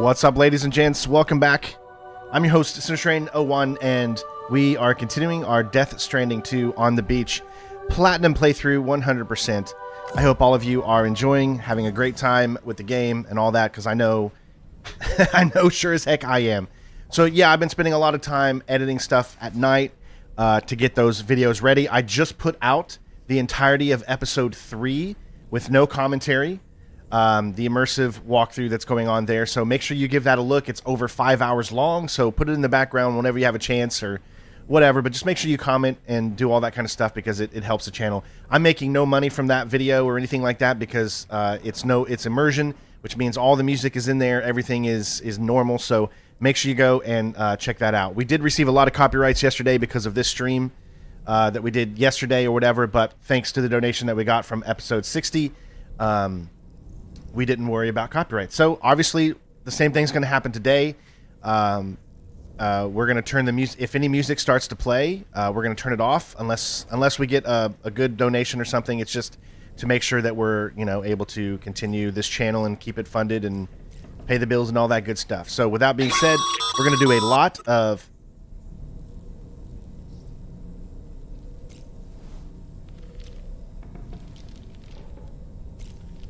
What's up, ladies and gents? Welcome back. I'm your host, Stranding01, and we are continuing our Death Stranding 2 on the beach platinum playthrough 100%. I hope all of you are enjoying, having a great time with the game and all that, because I know, I know sure as heck I am. So yeah, I've been spending a lot of time editing stuff at night to get those videos ready. I just put out the entirety of episode 3 with no commentary. The immersive walkthrough that's going on there. So make sure you give that a look. It's over 5 hours long, so put it in the background whenever you have a chance or whatever. But just make sure you comment and do all that kind of stuff because it helps the channel. I'm making no money from that video or anything like that because it's immersion, which means all the music is in there. Everything is normal. So make sure you go and check that out. We did receive a lot of copyrights yesterday because of this stream that we did yesterday or whatever. But thanks to the donation that we got from episode 60, we didn't worry about copyright. So obviously the same thing's going to happen today. We're going to turn the music. If any music starts to play, we're going to turn it off unless we get a good donation or something. It's just to make sure that we're able to continue this channel and keep it funded and pay the bills and all that good stuff. So with that being said, we're going to do a lot of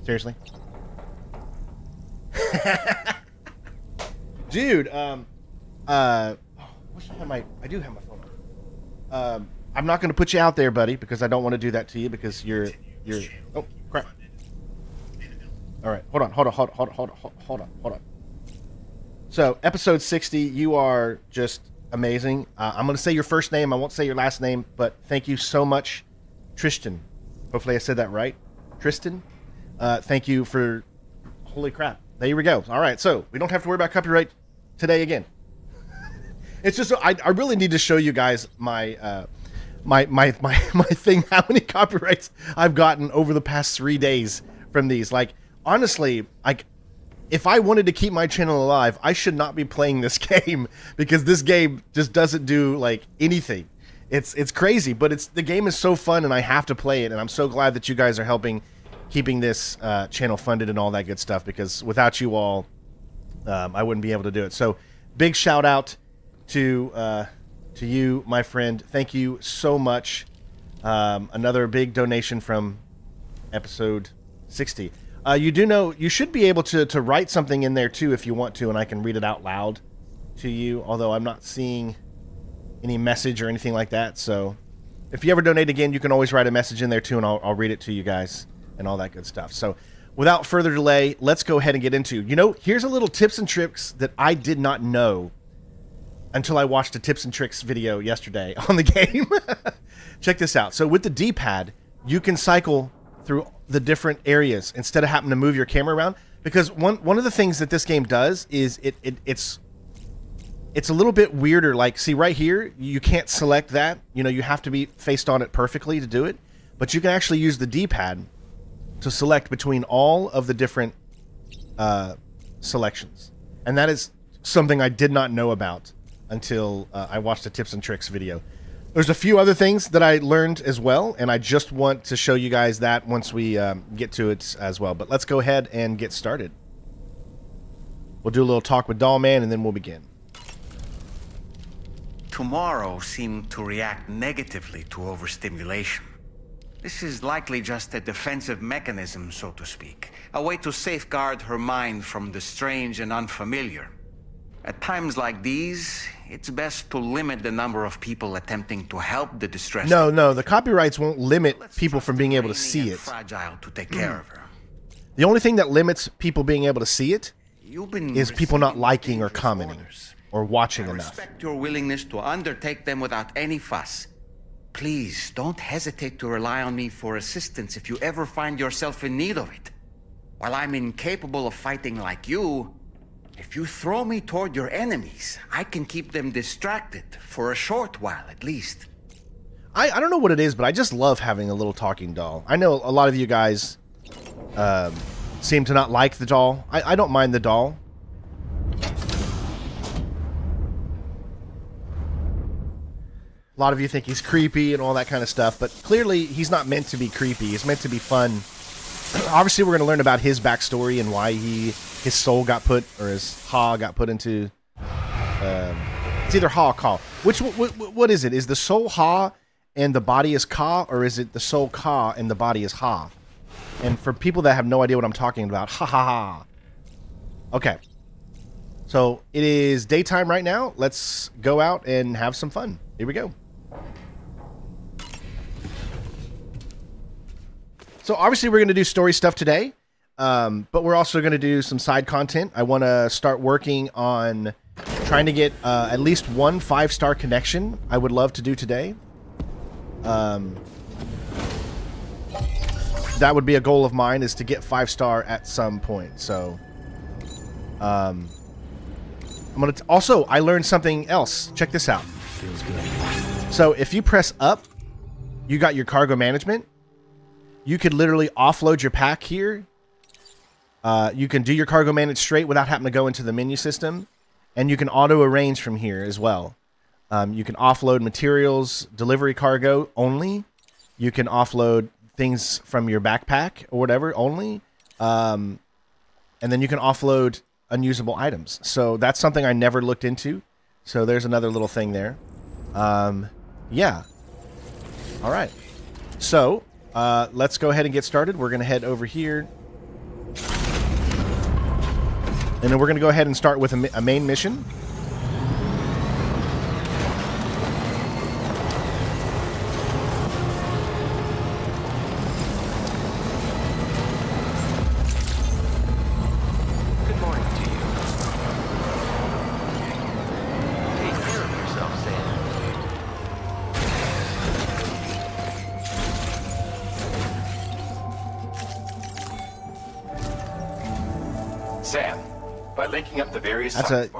seriously. Dude, I do have my phone on. I'm not going to put you out there, buddy, because I don't want to do that to you because you're oh crap. All right, hold on. So, episode 60, you are just amazing. I'm going to say your first name. I won't say your last name, but thank you so much, Tristan. Hopefully I said that right. Tristan, thank you for, holy crap. There we go. All right, so we don't have to worry about copyright today again. It's just I really need to show you guys my my thing. How many copyrights I've gotten over the past 3 days from these? Like honestly, like if I wanted to keep my channel alive, I should not be playing this game because this game just doesn't do like anything. It's crazy, but the game is so fun and I have to play it, and I'm so glad that you guys are helping keeping this channel funded and all that good stuff, because without you all, I wouldn't be able to do it. So big shout out to you, my friend. Thank you so much. Another big donation from episode 60. You do know you should be able to write something in there too if you want to, and I can read it out loud to you, although I'm not seeing any message or anything like that. So if you ever donate again, you can always write a message in there too, and I'll read it to you guys and all that good stuff. So without further delay, let's go ahead and get into, here's a little tips and tricks that I did not know until I watched a tips and tricks video yesterday on the game. Check this out. So with the D-pad, you can cycle through the different areas instead of having to move your camera around, because one of the things that this game does is it's a little bit weirder. Like, see right here, you can't select that. You have to be faced on it perfectly to do it, but you can actually use the D-pad to select between all of the different selections. And that is something I did not know about until I watched a tips and tricks video. There's a few other things that I learned as well, and I just want to show you guys that once we get to it as well. But let's go ahead and get started. We'll do a little talk with Dollman, and then we'll begin. Tomorrow seemed to react negatively to overstimulation. This is likely just a defensive mechanism, so to speak. A way to safeguard her mind from the strange and unfamiliar. At times like these, it's best to limit the number of people attempting to help the distressed. No, the copyrights won't limit people from being able to see it. Fragile to take care of her. The only thing that limits people being able to see it is people not liking or commenting or watching enough. I respect your willingness to undertake them without any fuss. Please, don't hesitate to rely on me for assistance if you ever find yourself in need of it. While I'm incapable of fighting like you, if you throw me toward your enemies, I can keep them distracted for a short while at least. I don't know what it is, but I just love having a little talking doll. I know a lot of you guys seem to not like the doll. I don't mind the doll. A lot of you think he's creepy and all that kind of stuff, but clearly he's not meant to be creepy. He's meant to be fun Obviously, we're going to learn about his backstory and why his soul got put, or his Ha got put into. It's either Ha or Ka. What is it? Is the soul Ha and the body is Ka, or is it the soul Ka and the body is Ha? And for people that have no idea what I'm talking about, ha ha ha. Okay. So it is daytime right now. Let's go out and have some fun. Here we go. So obviously we're going to do story stuff today, but we're also going to do some side content. I want to start working on trying to get at least one 5-star connection. I would love to do today. That would be a goal of mine, is to get 5-star at some point. So, I'm gonna also. I learned something else. Check this out. Feels good. So if you press up, you got your cargo management. You could literally offload your pack here. You can do your cargo manage straight without having to go into the menu system, and you can auto arrange from here as well. You can offload materials, delivery cargo only. You can offload things from your backpack or whatever only. And then you can offload unusable items. So that's something I never looked into. So there's another little thing there. Yeah. All right. So let's go ahead and get started. We're going to head over here. And then we're going to go ahead and start with a main mission.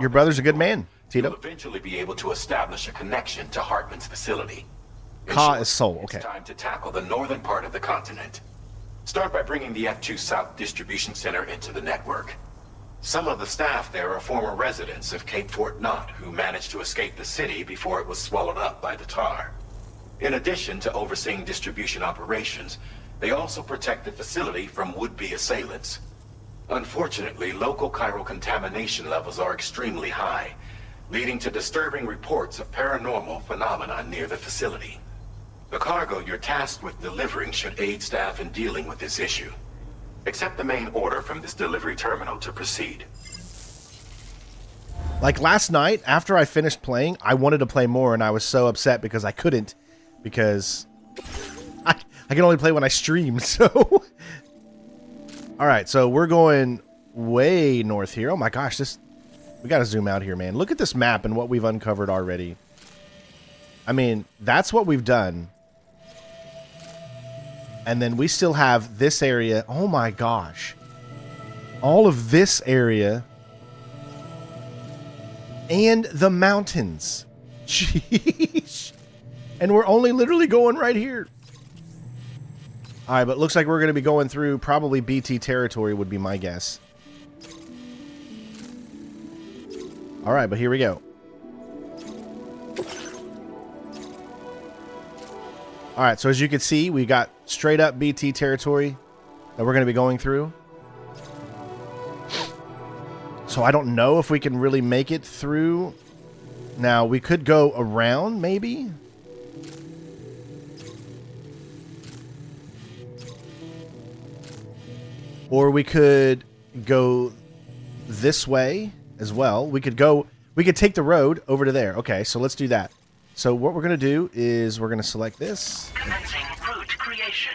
Your brother's a good man, Tito. You'll eventually be able to establish a connection to Hartman's facility. Ka is soul, okay. It's time to tackle the northern part of the continent. Start by bringing the F2 South Distribution Center into the network. Some of the staff there are former residents of Cape Fort Knott who managed to escape the city before it was swallowed up by the tar. In addition to overseeing distribution operations, they also protect the facility from would-be assailants. Unfortunately, local chiral contamination levels are extremely high, leading to disturbing reports of paranormal phenomena near the facility. The cargo you're tasked with delivering should aid staff in dealing with this issue. Accept the main order from this delivery terminal to proceed. Like last night, after I finished playing, I wanted to play more, and I was so upset because I couldn't, because I can only play when I stream, so... Alright, so we're going way north here. Oh my gosh, we gotta zoom out here, man. Look at this map and what we've uncovered already. I mean, that's what we've done. And then we still have this area. Oh my gosh. All of this area. And the mountains. Jeez. And we're only literally going right here. Alright, but it looks like we're going to be going through probably BT territory would be my guess. Alright, but here we go. Alright, so as you can see, we got straight up BT territory that we're going to be going through. So I don't know if we can really make it through. Now, we could go around, maybe? Or we could go this way as well. We could take the road over to there. Okay, so let's do that. So what we're going to do is we're going to select this. Commencing route creation.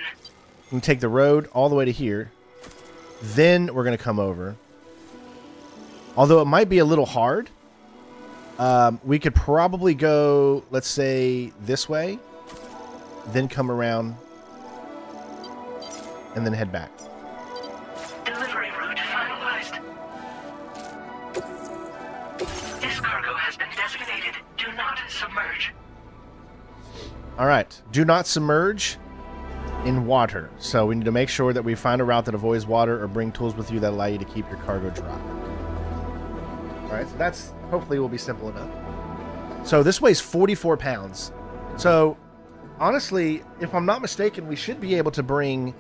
We can take the road all the way to here. Then we're going to come over. Although it might be a little hard. We could probably go, let's say, this way. Then come around. And then head back. Delivery route finalized. This cargo has been designated Do Not Submerge. Alright. Do not submerge in water. So we need to make sure that we find a route that avoids water or bring tools with you that allow you to keep your cargo dry. Alright, so that's hopefully will be simple enough. So this weighs 44 pounds. So honestly, if I'm not mistaken, we should be able to bring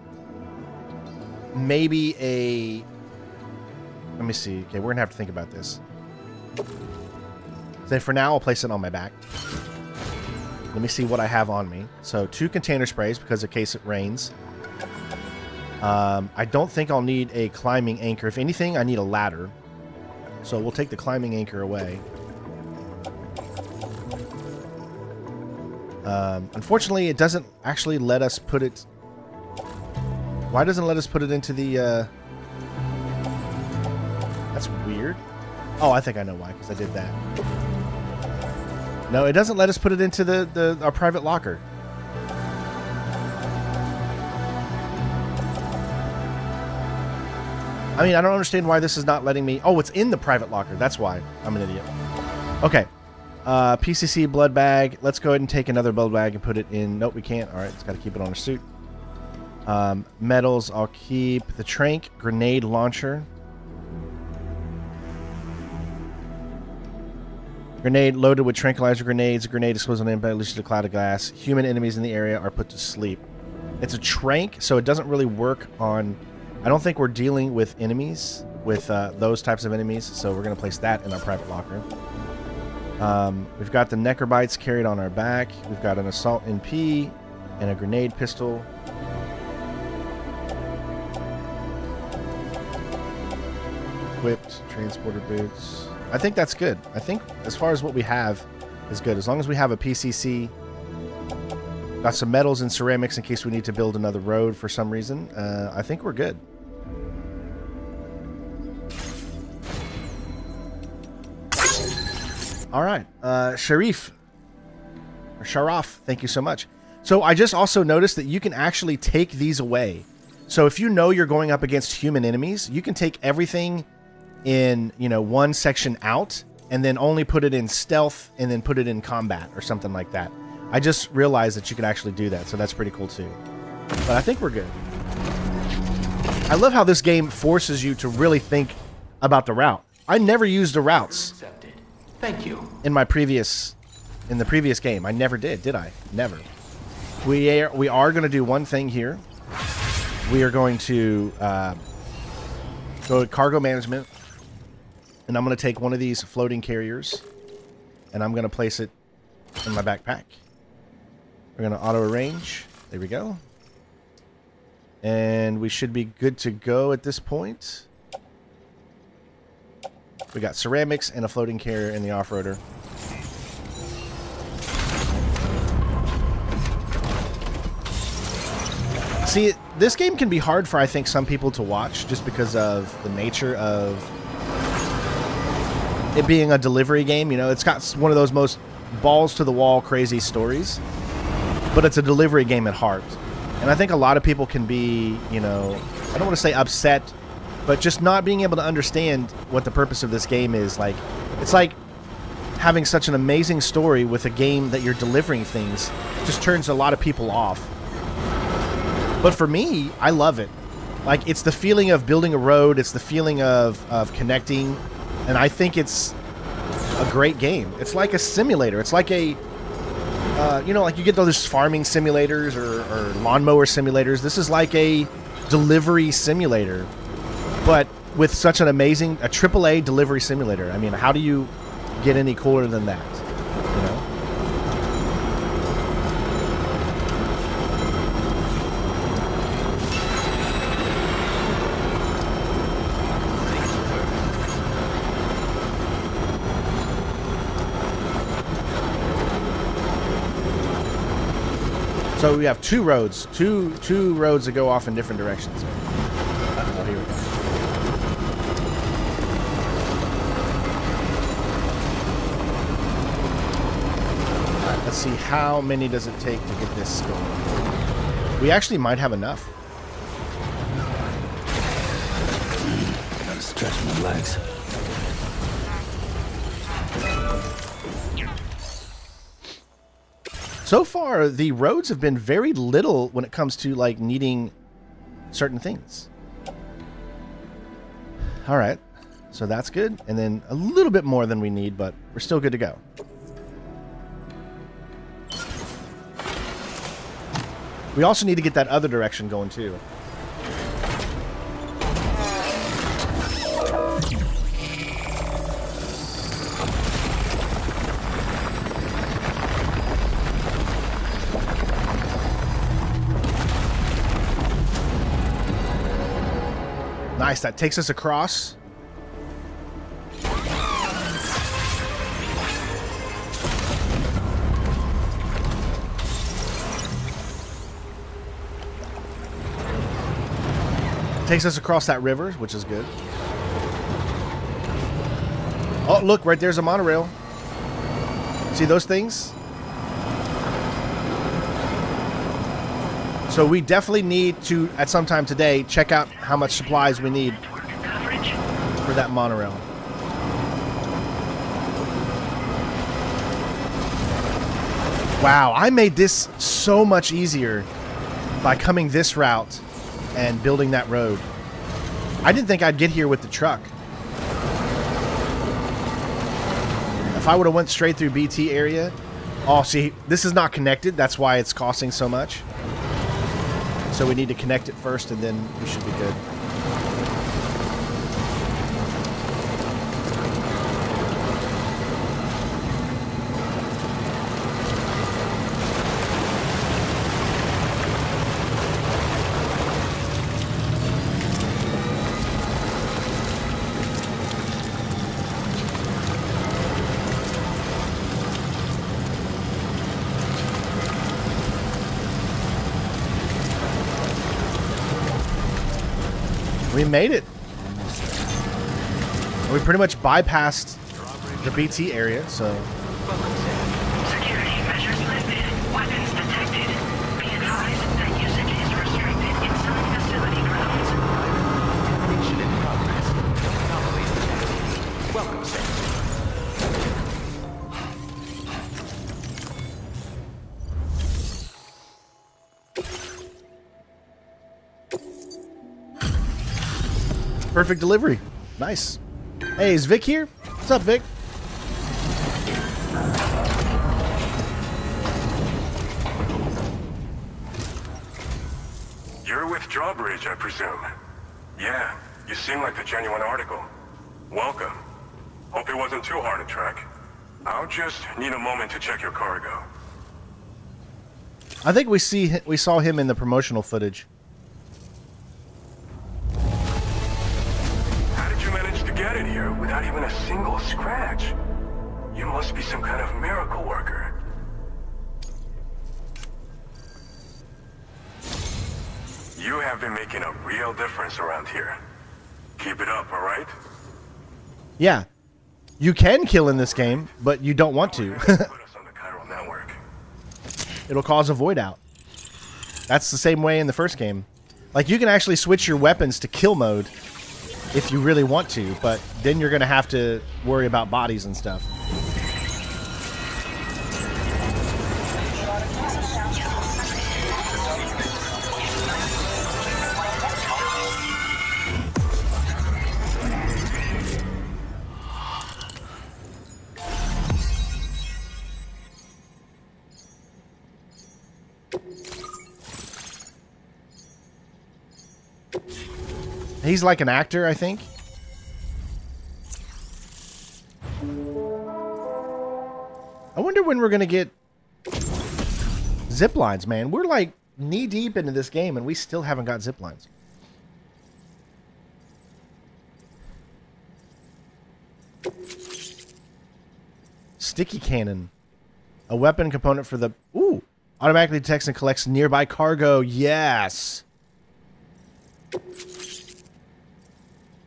maybe a... Let me see. Okay, we're going to have to think about this. So for now, I'll place it on my back. Let me see what I have on me. So 2 container sprays because in case it rains. I don't think I'll need a climbing anchor. If anything, I need a ladder. So we'll take the climbing anchor away. Unfortunately, it doesn't actually let us put it... Why doesn't it let us put it into the... That's weird. Oh, I think I know why, because I did that. No, it doesn't let us put it into our private locker. I mean, I don't understand why this is not letting me... Oh, it's in the private locker. That's why. I'm an idiot. Okay. PCC blood bag. Let's go ahead and take another blood bag and put it in... Nope, we can't. All right, it's got to keep it on our suit. Metals, I'll keep. The trank, grenade launcher. Grenade loaded with tranquilizer grenades. A grenade explodes on impact, releases a cloud of glass. Human enemies in the area are put to sleep. It's a trank, so it doesn't really work on... I don't think we're dealing with enemies, with those types of enemies, so we're going to place that in our private locker. We've got the Necrobites carried on our back. We've got an assault NP and a grenade pistol. Equipped, transporter boots. I think that's good. I think as far as what we have is good. As long as we have a PCC, got some metals and ceramics in case we need to build another road for some reason. I think we're good. All right. Sharif, thank you so much. So I just also noticed that you can actually take these away. So if you know you're going up against human enemies, you can take everything in, one section out and then only put it in stealth and then put it in combat or something like that. I just realized that you can actually do that, so that's pretty cool too. But I think we're good. I love how this game forces you to really think about the route. I never used the routes. Thank you. In the previous game, I never did I? Never. We are going to do one thing here. We are going to go to cargo management, and I'm going to take one of these floating carriers, and I'm going to place it in my backpack. We're going to auto arrange. There we go. And we should be good to go at this point. We got ceramics and a floating carrier in the off-roader. See, this game can be hard for, I think, some people to watch just because of the nature of it being a delivery game. It's got one of those most balls-to-the-wall crazy stories, but it's a delivery game at heart. And I think a lot of people can be, I don't want to say upset, but just not being able to understand what the purpose of this game is. Like, it's like having such an amazing story with a game that you're delivering things just turns a lot of people off. But for me, I love it. Like, it's the feeling of building a road. It's the feeling of connecting. And I think it's a great game. It's like a simulator. It's like a, like you get those farming simulators or lawnmower simulators. This is like a delivery simulator, but with such an amazing, a AAA delivery simulator. I mean, how do you get any cooler than that? So we have two roads that go off in different directions. Oh, here we go. All right, let's see, how many does it take to get this going? We actually might have enough. Gotta stretch my legs. So far, the roads have been very little when it comes to, like, needing certain things. All right. So that's good. And then a little bit more than we need, but we're still good to go. We also need to get that other direction going, too. Nice, that takes us across. Takes us across that river, which is good. Oh, look, right there's a monorail. See those things? So we definitely need to, at some time today, check out how much supplies we need for that monorail. Wow, I made this so much easier by coming this route and building that road. I didn't think I'd get here with the truck. If I would have went straight through BT area. Oh, see, this is not connected. That's why it's costing so much. So we need to connect it first, and then we should be good. We made it. We pretty much bypassed the BT area, so. Security measures lifted. Weapons detected. Be advised that usage is restricted inside facility grounds. Detonation in progress. Anomalies detected. Welcome, sir. Perfect delivery. Nice. Hey, is Vic here? What's up, Vic? You're with Drawbridge, I presume. Yeah, you seem like the genuine article. Welcome. Hope it wasn't too hard to track. I'll just need a moment to check your cargo. I think we saw him in the promotional footage. How did you manage to get it here without even a single scratch? You must be some kind of miracle worker. You have been making a real difference around here. Keep it up, alright? Yeah. You can kill in this game, but you don't want to. Put us on the chiral network. It'll cause a void out. That's the same way in the first game. Like, you can actually switch your weapons to kill mode if you really want to, but then you're going to have to worry about bodies and stuff. He's like an actor, I think. I wonder when we're going to get zip lines, man. We're like knee deep into this game and we still haven't got zip lines. Sticky cannon. A weapon component for the... Ooh! Automatically detects and collects nearby cargo. Yes!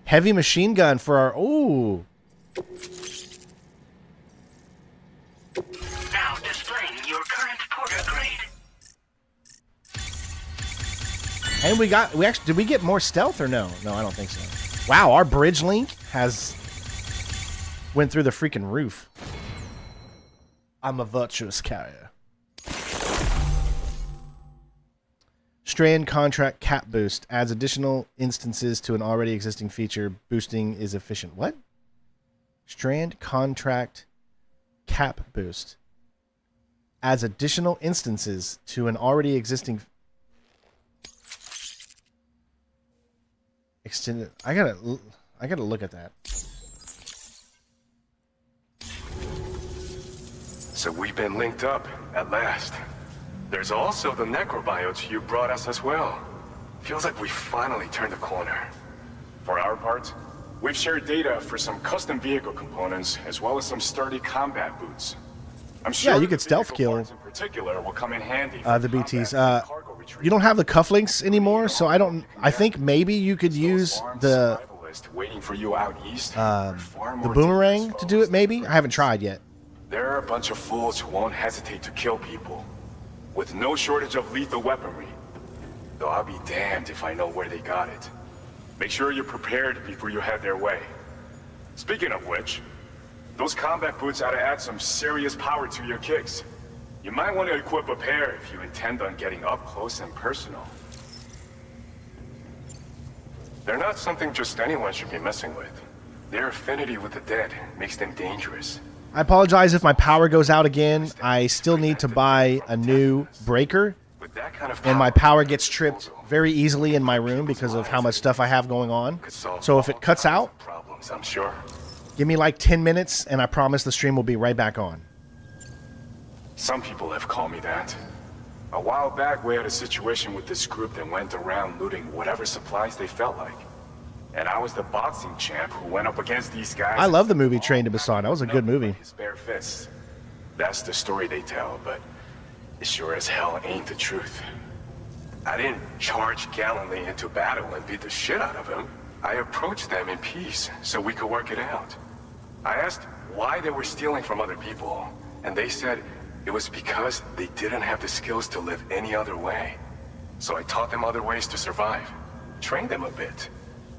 Heavy machine gun for our... Ooh! Now displaying your current porter grade. And we actually... Did we get more stealth or no? No, I don't think so. Wow, our bridge link has... went through the freaking roof. I'm a virtuous carrier. Strand contract cap boost adds additional instances to an already existing feature. Boosting is efficient. What? Strand contract cap boost adds additional instances to an already existing extended. I gotta look at that. So we've been linked up, at last. There's also the necrobiotes you brought us as well. Feels like we finally turned the corner. For our part, we've shared data for some custom vehicle components as well as some sturdy combat boots. I'm sure you the could stealth vehicle kill, parts in particular will come in handy for the combat BTs. and cargo retrieval. You don't have the cufflinks anymore, so I think maybe you could use the waiting for you out east. the boomerang to do it. Maybe I haven't tried yet. There are a bunch of fools who won't hesitate to kill people, with no shortage of lethal weaponry. Though I'll be damned if I know where they got it. Make sure you're prepared before you head their way. Speaking of which, those combat boots ought to add some serious power to your kicks. You might want to equip a pair if you intend on getting up close and personal. They're not something just anyone should be messing with. Their affinity with the dead makes them dangerous. I apologize if my power goes out again. I still need to buy a new breaker, With that kind of and my power gets tripped very easily in my room because of how much stuff I have going on. So if it cuts out, problems, I'm sure. give me like 10 minutes, and I promise the stream will be right back on. Some people have called me that. A while back, we had a situation with this group that went around looting whatever supplies they felt like. And I was the boxing champ who went up against these guys. I love the movie Train to Busan. That was a good movie. His bare fists. That's the story they tell, but it sure as hell ain't the truth. I didn't charge gallantly into battle and beat the shit out of them. I approached them in peace so we could work it out. I asked why they were stealing from other people, and they said it was because they didn't have the skills to live any other way. So I taught them other ways to survive, trained them a bit.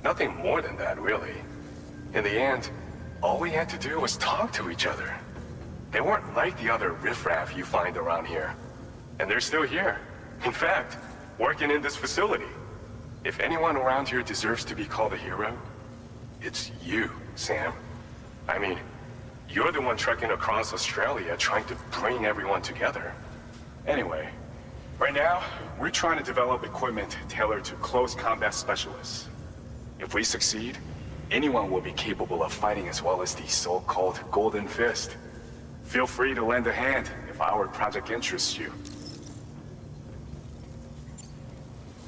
Nothing more than that, really. In the end, all we had to do was talk to each other. They weren't like the other riffraff you find around here. And they're still here. In fact, working in this facility. If anyone around here deserves to be called a hero, it's you, Sam. I mean, you're the one trekking across Australia trying to bring everyone together. Anyway, right now, we're trying to develop equipment tailored to close combat specialists. If we succeed, anyone will be capable of fighting as well as the so-called Golden Fist. Feel free to lend a hand if our project interests you.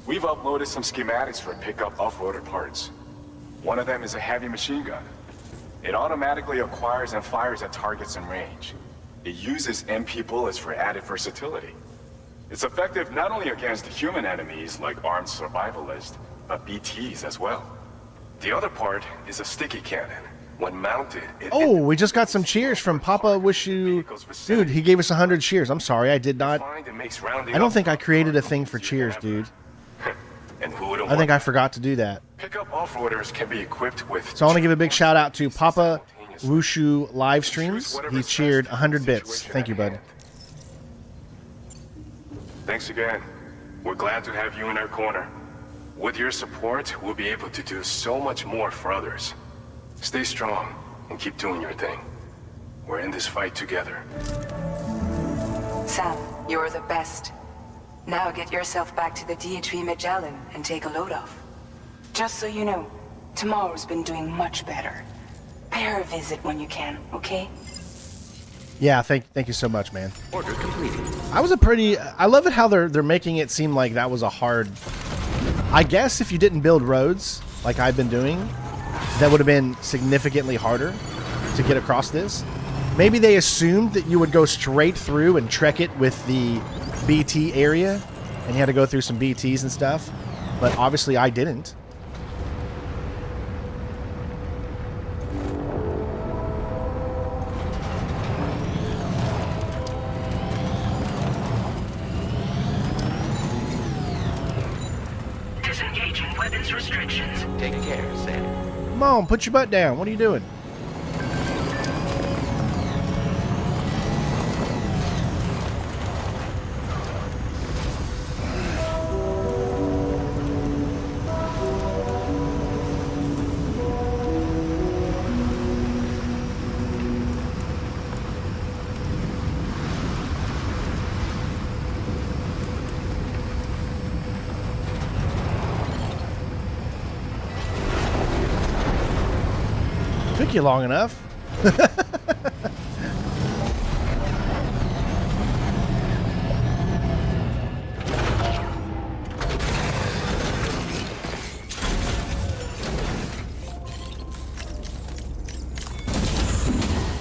We've uploaded some schematics for pickup off-roader parts. One of them is a heavy machine gun. It automatically acquires and fires at targets in range. It uses MP bullets for added versatility. It's effective not only against human enemies like armed survivalists, but BTs as well. The other part is a sticky cannon. When mounted, Oh, we just got some cheers from Papa Wish You. Dude, he gave us 100 cheers. I'm sorry, I did not. I don't think I created a thing for cheers, dude. And who wouldn't I think want I forgot to do that. Pickup off-roaders can be equipped with. So I want to give a big shout out to Papa Wushu live streams. He cheered 100 bits. Thank you, bud. Thanks again. We're glad to have you in our corner. With your support, we'll be able to do so much more for others. Stay strong and keep doing your thing. We're in this fight together. Sam, you're the best. Now get yourself back to the DHV Magellan and take a load off. Just so you know, tomorrow's been doing much better. Pay her a visit when you can, okay? Yeah, thank you so much, man. Order completed. I love it how they're making it seem like that was a hard. I guess if you didn't build roads like I've been doing, that would have been significantly harder to get across this. Maybe they assumed that you would go straight through and trek it with the BT area, and you had to go through some BTs and stuff, but obviously I didn't. Disengaging weapons restrictions. Take care, Sam. Come on, put your butt down. What are you doing? Took you long enough.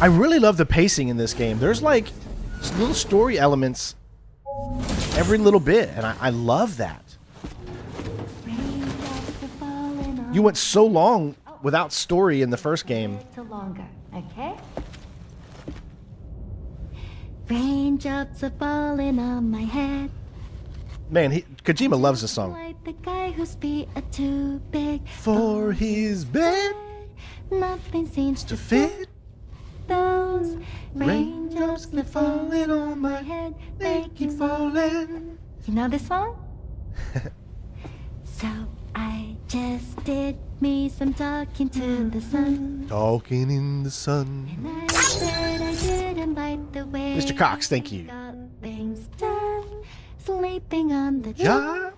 I really love the pacing in this game. There's like little story elements every little bit, and I love that. You went so long without story in the first game. Longer, okay? Raindrops are falling on my head. Man, Kojima loves this song. Like the guy whose feet are too big For his bed, nothing seems to fit. Those raindrops are falling on my head, they keep falling. You know this song? So I just did me some talking to the sun. Talking in the sun. And I said I didn't like the way Mr. Cox, thank you. got things done. Sleeping on the job.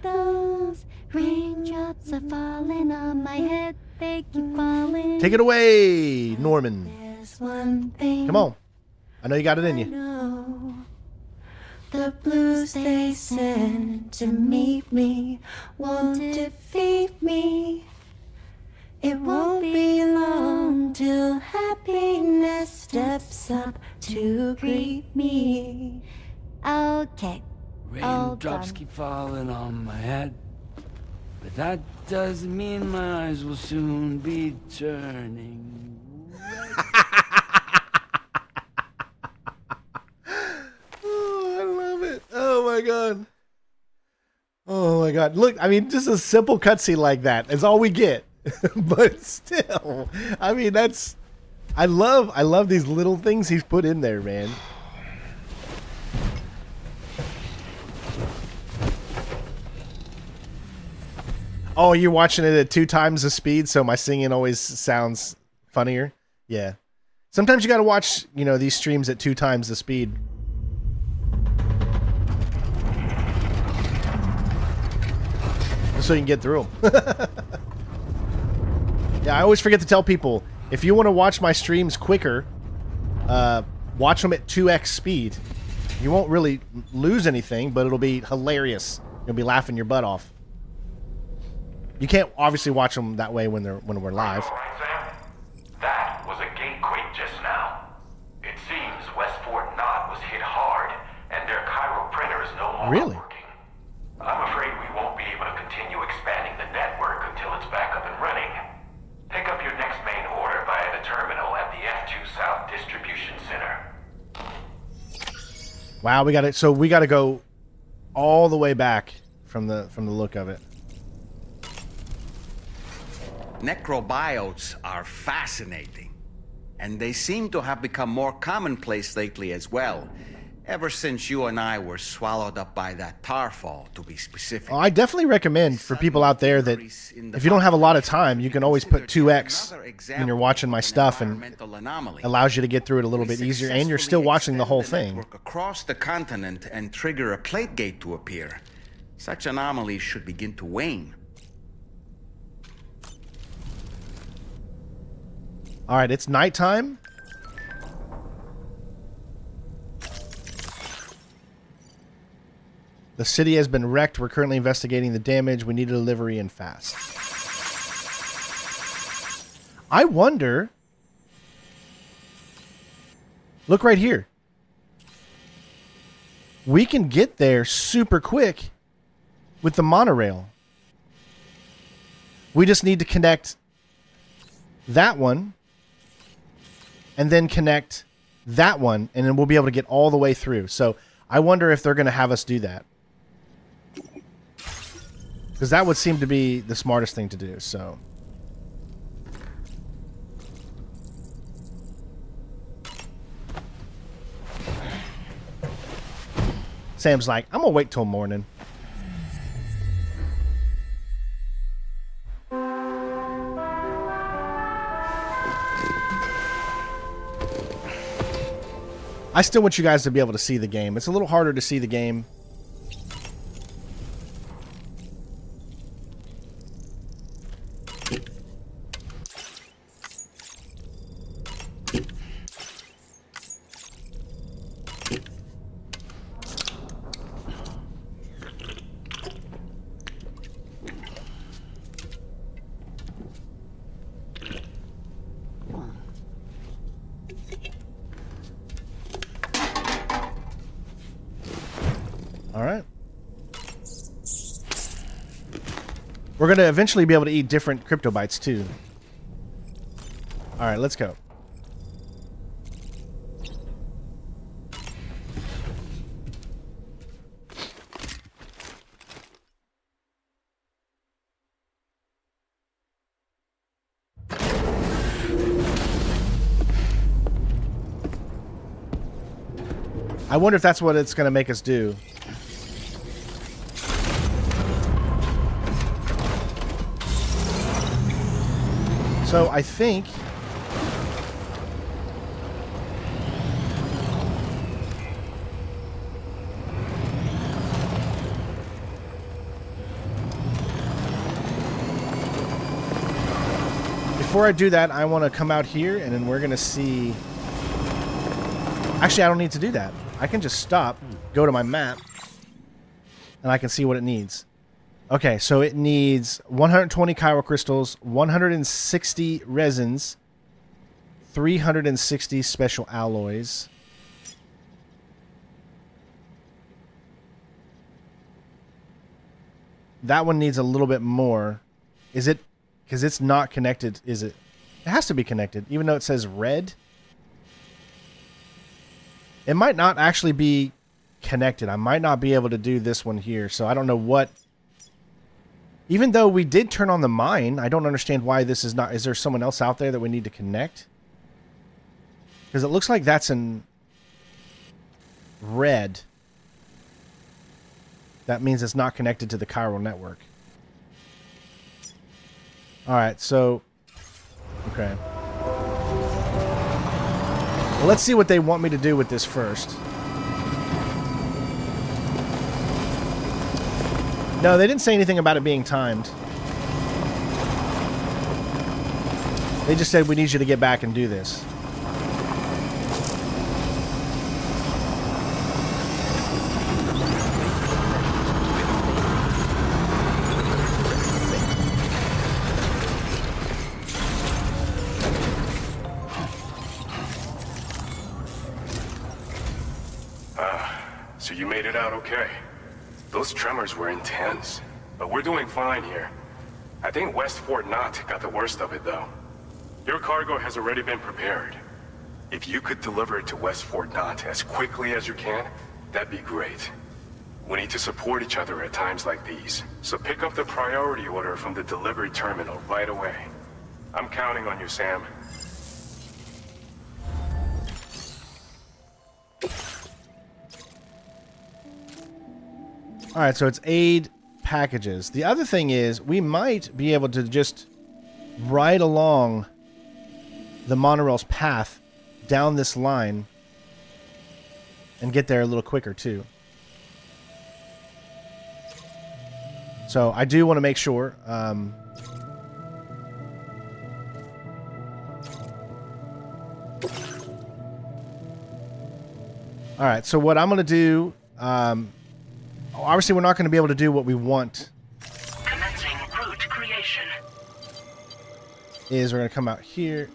Those raindrops are falling on my head, they keep falling. Take it away, Norman. There's one thing Come on. I know you got it in you. know. The blues they send to meet me won't defeat me. It won't be long till happiness steps up to greet me. Okay. Raindrops keep falling on my head, but that doesn't mean my eyes will soon be turning. Oh, I love it. Oh my god. Oh my god. Look, I mean, just a simple cutscene like that is all we get. But still, I mean, that's I love these little things he's put in there, man. Oh, you're watching it at 2 times the speed, so my singing always sounds funnier. Yeah. Sometimes you got to watch, you know, these streams at 2 times the speed. Just so you can get through them. Yeah, I always forget to tell people, if you want to watch my streams quicker, watch them at 2x speed. You won't really lose anything, but it'll be hilarious. You'll be laughing your butt off. You can't obviously watch them that way when we're live. All right, Sam? That was a gatequake just now. It seems West Fort Knott was hit hard, and their Cairo printer is no longer Really? working. I'm afraid we won't be able to continue expanding the network until it's back up and running. Pick up your next main order via the terminal at the F2 South Distribution Center. Wow, we got it. So we got to go all the way back from the look of it. Necrobiotes are fascinating, and they seem to have become more commonplace lately as well, ever since you and I were swallowed up by that tar fall, to be specific. Oh, I definitely recommend for people out there that if you don't have a lot of time, you can always put 2x when you're watching my stuff, and allows you to get through it a little bit easier, and you're still watching the whole thing. Across the continent and trigger a plate gate to appear. Such anomalies should begin to wane. All right, it's nighttime. The city has been wrecked. We're currently investigating the damage. We need a delivery and fast. I wonder... Look right here. We can get there super quick with the monorail. We just need to connect that one and then connect that one, and then we'll be able to get all the way through. So I wonder if they're going to have us do that. Because that would seem to be the smartest thing to do, so... Sam's like, I'm going to wait till morning. I still want you guys to be able to see the game. It's a little harder to see the game. We're going to eventually be able to eat different crypto bytes too. All right, let's go. I wonder if that's what it's going to make us do. So I think before I do that, I want to come out here and then we're going to see. Actually, I don't need to do that. I can just stop, go to my map, and I can see what it needs. Okay, so it needs 120 chiral crystals, 160 resins, 360 special alloys. That one needs a little bit more. Is it? Because it's not connected, is it? It has to be connected, even though it says red. It might not actually be connected. I might not be able to do this one here, so I don't know what. Even though we did turn on the mine, I don't understand why this is not. Is there someone else out there that we need to connect? Because it looks like that's in red. That means it's not connected to the chiral network. All right, so okay. Well, let's see what they want me to do with this first. No, they didn't say anything about it being timed. They just said we need you to get back and do this. So you made it out okay. Those tremors were intense, but we're doing fine here. I think West Fort Knott got the worst of it, though. Your cargo has already been prepared. If you could deliver it to West Fort Knott as quickly as you can, that'd be great. We need to support each other at times like these, so pick up the priority order from the delivery terminal right away. I'm counting on you, Sam. All right, so it's aid packages. The other thing is we might be able to just ride along the monorail's path down this line and get there a little quicker too. So I do want to make sure. All right, so what I'm going to do, obviously we're not going to be able to do what we want. Commencing route creation. Is we're going to come out here.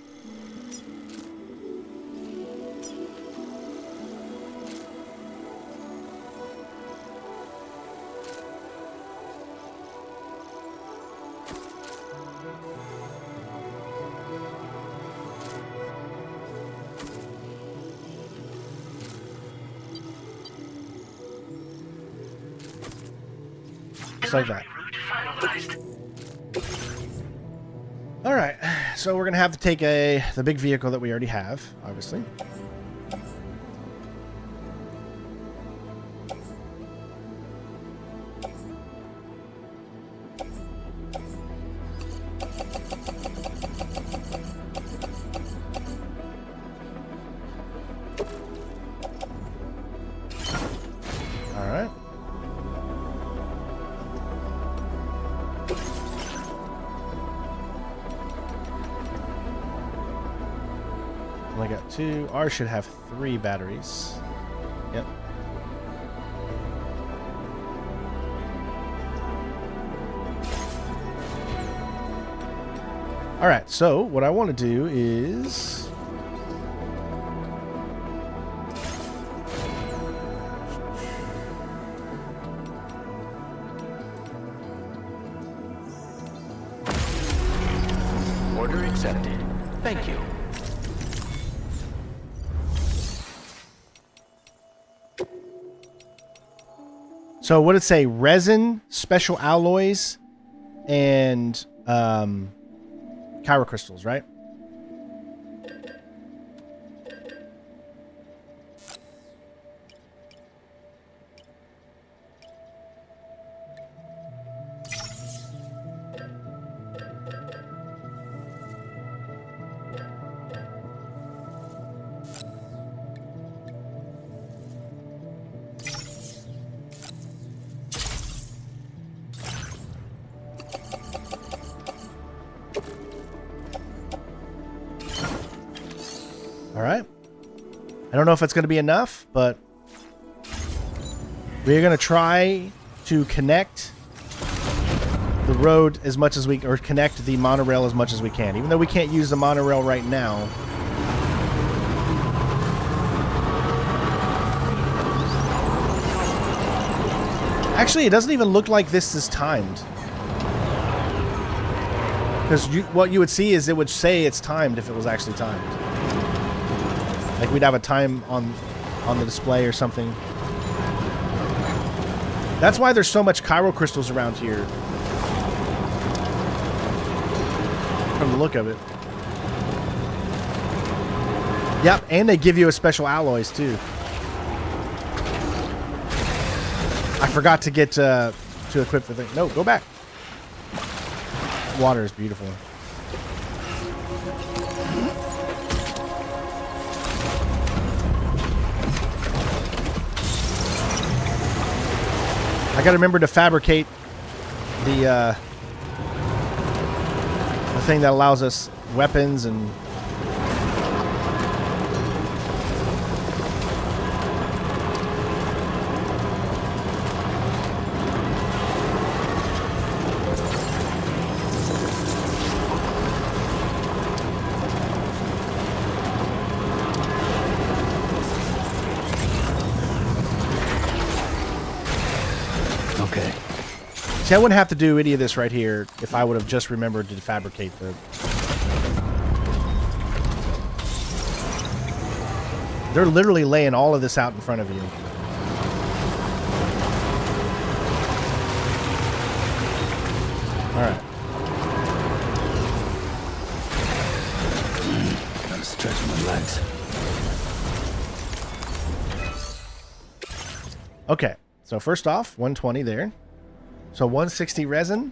Just like that. All right, so we're gonna have to take the big vehicle that we already have, obviously. All right. I got 2. Ours should have 3 batteries. Yep. All right, so what I want to do is Order accepted. Thank you. So what did it say? Resin, special alloys, and Kyro crystals, right? All right. I don't know if it's going to be enough, but we're going to try to connect the road as much as we, or connect the monorail as much as we can. Even though we can't use the monorail right now. Actually, it doesn't even look like this is timed. Because what you would see is it would say it's timed if it was actually timed. Like we'd have a time on the display or something. That's why there's so much Kyro crystals around here. From the look of it. Yep, and they give you a special alloys too. I forgot to get to equip the thing. No, go back. Water is beautiful. I gotta remember to fabricate the thing that allows us weapons and see, I wouldn't have to do any of this right here if I would have just remembered to fabricate the... They're literally laying all of this out in front of you. Alright. Gotta stretch my legs. Okay, so first off, 120 there. So 160 resin.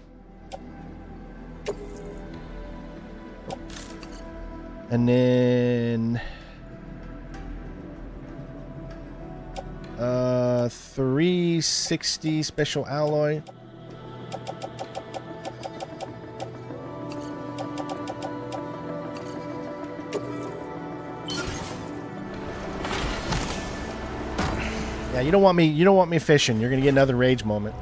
And then 360 special alloy. Yeah, you don't want me fishing. You're gonna get another rage moment.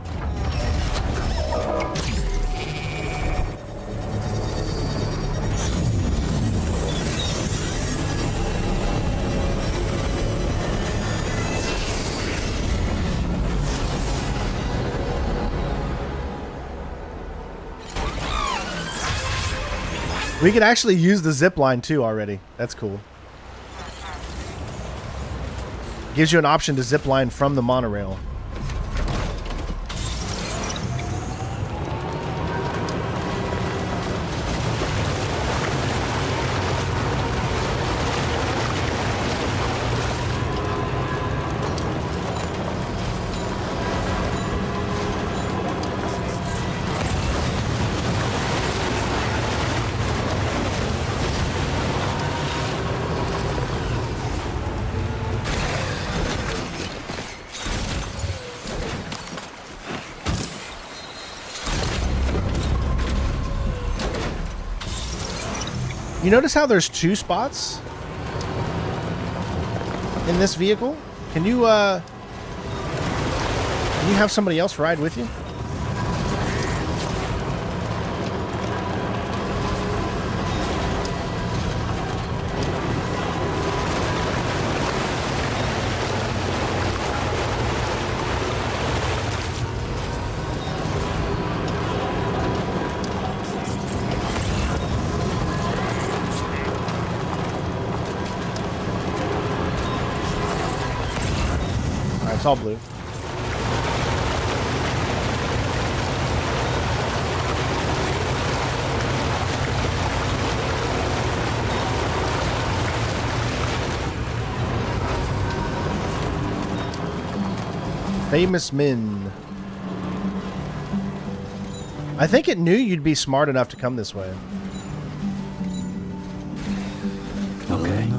We could actually use the zip line too already. That's cool. Gives you an option to zip line from the monorail. You notice how there's two spots in this vehicle? Can you have somebody else ride with you? it's all blue. Famous men. I think it knew you'd be smart enough to come this way. Okay.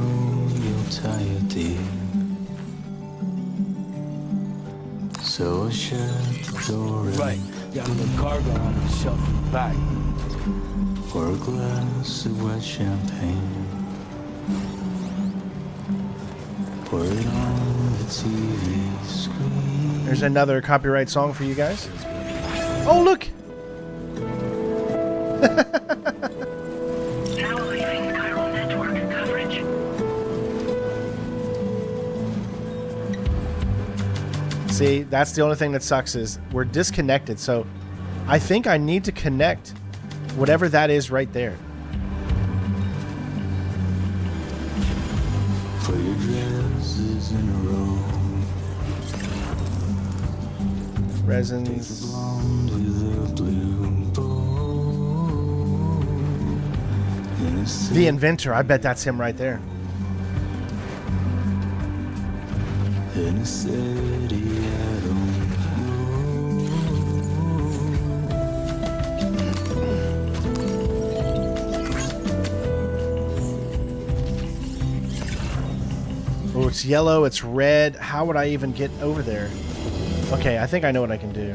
So I shut the door Right, down in the cargo on the shelf in the back. for a glass of wet champagne. Pour it on the TV screen. There's another copyright song for you guys. Oh, look! Now leaving chiral network coverage. See, that's the only thing that sucks is we're disconnected. So I think I need to connect whatever that is right there. Put your dresses in a row. Resins. Blonde with a blue bow. In a The inventor. I bet that's him right there. in a city I don't Oh, it's yellow. It's red. How would I even get over there? Okay, I think I know what I can do.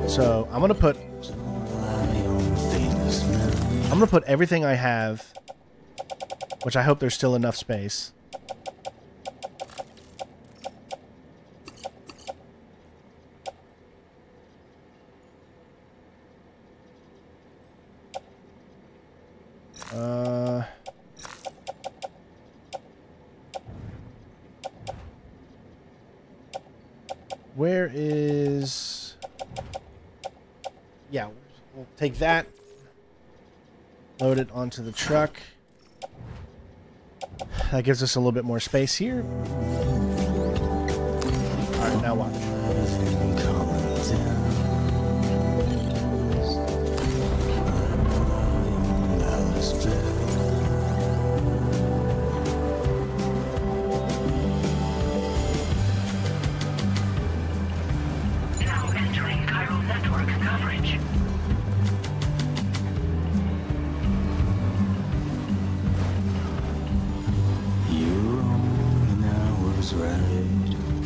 So I'm gonna put everything I have, which I hope there's still enough space. Where is... Yeah, we'll take that. Load it onto the truck. That gives us a little bit more space here. Alright, now watch. Now entering chiral network coverage.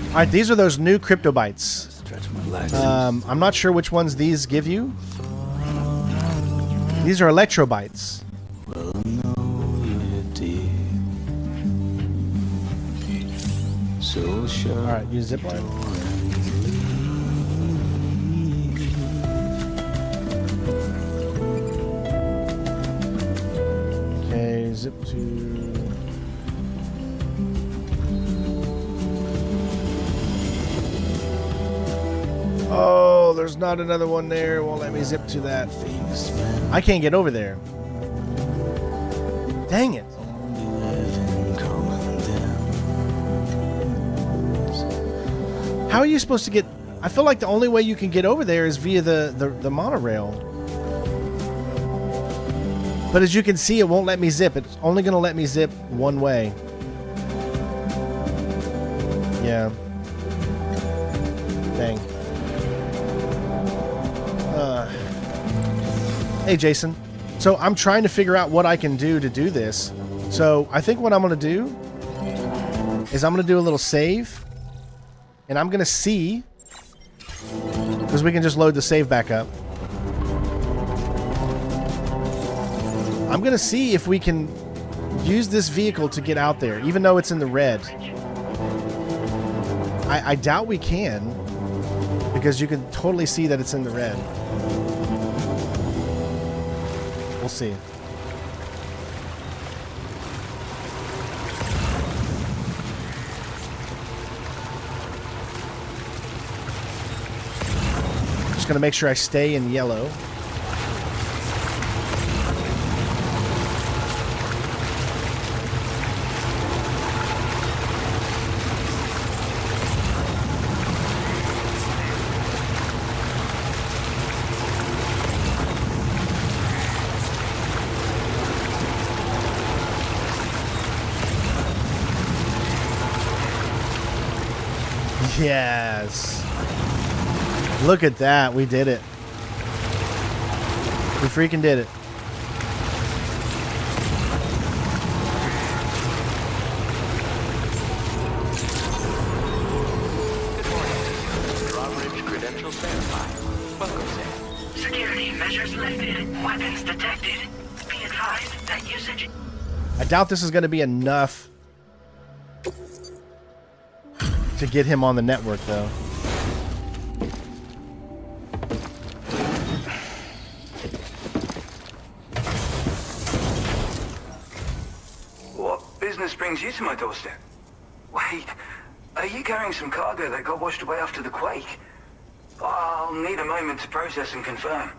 Alright, these are those new crypto bytes. Stretch my legs. I'm not sure which ones these give you. These are electrobytes. Alright, use zipline. Okay, zip to... Oh, there's not another one there. Won't let me zip to that. I can't get over there. Dang it. How are you supposed to get... I feel like the only way you can get over there is via the monorail. But as you can see, it won't let me zip. It's only going to let me zip one way. Yeah. Dang. Hey, Jason. So I'm trying to figure out what I can do to do this. So I think what I'm going to do is I'm going to do a little save. And I'm going to see, because we can just load the save back up. I'm going to see if we can use this vehicle to get out there, even though it's in the red. I doubt we can, because you can totally see that it's in the red. We'll see. Just gonna make sure I stay in yellow. Yes. Look at that. We did it. We freaking did it. Drawbridge credentials verified. Welcome, Sam. Security measures lifted. Weapons detected. Be advised that usage... I doubt this is going to be enough to get him on the network, though. What business brings you to my doorstep? Wait, are you carrying some cargo that got washed away after the quake? I'll need a moment to process and confirm.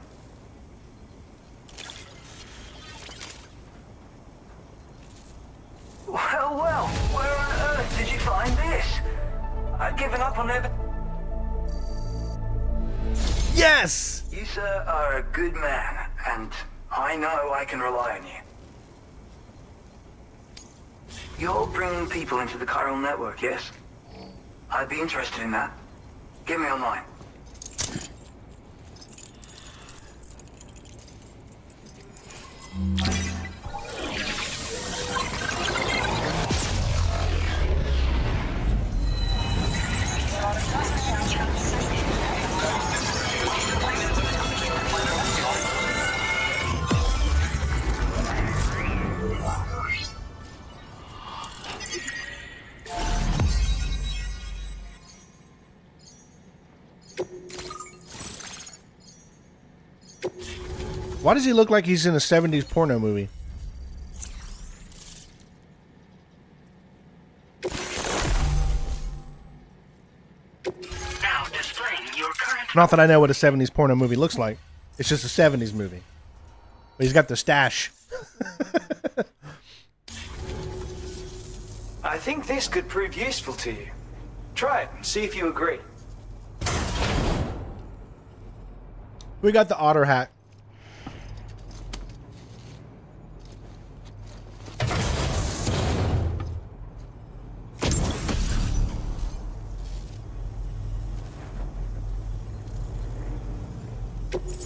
Well, where on earth did you find this? I'd given up on it. Yes! You, sir, are a good man, and I know I can rely on you. You're bringing people into the chiral network, yes? I'd be interested in that. Get me online. Why does he look like he's in a 70s porno movie? Now displaying your current... Not that I know what a 70s porno movie looks like. It's just a 70s movie. But he's got the stash. I think this could prove useful to you. Try it and see if you agree. We got the otter hat.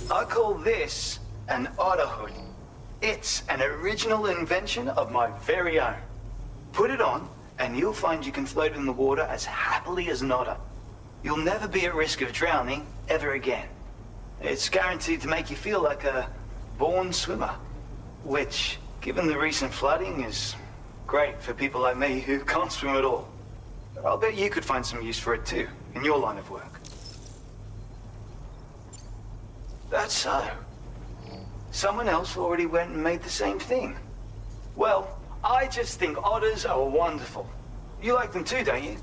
I call this an otter hood. It's an original invention of my very own. Put it on, and you'll find you can float in the water as happily as an otter. You'll never be at risk of drowning ever again. It's guaranteed to make you feel like a born swimmer, which, given the recent flooding, is great for people like me who can't swim at all. I'll bet you could find some use for it too, in your line of work. That's so. Someone else already went and made the same thing. Well, I just think otters are wonderful. You like them too, don't you?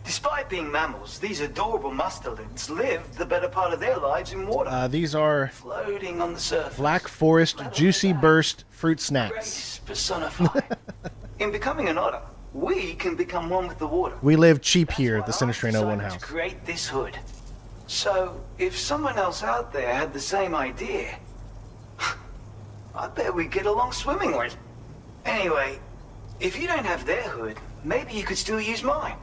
Despite being mammals, these adorable mustelids live the better part of their lives in water. These are floating on the surface. Black Forest Juicy Burst fruit snacks. Grace personified. In becoming an otter, we can become one with the water. We live cheap here at the Sinistrain 01 To house. create this hood. So, if someone else out there had the same idea, I bet we'd get along swimmingly. Anyway, if you don't have their hood, maybe you could still use mine.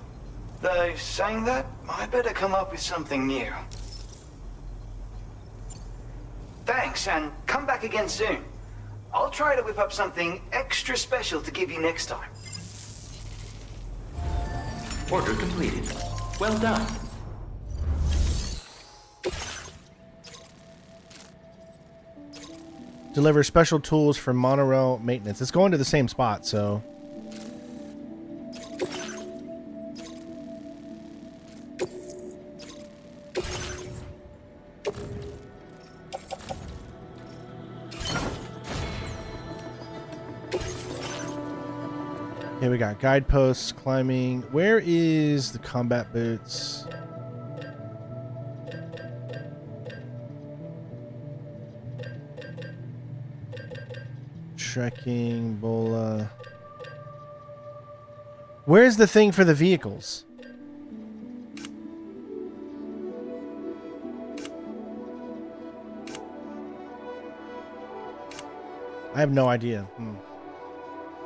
Though, saying that, I better come up with something new. Thanks, and come back again soon. I'll try to whip up something extra special to give you next time. Order completed. Well done. Deliver special tools for monorail maintenance. It's going to the same spot, so... Here we got guideposts, climbing. Where is the combat boots? Trekking, Bola. Where's the thing for the vehicles? I have no idea.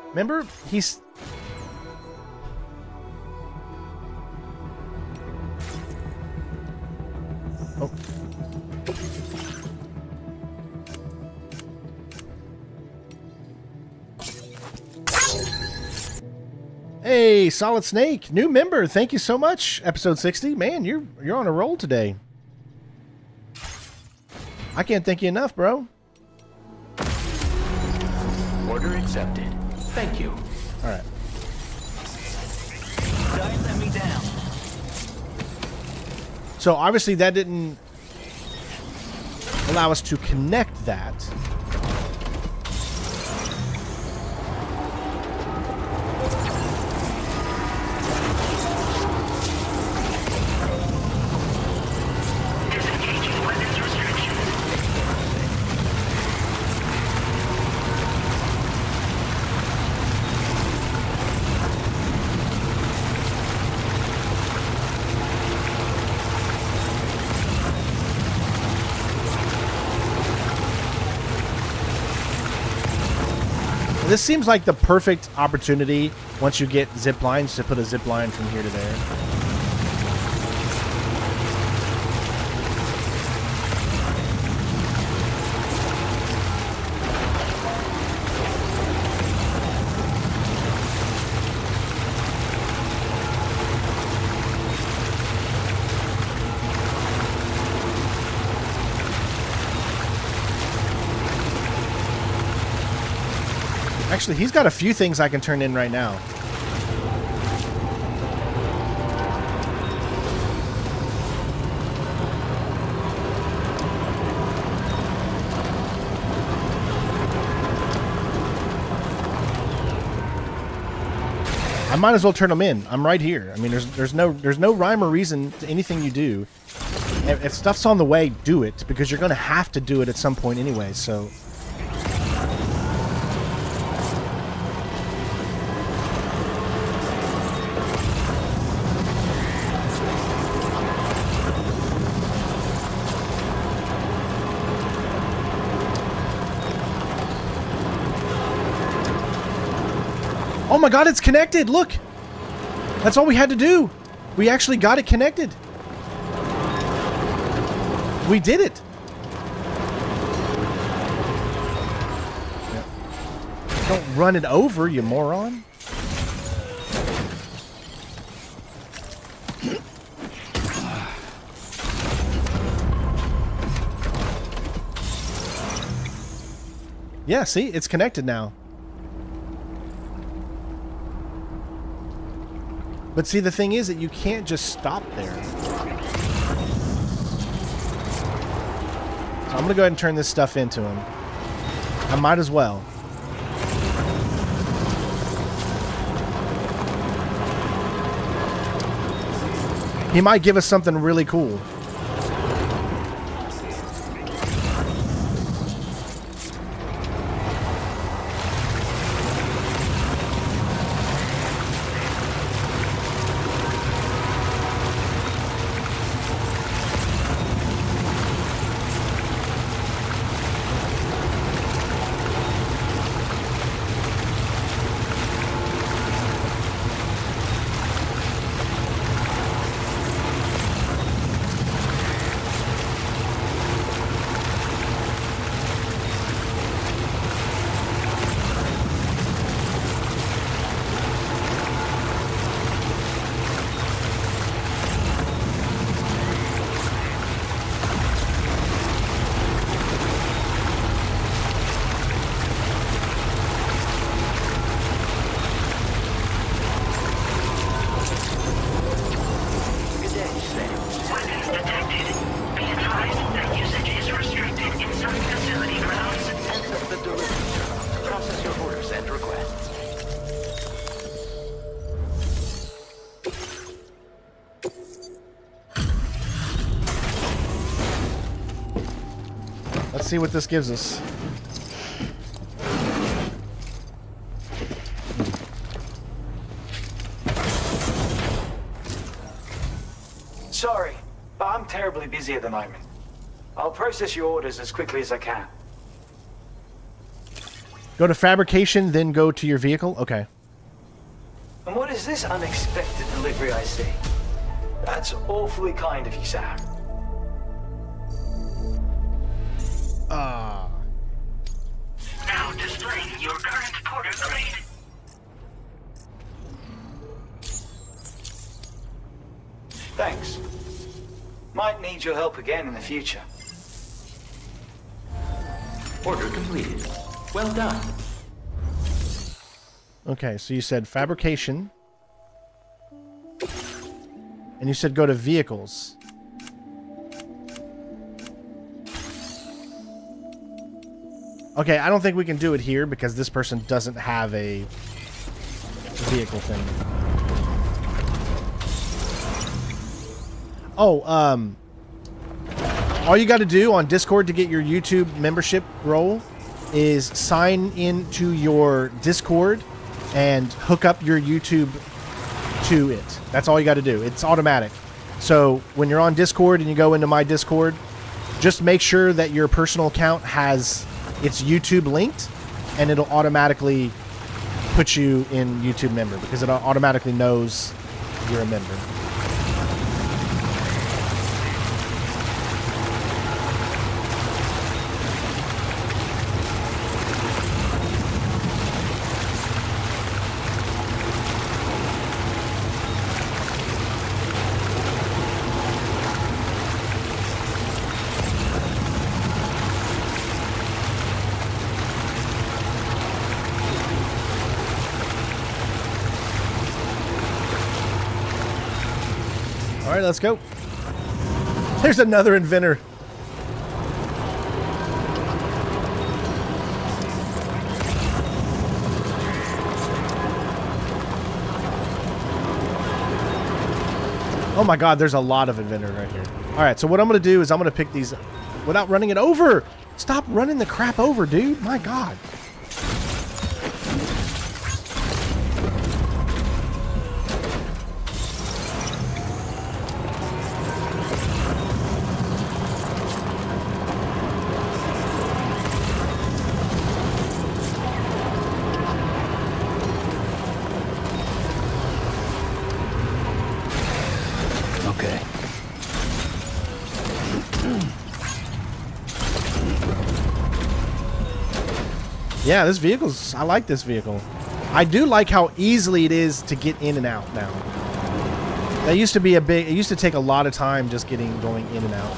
Remember, he's... Hey, Solid Snake, new member. Thank you so much. Episode 60. Man, you're on a roll today. I can't thank you enough, bro. Order accepted. Thank you. All right. Don't let me down. So obviously that didn't allow us to connect that. Disengaging weapons restrictions. This seems like the perfect opportunity once you get zip lines to put a zip line from here to there. Actually, he's got a few things I can turn in right now. I might as well turn them in. I'm right here. I mean, there's no rhyme or reason to anything you do. If stuff's on the way, do it, because you're going to have to do it at some point anyway, so... Oh my god, it's connected! Look! That's all we had to do! We actually got it connected! We did it! Don't run it over, you moron! Yeah, see? It's connected now. But see, the thing is that you can't just stop there. So I'm going to go ahead and turn this stuff into him. I might as well. He might give us something really cool. Let's see what this gives us. Sorry, but I'm terribly busy at the moment. I'll process your orders as quickly as I can. Go to fabrication, then go to your vehicle? Okay. And what is this unexpected delivery I see? That's awfully kind of you, Sam. Now displaying your current porter grade. Might need your help again in the future. Order completed. Well done. Okay, so you said fabrication. And you said go to vehicles. Okay, I don't think we can do it here because this person doesn't have a vehicle thing. Oh, all you got to do on Discord to get your YouTube membership role is sign into your Discord and hook up your YouTube to it. That's all you got to do. It's automatic. So when you're on Discord and you go into my Discord, just make sure that your personal account has its YouTube linked, and it'll automatically put you in YouTube member because it automatically knows you're a member. All right, let's go. There's another inventor. Oh my God, there's a lot of inventors right here. All right, so what I'm going to do is I'm going to pick these without running it over. Stop running the crap over, dude. My God. Yeah, this vehicle's... I like this vehicle. I do like how easily it is to get in and out now. That used to be a big... It used to take a lot of time just going in and out.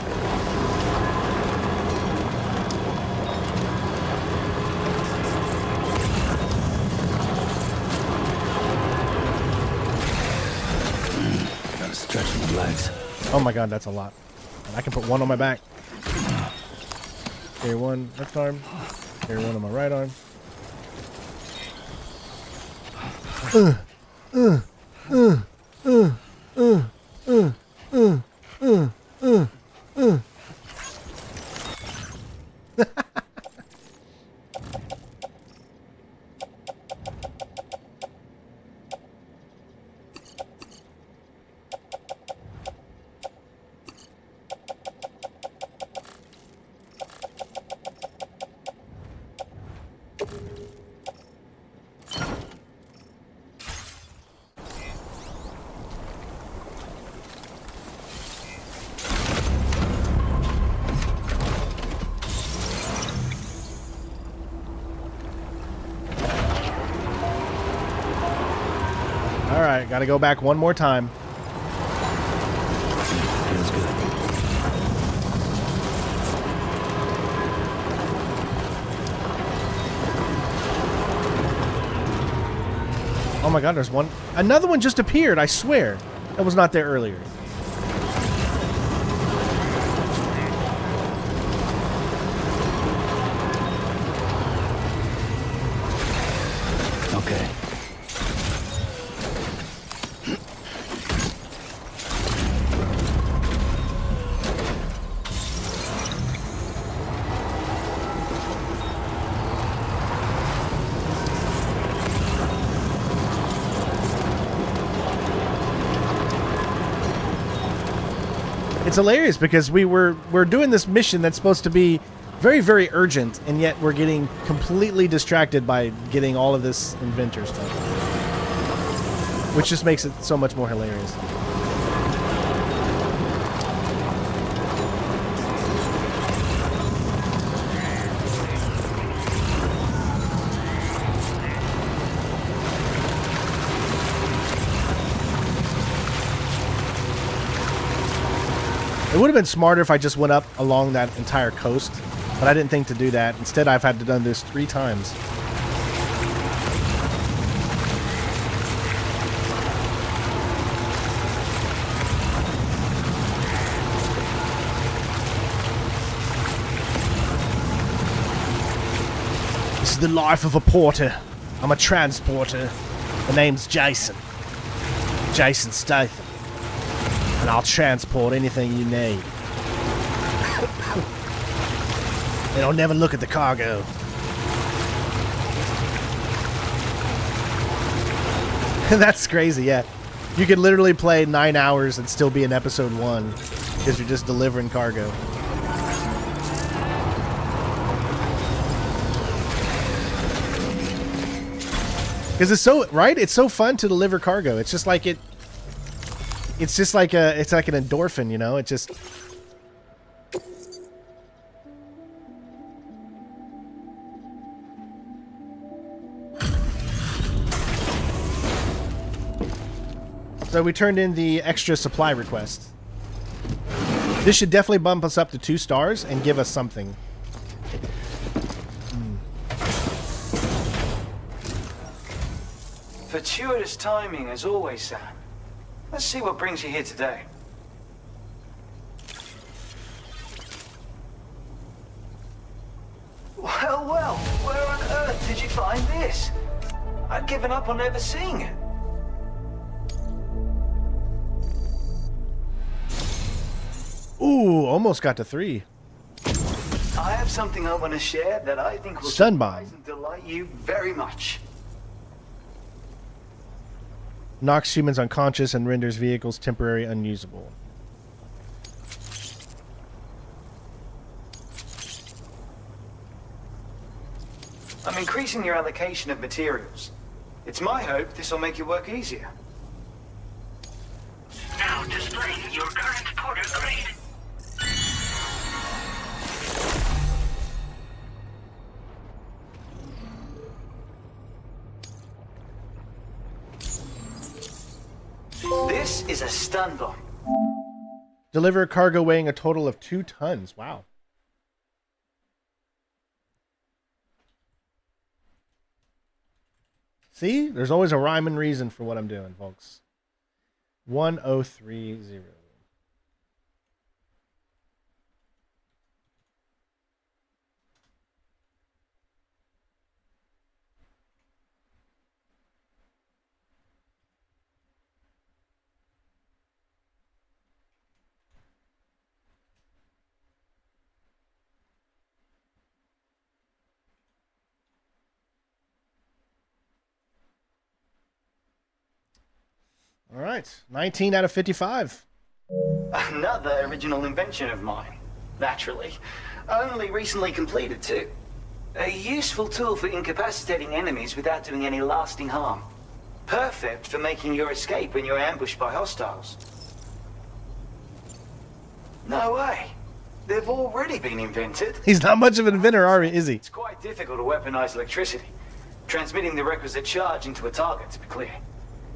Gotta stretch my legs. Oh my God, that's a lot. And I can put one on my back. Carry one left arm. Carry one on my right arm. All right, got to go back one more time. Feels good. Oh my God, there's one. Another one just appeared, I swear. That was not there earlier. Okay. It's hilarious because we're doing this mission that's supposed to be very, very urgent, and yet we're getting completely distracted by getting all of this inventor stuff, which just makes it so much more hilarious. It would have been smarter if I just went up along that entire coast, but I didn't think to do that. Instead, I've had to done this 3 times. This is the life of a porter. I'm a transporter. The name's Jason. Jason Statham. And I'll transport anything you need. And I'll never look at the cargo. That's crazy, yeah. You could literally play 9 hours and still be in episode 1 because you're just delivering cargo. Because it's so, right? It's so fun to deliver cargo. It's just like it's just like it's like an endorphin, you know? It just... So we turned in the extra supply request. This should definitely bump us up to 2 stars and give us something. Fortuitous timing as always, Sam. Let's see what brings you here today. Well, where on earth did you find this? I'd given up on ever seeing it. Ooh, almost got to 3. I have something I want to share that I think will Stun bomb. surprise and delight you very much. Knocks humans unconscious and renders vehicles temporarily unusable. I'm increasing your allocation of materials. It's my hope this will make your work easier. Now displaying your current porter grade. This is a stun bomb. Deliver cargo weighing a total of 2 tons. Wow. See? There's always a rhyme and reason for what I'm doing, folks. 1030. All right, 19 out of 55. Another original invention of mine. Naturally. Only recently completed, too. A useful tool for incapacitating enemies without doing any lasting harm. Perfect for making your escape when you're ambushed by hostiles. No way. They've already been invented. He's not much of an inventor, is he? It's quite difficult to weaponize electricity. Transmitting the requisite charge into a target, to be clear.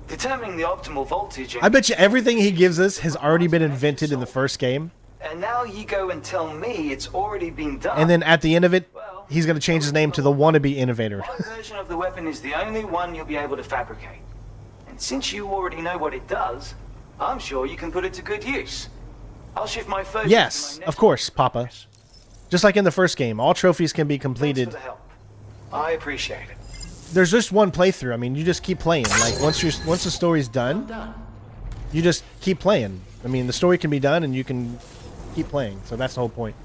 Determining the optimal voltage... I bet you everything he gives us has already been invented in the first game. And now you go and tell me it's already been done. And then at the end of it, he's going to change his name to the wannabe innovator. My version of the weapon is the only one you'll be able to fabricate. And since you already know what it does, I'm sure you can put it to good use. I'll shift my focus Yes, to my of course, Papa. Just like in the first game, all trophies can be Thanks completed. for the help. I appreciate it. There's just one playthrough. I mean, you just keep playing. Like once the story's done, you just keep playing. I mean, the story can be done and you can keep playing. So that's the whole point.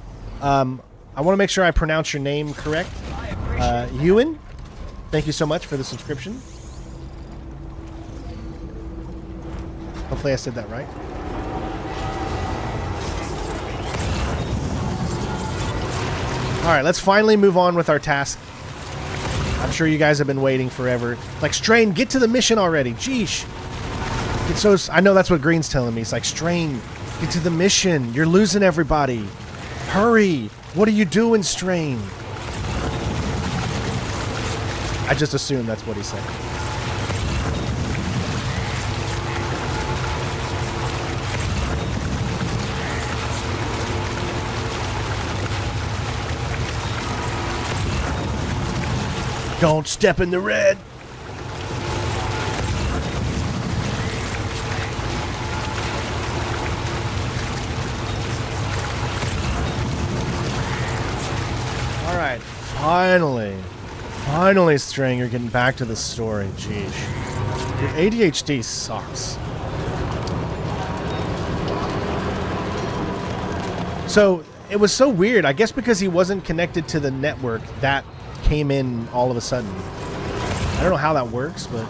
I want to make sure I pronounce your name correct. Ewan, thank you so much for the subscription. Hopefully I said that right. All right, let's finally move on with our task. I'm sure you guys have been waiting forever. Like, Strain, get to the mission already. Jeesh. It's so... I know that's what Green's telling me. It's like, Strain, get to the mission. You're losing everybody. Hurry. What are you doing, Strain? I just assumed that's what he said. Don't step in the red. All right, finally, String, you're getting back to the story. Jeez, your ADHD sucks. So it was so weird. I guess because he wasn't connected to the network, that came in all of a sudden. I don't know how that works, but.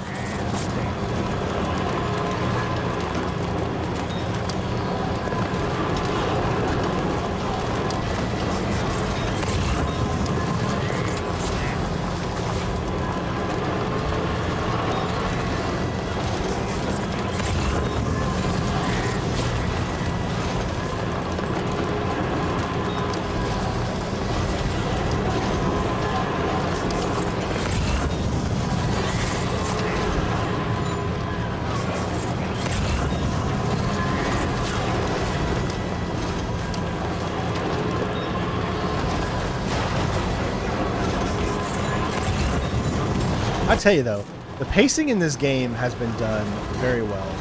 I tell you though, the pacing in this game has been done very well.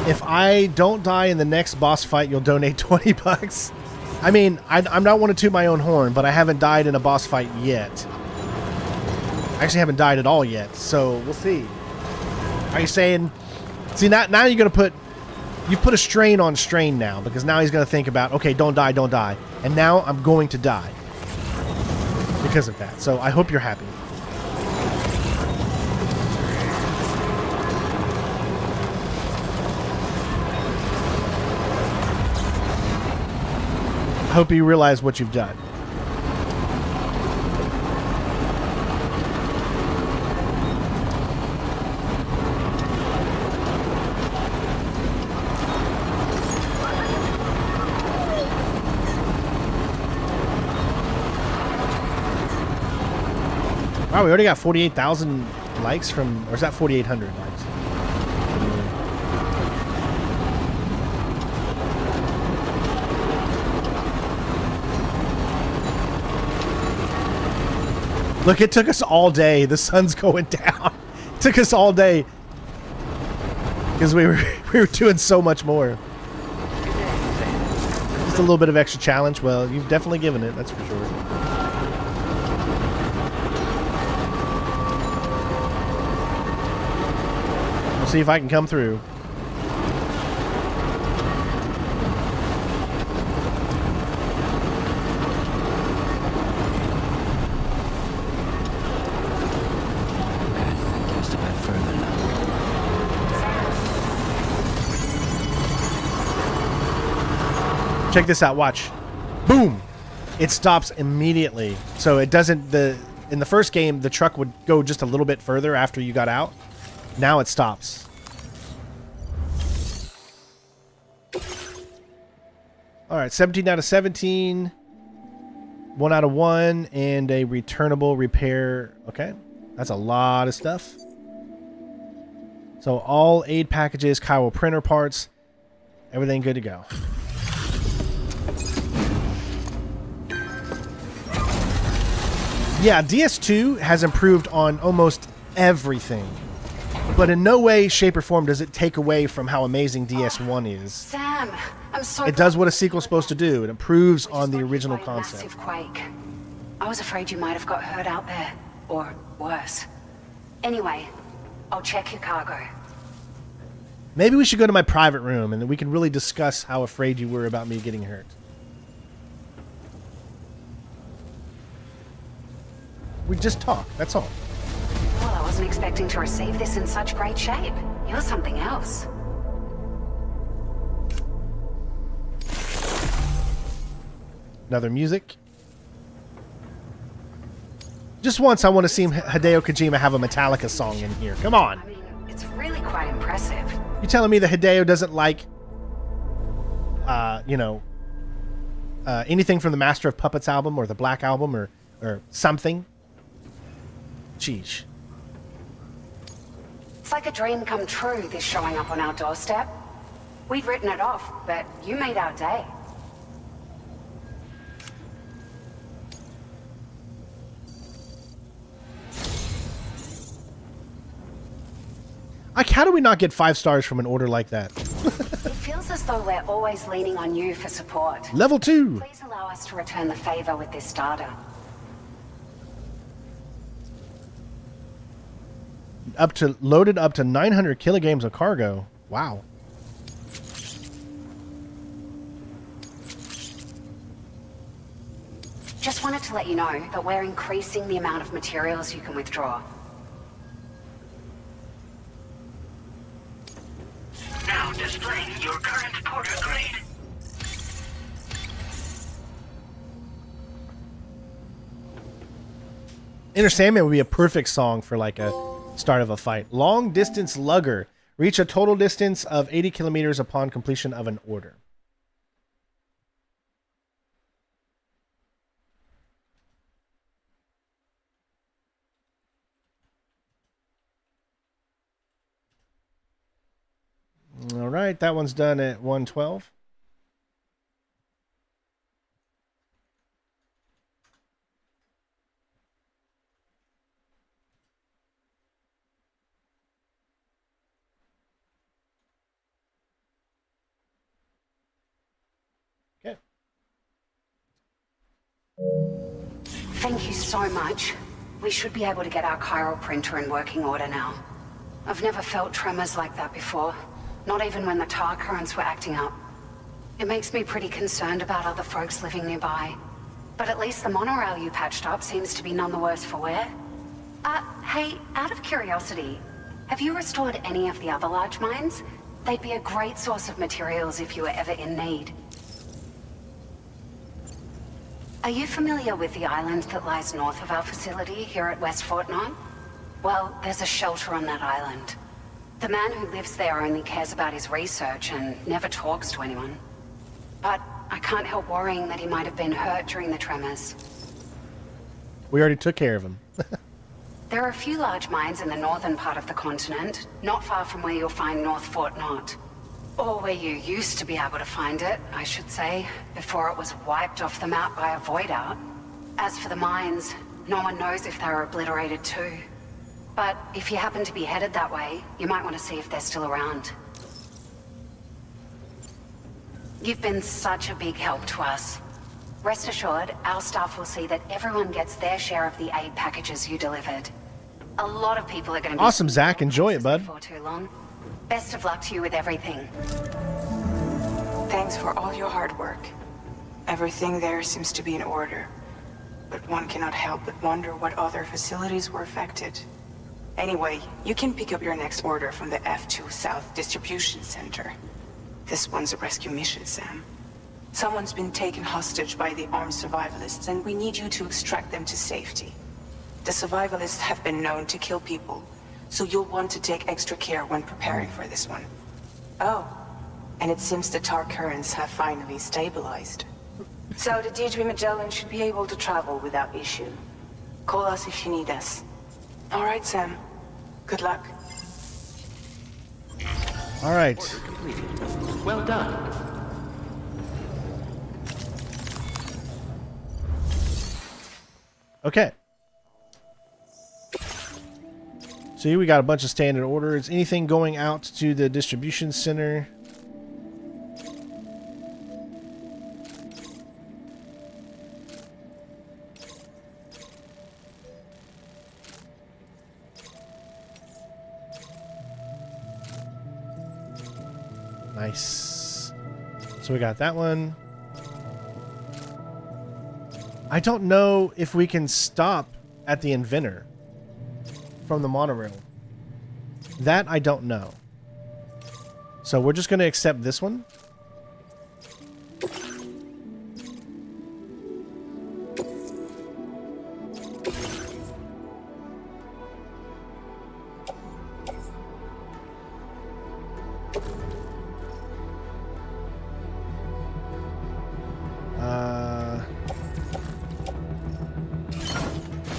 If I don't die in the next boss fight, you'll donate 20 bucks. I mean, I'm not one to toot my own horn, but I haven't died in a boss fight yet. I actually haven't died at all yet, so we'll see. Are you saying... See, now you're going to put... You've put a strain on strain now, because now he's going to think about, okay, don't die, don't die. And now I'm going to die. Because of that. So I hope you're happy. I hope you realize what you've done. Wow, we already got 48,000 likes from... Or is that 4,800 likes? Look, it took us all day. The sun's going down. It took us all day. Because we were doing so much more. Just a little bit of extra challenge. Well, you've definitely given it, that's for sure. We'll see if I can come through. Check this out, watch. Boom! It stops immediately. So it doesn't... In the first game, the truck would go just a little bit further after you got out. Now it stops. Alright, 17 out of 17. 1 out of 1. And a returnable repair. Okay. That's a lot of stuff. So all aid packages, Kyle printer parts. Everything good to go. Yeah, DS2 has improved on almost everything. But in no way, shape, or form does it take away from how amazing DS1 is. Sam, I'm so It does what a sequel's supposed to do. It improves on the original concept. Massive quake. I was afraid you might have got hurt out there. Or worse. Anyway, I'll check your cargo. Maybe we should go to my private room and then we can really discuss how afraid you were about me getting hurt. We just talk, that's all. Well, I wasn't expecting to receive this in such great shape. You're something else. Another music. Just once I want to see Hideo Kojima have a Metallica song in here. Come on. I mean, it's really You telling me that Hideo doesn't like, anything from the Master of Puppets album or the Black album or something? Sheesh. It's like a dream come true, this showing up on our doorstep. We'd written it off, but you made our day. Like, how do we not get 5 stars from an order like that? It feels as though we're always leaning on you for support. Level 2. Please allow us to return the favor with this data. Loaded up to 900 kilograms of cargo. Wow. Just wanted to let you know that we're increasing the amount of materials you can withdraw. Now displaying your current porter grade. Enter Sandman would be a perfect song for like a start of a fight. Long distance lugger. Reach a total distance of 80 kilometers upon completion of an order. All right, that one's done at 112. Okay. Thank you so much. We should be able to get our chiral printer in working order now. I've never felt tremors like that before. Not even when the tar currents were acting up. It makes me pretty concerned about other folks living nearby. But at least the monorail you patched up seems to be none the worse for wear. Hey, out of curiosity, have you restored any of the other large mines? They'd be a great source of materials if you were ever in need. Are you familiar with the island that lies north of our facility here at West Fort Knott? Well, there's a shelter on that island. The man who lives there only cares about his research and never talks to anyone. But I can't help worrying that he might have been hurt during the tremors. We already took care of him. There are a few large mines in the northern part of the continent, not far from where you'll find North Fort Knott. Or where you used to be able to find it, I should say, before it was wiped off the map by a void out. As for the mines, no one knows if they were obliterated too. But if you happen to be headed that way, you might want to see if they're still around. You've been such a big help to us. Rest assured, our staff will see that everyone gets their share of the aid packages you delivered. A lot of people are going to be... Awesome, Zach. Enjoy it, bud. Before too long. Best of luck to you with everything. Thanks for all your hard work. Everything there seems to be in order. But one cannot help but wonder what other facilities were affected. Anyway, you can pick up your next order from the F2 South Distribution Center. This one's a rescue mission, Sam. Someone's been taken hostage by the armed survivalists, and we need you to extract them to safety. The survivalists have been known to kill people, so you'll want to take extra care when preparing for this one. Oh, and it seems the tar currents have finally stabilized. So the DHB Magellan should be able to travel without issue. Call us if you need us. All right, Sam. Good luck. All right. Order completed. Well done. Okay. See, we got a bunch of standard orders. Anything going out to the distribution center? Nice. So we got that one. I don't know if we can stop at the inventor from the monorail. That I don't know. So we're just going to accept this one.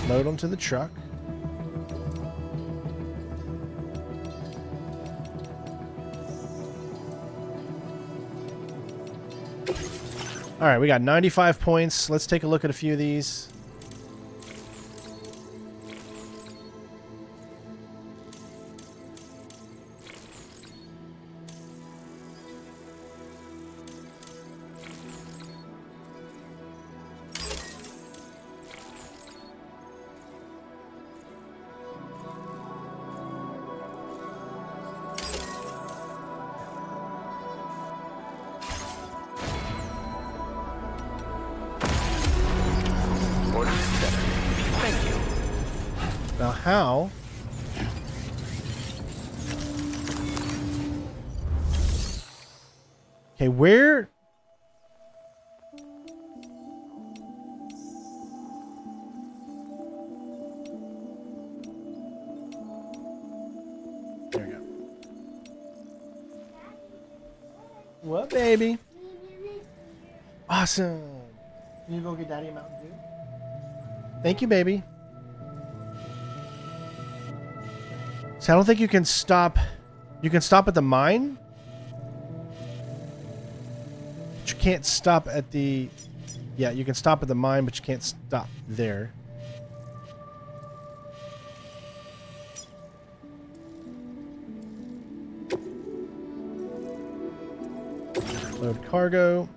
Load onto the truck. All right, we got 95 points. Let's take a look at a few of these. Now how? Okay, where? There we go. What, baby? Awesome. Can you go get Daddy a Mountain Dew? Thank you, baby. So I don't think you can stop. You can stop at the mine, but you can't stop at the. Yeah, you can stop at the mine, but you can't stop there. Load cargo.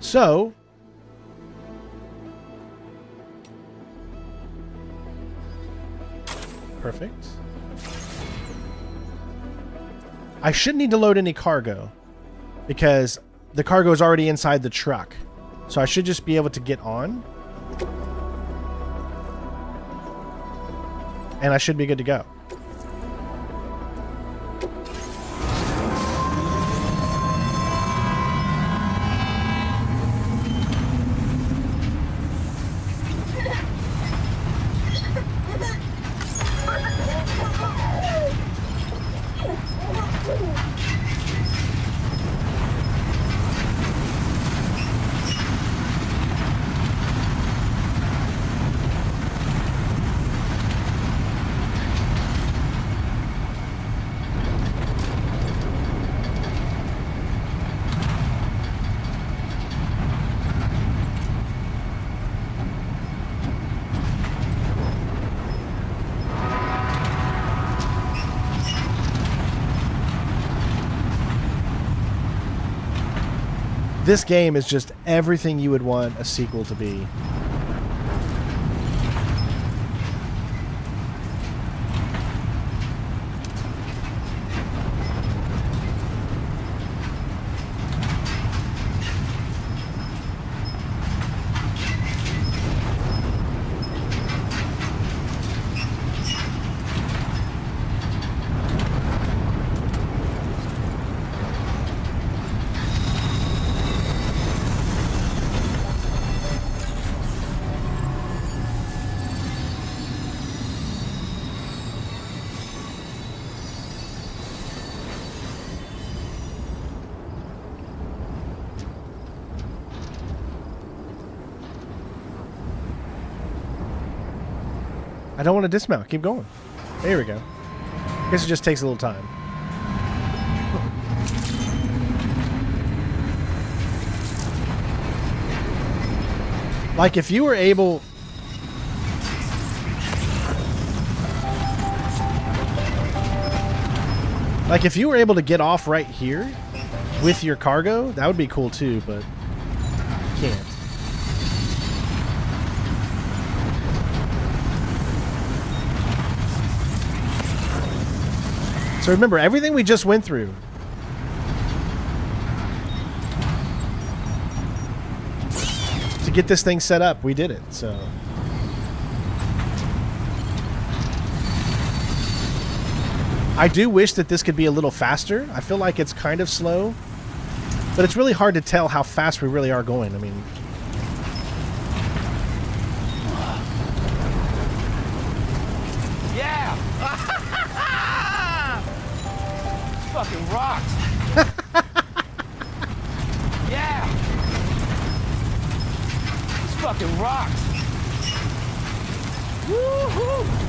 So, perfect. I shouldn't need to load any cargo because the cargo is already inside the truck. So I should just be able to get on. And I should be good to go. This game is just everything you would want a sequel to be. I don't want to dismount. Keep going. There we go. Guess it just takes a little time. Like if you were able... Like if you were able to get off right here with your cargo, that would be cool too, but you can't. So remember, everything we just went through. To get this thing set up, we did it, so. I do wish that this could be a little faster. I feel like it's kind of slow, but it's really hard to tell how fast we really are going. I mean, Yeah! This fucking rocks! Yeah! This fucking rocks! Woo-hoo!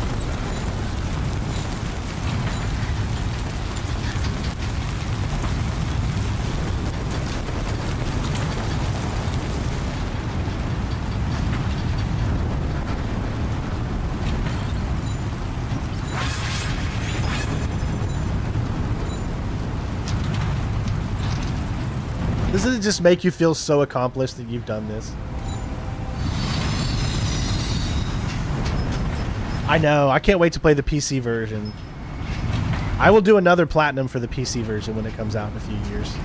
doesn't it just make you feel so accomplished that you've done this? I know. I can't wait to play the PC version. I will do another platinum for the PC version when it comes out in a few years.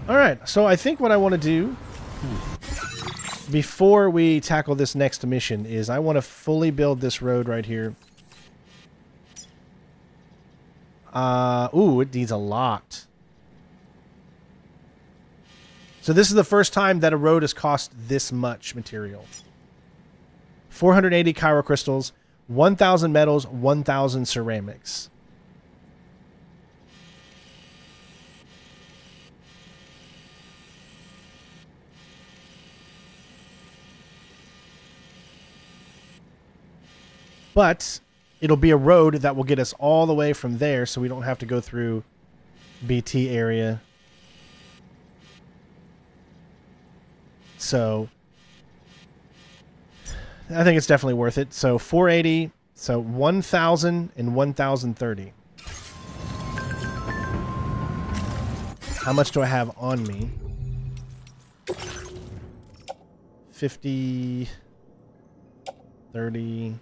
Alright, so I think what I want to do before we tackle this next mission is I want to fully build this road right here. Ooh, it needs a lot. So this is the first time that a road has cost this much material. 480 chirocrystals, 1,000 metals, 1,000 ceramics. But it'll be a road that will get us all the way from there so we don't have to go through BT area. So I think it's definitely worth it. So 480, so 1,000 and 1,030. How much do I have on me? 50, 30...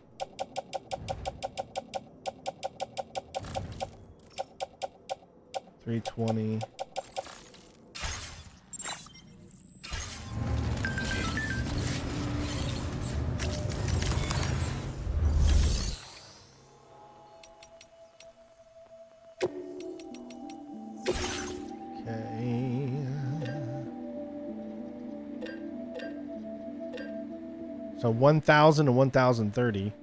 320. Okay. So 1,000 and 1,030.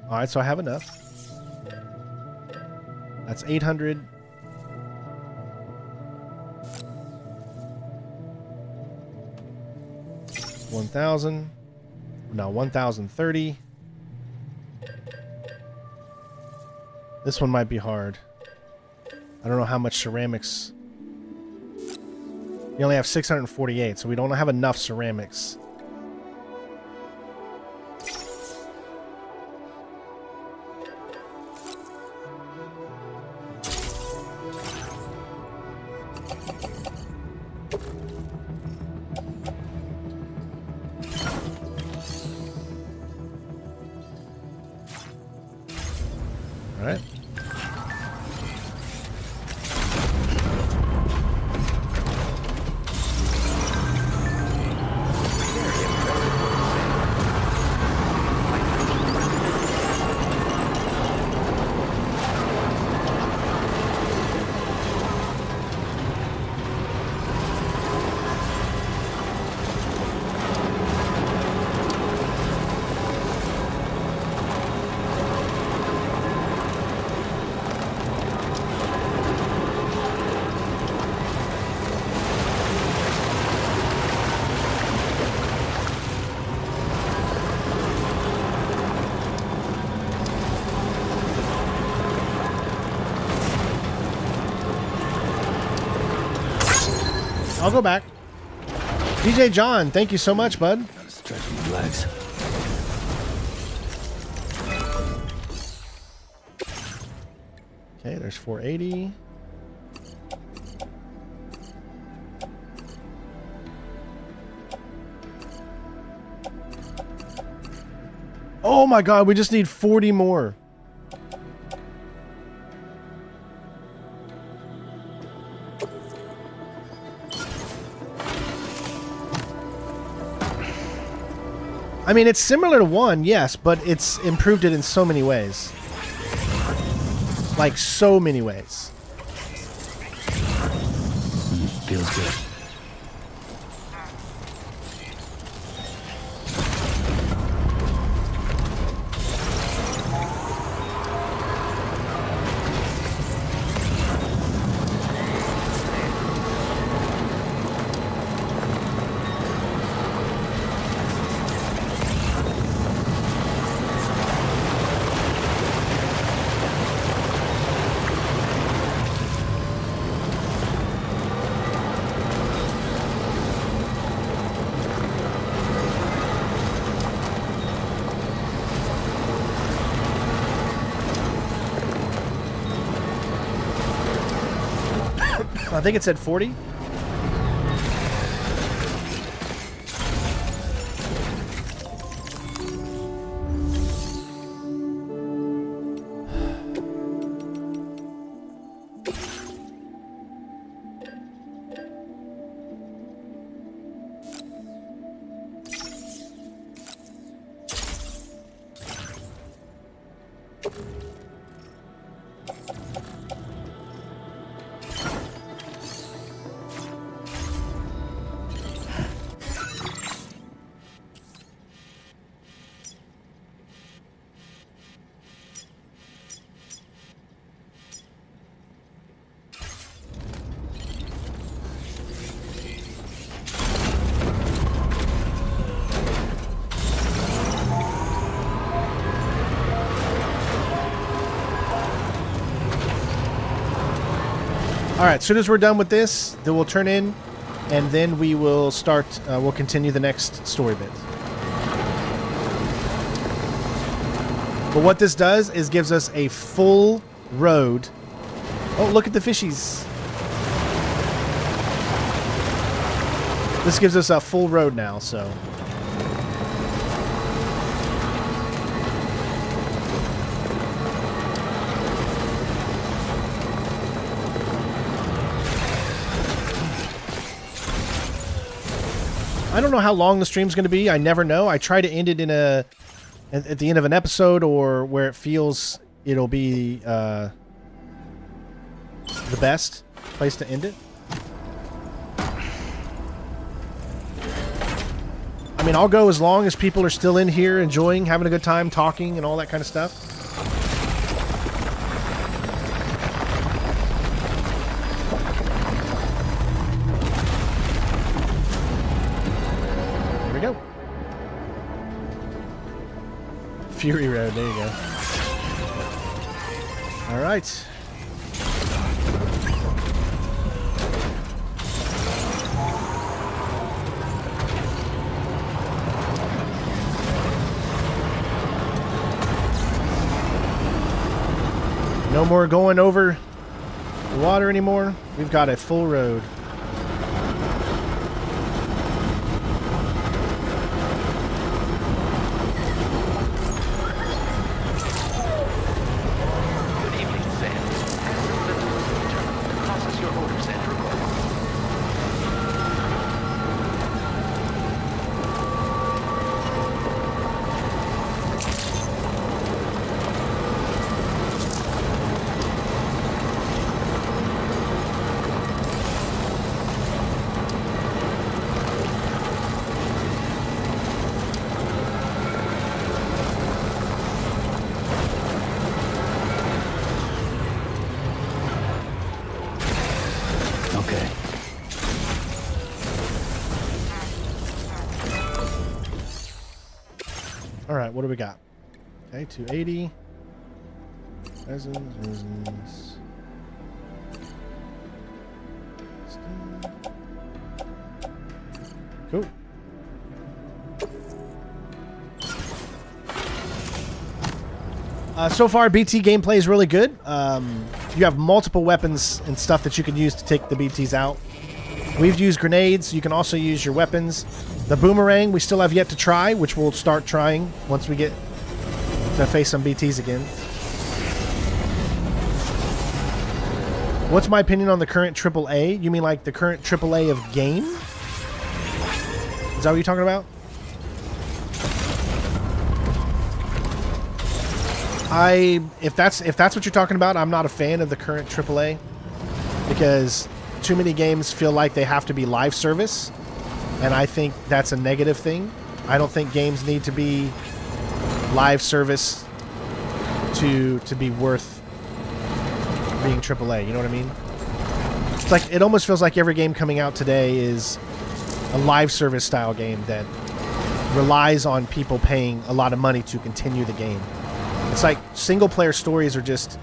Alright, so I have enough. That's 800. $1,000. No, 1,030. This one might be hard. I don't know how much ceramics. We only have 648, so we don't have enough ceramics. Alright. I'll go back. DJ John, thank you so much, bud. Gotta stretch my legs. Okay, there's 480. Oh my god, we just need 40 more. I mean, it's similar to 1, yes, but it's improved it in so many ways. Like, so many ways. Feels good. I think it said 40. Alright, as soon as we're done with this, then we'll turn in, and then we will start, we'll continue the next story bit. But what this does is gives us a full road. Oh, look at the fishies. This gives us a full road now, so... I don't know how long the stream's going to be. I never know. I try to end it in at the end of an episode, or where it feels it'll be the best place to end it. I mean, I'll go as long as people are still in here enjoying, having a good time, talking, and all that kind of stuff. Fury Road, there you go. All right. No more going over the water anymore. We've got a full road. What do we got? Okay, 280. Resins. Cool. So far, BT gameplay is really good. You have multiple weapons and stuff that you can use to take the BTs out. We've used grenades. You can also use your weapons. The boomerang, we still have yet to try, which we'll start trying once we get to face some BTs again. What's my opinion on the current AAA? You mean like the current AAA of game? Is that what you're talking about? If that's what you're talking about, I'm not a fan of the current AAA because too many games feel like they have to be live service, and I think that's a negative thing. I don't think games need to be live service to be worth being AAA. You know what I mean? It's like it almost feels like every game coming out today is a live service style game that relies on people paying a lot of money to continue the game. It's like single player stories are just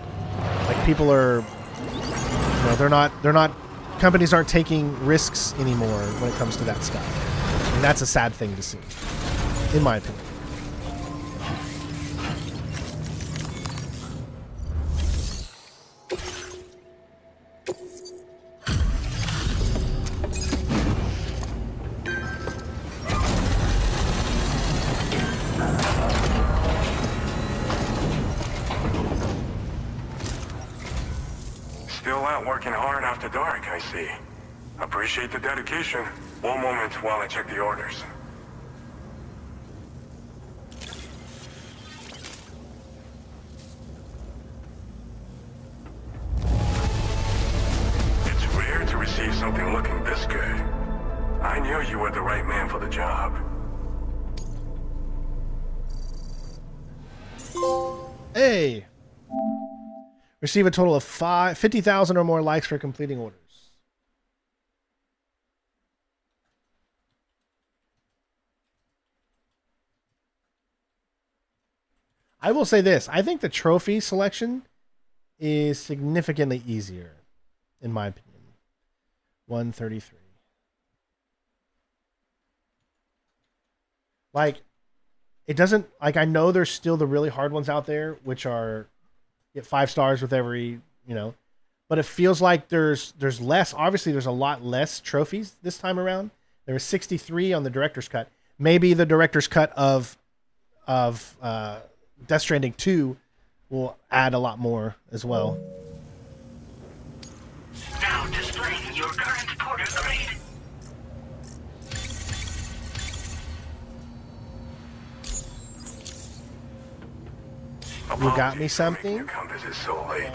like people are, you know, they're not companies aren't taking risks anymore when it comes to that stuff. And that's a sad thing to see, in my opinion. Still out working hard after dark, I see. Appreciate the dedication. One moment while I check the orders. It's rare to receive something looking this good. I knew you were the right man for the job. Hey! Receive a total of 50,000 or more likes for completing orders. I will say this. I think the trophy selection is significantly easier, in my opinion. 133. Like, it doesn't... Like, I know there's still the really hard ones out there, which are... Get 5 stars with every, you know, but it feels like there's less. Obviously, there's a lot less trophies this time around. There were 63 on the director's cut. Maybe the director's cut of Death Stranding 2 will add a lot more as well. Now displaying your current porter grade. You got me something? You come visit so late.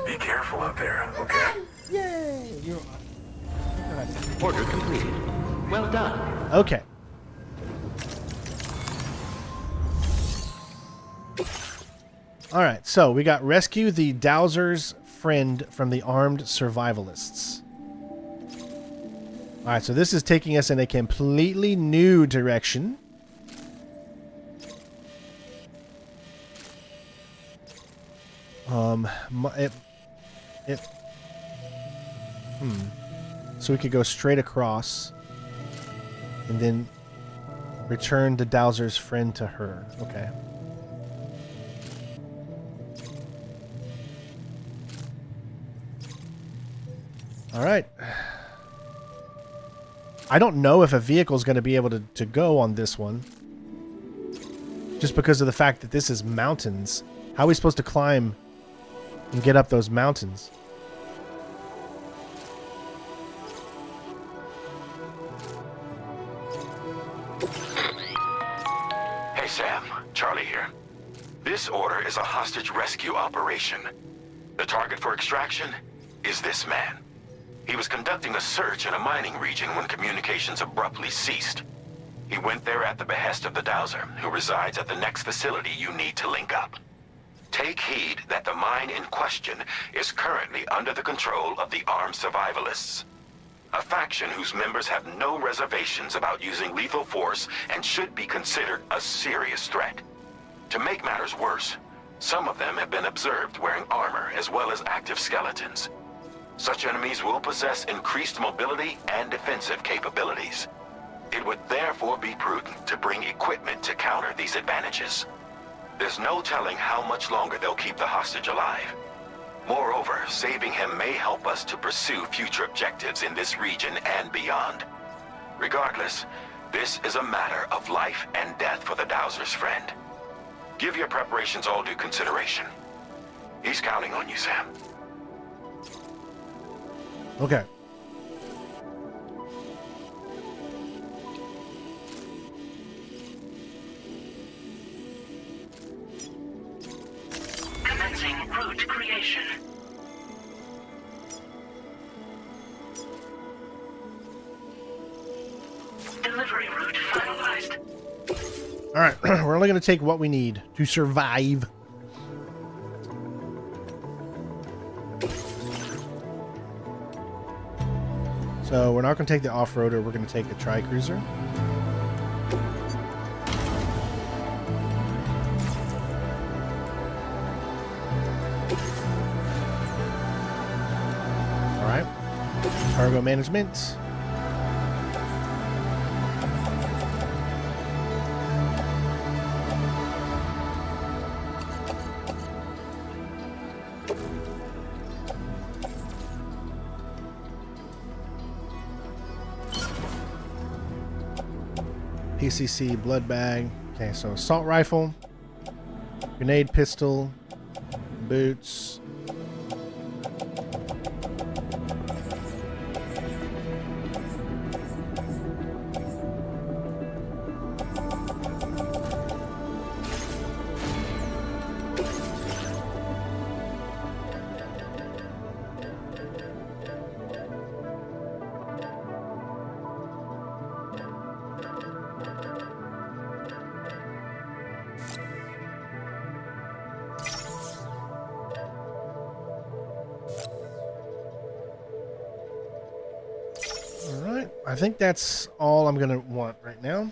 Be careful out there, okay? Yay! You're Order completed. Well done. okay. All right, so we got rescue the Dowser's friend from the armed survivalists. All right, so this is taking us in a completely new direction. So we could go straight across and then return the Dowser's friend to her. Okay. All right. I don't know if a vehicle is going to be able to go on this one. Just because of the fact that this is mountains. How are we supposed to climb and get up those mountains? Hey Sam, Charlie here. This order is a hostage rescue operation. The target for extraction is this man. He was conducting a search in a mining region when communications abruptly ceased. He went there at the behest of the Dowser, who resides at the next facility you need to link up. Take heed that the mine in question is currently under the control of the armed survivalists, a faction whose members have no reservations about using lethal force and should be considered a serious threat. To make matters worse, some of them have been observed wearing armor as well as active skeletons. Such enemies will possess increased mobility and defensive capabilities. It would therefore be prudent to bring equipment to counter these advantages. There's no telling how much longer they'll keep the hostage alive. Moreover, saving him may help us to pursue future objectives in this region and beyond. Regardless, this is a matter of life and death for the Dowser's friend. Give your preparations all due consideration. He's counting on you, Sam. Okay. Commencing route creation. Delivery route finalized. All right, we're only going to take what we need to survive. So we're not going to take the off-roader. We're going to take the tri-cruiser. All right. Cargo management. PCC blood bag. Okay, so assault rifle, grenade pistol, boots. I think that's all I'm gonna want right now.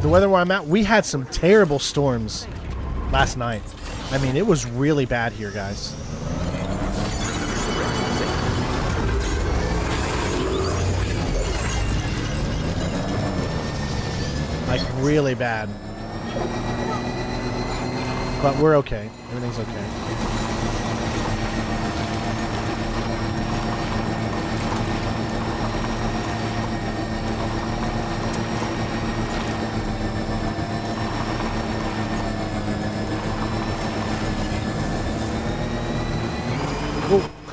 The weather where I'm at, we had some terrible storms last night. I mean, it was really bad here, guys. Like, really bad. But we're okay. Everything's okay.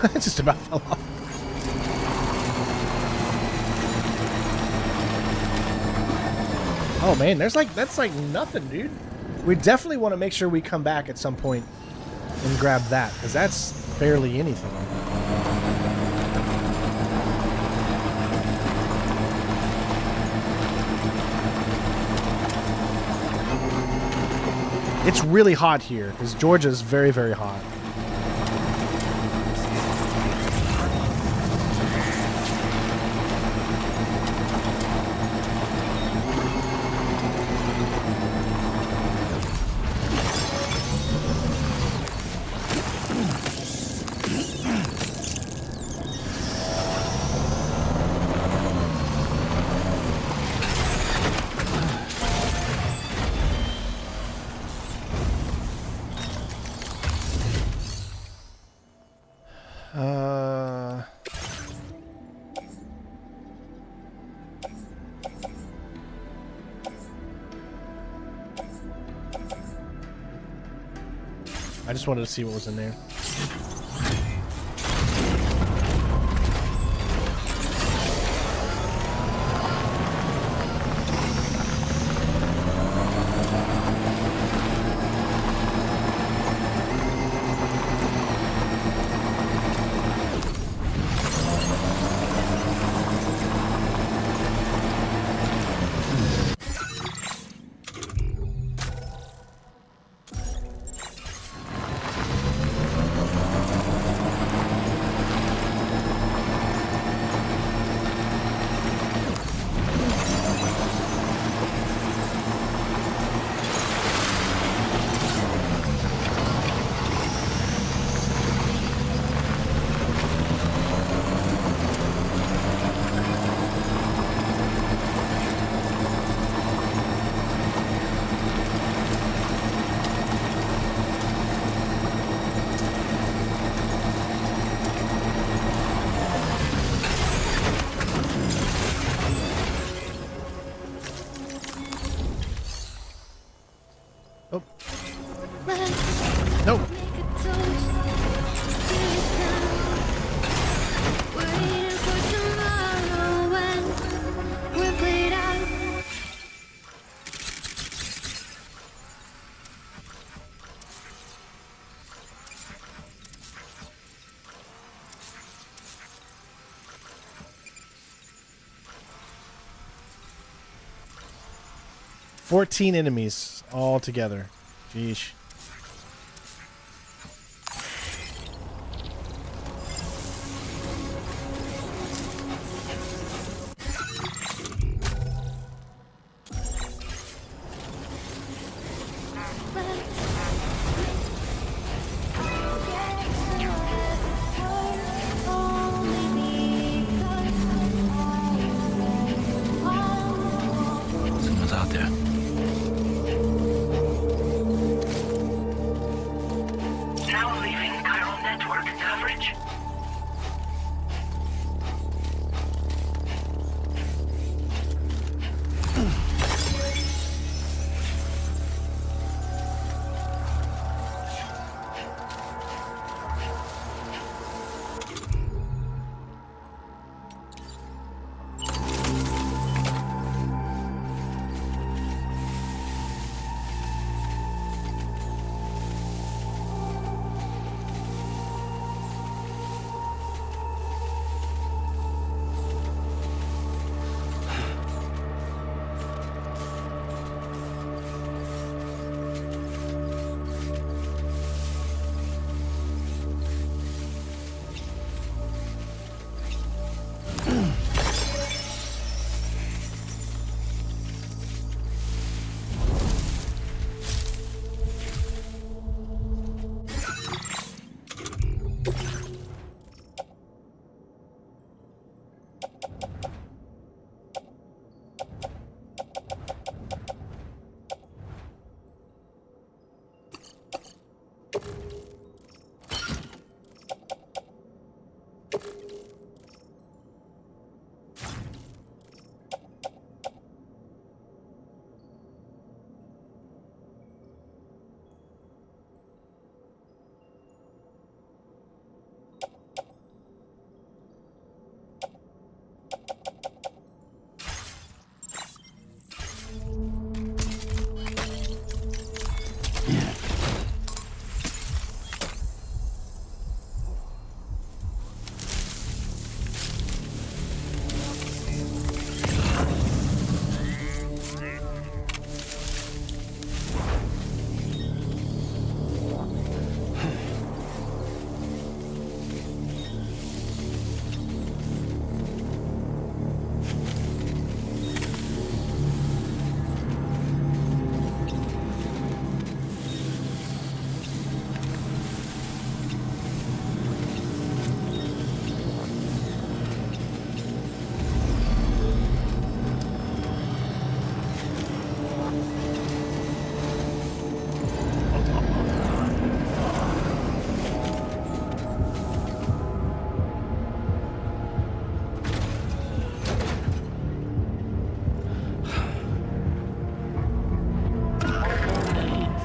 I just about fell off. Oh man, that's like nothing, dude. We definitely want to make sure we come back at some point and grab that, because that's barely anything. It's really hot here, because Georgia's very, very hot. I just wanted to see what was in there. Nope. $14 enemies all together. Jeesh. Someone's out there. Now leaving chiral network coverage.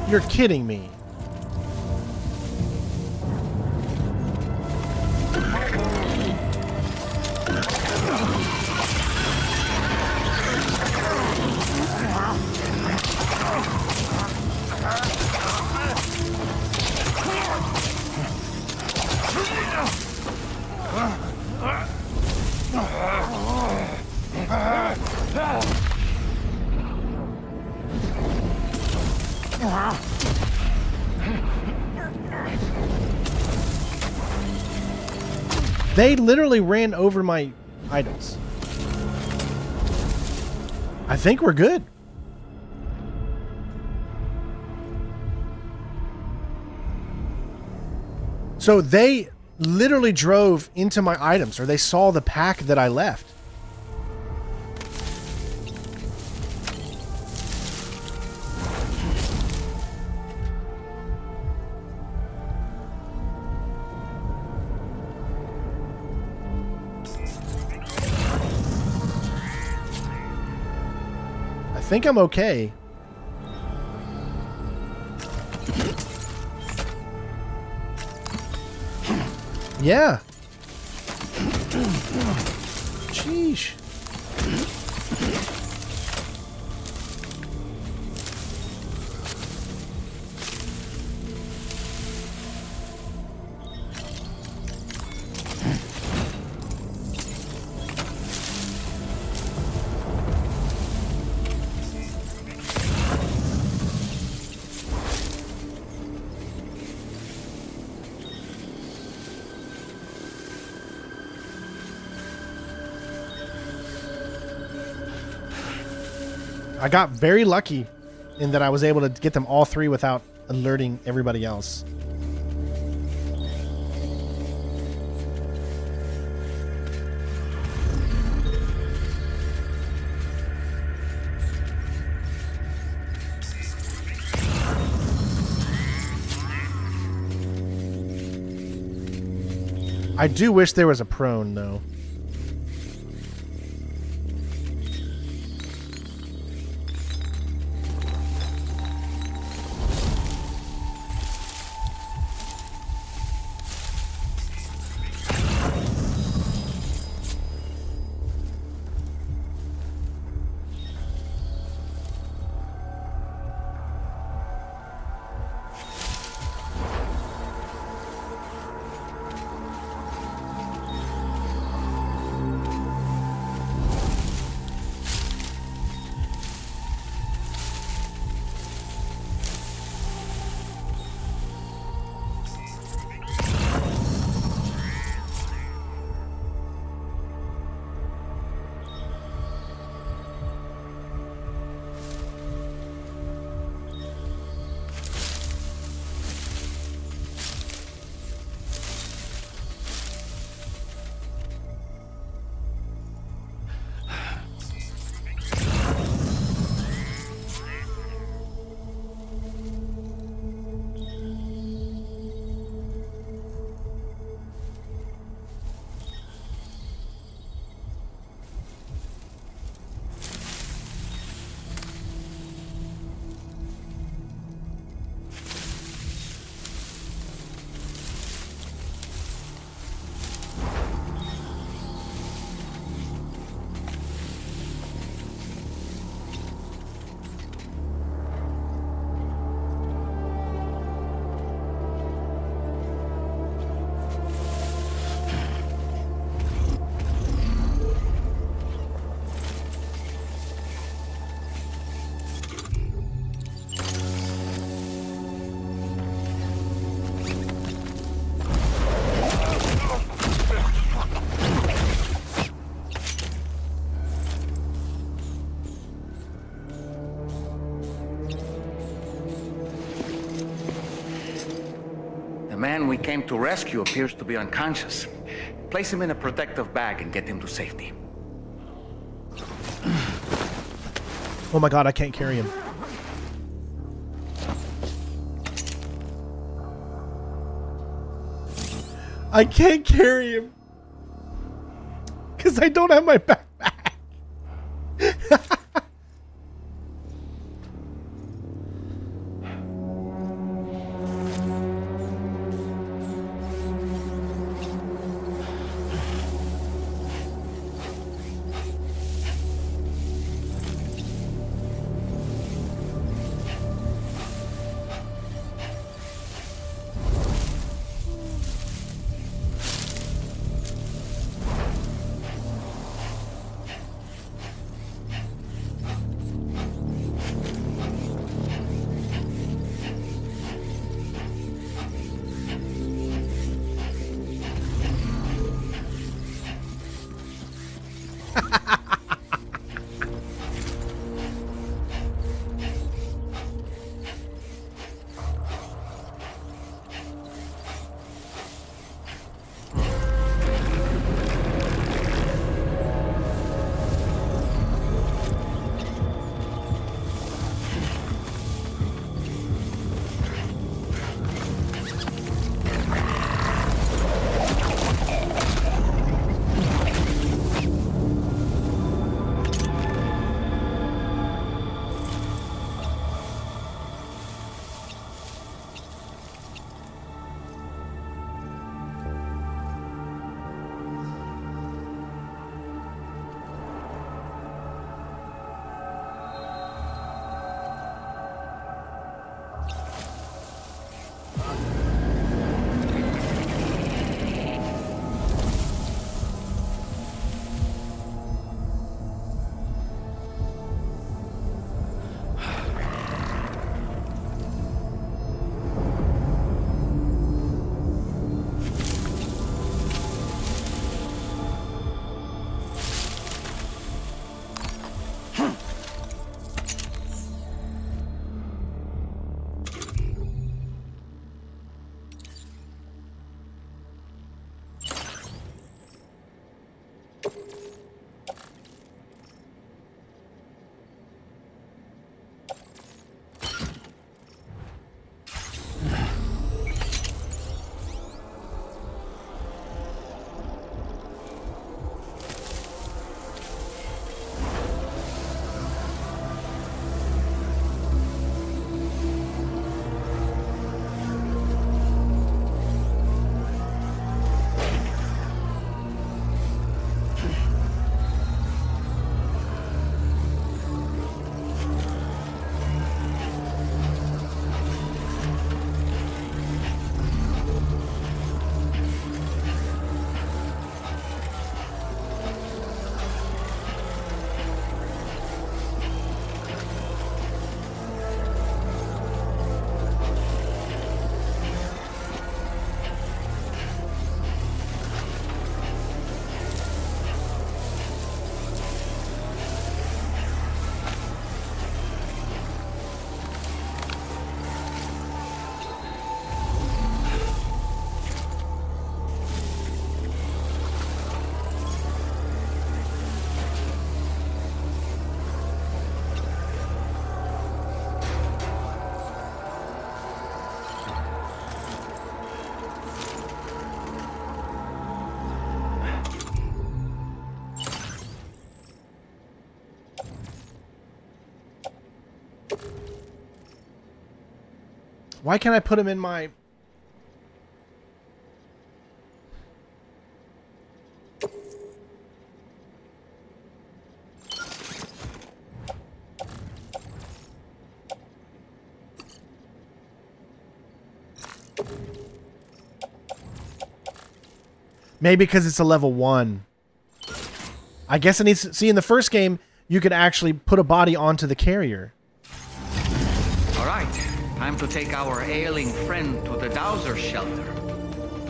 You're kidding me. They literally ran over my items. I think we're good. So they literally drove into my items, or they saw the pack that I left. I think I'm okay. Yeah. Sheesh. I got very lucky in that I was able to get them all three without alerting everybody else. I do wish there was a prone, though. The man we came to rescue appears to be unconscious. Place him in a protective bag and get him to safety. Oh my god, I can't carry him. I can't carry him. Because I don't have my backpack. Why can't I put him in my... Maybe because it's a level 1. I guess it needs to... See, in the first game, you could actually put a body onto the carrier. All right, time to take our ailing friend to the Dowser shelter.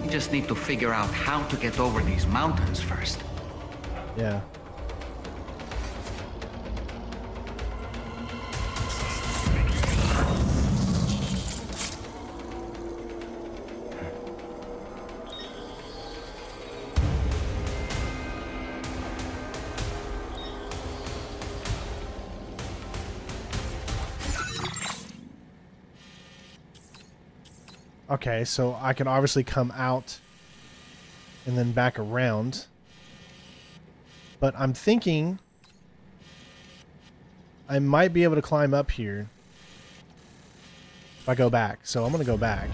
We just need to figure out how to get over these mountains first. Yeah. Okay, so I can obviously come out and then back around. But I'm thinking I might be able to climb up here if I go back. So I'm going to go back.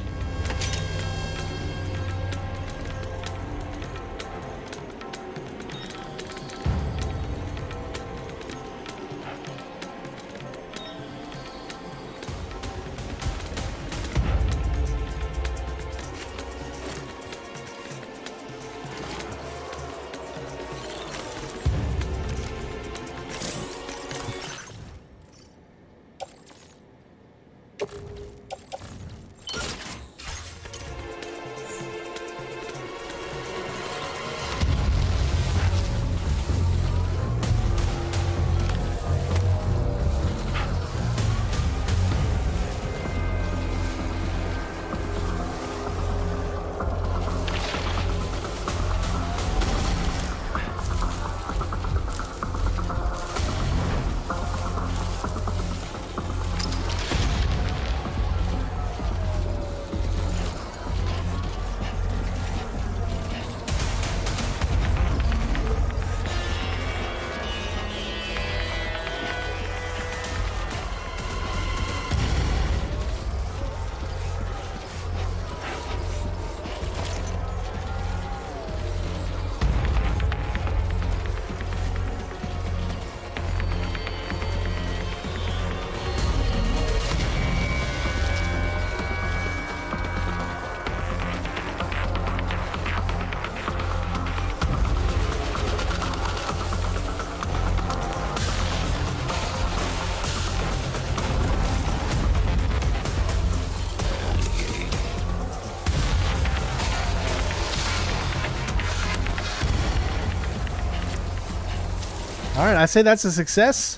All right, I say that's a success.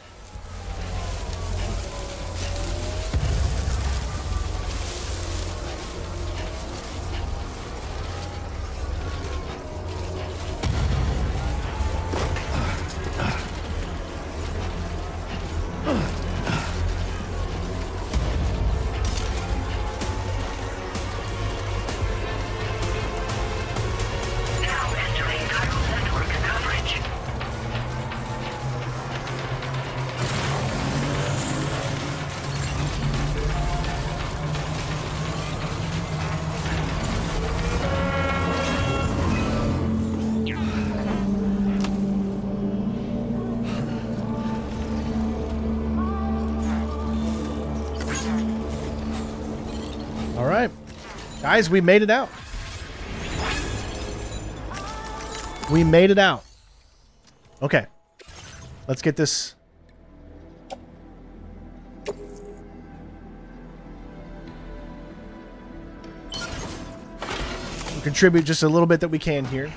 Guys, we made it out. We made it out. Okay. Let's get this. We'll contribute just a little bit that we can here.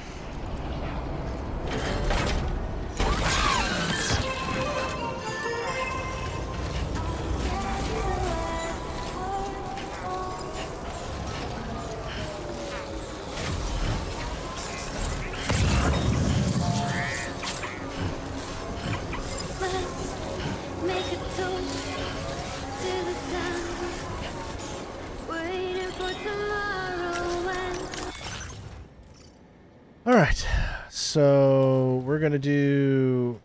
Alright, so we're going to do...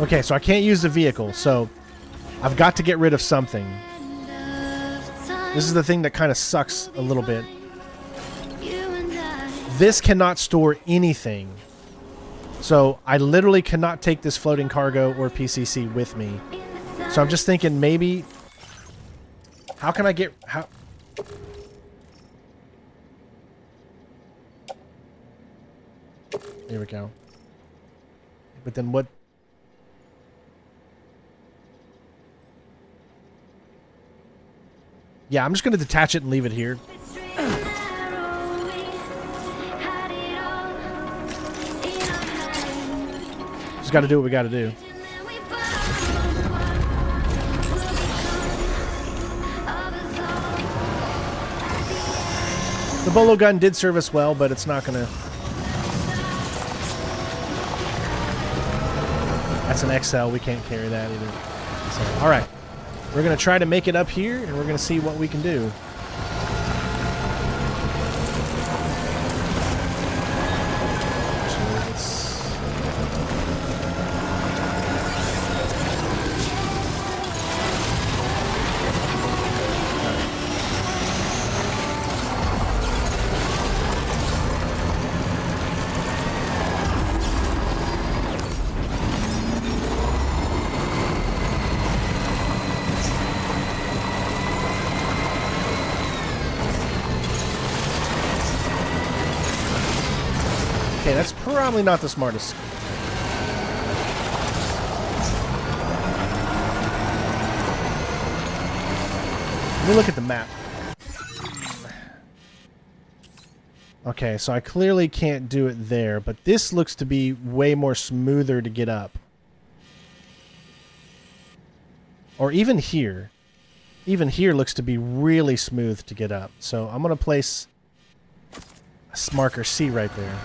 Okay, so I can't use the vehicle, so I've got to get rid of something. This is the thing that kind of sucks a little bit. This cannot store anything. So I literally cannot take this floating cargo or PCC with me. So I'm just thinking maybe... How can I get... How? Here we go. But then what... Yeah, I'm just going to detach it and leave it here. Just got to do what we got to do. The bolo gun did serve us well, but it's not going to... That's an XL. We can't carry that either. So, all right. We're going to try to make it up here, and we're going to see what we can do. Okay, that's probably not the smartest. Let me look at the map. Okay, so I clearly can't do it there, but this looks to be way more smoother to get up. Or even here. Even here looks to be really smooth to get up. So I'm going to place a marker C right there.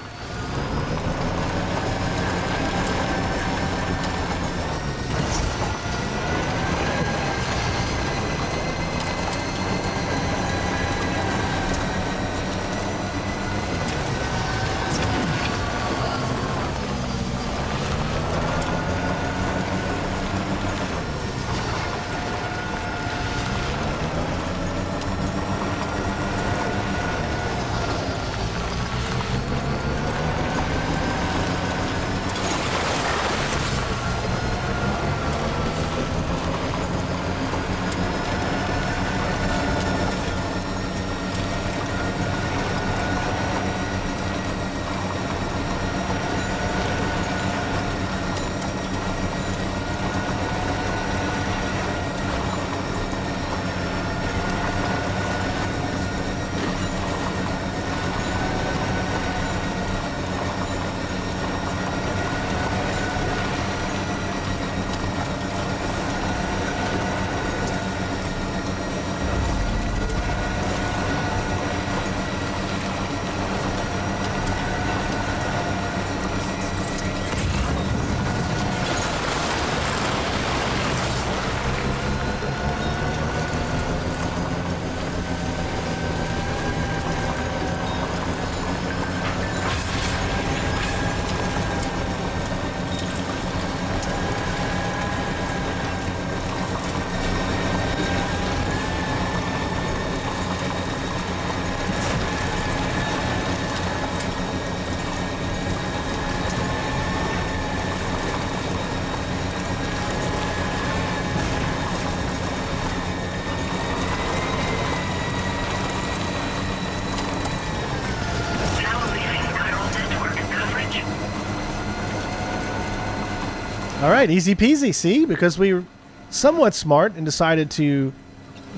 All right, easy peasy. See, because we were somewhat smart and decided to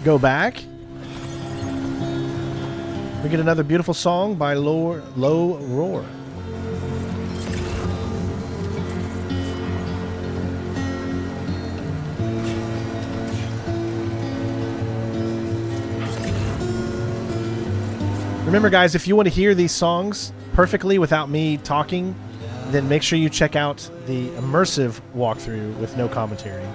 go back. We get another beautiful song by Low Roar. Remember, guys, if you want to hear these songs perfectly without me talking, then make sure you check out the immersive walkthrough with no commentary.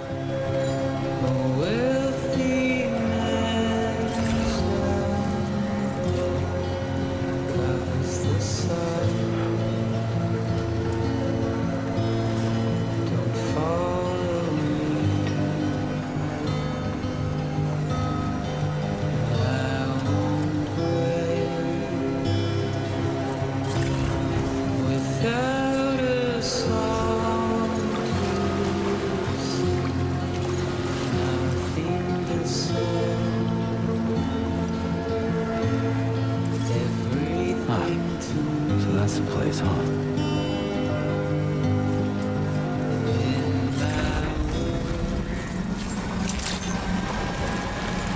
So that's the place, huh?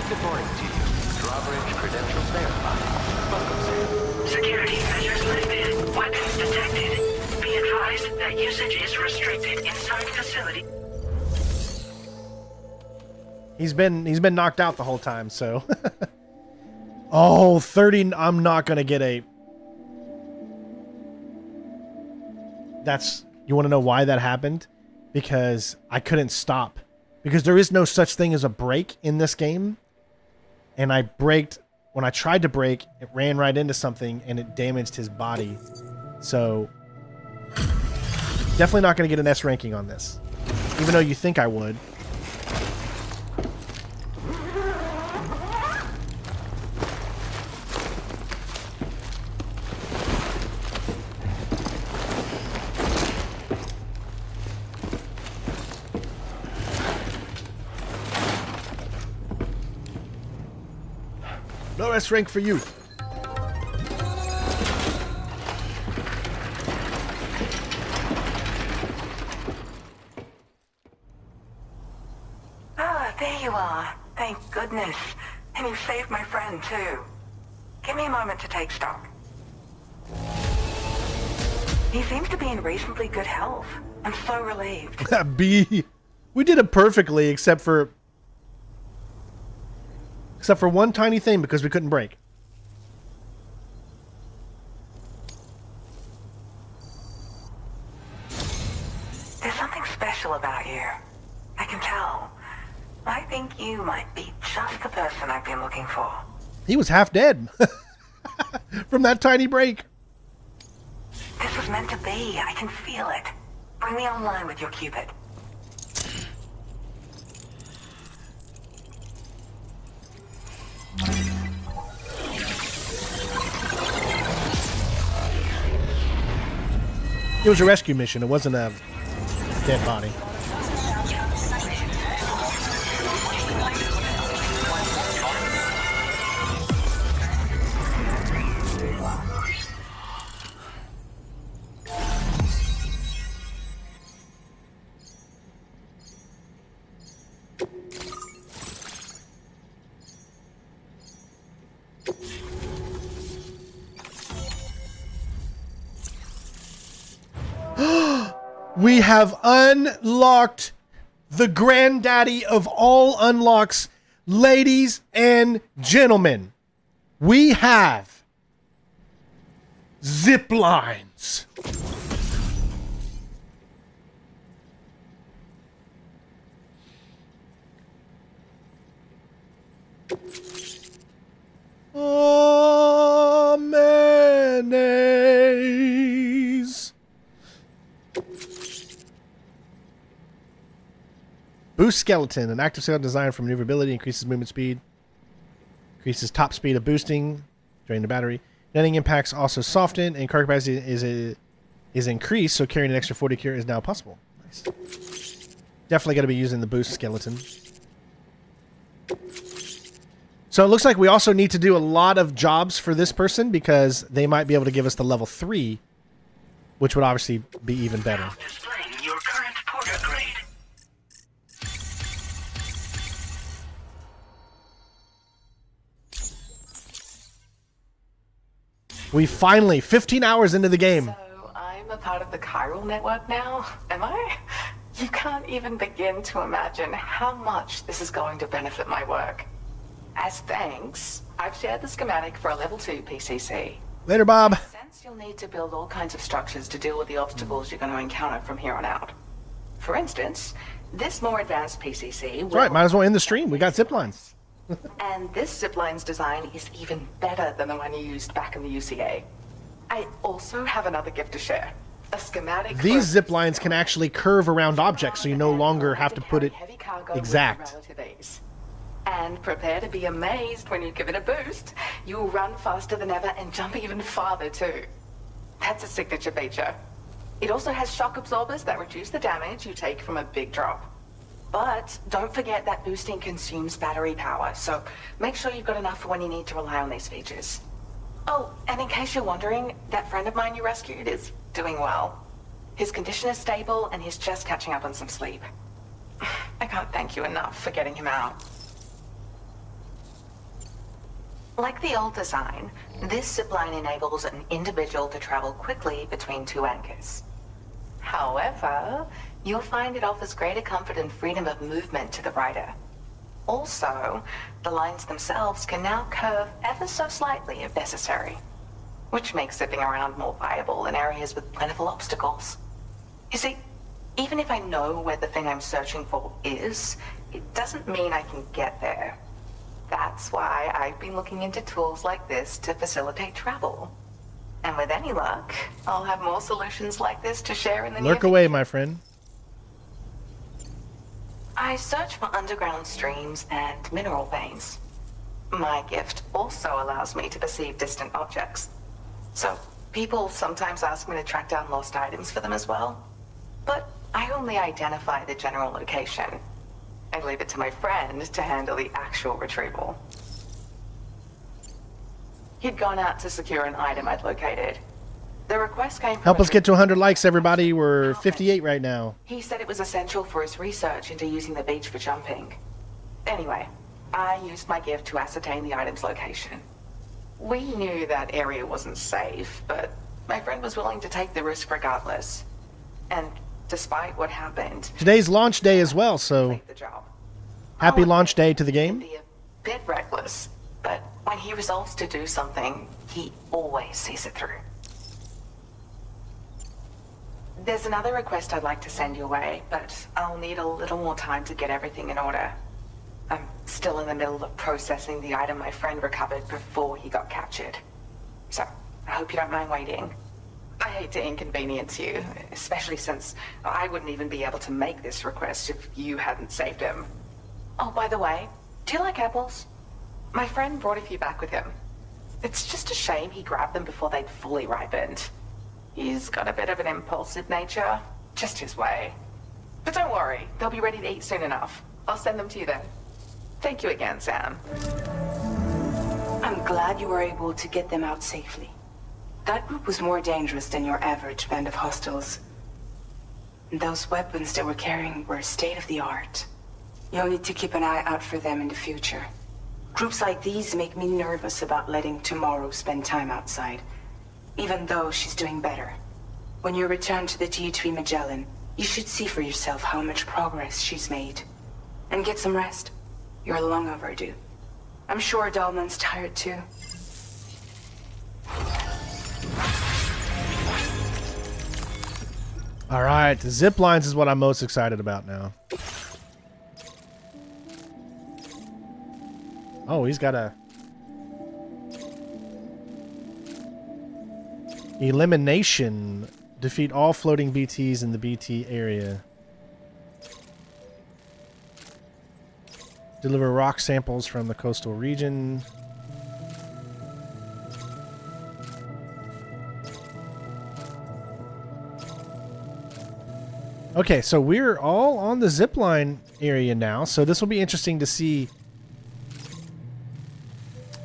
Good morning to you. Drawbridge credentials verified. Welcome, sir. Security measures lifted. Weapons detected. Be advised that usage is restricted inside facility. He's been knocked out the whole time, so. Oh, 30. I'm not going to get a. That's. You want to know why that happened? Because I couldn't stop. Because there is no such thing as a brake in this game. And I braked. When I tried to brake, it ran right into something and it damaged his body. So. Definitely not going to get an S ranking on this. Even though you think I would. No S rank for you. Ah, there you are. Thank goodness. And you saved my friend, too. Give me a moment to take stock. He seems to be in reasonably good health. I'm so relieved. B. We did it perfectly, except for one tiny thing, because we couldn't brake. There's something special about you. I can tell. I think you might be just the person I've been looking for. He was half dead from that tiny break. This was meant to be. I can feel it. Bring me online with your Cupid. It was a rescue mission. It wasn't a dead body. We have unlocked the granddaddy of all unlocks, ladies and gentlemen. We have zip lines. Oh, mayonnaise. Boost skeleton, an active skeleton designed for maneuverability, increases movement speed, increases top speed of boosting, drain the battery. Netting impacts also soften, and cargo capacity is increased, so carrying an extra 40 cure is now possible. Nice. Definitely going to be using the boost skeleton. So it looks like we also need to do a lot of jobs for this person, because they might be able to give us the level 3, which would obviously be even better. Displaying your current porter grade. We finally, 15 hours into the game. So I'm a part of the chiral network now, am I? You can't even begin to imagine how much this is going to benefit my work. As thanks, I've shared the schematic for a level 2 PCC. Later, Bob. Since you'll need to build all kinds of structures to deal with the obstacles you're going to encounter from here on out. For instance, this more advanced PCC That's right, might as well end the stream. We got zip lines. And this zipline's design is even better than the one you used back in the UCA. I also have another gift to share. A schematic. These zip lines can actually curve around objects, so you no longer have to put it exact. And prepare to be amazed when you give it a boost. You'll run faster than ever and jump even farther too. That's a signature feature. It also has shock absorbers that reduce the damage you take from a big drop. But don't forget that boosting consumes battery power, so make sure you've got enough for when you need to rely on these features. Oh, and in case you're wondering, that friend of mine you rescued is doing well. His condition is stable and he's just catching up on some sleep. I can't thank you enough for getting him out. Like the old design, this zipline enables an individual to travel quickly between two anchors. However, you'll find it offers greater comfort and freedom of movement to the rider. Also, the lines themselves can now curve ever so slightly if necessary, which makes zipping around more viable in areas with plentiful obstacles. You see, even if I know where the thing I'm searching for is, it doesn't mean I can get there. That's why I've been looking into tools like this to facilitate travel. And with any luck, I'll have more solutions like this to share in the near Lurk away, my friend. I search for underground streams and mineral veins. My gift also allows me to perceive distant objects. So, people sometimes ask me to track down lost items for them as well. But I only identify the general location. I leave it to my friend to handle the actual retrieval. He'd gone out to secure an item I'd located. The request came from Help us get to 100 likes, everybody. We're 58 right now. He said it was essential for his research into using the beach for jumping. Anyway, I used my gift to ascertain the item's location. We knew that area wasn't safe, but my friend was willing to take the risk regardless. And despite what happened, Today's launch day as well, so happy launch day to the game. be a bit reckless, but when he resolves to do something, he always sees it through. There's another request I'd like to send your way, but I'll need a little more time to get everything in order. I'm still in the middle of processing the item my friend recovered before he got captured. So, I hope you don't mind waiting. I hate to inconvenience you, especially since I wouldn't even be able to make this request if you hadn't saved him. Oh, by the way, do you like apples? My friend brought a few back with him. It's just a shame he grabbed them before they'd fully ripened. He's got a bit of an impulsive nature, just his way. But don't worry, they'll be ready to eat soon enough. I'll send them to you then. Thank you again, Sam. I'm glad you were able to get them out safely. That group was more dangerous than your average band of hostiles. Those weapons they were carrying were state-of-the-art. You'll need to keep an eye out for them in the future. Groups like these make me nervous about letting Tomorrow spend time outside, even though she's doing better. When you return to the GHV Magellan, you should see for yourself how much progress she's made. And get some rest. You're long overdue. I'm sure Dahlman's tired too. Alright, the zip lines is what I'm most excited about now. Oh, he's got a elimination. Defeat all floating BTs in the BT area. Deliver rock samples from the coastal region. Okay, so we're all on the zipline area now, so this will be interesting to see.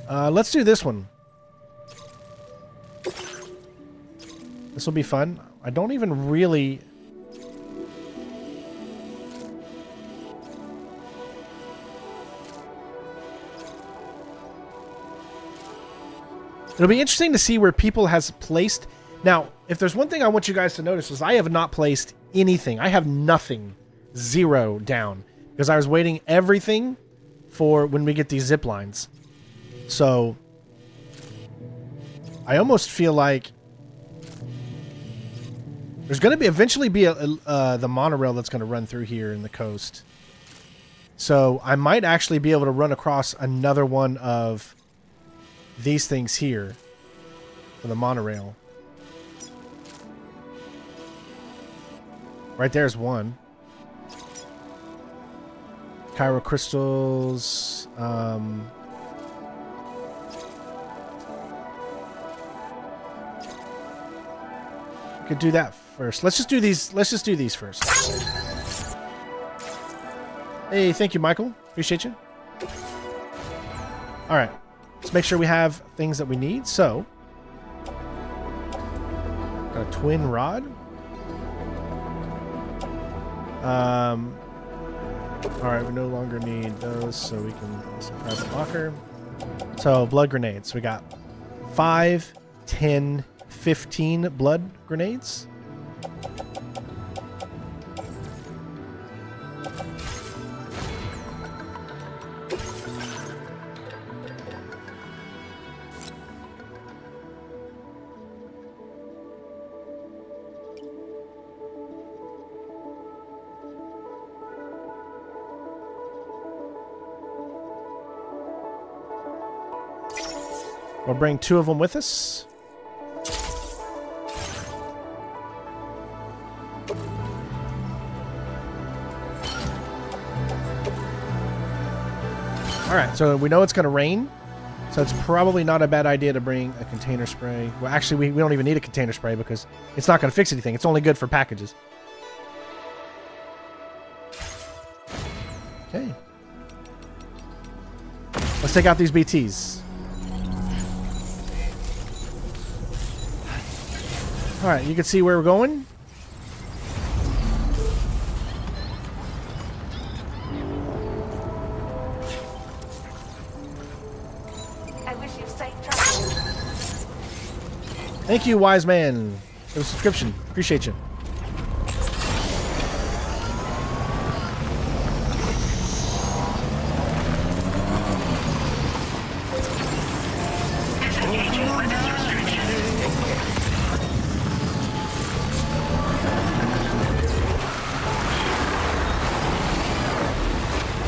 Let's do this one. This will be fun. I don't even really... It'll be interesting to see where people has placed. Now, if there's one thing I want you guys to notice is I have not placed anything. I have nothing. 0 down. Because I was waiting everything for when we get these zip lines. So, I almost feel like there's going to be eventually be the monorail that's going to run through here in the coast. So, I might actually be able to run across another one of these things here for the monorail. Right there's one. Chiral crystals. We could do that first. Let's just do these. Let's just do these first. Hey, thank you, Michael. Appreciate you. All right. Let's make sure we have things that we need. So, got a twin rod. All right, we no longer need those, so we can grab the locker. So, blood grenades. We got 5, 10, 15 blood grenades. We'll bring 2 of them with us. Alright, so we know it's going to rain. So it's probably not a bad idea to bring a container spray. Well, actually, we don't even need a container spray because it's not going to fix anything. It's only good for packages. Okay. Let's take out these BTs. Alright, you can see where we're going. I wish you safe travel. Thank you, wise man, for the subscription. Appreciate you.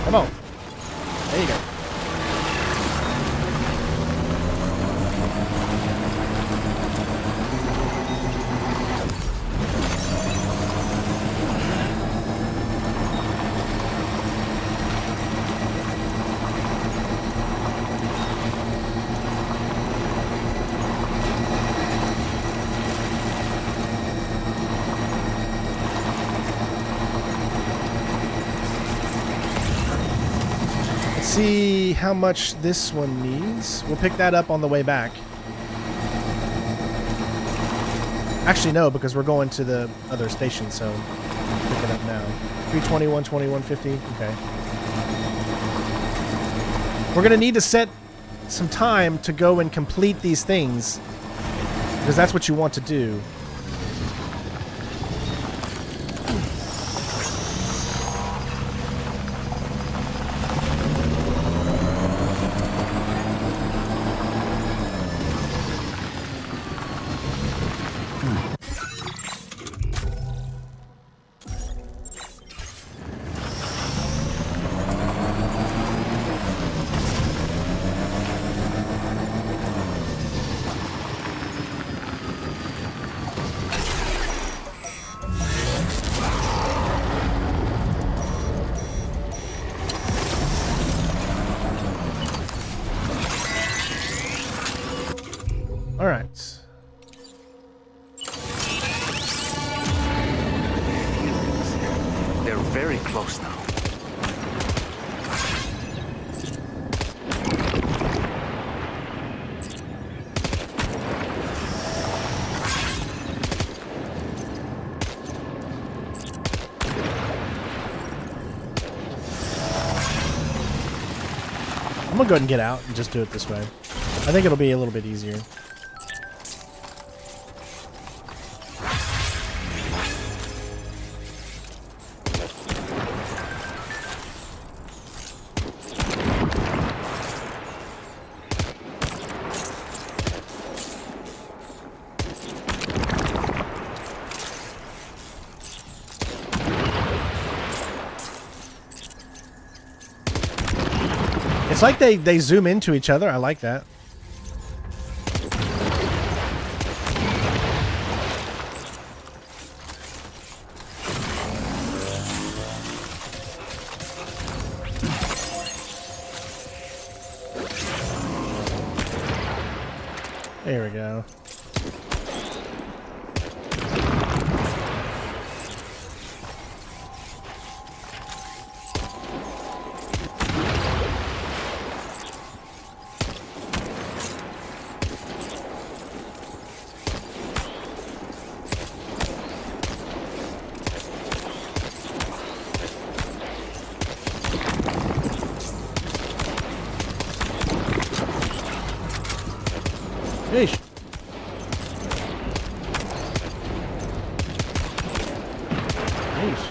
Come on. There you go. See how much this one needs. We'll pick that up on the way back. Actually, no, because we're going to the other station, so pick it up now. 320, 120, 150. Okay. We're going to need to set some time to go and complete these things, because that's what you want to do. All right. They're very close now. I'm gonna go ahead and get out and just do it this way. I think it'll be a little bit easier. It's like they zoom into each other. I like that. There we go. Yeesh. Yeesh.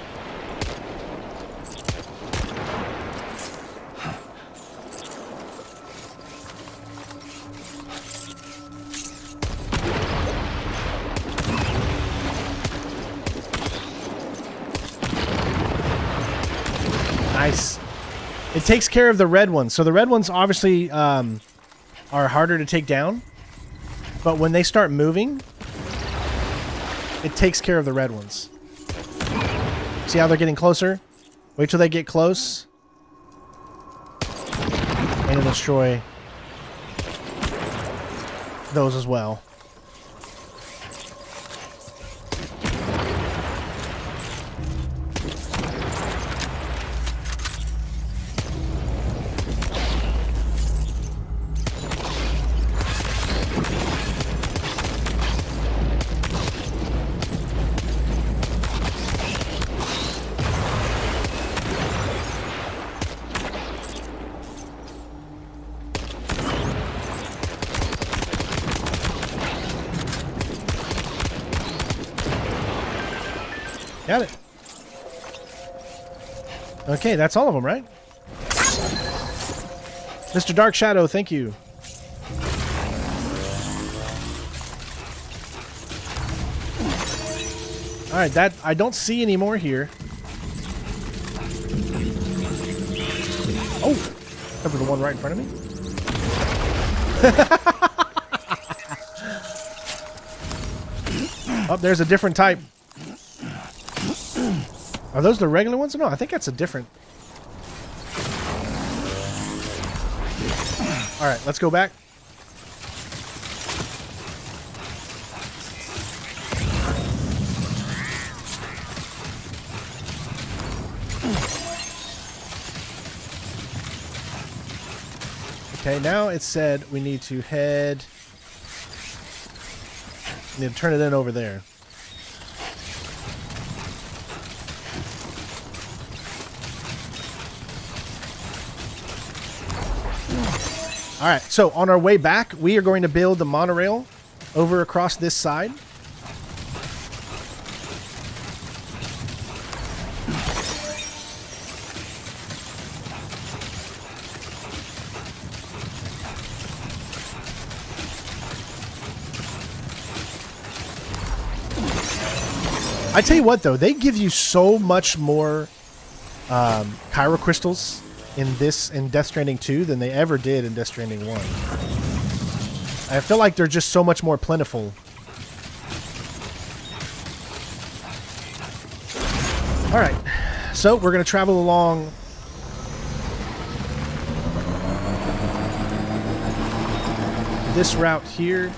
Nice. It takes care of the red ones. So the red ones obviously are harder to take down. But when they start moving, it takes care of the red ones. See how they're getting closer? Wait till they get close. And it'll destroy those as well. Got it. Okay, that's all of them, right? Mr. Dark Shadow, thank you. Alright, that I don't see any more here. Oh! Except for the one right in front of me. Oh, there's a different type. Are those the regular ones? No, I think that's a different. Alright, let's go back. Okay, now it said we need to head. We need to turn it in over there. All right, so on our way back, we are going to build the monorail over across this side. I tell you what, though, they give you so much more Kyro crystals in Death Stranding 2 than they ever did in Death Stranding 1. I feel like they're just so much more plentiful. Alright, so we're going to travel along this route here.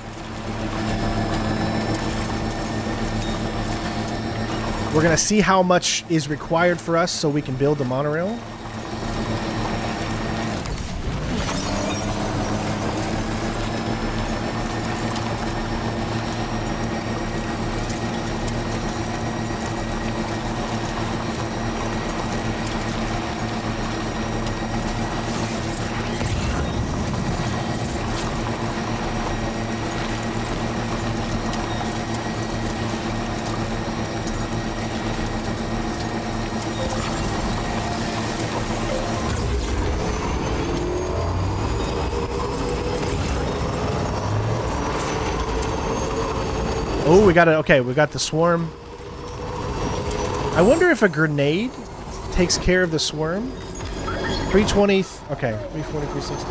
We're going to see how much is required for us so we can build the monorail. Oh, we got it. Okay, we got the swarm. I wonder if a grenade takes care of the swarm. 320. Okay, 340, 360.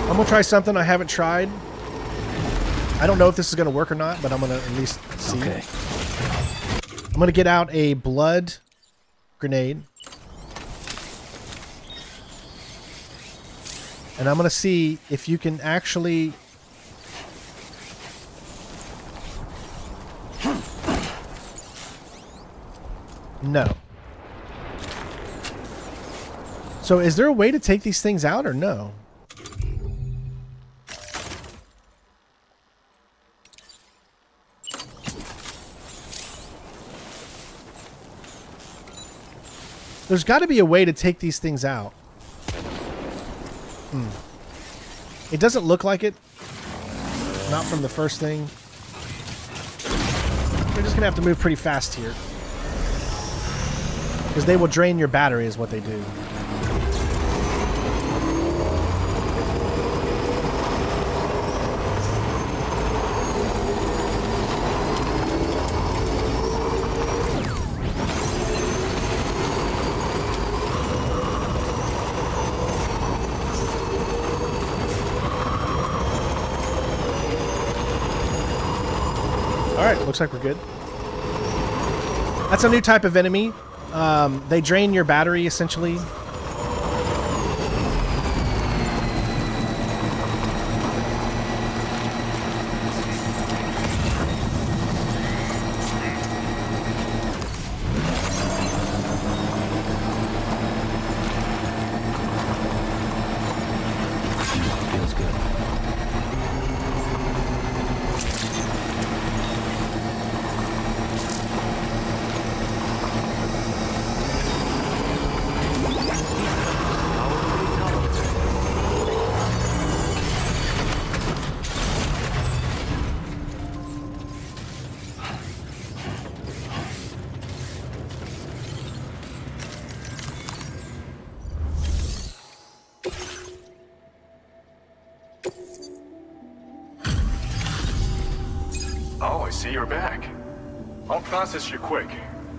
I'm gonna try something I haven't tried. I don't know if this is gonna work or not, but I'm gonna at least see. Okay. I'm gonna get out a blood grenade. And I'm gonna see if you can actually... No. So is there a way to take these things out or no? There's got to be a way to take these things out. It doesn't look like it. Not from the first thing. We're just going to have to move pretty fast here. Because they will drain your battery is what they do. Alright, looks like we're good. That's a new type of enemy. They drain your battery, essentially. Feels good. Oh, I see you're back. I'll process you quick.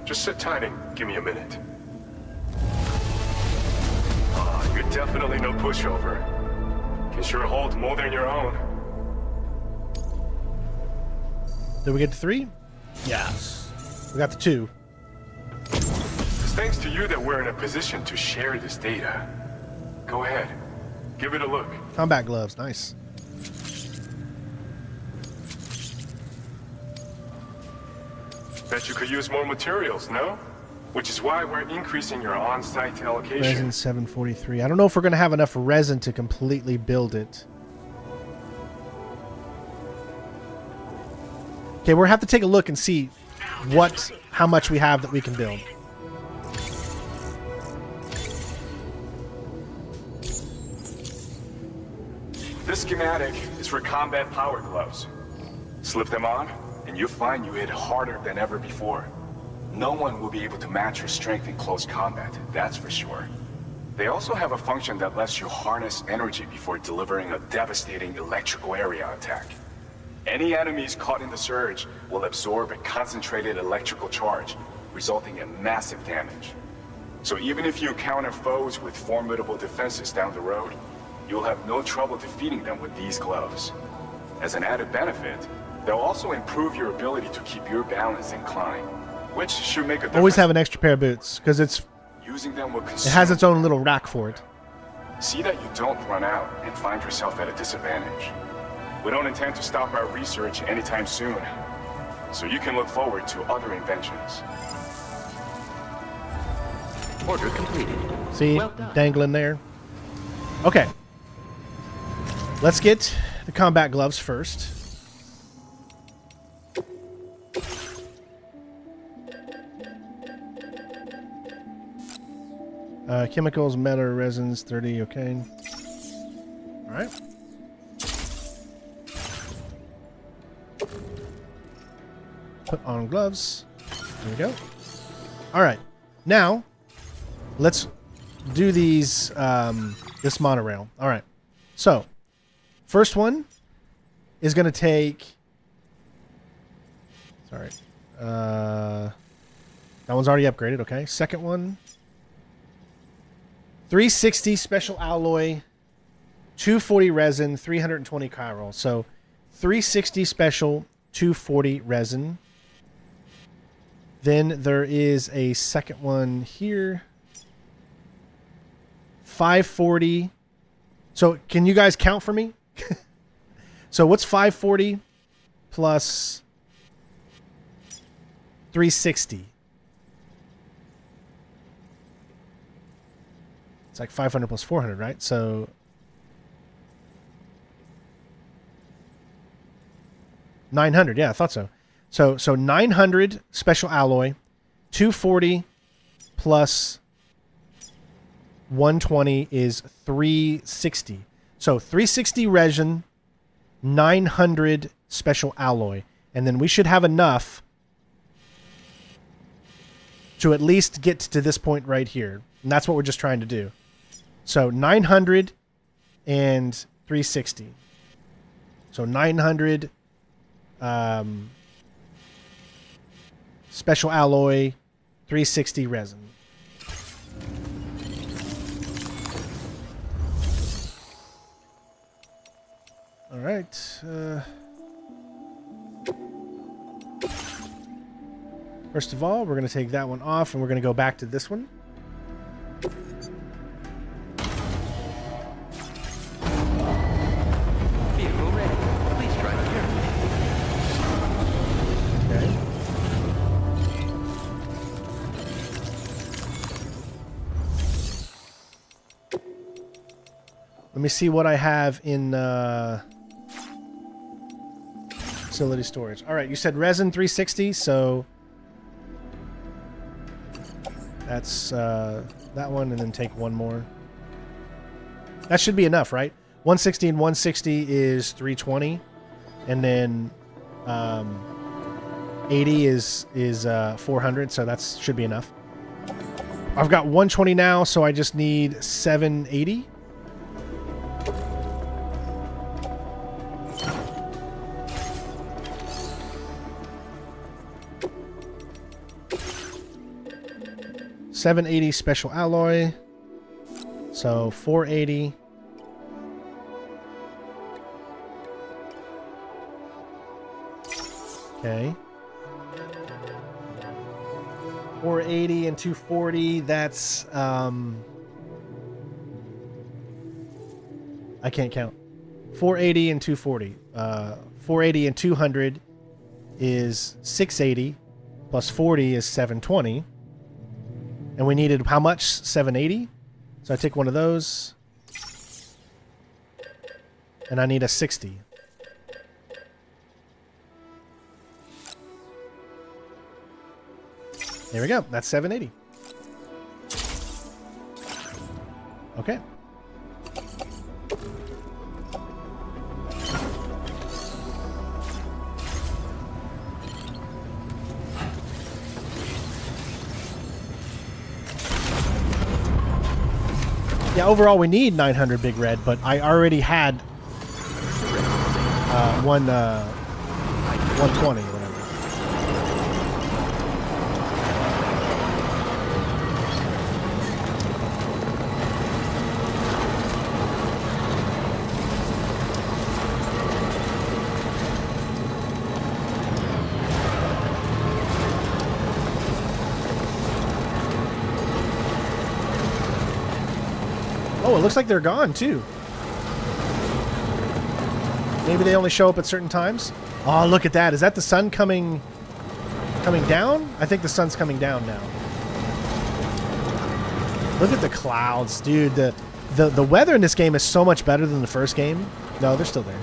Just sit tight and give me a minute. Oh, you're definitely no pushover. Can sure hold more than your own. Did we get to 3? Yes. We got the 2. It's thanks to you that we're in a position to share this data. Go ahead. Give it a look. Combat gloves, nice. Bet you could use more materials, no? Which is why we're increasing your on-site allocation. Resin 743. I don't know if we're going to have enough resin to completely build it. Okay, we'll have to take a look and see how much we have that we can build. This schematic is for combat power gloves. Slip them on, and you'll find you hit harder than ever before. No one will be able to match your strength in close combat, that's for sure. They also have a function that lets you harness energy before delivering a devastating electrical area attack. Any enemies caught in the surge will absorb a concentrated electrical charge, resulting in massive damage. So even if you encounter foes with formidable defenses down the road, you'll have no trouble defeating them with these gloves. As an added benefit, they'll also improve your ability to keep your balance in climb, which should make a difference. Always have an extra pair of boots, because Using them will it has its own little rack for it. See that you don't run out and find yourself at a disadvantage. We don't intend to stop our research anytime soon, so you can look forward to other inventions. Order completed. See, Well done. dangling there. Okay. Let's get the combat gloves first. Chemicals, metal, resins, 30, okay. Alright. Put on gloves. There we go. Alright. Now, let's do these, this monorail. Alright. So, first one is going to take... Sorry. That one's already upgraded. Okay. Second one. 360 special alloy, 240 resin, 320 chiral. So 360 special, 240 resin. Then there is a second one here. 540. So can you guys count for me? So what's 540 plus 360? It's like 500 plus 400, right? So 900. Yeah, I thought so. So 900 special alloy, 240 plus 120 is 360. So 360 resin, 900 special alloy, and then we should have enough to at least get to this point right here. And that's what we're just trying to do. So 900 and 360. So 900 special alloy, 360 resin. All right. First of all, we're going to take that one off, and we're going to go back to this one. Vehicle ready. Please drive carefully. Okay. Let me see what I have in facility storage. All right, you said resin 360, so that's that one, and then take one more. That should be enough, right? 160 and 160 is 320, and then 80 is 400, so that should be enough. I've got 120 now, so I just need 780. $780 special alloy, so 480. Okay. 480 and 240, that's I can't count. 480 and 240. 480 and 200 is 680, plus 40 is 720. And we needed how much? 780. So I take one of those. And I need a 60. There we go. That's 780. Okay. Yeah, overall we need 900 Big Red, but I already had 120 or whatever. Oh, it looks like they're gone too. Maybe they only show up at certain times. Oh, look at that. Is that the sun coming down? I think the sun's coming down now. Look at the clouds, dude. The weather in this game is so much better than the first game. No, they're still there.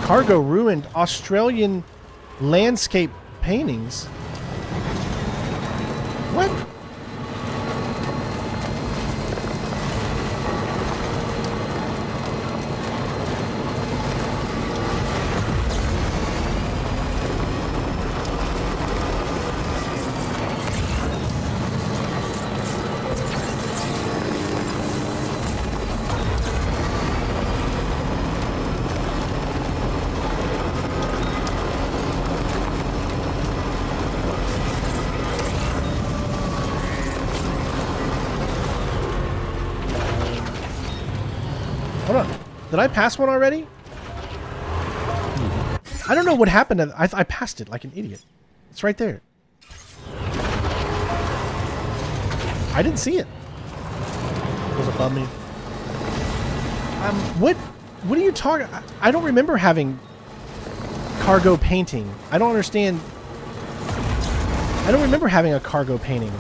Cargo ruined. Australian landscape paintings. What? Hold on. Did I pass one already? I don't know what happened. I passed it like an idiot. It's right there. I didn't see it. It was above me. What are you talking? I don't remember having cargo painting. I don't understand. I don't remember having a cargo painting.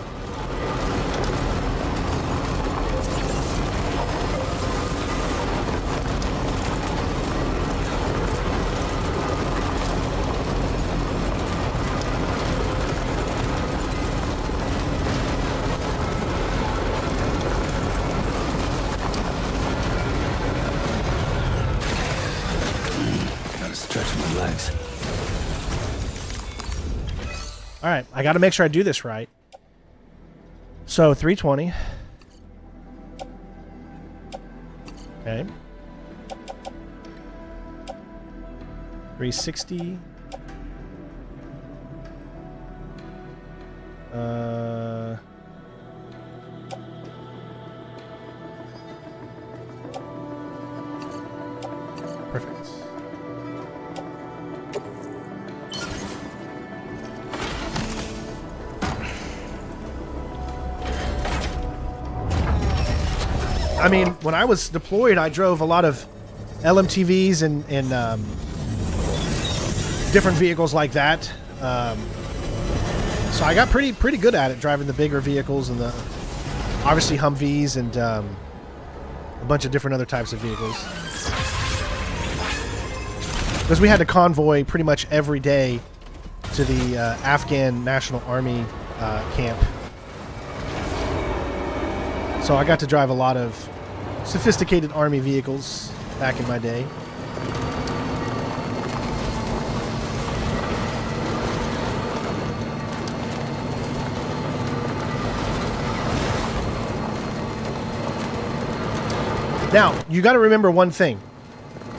Alright, I gotta make sure I do this right. So, 320. Okay. 360. Perfect. I mean, when I was deployed, I drove a lot of LMTVs and different vehicles like that. So I got pretty good at it, driving the bigger vehicles and the obviously Humvees and a bunch of different other types of vehicles. Because we had to convoy pretty much every day to the Afghan National Army camp. So I got to drive a lot of sophisticated army vehicles back in my day. Now, you got to remember one thing.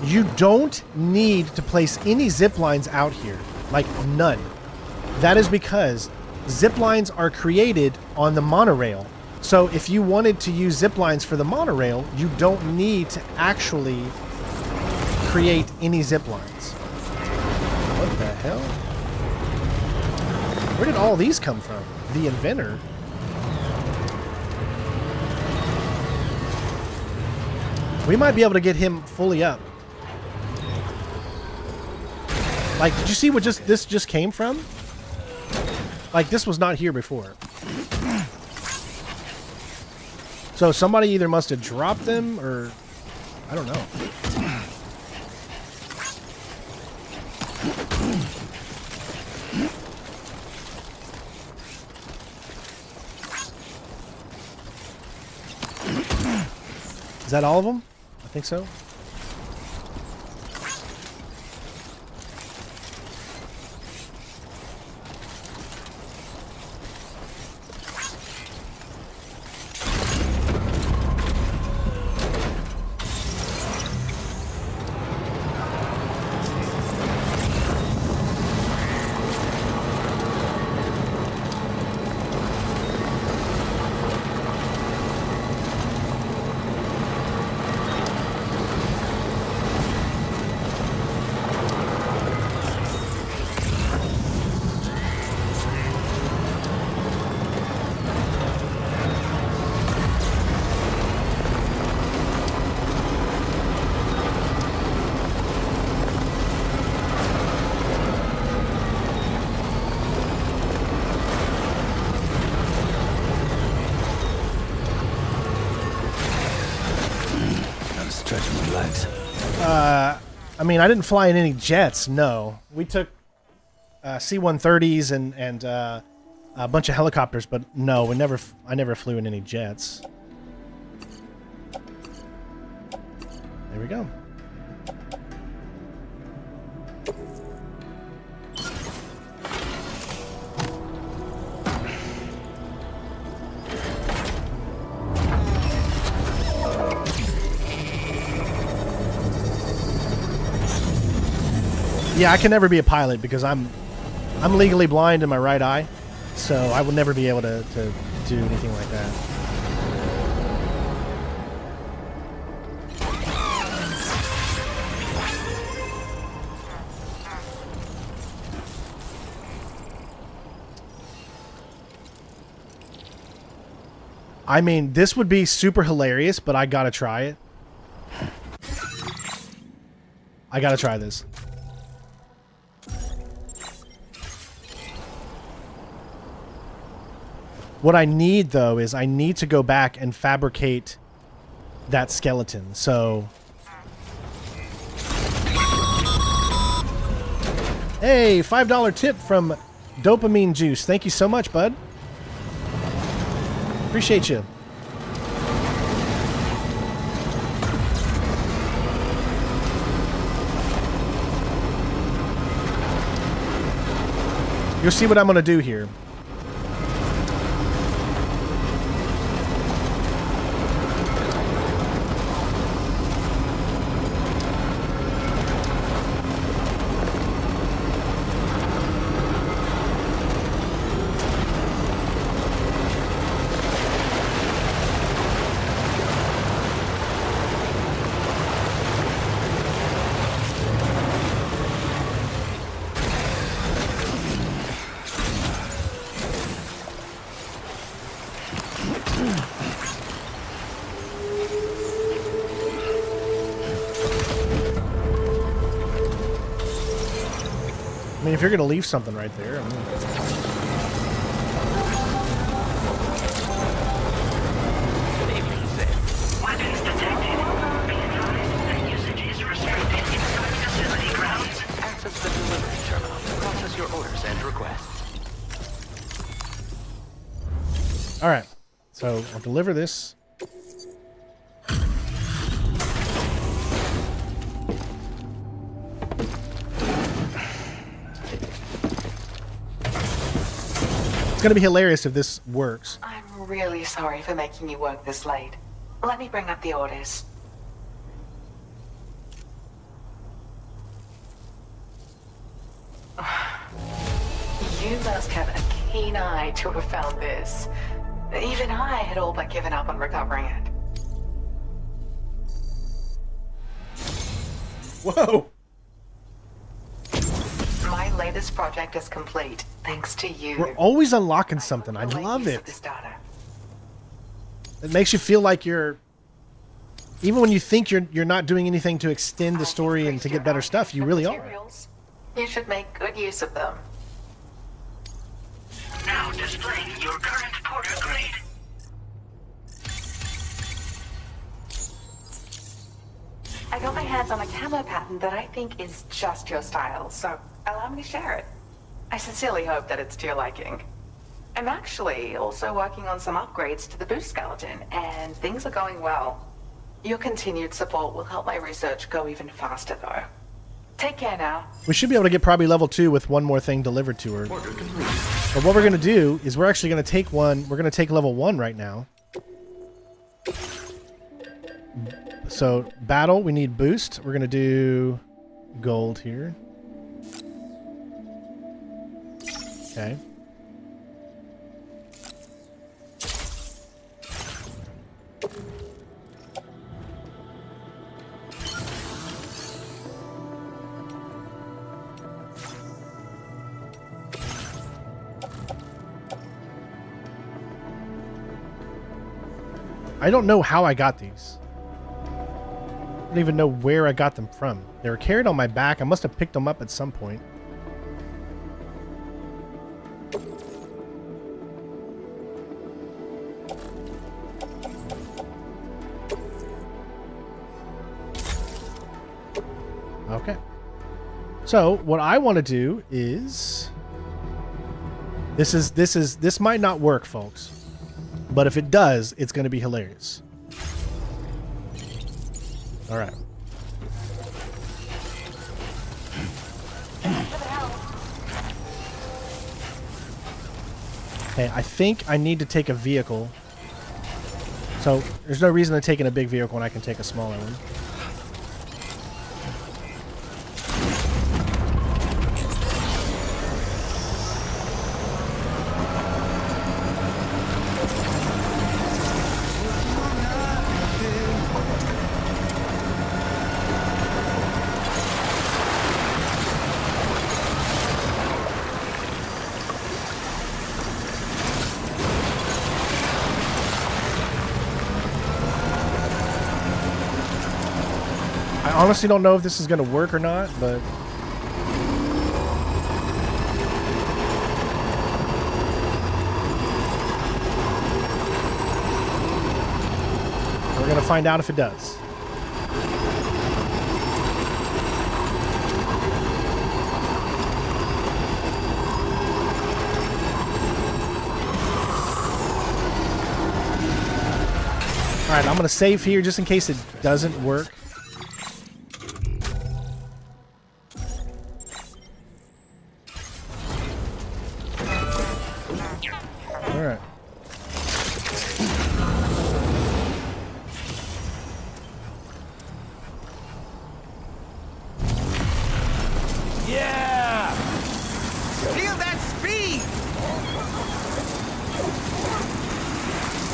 You don't need to place any zip lines out here. Like, none. That is because zip lines are created on the monorail. So if you wanted to use zip lines for the monorail, you don't need to actually create any zip lines. What the hell? Where did all these come from? The inventor? We might be able to get him fully up. Like, did you see what this just came from? Like, this was not here before. So somebody either must have dropped them, or I don't know. Is that all of them? I think so. I mean, I didn't fly in any jets, no. We took C-130s and a bunch of helicopters, but no, I never flew in any jets. There we go. Yeah, I can never be a pilot because I'm legally blind in my right eye, so I will never be able to do anything like that. I mean, this would be super hilarious, but I gotta try it. I gotta try this. What I need, though, is I need to go back and fabricate that skeleton. So, hey, $5 tip from Dopamine Juice. Thank you so much, bud. Appreciate you. You'll see what I'm going to do here. I mean, if you're going to leave something right there, I mean... Weapons detected. Be advised that usage is restricted inside facility grounds. Access the delivery terminal to process your orders and requests. Alright, so I'll deliver this. It's gonna be hilarious if this works. I'm really sorry for making you work this late. Let me bring up the orders. You must have a keen eye to have found this. Even I had all but given up on recovering it. Whoa! My latest project is complete, thanks to you. We're always unlocking something. I love it. This data. It makes you feel like you're... Even when you think you're not doing anything to extend the story and to get better stuff, you really are. You should make good use of them. Now displaying your current porter grade. I got my hands on a camo pattern that I think is just your style, so allow me to share it. I sincerely hope that it's to your liking. I'm actually also working on some upgrades to the boost skeleton, and things are going well. Your continued support will help my research go even faster, though. Take care now. We should be able to get probably level 2 with one more thing delivered to her. But what we're going to do is we're actually going to take one. We're going to take level 1 right now. So, battle, we need boost. We're going to do gold here. Okay. I don't know how I got these. I don't even know where I got them from. They were carried on my back. I must have picked them up at some point. Okay. So, what I want to do is... This might not work, folks. But if it does, it's going to be hilarious. All right. Okay, I think I need to take a vehicle. So there's no reason to take in a big vehicle when I can take a smaller one. I honestly don't know if this is going to work or not, but we're going to find out if it does. All right, I'm going to save here just in case it doesn't work.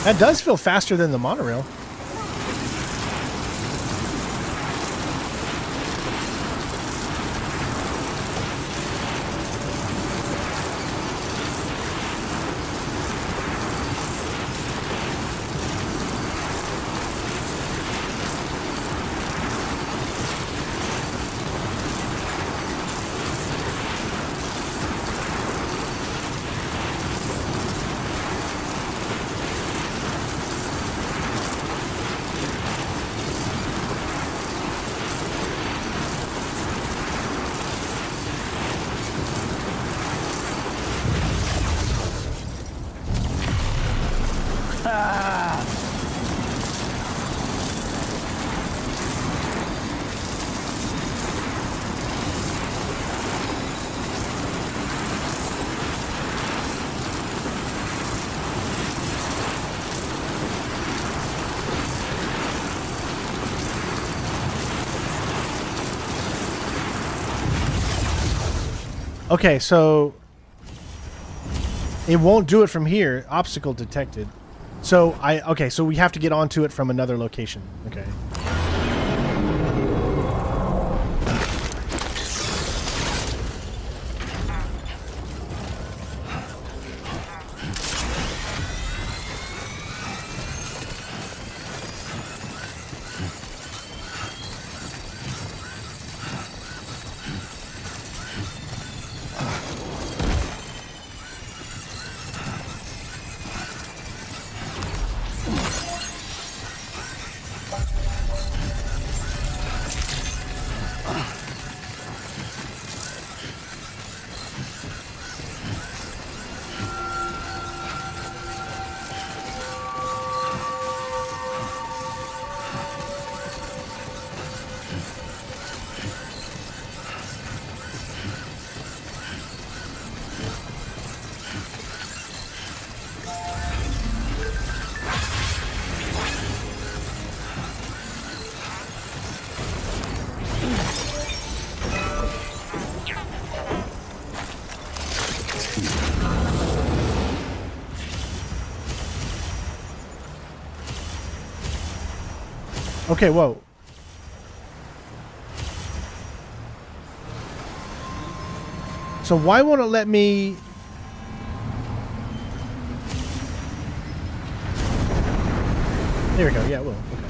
That does feel faster than the monorail. Okay, so it won't do it from here. Obstacle detected. So okay, so we have to get onto it from another location. Okay. Okay, whoa. So why won't it let me... There we go, yeah, well, okay.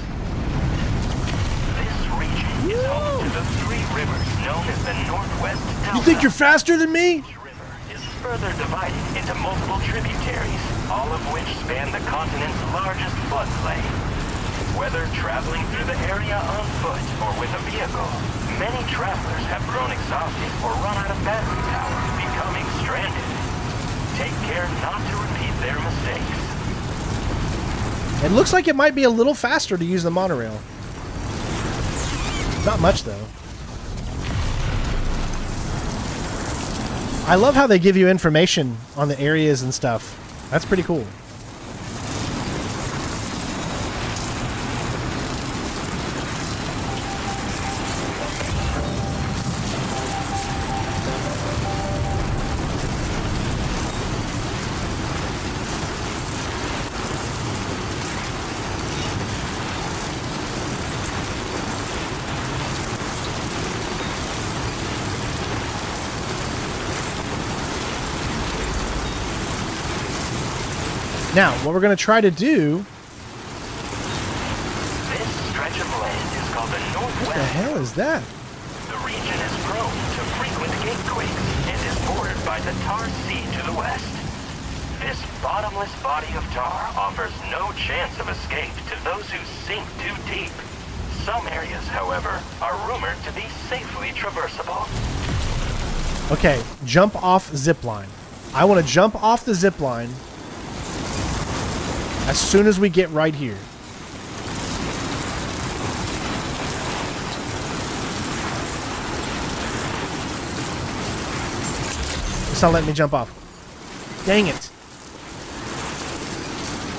This region is home to the three rivers known as the Northwest Delta. You think you're faster than me? Each river is further divided into multiple tributaries, all of which span the continent's largest floodplain. Whether traveling through the area on foot or with a vehicle, many travelers have grown exhausted or run out of battery power, becoming stranded. Take It looks like it might be a little faster to use the monorail. Not much, though. I love how they give you information on the areas and stuff. That's pretty cool. Now, what we're going to try to do... This stretch of land is called the Northwest. What the hell is that? The region is prone to frequent gatequakes and is bordered by the Tar Sea to the west. This bottomless body of tar offers no chance of escape to those who sink too deep. Some areas, however, are rumored to be safely traversable. Okay, jump off zipline. I want to jump off the zipline as soon as we get right here. It's not letting me jump off. Dang it.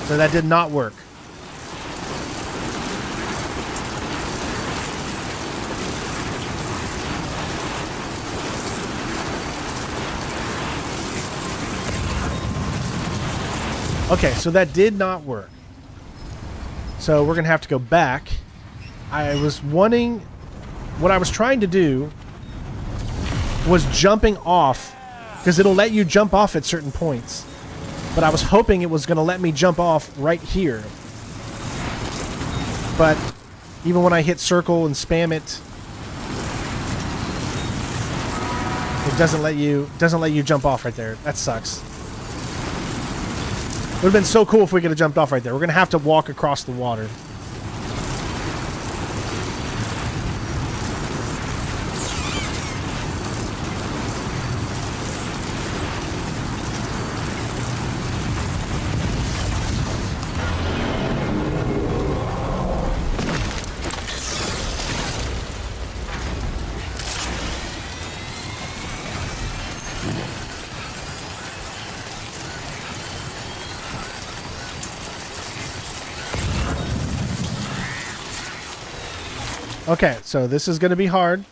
So that did not work. Okay, so that did not work. So we're going to have to go back. I was wanting... What I was trying to do was jumping off, because it'll let you jump off at certain points. But I was hoping it was going to let me jump off right here. But even when I hit circle and spam it, it doesn't let you jump off right there. That sucks. It would have been so cool if we could have jumped off right there. We're going to have to walk across the water. Okay, so this is going to be hard.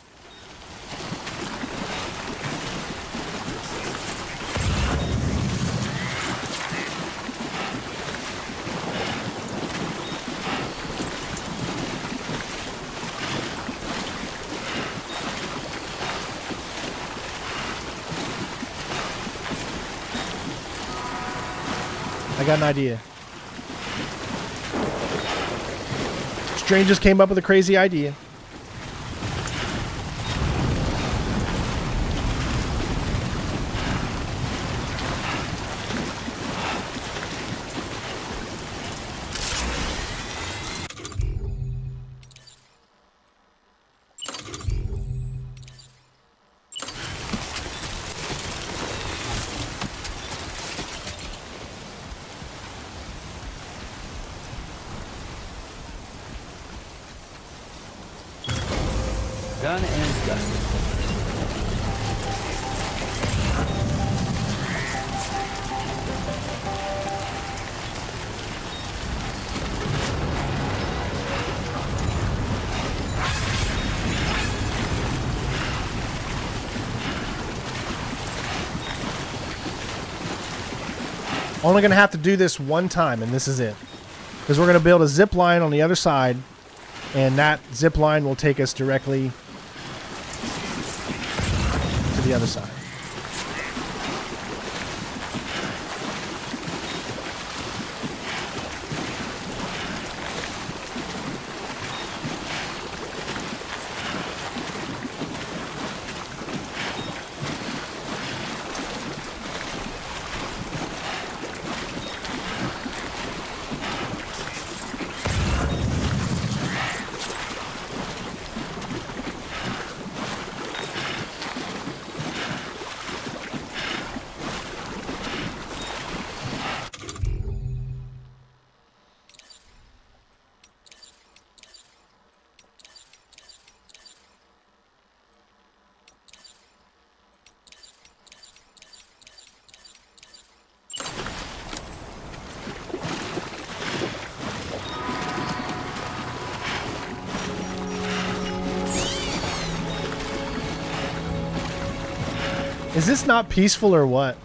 I got an idea. Strange just came up with a crazy idea. Done and done. Only going to have to do this one time, and this is it. Because we're going to build a zip line on the other side, and that zip line will take us directly to the other side. Is this not peaceful or what?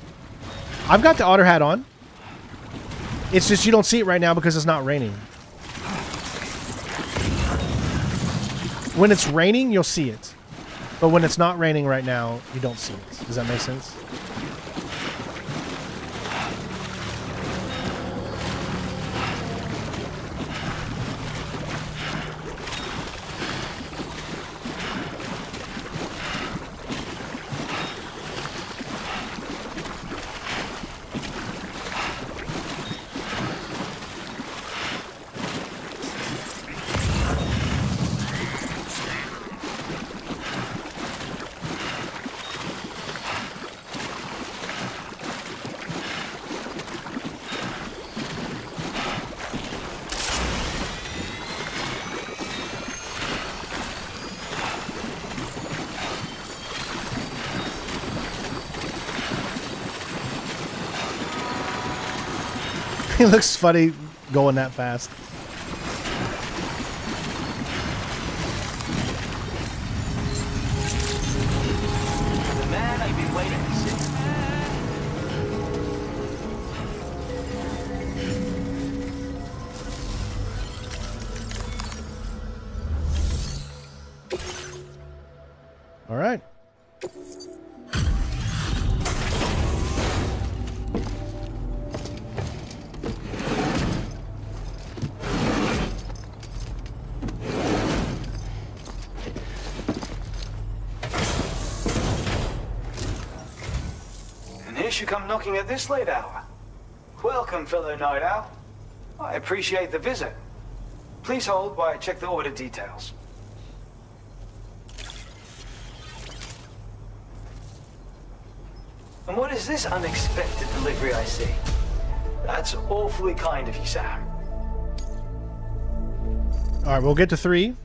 I've got the otter hat on. It's just you don't see it right now because it's not raining. When it's raining, you'll see it. But when it's not raining right now, you don't see it. Does that make sense? It looks funny going that fast. The man I've been waiting to see. All right. You come knocking at this late hour. Welcome, fellow night owl. I appreciate the visit. Please hold while I check the order details. And what is this unexpected delivery I see? That's awfully kind of you, Sam. All right, we'll get to 3.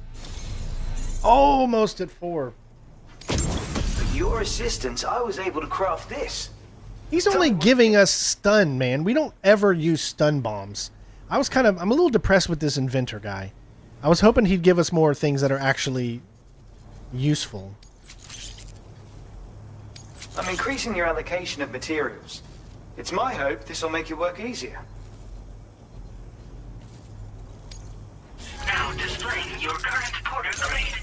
Almost at 4. With your assistance, I was able to craft this. He's only giving us stun, man. We don't ever use stun bombs. I'm a little depressed with this inventor guy. I was hoping he'd give us more things that are actually useful. I'm increasing your allocation of materials. It's my hope this will make your work easier. Now displaying your current porter grade.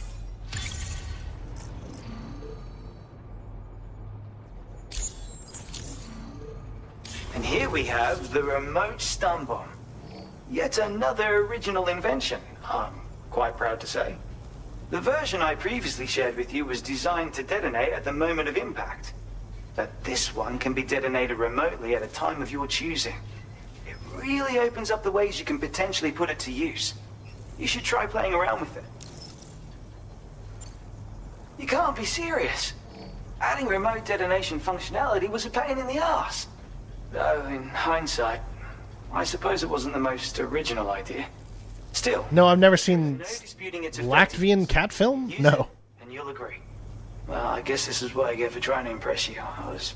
And here we have the remote stun bomb. Yet another original invention, I'm quite proud to say. The version I previously shared with you was designed to detonate at the moment of impact. But this one can be detonated remotely at a time of your choosing. It really opens up the ways you can potentially put it to use. You should try playing around with it. You can't be serious. Adding remote detonation functionality was a pain in the ass. Though, in hindsight, I suppose it wasn't the most original idea. Still, No, I've never seen no disputing its Latvian cat film? Use No. it, and you'll agree. Well, I guess this is what I get for trying to impress you. I was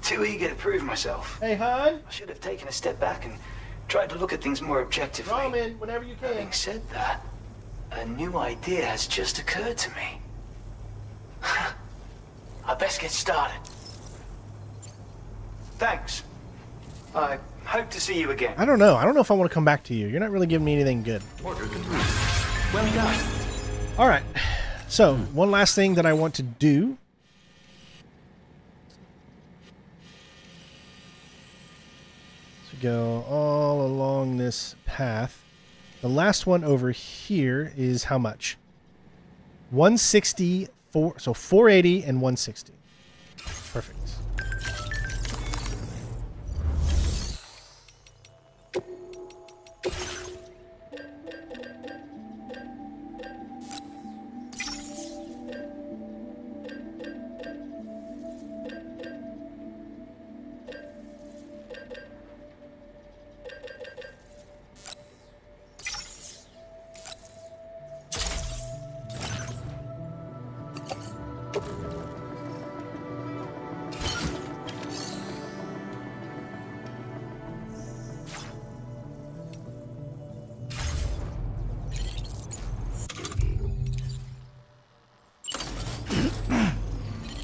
too eager to prove myself. Hey, hon. I should have taken a step back and tried to look at things more objectively. Roman, whenever you can. Having said that, a new idea has just occurred to me. I best get started. Thanks. I hope to see you again. I don't know. I don't know if I want to come back to you. You're not really giving me anything good. Order complete. Well done. All right. So, one last thing that I want to do. So go all along this path. The last one over here is how much? 164. So 480 and 160. Perfect.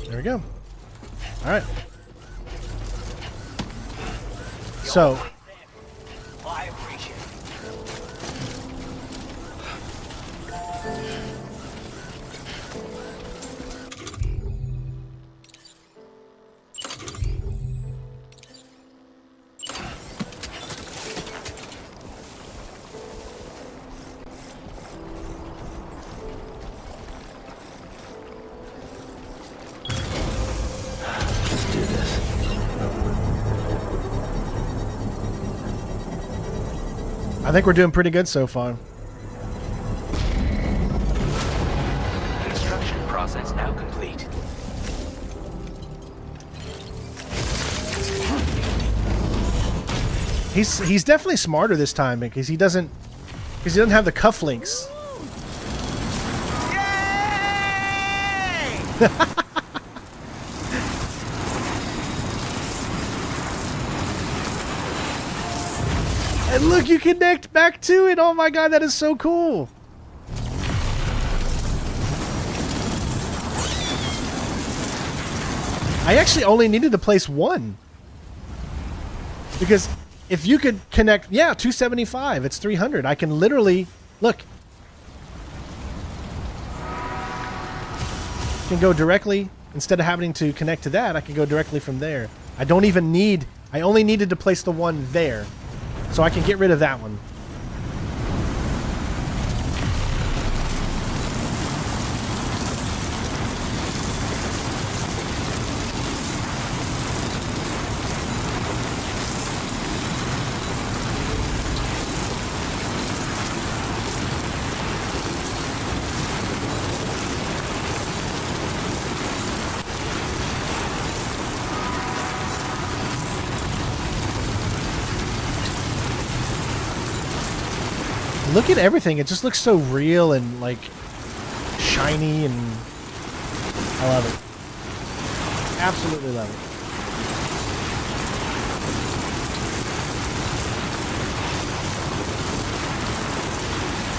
There we go. All right. So. I appreciate it. Let's do this. I think we're doing pretty good so far. Construction process now complete. He's definitely smarter this time because he doesn't have the cufflinks. And look, you connect back to it. Oh my god, that is so cool. I actually only needed to place one. Because if you could connect, yeah, 275, it's 300. I can literally, look. I can go directly, instead of having to connect to that, I can go directly from there. I don't even need, I only needed to place the one there. So I can get rid of that one. Look at everything. It just looks so real and like shiny, and I love it. Absolutely love it.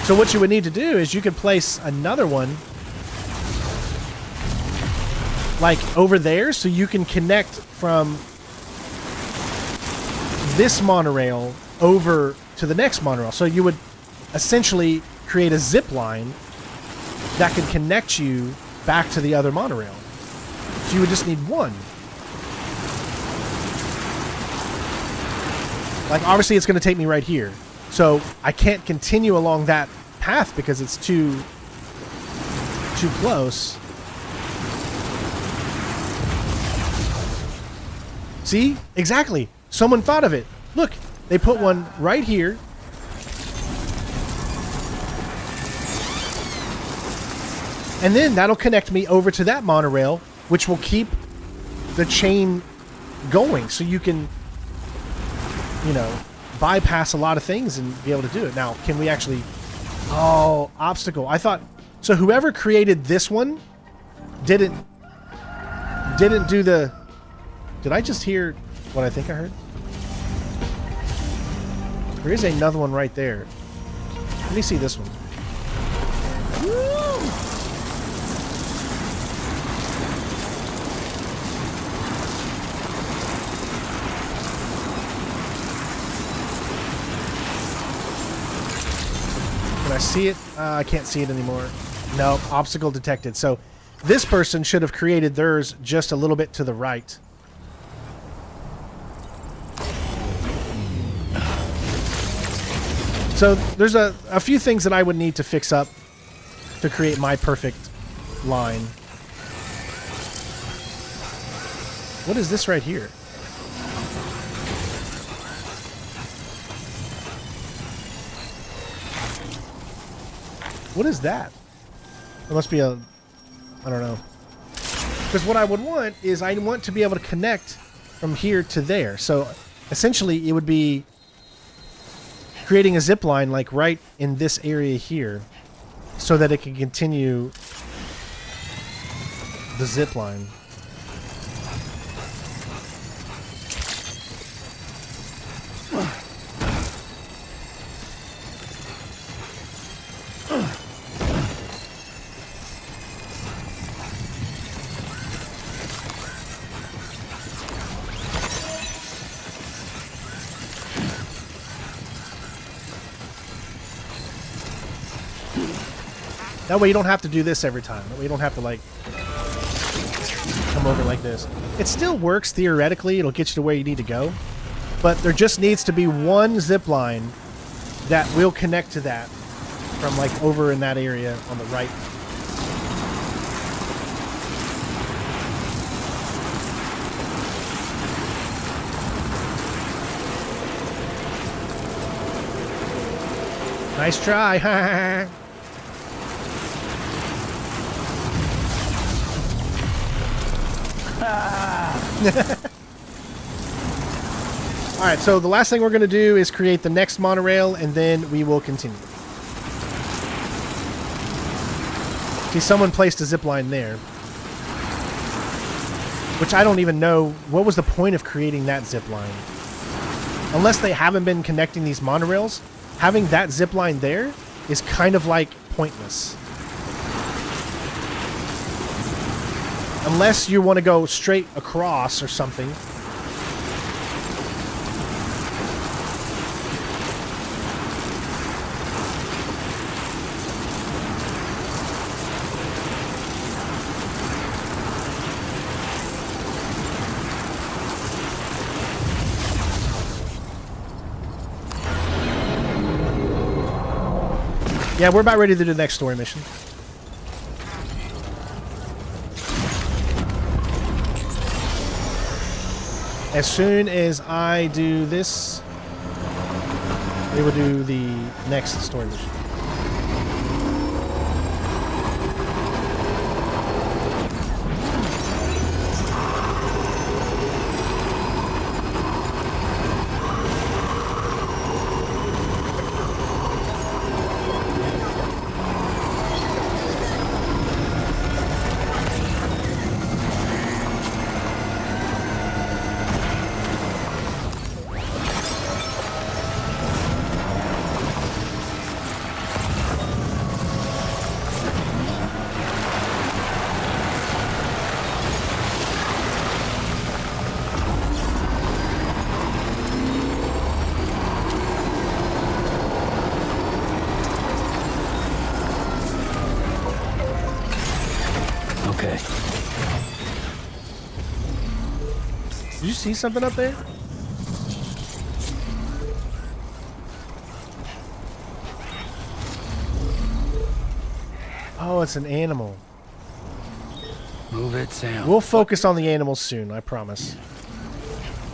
So what you would need to do is you could place another one like over there so you can connect from this monorail over to the next monorail. So you would essentially create a zip line that could connect you back to the other monorail. So you would just need one. Like obviously it's going to take me right here. So I can't continue along that path because it's too close. See? Exactly. Someone thought of it. Look, they put one right here. And then that'll connect me over to that monorail, which will keep the chain going. So you can, you know, bypass a lot of things and be able to do it. Now, can we actually... Oh, obstacle. I thought... So whoever created this one didn't do the... Did I just hear what I think I heard? There is another one right there. Let me see this one. Can I see it? I can't see it anymore. No, obstacle detected. So this person should have created theirs just a little bit to the right. So there's a few things that I would need to fix up to create my perfect line. What is this right here? What is that? It must be a... I don't know. Because what I would want is I want to be able to connect from here to there. So essentially it would be creating a zip line like right in this area here so that it can continue the zip line. That way you don't have to do this every time. That way you don't have to, like, come over like this. It still works theoretically. It'll get you to where you need to go. But there just needs to be one zip line that will connect to that from, like, over in that area on the right. Nice try. Alright, so the last thing we're going to do is create the next monorail, and then we will continue. See, someone placed a zip line there. Which I don't even know. What was the point of creating that zip line? Unless they haven't been connecting these monorails, having that zip line there is kind of like pointless. Unless you want to go straight across or something. Yeah, we're about ready to do the next story mission. As soon as I do this, we will do the next story mission. Did you see something up there? Oh, it's an animal. Move it, Sam. We'll focus on the animals soon, I promise.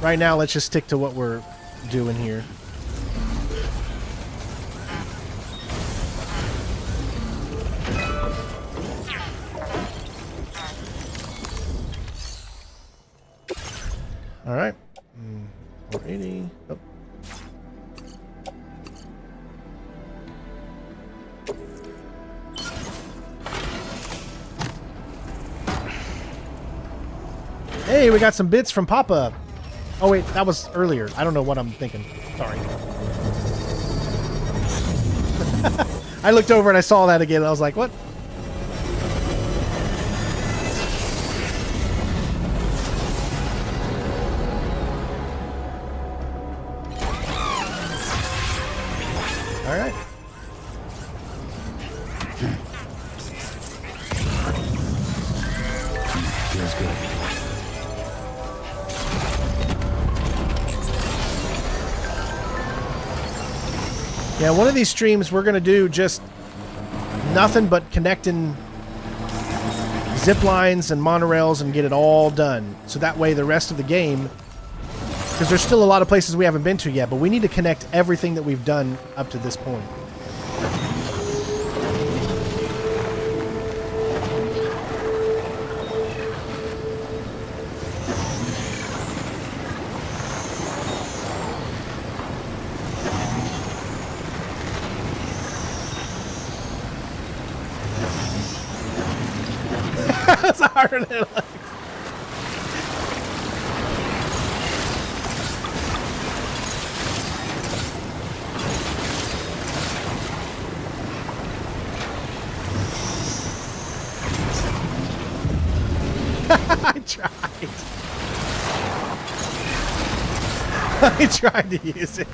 Right now, let's just stick to what we're doing here. All right. 480. Oh. Hey, we got some bits from Papa. Oh wait, that was earlier. I don't know what I'm thinking. Sorry. I looked over and I saw that again. And I was like, what? All right. Feels good. Yeah, one of these streams we're going to do just nothing but connecting zip lines and monorails and get it all done. So that way the rest of the game, because there's still a lot of places we haven't been to yet, but we need to connect everything that we've done up to this point. It's harder than it looks. I tried. I tried to use it.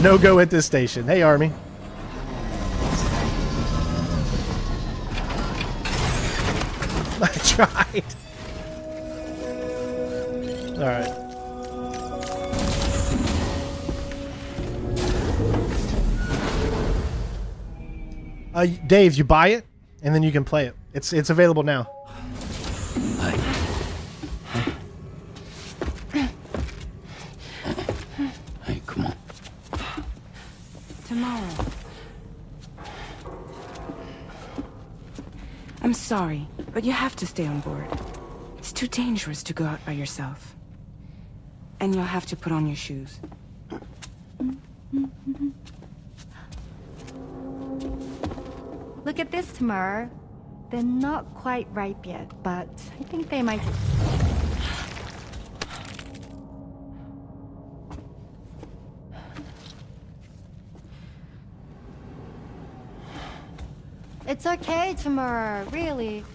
No go at this station. Hey, Army. tried. All right. Dave, you buy it, and then you can play it. It's available now. Hey, come on. Tomorrow. I'm sorry, but you have to stay on board. It's too dangerous to go out by yourself. And you'll have to put on your shoes. Look at this, Tamara. They're not quite ripe yet, but I think they might... It's okay, Tamara, really.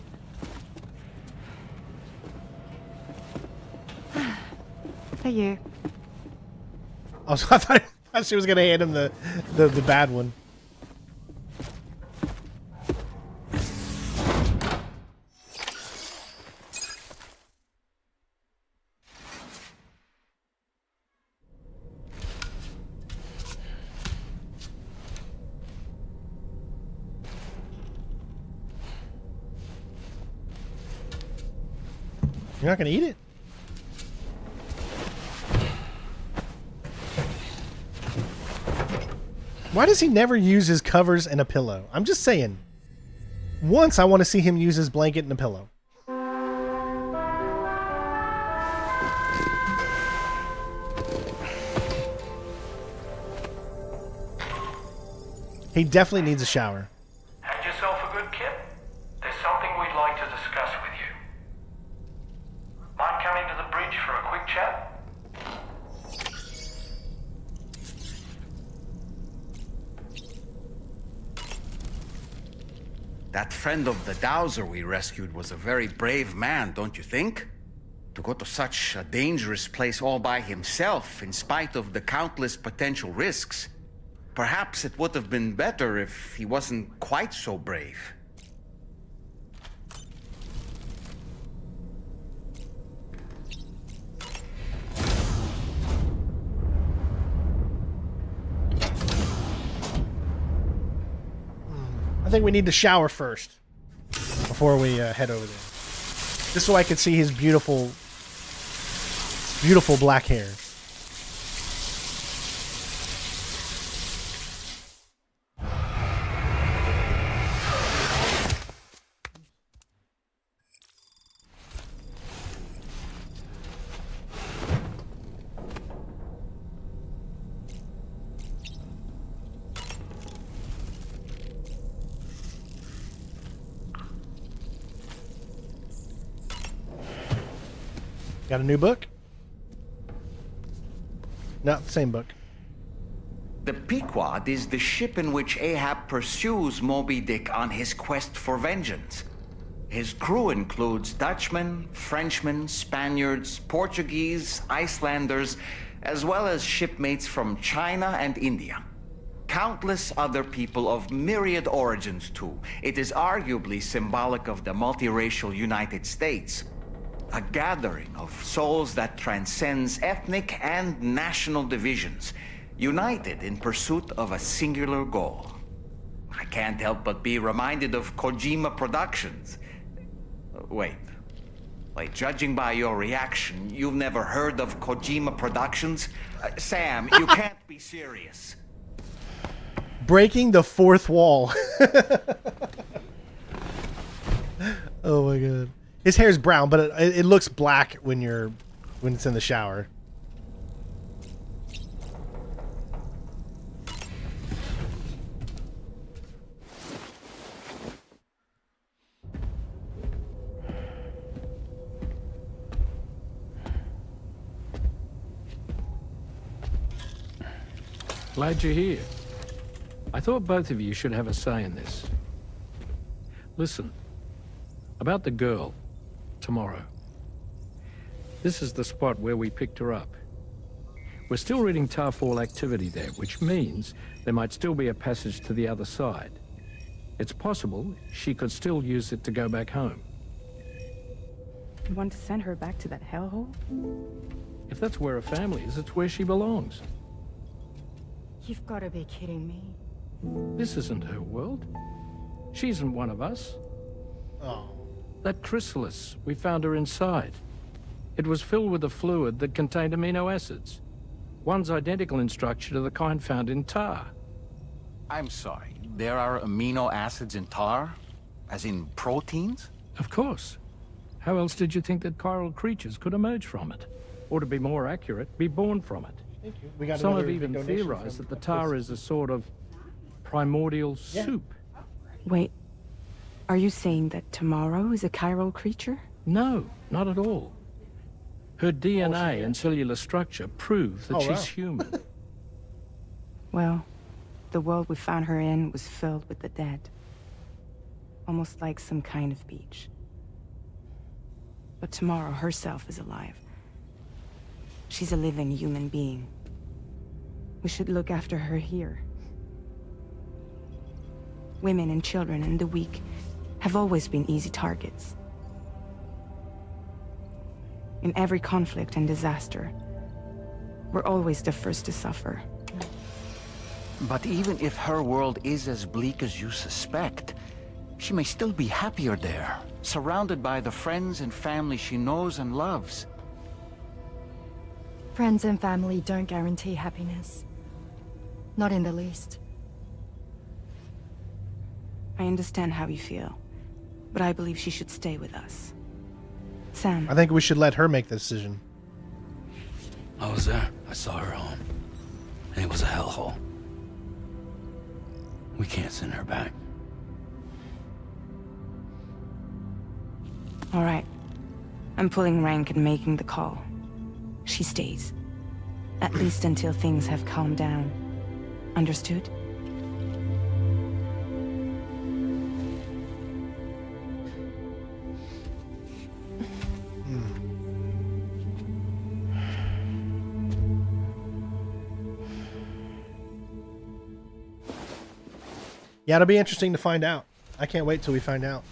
For you. Oh, so I thought she was gonna hand him the bad one. You're not gonna eat it? Why does he never use his covers and a pillow? I'm just saying. Once I want to see him use his blanket and a pillow. He definitely needs a shower. Had yourself a good kip? There's something we'd like to discuss with you. Mind coming to the bridge for a quick chat? That friend of the dowser we rescued was a very brave man, don't you think? To go to such a dangerous place all by himself, in spite of the countless potential risks. Perhaps it would have been better if he wasn't quite so brave. I think we need to shower first before we head over there. Just so I can see his beautiful black hair. Got a new book? No, same book. The Pequod is the ship in which Ahab pursues Moby Dick on his quest for vengeance. His crew includes Dutchmen, Frenchmen, Spaniards, Portuguese, Icelanders, as well as shipmates from China and India. Countless other people of myriad origins, too. It is arguably symbolic of the multiracial United States. A gathering of souls that transcends ethnic and national divisions, united in pursuit of a singular goal. I can't help but be reminded of Kojima Productions. Wait, judging by your reaction, you've never heard of Kojima Productions? Sam, you can't be serious. Breaking the fourth wall. Oh my god. His hair's brown, but it looks black when it's in the shower. Glad you're here. I thought both of you should have a say in this. Listen, about the girl. Tomorrow. This is the spot where we picked her up. We're still reading Tarfall activity there, which means there might still be a passage to the other side. It's possible she could still use it to go back home. You want to send her back to that hellhole? If that's where her family is, it's where she belongs. You've got to be kidding me. This isn't her world. She isn't one of us. Oh. That chrysalis, we found her inside. It was filled with a fluid that contained amino acids. One's identical in structure to the kind found in tar. I'm sorry, there are amino acids in tar? As in proteins? Of course. How else did you think that chiral creatures could emerge from it? Or to be more accurate, be born from it? Thank you. We got Some another have even big donation theorized from that the tar is a sort of primordial Yeah. soup. Wait, are you saying that tomorrow is a chiral creature? No, not at all. Her DNA and cellular structure prove that Oh, she's wow. human. Well, the world we found her in was filled with the dead. Almost like some kind of beach. But tomorrow herself is alive. She's a living human being. We should look after her here. Women and children and the weak have always been easy targets. In every conflict and disaster, we're always the first to suffer. But even if her world is as bleak as you suspect, she may still be happier there, surrounded by the friends and family she knows and loves. Friends and family don't guarantee happiness. Not in the least. I understand how you feel, but I believe she should stay with us. Sam. I think we should let her make the decision. I was there. I saw her home. And it was a hellhole. We can't send her back. All right. I'm pulling rank and making the call. She stays. At least until things have calmed down. Understood? Yeah, it'll be interesting to find out. I can't wait till we find out.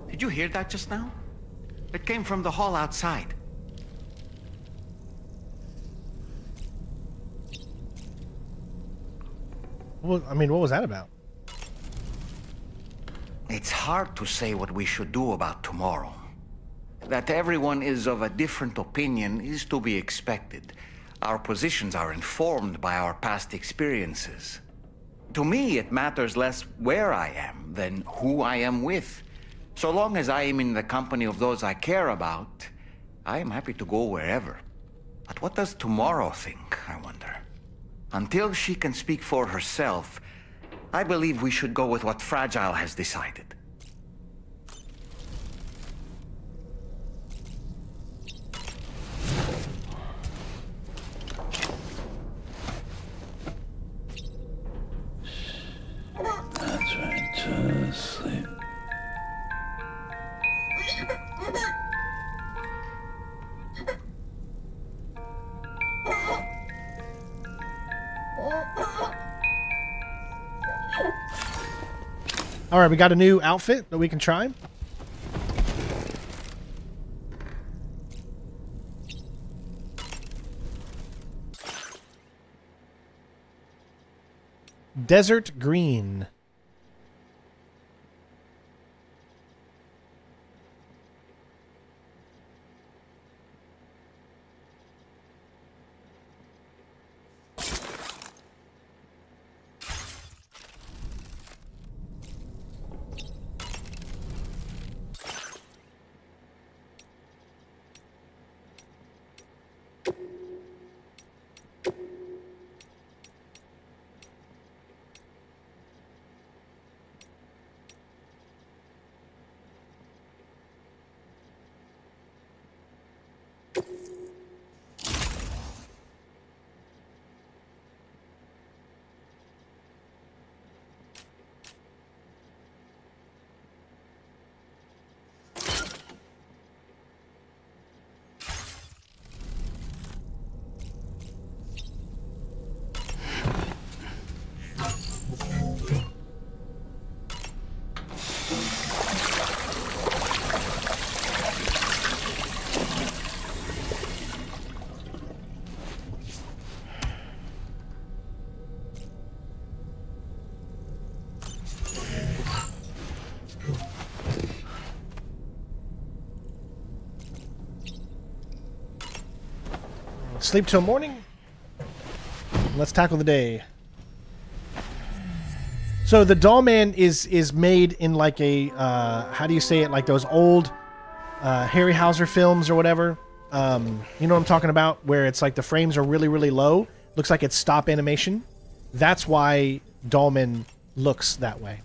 Did you hear that just now? It came from the hall outside. Well, I mean, what was that about? It's hard to say what we should do about tomorrow. That everyone is of a different opinion is to be expected. Our positions are informed by our past experiences. To me, it matters less where I am than who I am with. So long as I am in the company of those I care about, I am happy to go wherever. But what does tomorrow think, I wonder? Until she can speak for herself, I believe we should go with what Fragile has decided. That's right, just sleep. All right, we got a new outfit that we can try. Desert green. Sleep till morning. Let's tackle the day. So the doll man is made in like a how do you say it, like those old Harryhauser films or whatever. You know what I'm talking about, where it's like the frames are really, really low. Looks like it's stop animation. That's why Dollman looks that way.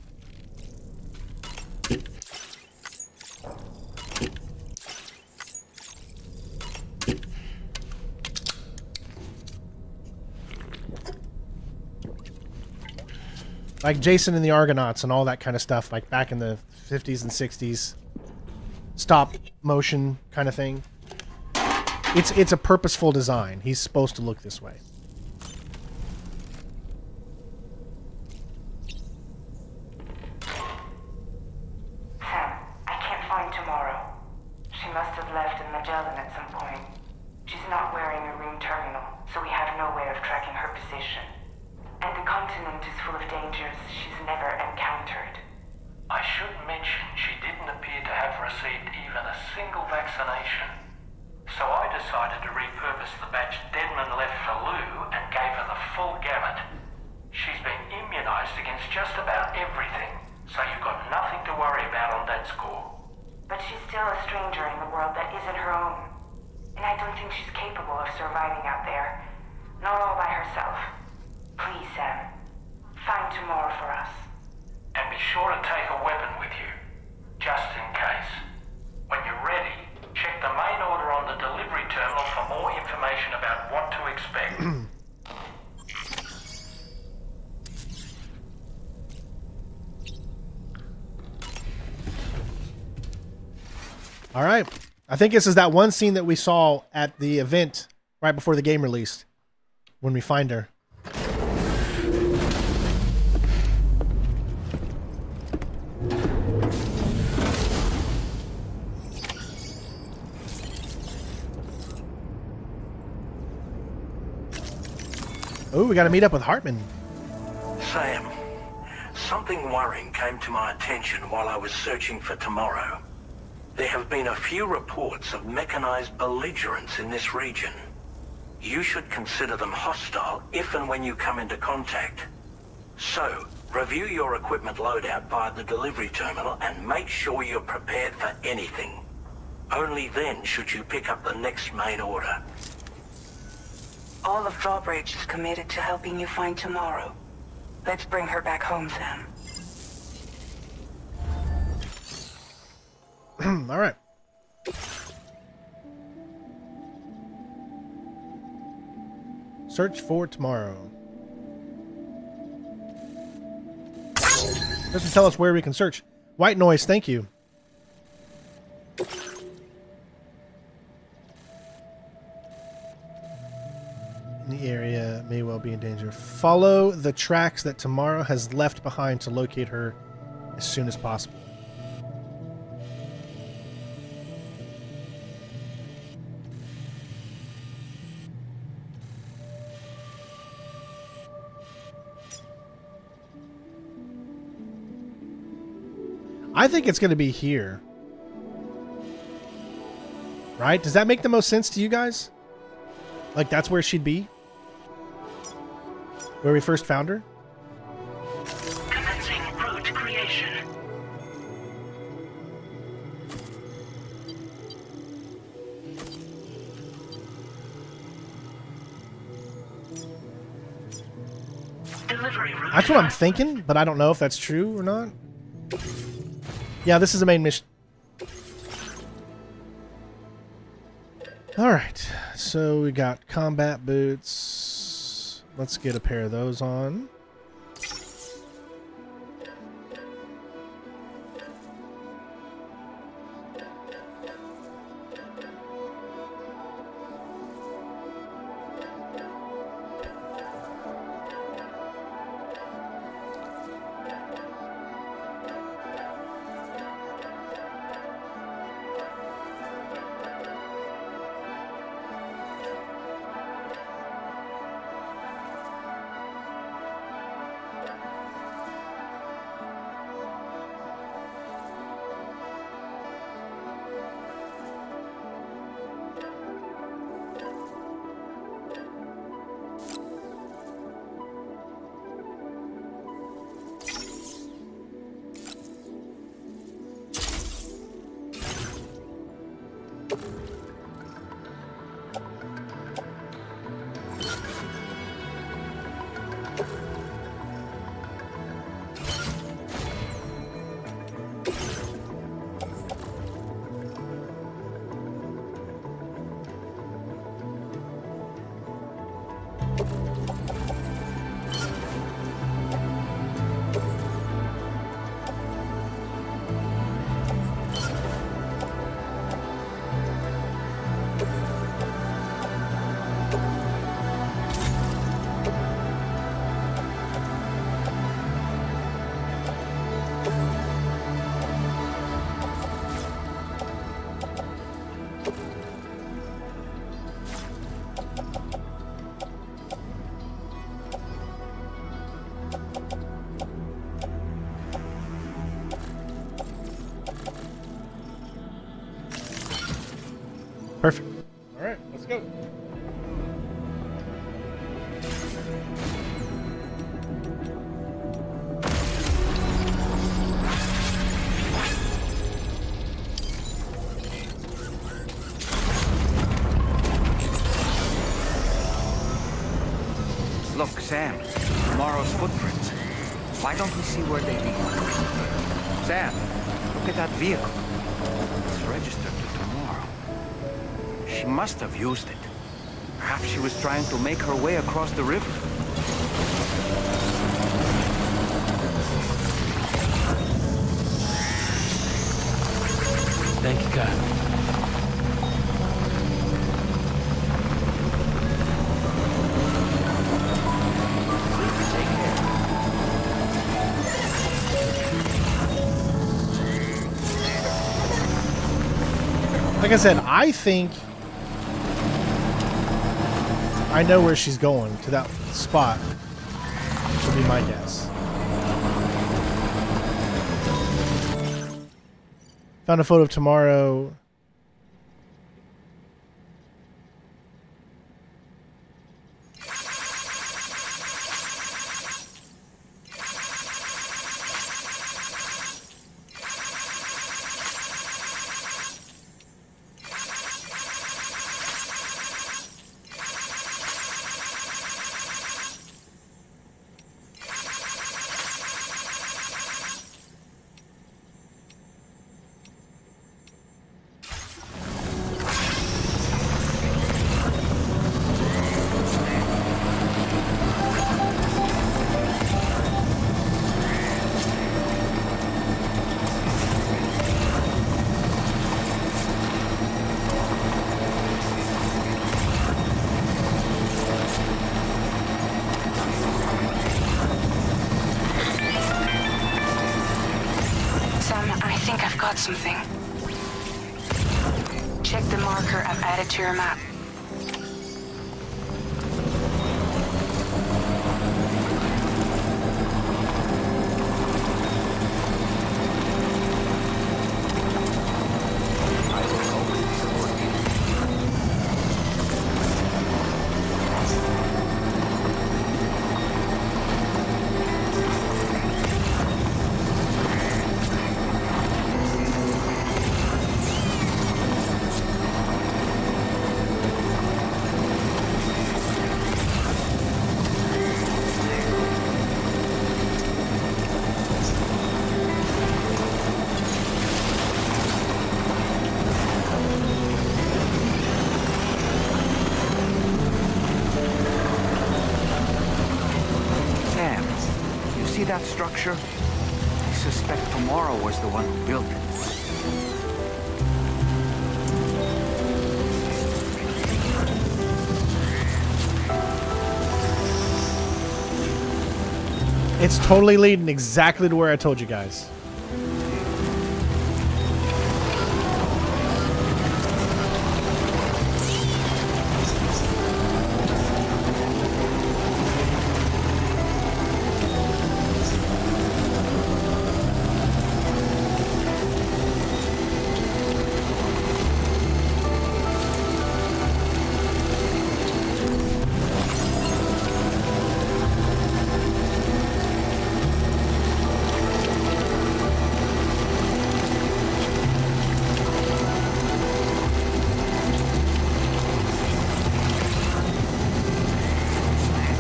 Like Jason and the Argonauts and all that kind of stuff, like back in the 50s and 60s. Stop motion kind of thing. It's a purposeful design. He's supposed to look this way. Sam, I can't find Tomorrow. She must have left in Magellan at some point. She's not wearing a room terminal, so we have no way of tracking her position. And the continent is full of dangers she's never encountered. I should mention she didn't appear to have received even a single vaccination. So I decided to repurpose the batch Deadman left for Lou and gave her the full gamut. She's been immunized against just about everything, so you've got nothing to worry about on that score. But she's still a stranger in the world that isn't her own. And I don't think she's capable of surviving out there. Not all by herself. Please, Sam. Find Tomorrow for us. And be sure to take a weapon with you, just in case. When you're ready, check the main order on the delivery terminal for more information about what to expect. All right. I think this is that one scene that we saw at the event right before the game released, when we find her. Oh, we got to meet up with Hartman. Sam, something worrying came to my attention while I was searching for Tomorrow. There have been a few reports of mechanized belligerents in this region. You should consider them hostile if and when you come into contact. So, review your equipment loadout via the delivery terminal and make sure you're prepared for anything. Only then should you pick up the next main order. All of Drawbridge is committed to helping you find Tomorrow. Let's bring her back home, Sam. All right. Search for Tomorrow. Doesn't tell us where we can search. White noise, thank you. In the area may well be in danger. Follow the tracks that Tomorrow has left behind to locate her as soon as possible. I think it's going to be here. Right? Does that make the most sense to you guys? Like, that's where she'd be? Where we first found her? Commencing route creation. Delivery route. That's what I'm thinking, but I don't know if that's true or not. Yeah, this is the main mission. Alright, so we got combat boots. Let's get a pair of those on. Look, Sam, tomorrow's footprints. Why don't we see where they lead? Sam, look at that vehicle. It's registered to tomorrow. She must have used it. Perhaps she was trying to make her way across the river. Thank you, God. Like I said, I think I know where she's going, to that spot. Would be my guess. Found a photo of tomorrow. Something. Check the marker I've added to your map. That structure? I suspect Tomorrow was the one who built it. It's totally leading exactly to where I told you guys.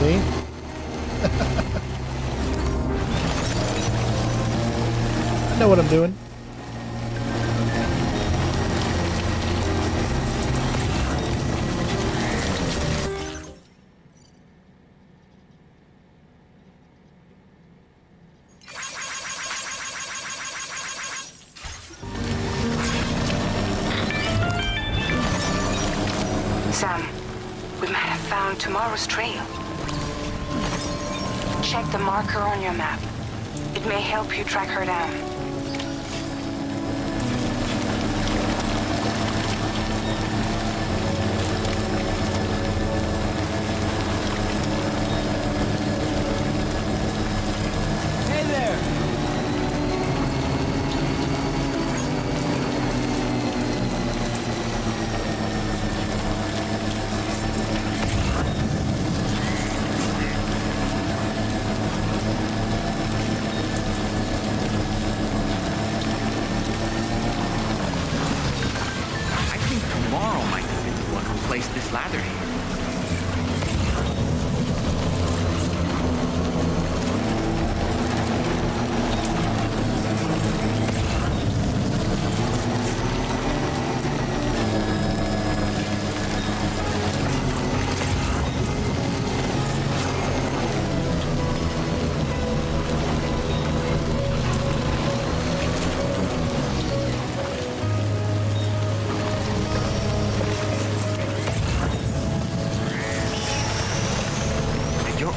See? I know what I'm doing. Sam, we might have found Tomorrow's trail. Check the marker on your map. It may help you track her down. Hey there!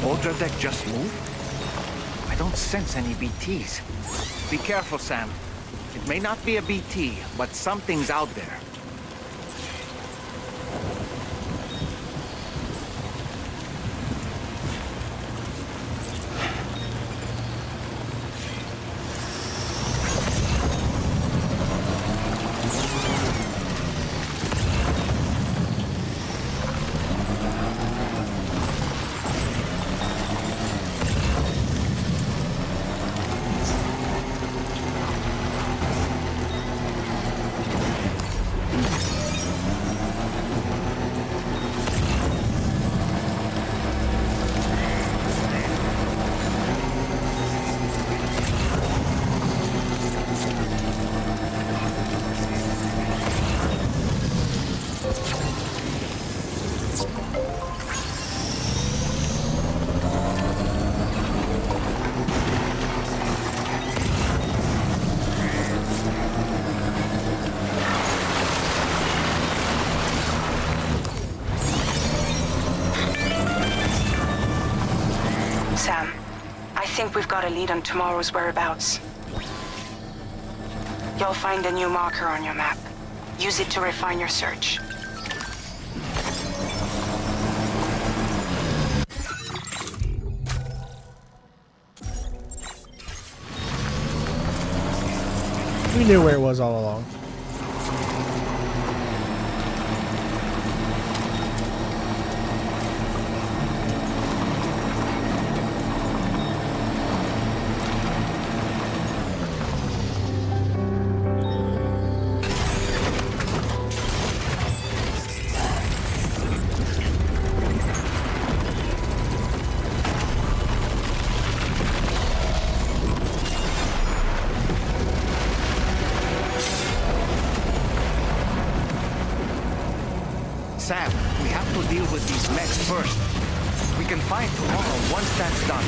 Ultra deck just moved? I don't sense any BTs. Be careful, Sam. It may not be a BT, but something's out there. Sam, I think we've got a lead on tomorrow's whereabouts. You'll find a new marker on your map. Use it to refine your search. We knew where it was all along. Sam, we have to deal with these mechs first. We can fight tomorrow once that's done.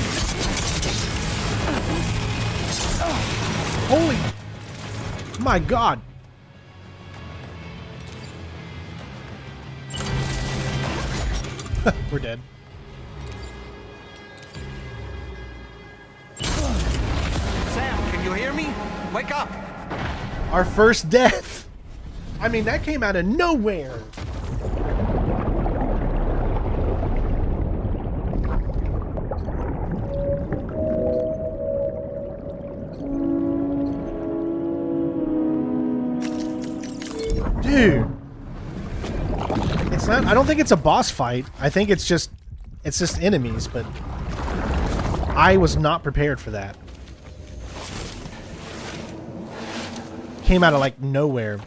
Holy... My God. We're dead. Sam, can you hear me? Wake up! Our first death. I mean, that came out of nowhere. Dude. It's not, I don't think it's a boss fight. I think it's just enemies, but I was not prepared for that. Came out of like nowhere.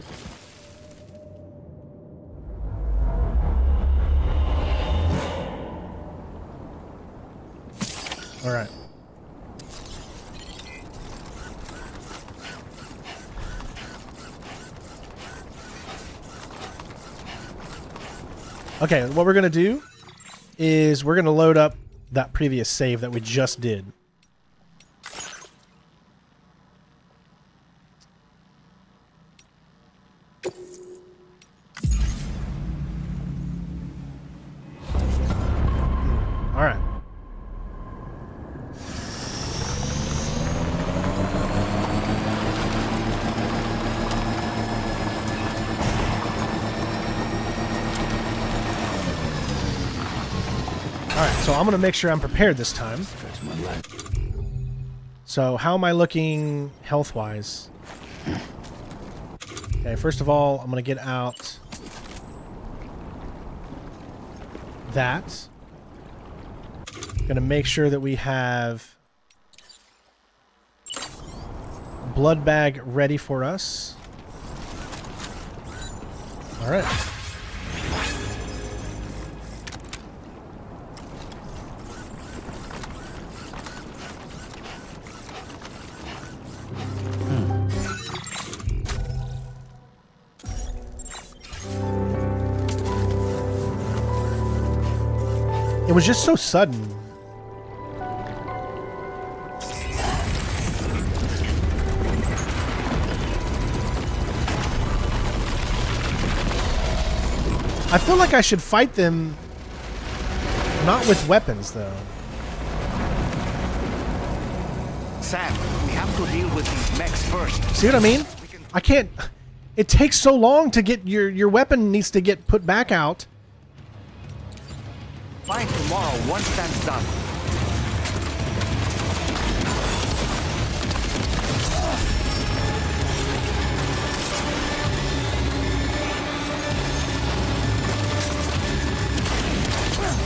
All right. Okay, what we're going to do is we're going to load up that previous save that we just did. All right. Alright, so I'm going to make sure I'm prepared this time. So how am I looking health-wise? Okay, first of all, I'm going to get out that. Going to make sure that we have blood bag ready for us. Alright. It was just so sudden. I feel like I should fight them not with weapons, though. Sam, we have to deal with these mechs first. See what I mean? I can't... It takes so long to get... Your weapon needs to get put back out. Fine tomorrow once that's done.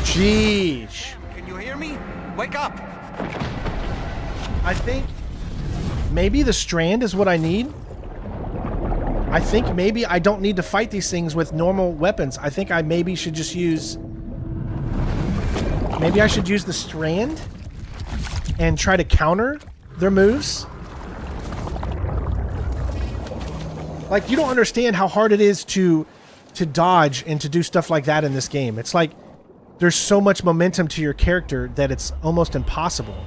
Jeez. Can you hear me? Wake up! I think maybe the strand is what I need. I think maybe I don't need to fight these things with normal weapons. I think I maybe should just use... Maybe I should use the strand and try to counter their moves. Like, you don't understand how hard it is to dodge and to do stuff like that in this game. It's like there's so much momentum to your character that it's almost impossible.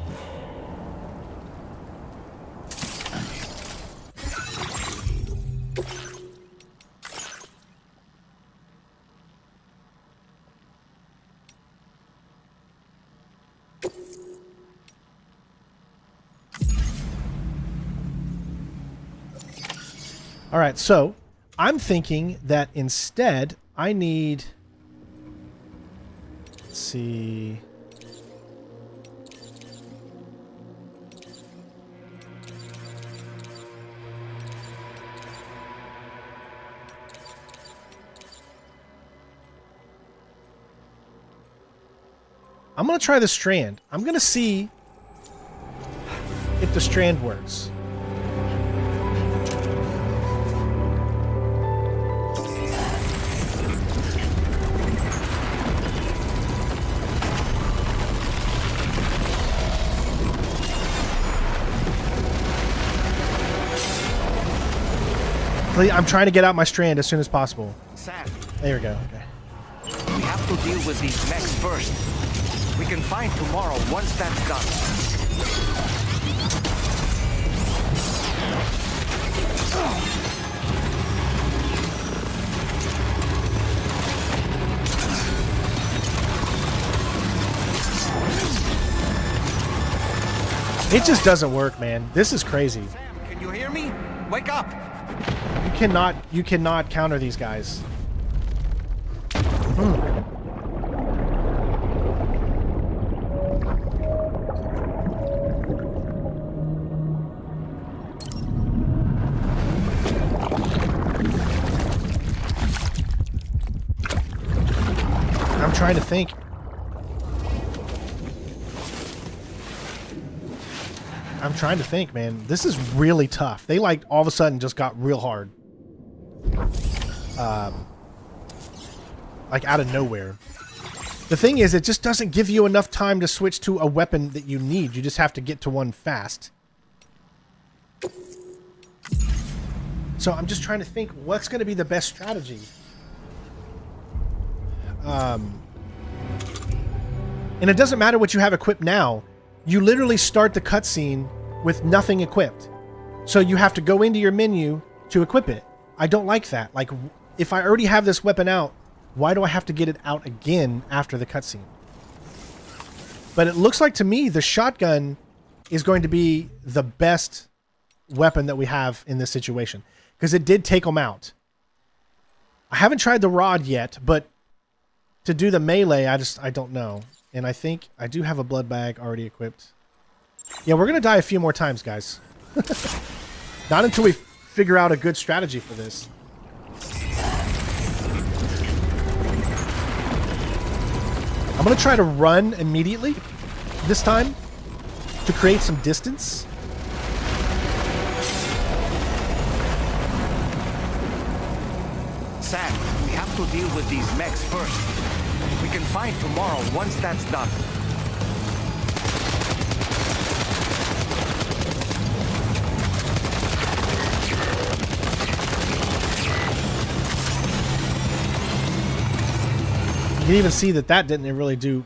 All right, so I'm thinking that instead I need... Let's see... I'm going to try the strand. I'm going to see if the strand works. I'm trying to get out my strand as soon as possible. Sam. There we go. Okay. We have to deal with these mechs first. We can find tomorrow once that's done. It just doesn't work, man. This is crazy. Sam, can you hear me? Wake up! You cannot counter these guys. I'm trying to think. I'm trying to think, man. This is really tough. They like all of a sudden just got real hard. Like out of nowhere. The thing is, it just doesn't give you enough time to switch to a weapon that you need. You just have to get to one fast. So I'm just trying to think what's going to be the best strategy. And it doesn't matter what you have equipped now. You literally start the cutscene with nothing equipped. So you have to go into your menu to equip it. I don't like that. Like, if I already have this weapon out, why do I have to get it out again after the cutscene? But it looks like to me the shotgun is going to be the best weapon that we have in this situation. Because it did take them out. I haven't tried the rod yet, but to do the melee, I don't know. And I think I do have a blood bag already equipped. Yeah, we're going to die a few more times, guys. Not until we figure out a good strategy for this. I'm going to try to run immediately this time to create some distance. Sam, we have to deal with these mechs first. We can fight tomorrow once that's done. You can even see that didn't really do...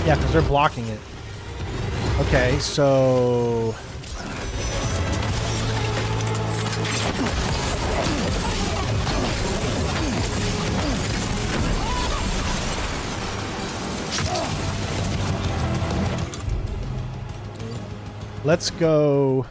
Yeah, because they're blocking it. Okay, so... Let's go.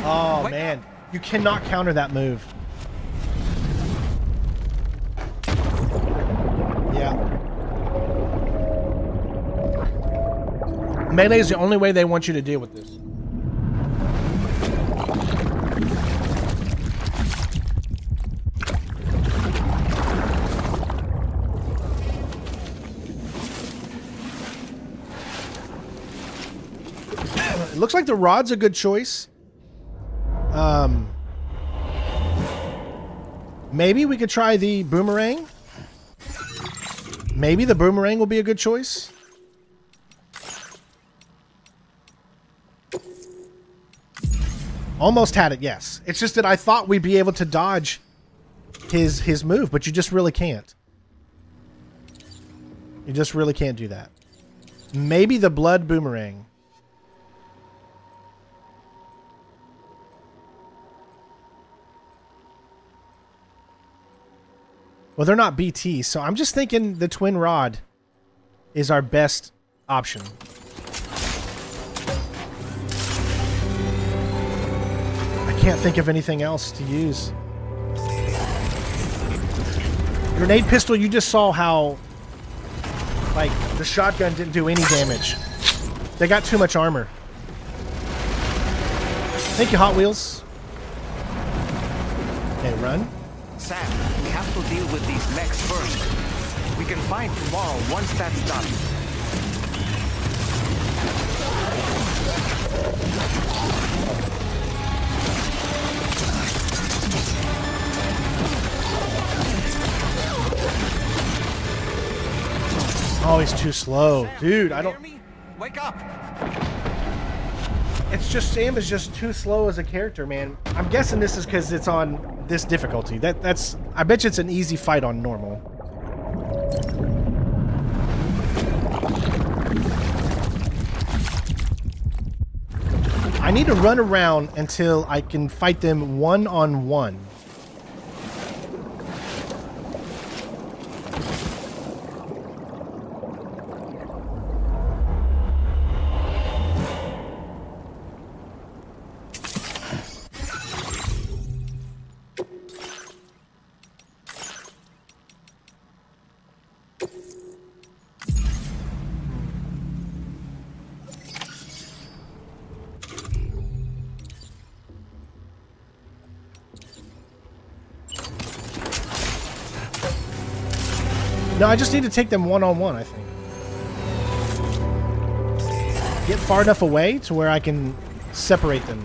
Oh, man. You cannot counter that move. Yeah. Melee is the only way they want you to deal with this. It looks like the rod's a good choice. Maybe we could try the boomerang. Maybe the boomerang will be a good choice. Almost had it, yes. It's just that I thought we'd be able to dodge his move, but you just really can't. You just really can't do that. Maybe the blood boomerang. Well, they're not BT, so I'm just thinking the twin rod is our best option. I can't think of anything else to use. Grenade pistol, you just saw how, like, the shotgun didn't do any damage. They got too much armor. Thank you, Hot Wheels. Okay, run. Sam, we have to deal with these mechs first. We can fight tomorrow once that's done. Oh, he's too slow. Sam, dude, I don't... Wake up! It's just Sam is just too slow as a character, man. I'm guessing this is because it's on this difficulty. That's I bet you it's an easy fight on normal. I need to run around until I can fight them one-on-one. No, I just need to take them one-on-one, I think. Get far enough away to where I can separate them.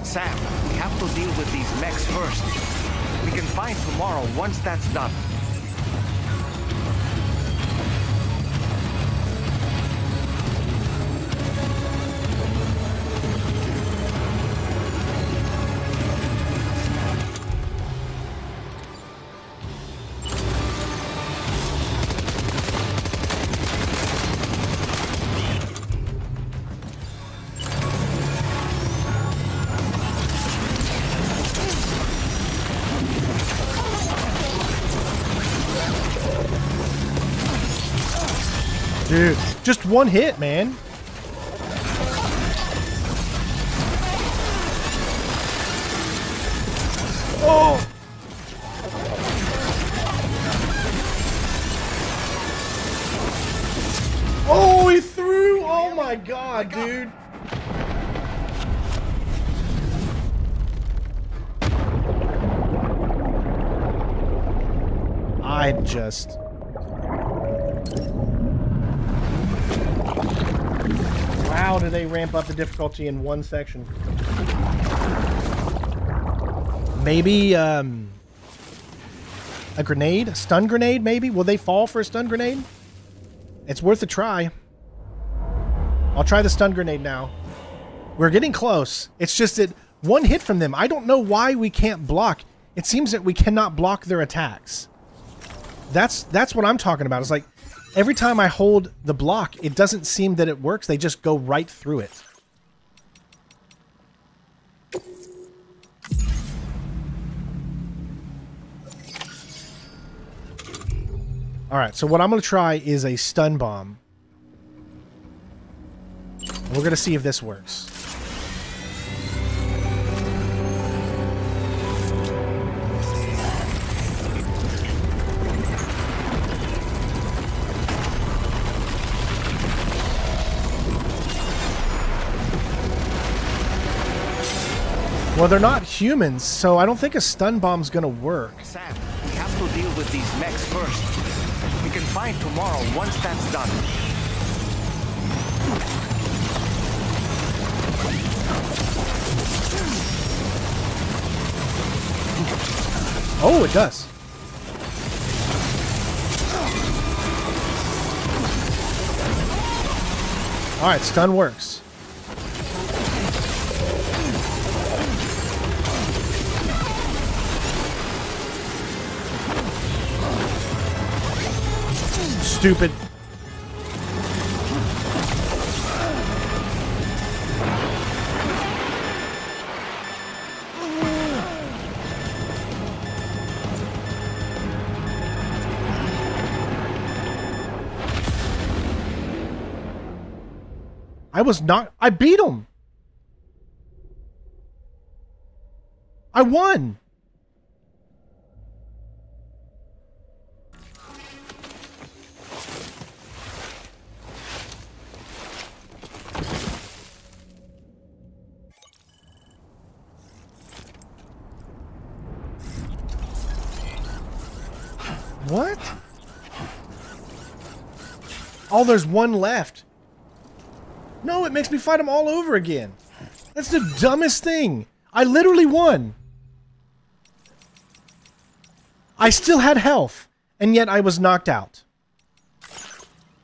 Sam, we have to deal with these mechs first. We can fight tomorrow once that's done. Dude, just one hit, man. Oh! Oh, he threw! Oh my god, dude. I'm just... How do they ramp up the difficulty in one section? Maybe a grenade? A stun grenade, maybe? Will they fall for a stun grenade? It's worth a try. I'll try the stun grenade now. We're getting close. It's just that one hit from them. I don't know why we can't block. It seems that we cannot block their attacks. That's what I'm talking about. It's like every time I hold the block, it doesn't seem that it works. They just go right through it. Alright, so what I'm going to try is a stun bomb. And we're going to see if this works. Well, they're not humans, so I don't think a stun bomb's going to work. Sam, we have to deal with these mechs first. We can fight tomorrow once that's done. Oh, it does. Alright, stun works. Stupid. I beat him. I won. What? Oh, there's one left. No, it makes me fight them all over again. That's the dumbest thing. I literally won. I still had health, and yet I was knocked out.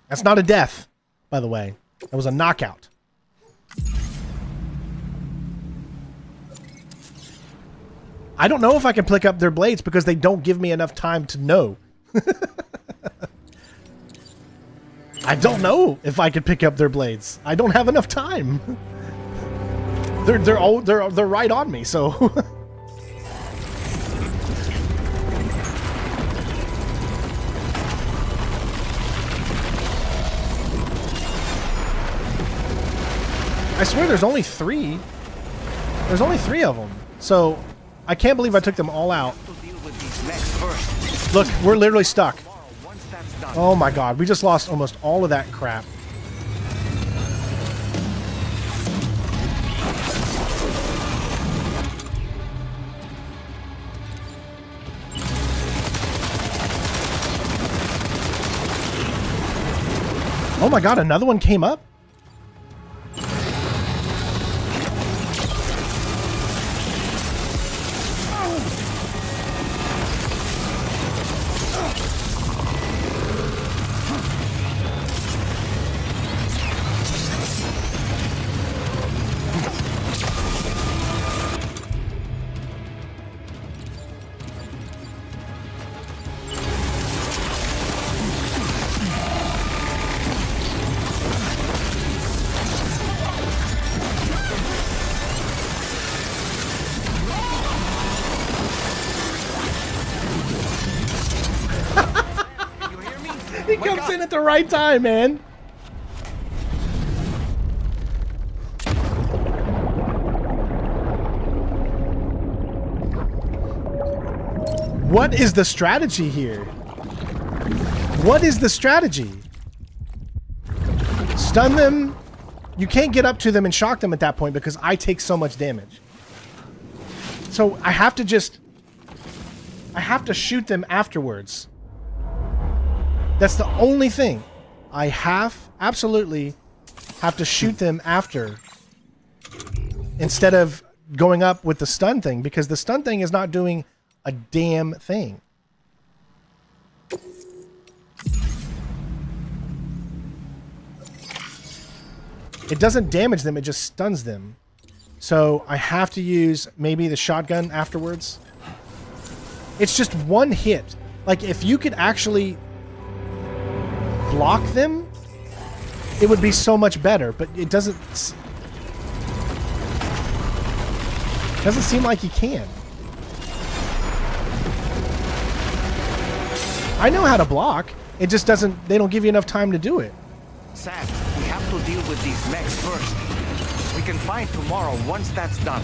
That's not a death, by the way. That was a knockout. I don't know if I can pick up their blades because they don't give me enough time to know. I don't know if I could pick up their blades. I don't have enough time. They're right on me, so. I swear there's only 3. There's only 3 of them. So I can't believe I took them all out. Look, we're literally stuck. Oh my god, we just lost almost all of that crap. Oh my god, another one came up? He comes in at the right time, man. What is the strategy here? What is the strategy? Stun them. You can't get up to them and shock them at that point because I take so much damage. So I have to shoot them afterwards. That's the only thing. I absolutely have to shoot them after instead of going up with the stun thing because the stun thing is not doing a damn thing. It doesn't damage them, it just stuns them. So I have to use maybe the shotgun afterwards. It's just one hit. Like, if you could actually block them, it would be so much better, but it doesn't seem like you can. I know how to block. It just doesn't, they don't give you enough time to do it. Sam, we have to deal with these mechs first. We can find tomorrow once that's done.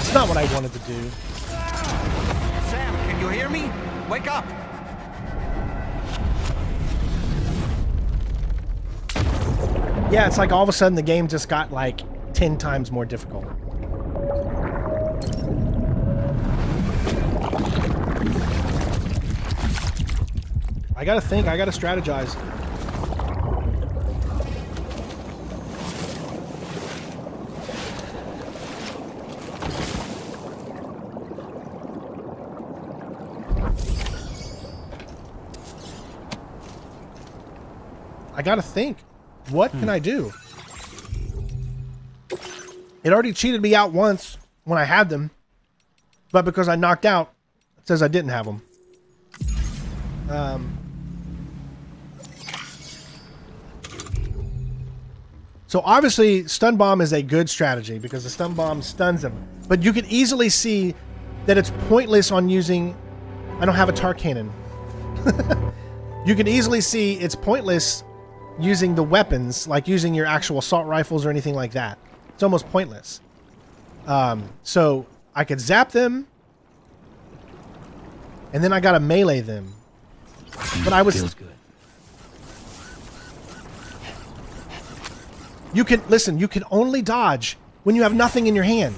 It's not what I wanted to do. Sam, can you hear me? Wake up! Yeah, it's like all of a sudden the game just got like 10 times more difficult. I gotta think, I gotta strategize. I gotta think. What can I do? It already cheated me out once when I had them, but because I knocked out, it says I didn't have them. So obviously, stun bomb is a good strategy because the stun bomb stuns them. But you can easily see that it's pointless on using... I don't have a tar cannon. You can easily see it's pointless using the weapons, like using your actual assault rifles or anything like that. It's almost pointless. So I could zap them, and then I gotta melee them. But I was... Feels good. You can... Listen, you can only dodge when you have nothing in your hand.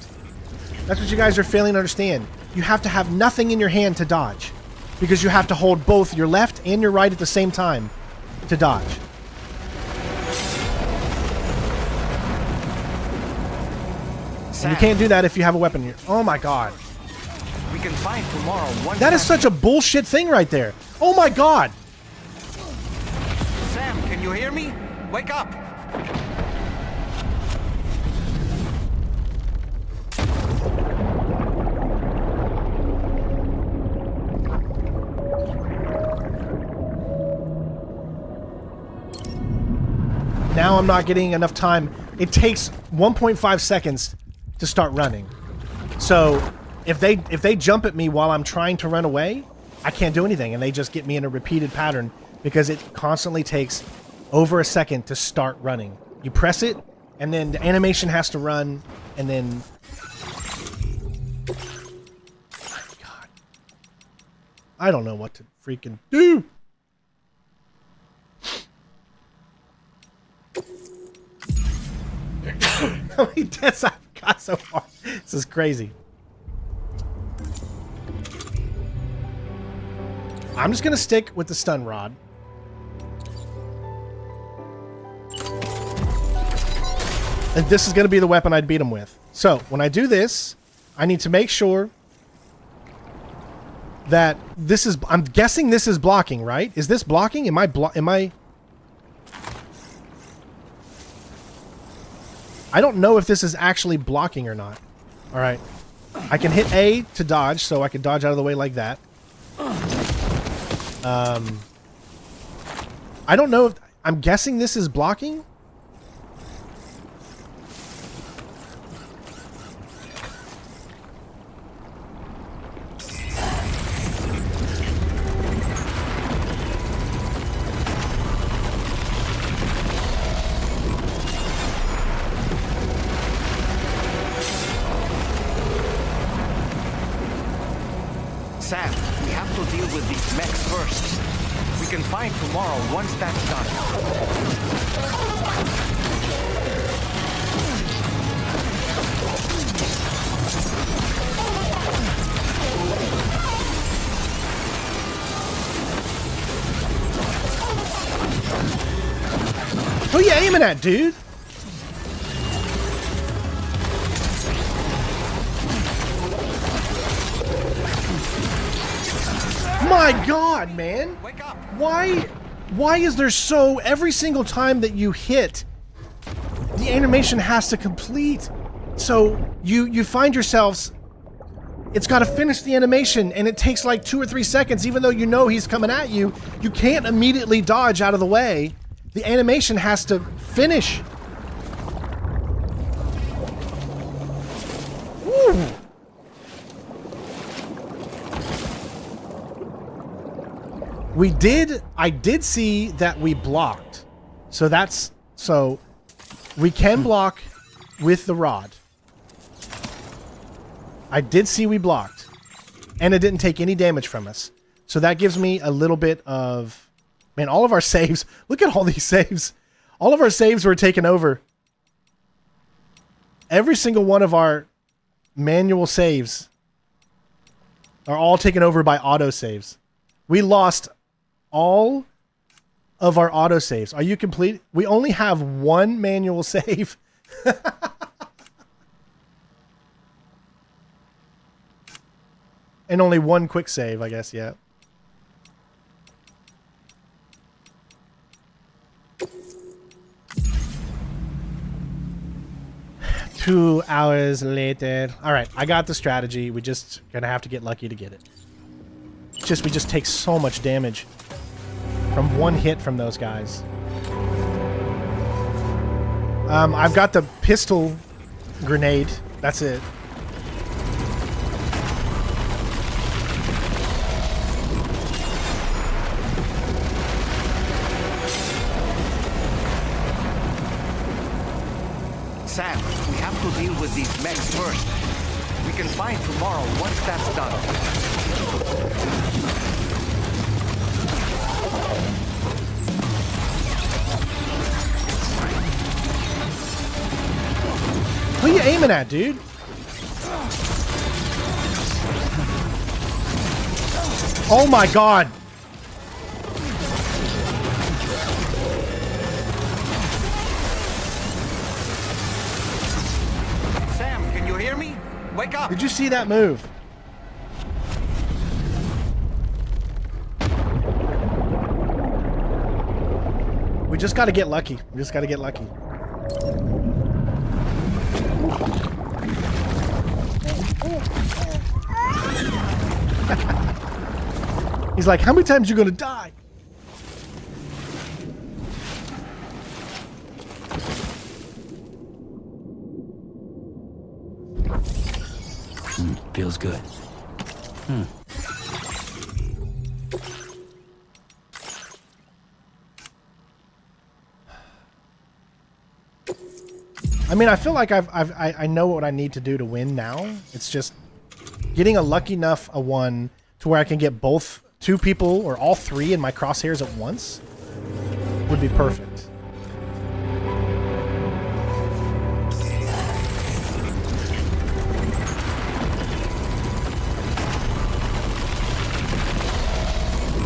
That's what you guys are failing to understand. You have to have nothing in your hand to dodge. Because you have to hold both your left and your right at the same time to dodge. And you can't do that if you have a weapon here. Oh my god. We can find tomorrow one. That is such a bullshit thing right there. Oh my god. Sam, can you hear me? Wake up. Now I'm not getting enough time. It takes 1.5 seconds to start running. So if they jump at me while I'm trying to run away, I can't do anything, and they just get me in a repeated pattern because it constantly takes over a second to start running. You press it, and then the animation has to run, and then... My god. I don't know what to freaking do. How many deaths I've got so far? This is crazy. I'm just gonna stick with the stun rod. And this is gonna be the weapon I'd beat him with. So when I do this, I need to make sure that this is... I'm guessing this is blocking, right? Is this blocking? Am I... I don't know if this is actually blocking or not. Alright. I can hit A to dodge, so I can dodge out of the way like that. I don't know if... I'm guessing this is blocking? can find tomorrow once that's done. Who you aiming at, dude? My God, man! Why is there so every single time that you hit, the animation has to complete? So you find yourselves, it's got to finish the animation, and it takes like 2 or 3 seconds, even though you know he's coming at you. You can't immediately dodge out of the way. The animation has to finish. Woo. I did see that we blocked. So we can block with the rod. I did see we blocked. And it didn't take any damage from us. So that gives me a little bit of... Man, all of our saves... Look at all these saves. All of our saves were taken over. Every single one of our manual saves are all taken over by autosaves. We lost all of our autosaves. Are you complete? We only have one manual save. And only one quick save, I guess, yeah. Two hours later. All right, I got the strategy. We just gonna have to get lucky to get it. We just take so much damage from one hit from those guys. I've got the pistol grenade. That's it. Sam, we have to deal with these mechs first. We can find tomorrow once that's done. Who are you aiming at, dude? Oh my God. Sam, can you hear me? Wake up. Did you see that move? We just got to get lucky. We just got to get lucky. He's like, how many times are you gonna die? Feels good. I mean, I feel like I know what I need to do to win now. It's just getting a lucky enough a one to where I can get both two people or all three in my crosshairs at once would be perfect.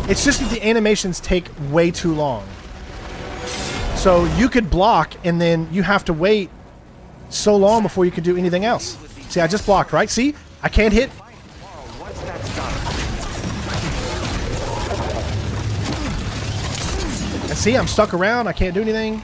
It's just that the animations take way too long. So you could block and then you have to wait so long before you can do anything else. See, I just blocked, right? See? I can't hit. And see, I'm stuck around. I can't do anything.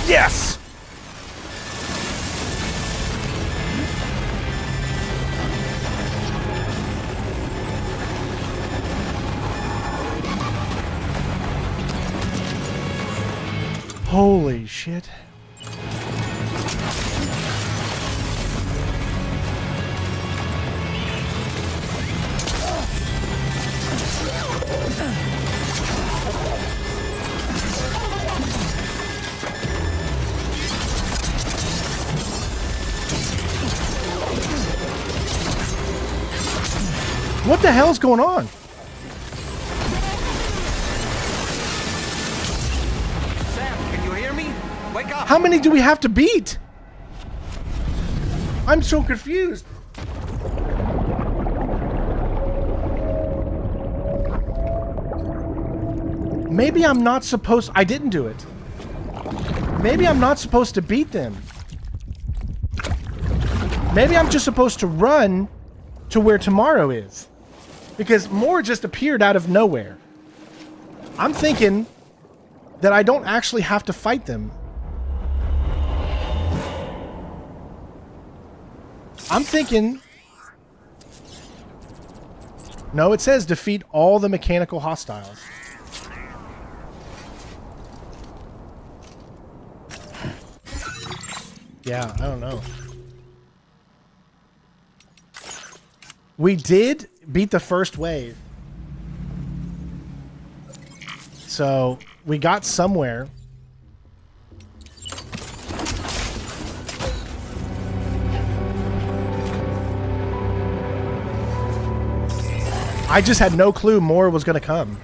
Yes! Holy shit. What the hell's going on? Sam, can you hear me? Wake up! How many do we have to beat? I'm so confused. Maybe I'm not supposed... I didn't do it. Maybe I'm not supposed to beat them. Maybe I'm just supposed to run to where tomorrow is. Because more just appeared out of nowhere. I'm thinking that I don't actually have to fight them. I'm thinking... No, it says defeat all the mechanical hostiles. Yeah, I don't know. We did beat the first wave. So, we got somewhere. I just had no clue more was going to come.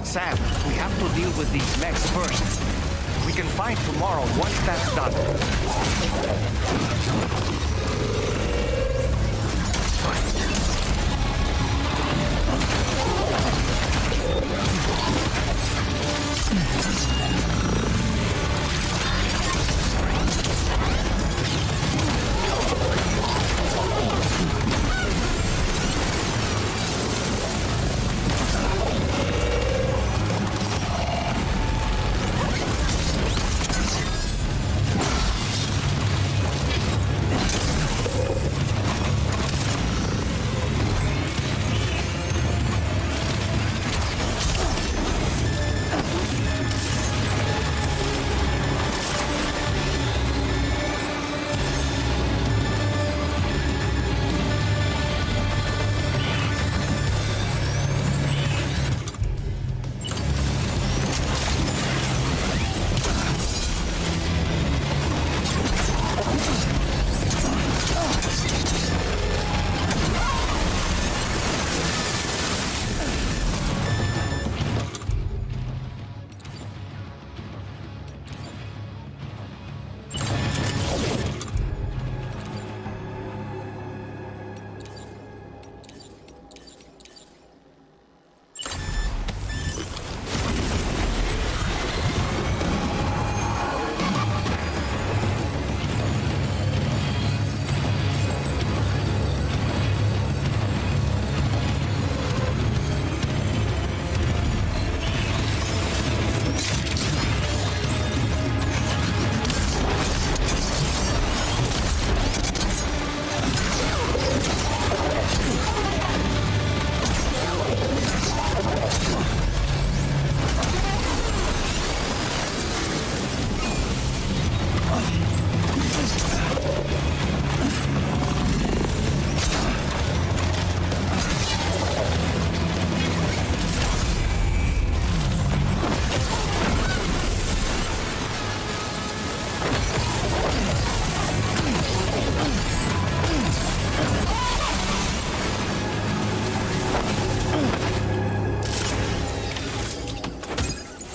Sam, we have to deal with these mechs first. We can fight tomorrow once that's done.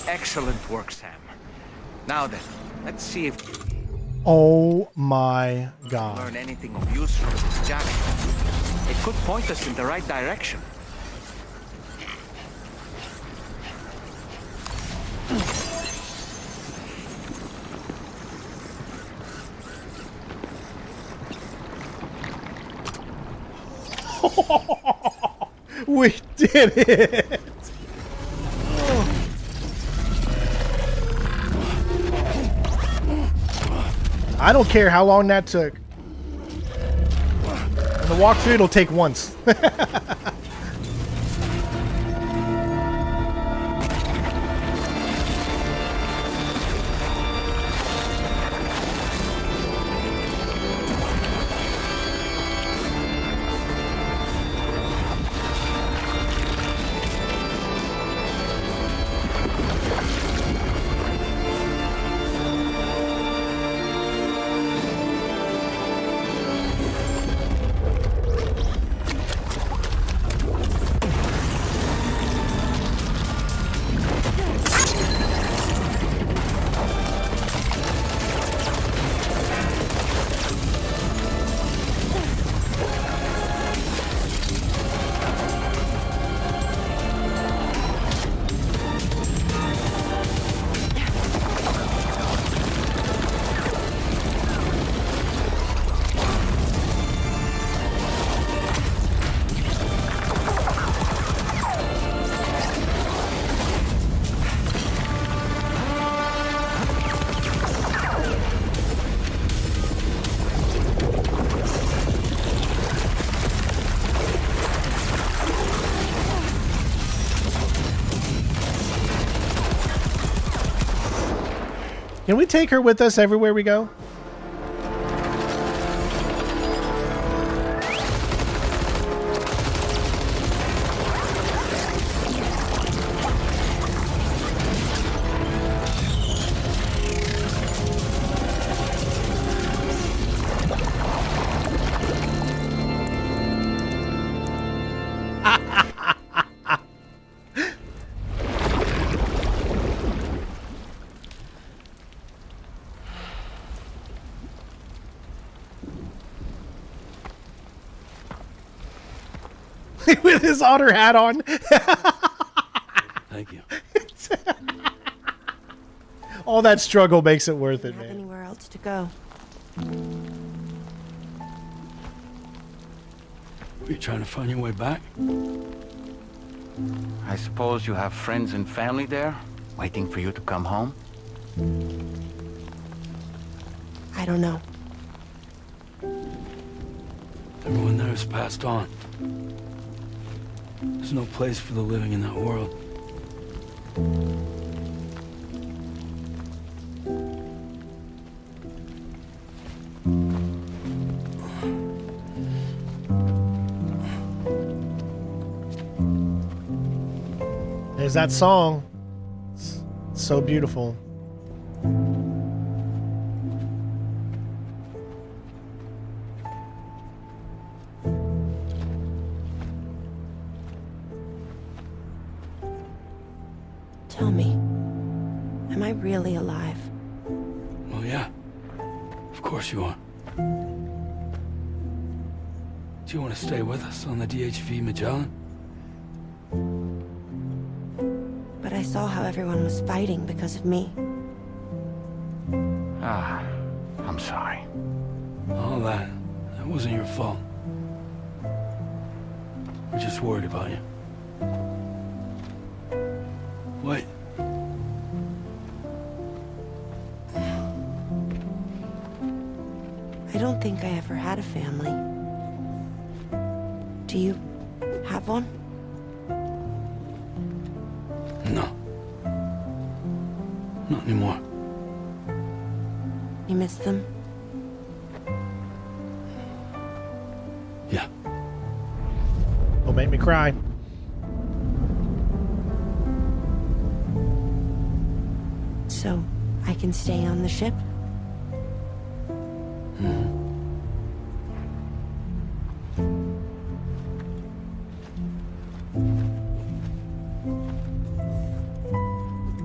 Excellent work, Sam. Now then, let's see if Oh my god. learn anything of use from this jacket. It could point us in the right direction. We did it! I don't care how long that took. And the walkthrough, it'll take once. Can we take her with us everywhere we go? With his otter hat on. Thank you. All that struggle makes it worth it, man. Anywhere else to go? Were you trying to find your way back? I suppose you have friends and family there, waiting for you to come home? I don't know. Everyone there has passed on. There's no place for the living in that world. There's that song. It's so beautiful. Tell me, am I really alive? Well, yeah. Of course you are. Do you want to stay with us on the DHV Magellan? But I saw how everyone was fighting because of me. Ah, I'm sorry. All that wasn't your fault. We're just worried about you. Wait. I don't think I ever had a family. Do you have one? No. Not anymore. You miss them? Yeah. Don't make me cry. So, I can stay on the ship?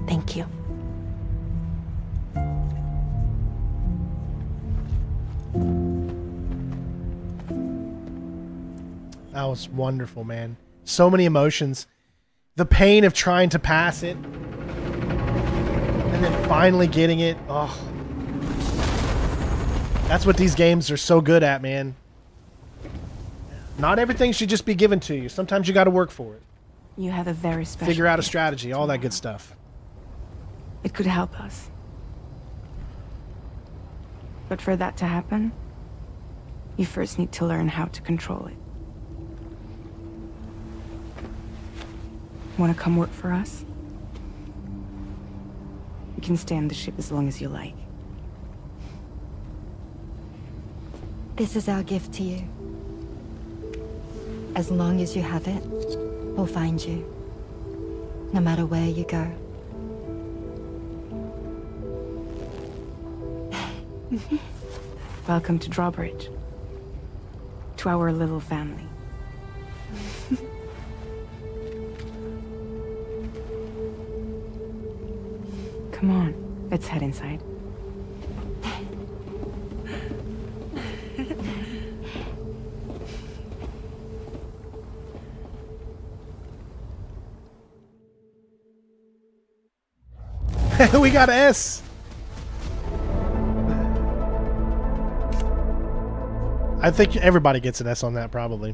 Thank you. That was wonderful, man. So many emotions. The pain of trying to pass it. And then finally getting it. Oh. That's what these games are so good at, man. Not everything should just be given to you. Sometimes you got to work for it. You have a very special Figure out a gift. strategy, all that good stuff. It could help us. But for that to happen, you first need to learn how to control it. Want to come work for us? You can stay on the ship as long as you like. This is our gift to you. As long as you have it, we'll find you. No matter where you go. Welcome to Drawbridge. To our little family. Come on, let's head inside. We got S. I think everybody gets an S on that, probably.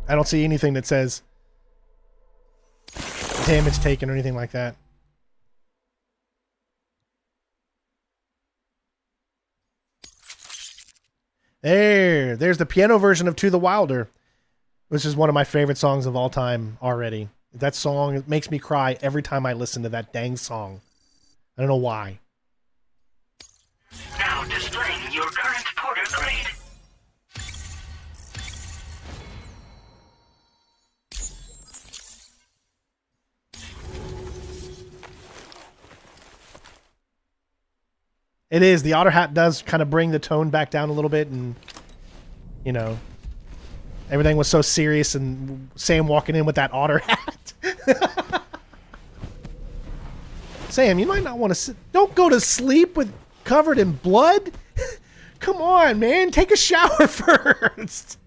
I don't see anything that says damage taken or anything like that. There's the piano version of To the Wilder, which is one of my favorite songs of all time already. That song makes me cry every time I listen to that dang song. I don't know why. Now displaying your current porter grade. It is. The otter hat does kind of bring the tone back down a little bit, and, you know, everything was so serious, and Sam walking in with that otter hat. Sam, you might not want to sit. Don't go to sleep with covered in blood. Come on, man. Take a shower first.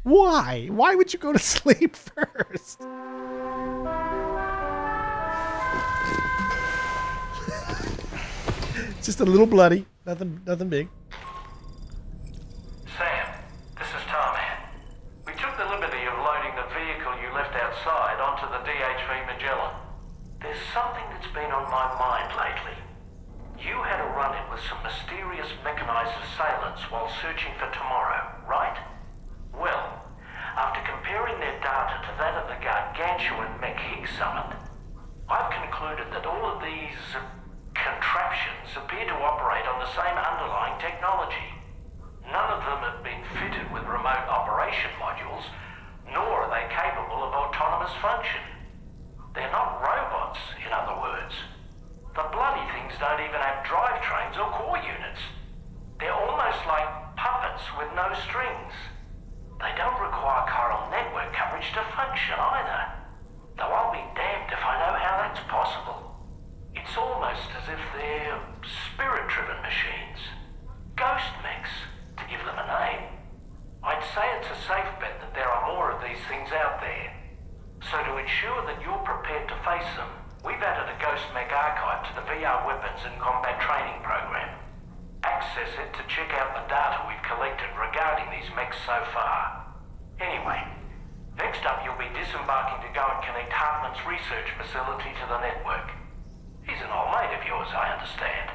Why? Why would you go to sleep first? Just a little bloody. Nothing big. Sam, this is Tom. We took the liberty of loading the vehicle you left outside onto the DHV Magellan. There's something that's been on my mind lately. You had a run-in with some mysterious mechanized assailants while searching for Tomorrow, right? Well, after comparing their data to that of the gargantuan mech Higgs summoned, I've concluded that all of these contraptions appear to operate on the same underlying technology. None of them have been fitted with remote operation modules, nor are they capable of autonomous function. They're not robots, in other words. The bloody things don't even have drivetrains or core units. They're almost like puppets with no strings. They don't require chiral network coverage to function either. Though I'll be damned if I know how that's possible. It's almost as if they're spirit-driven machines. Ghost mechs, to give them a name. I'd say it's a safe bet that there are more of these things out there. So to ensure that you're prepared to face them, we've added a Ghost Mech archive to the VR Weapons and Combat Training program. Access it to check out the data we've collected regarding these mechs so far. Anyway, next up you'll be disembarking to go and connect Hartman's research facility to the network. He's an old mate of yours, I understand.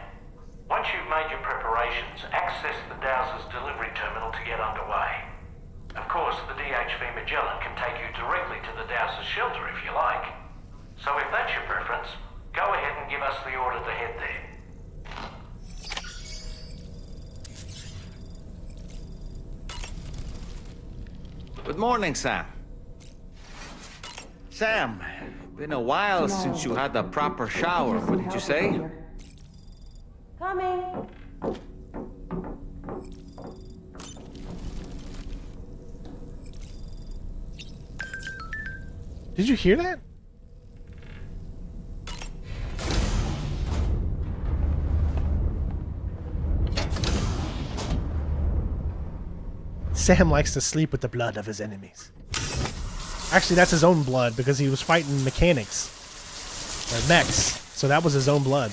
Once you've made your preparations, access the Dowser's delivery terminal to get underway. Of course, the DHV Magellan can take you directly to the Dowser's shelter if you like. So if that's your preference, go ahead and give us the order to head there. Good morning, Sam. Sam, been a while since you had a proper shower, wouldn't you say? Coming. Did you hear that? Sam likes to sleep with the blood of his enemies. Actually, that's his own blood because he was fighting mechanics. Or mechs. So that was his own blood.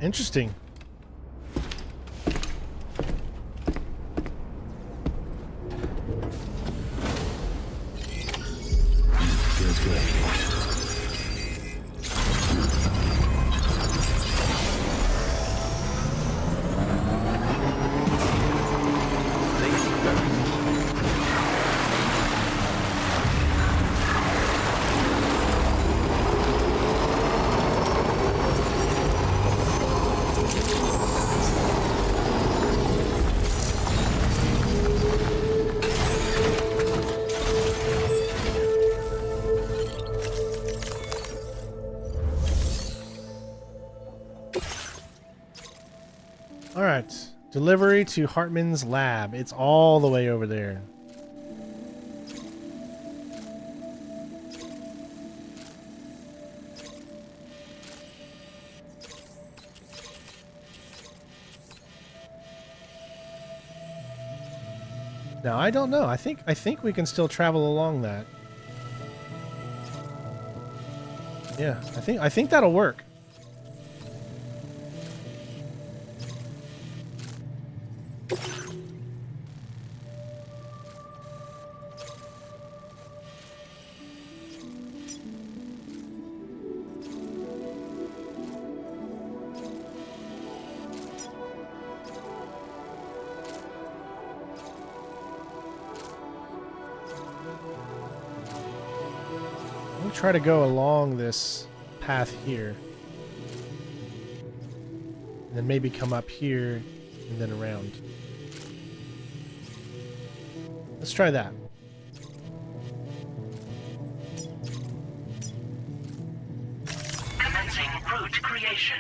Interesting. Feels good. All right. Delivery to Hartman's lab. It's all the way over there. Now, I don't know. I think we can still travel along that. Yeah, I think that'll work. We'll try to go along this path here. And then maybe come up here and then around. Let's try that. Commencing route creation.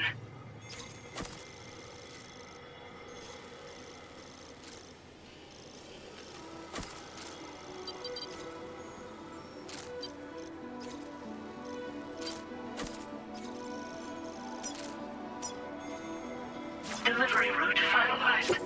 Delivery route finalized.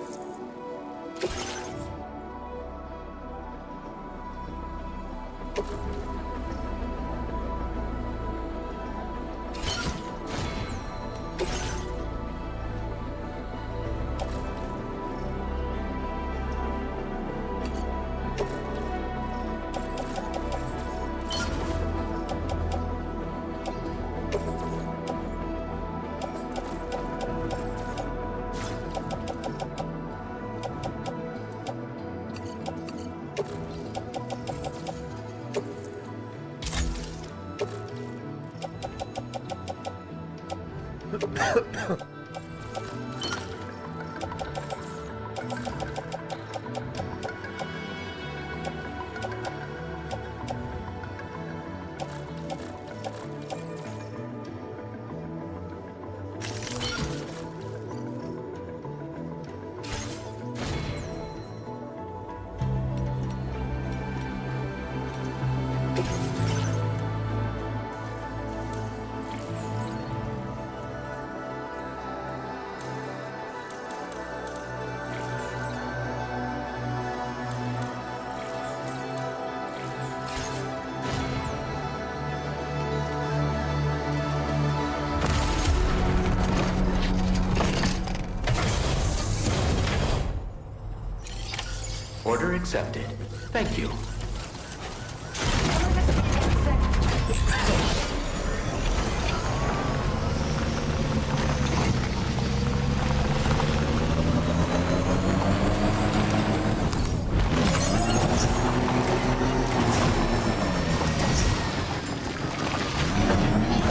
Order accepted. Thank you.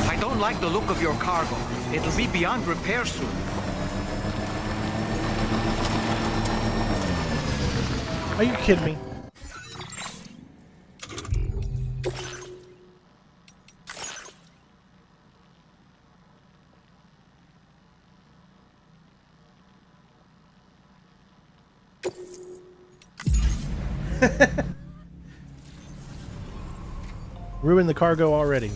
I don't like the look of your cargo. It'll be beyond repair soon. Are you kidding me? Ruined the cargo already.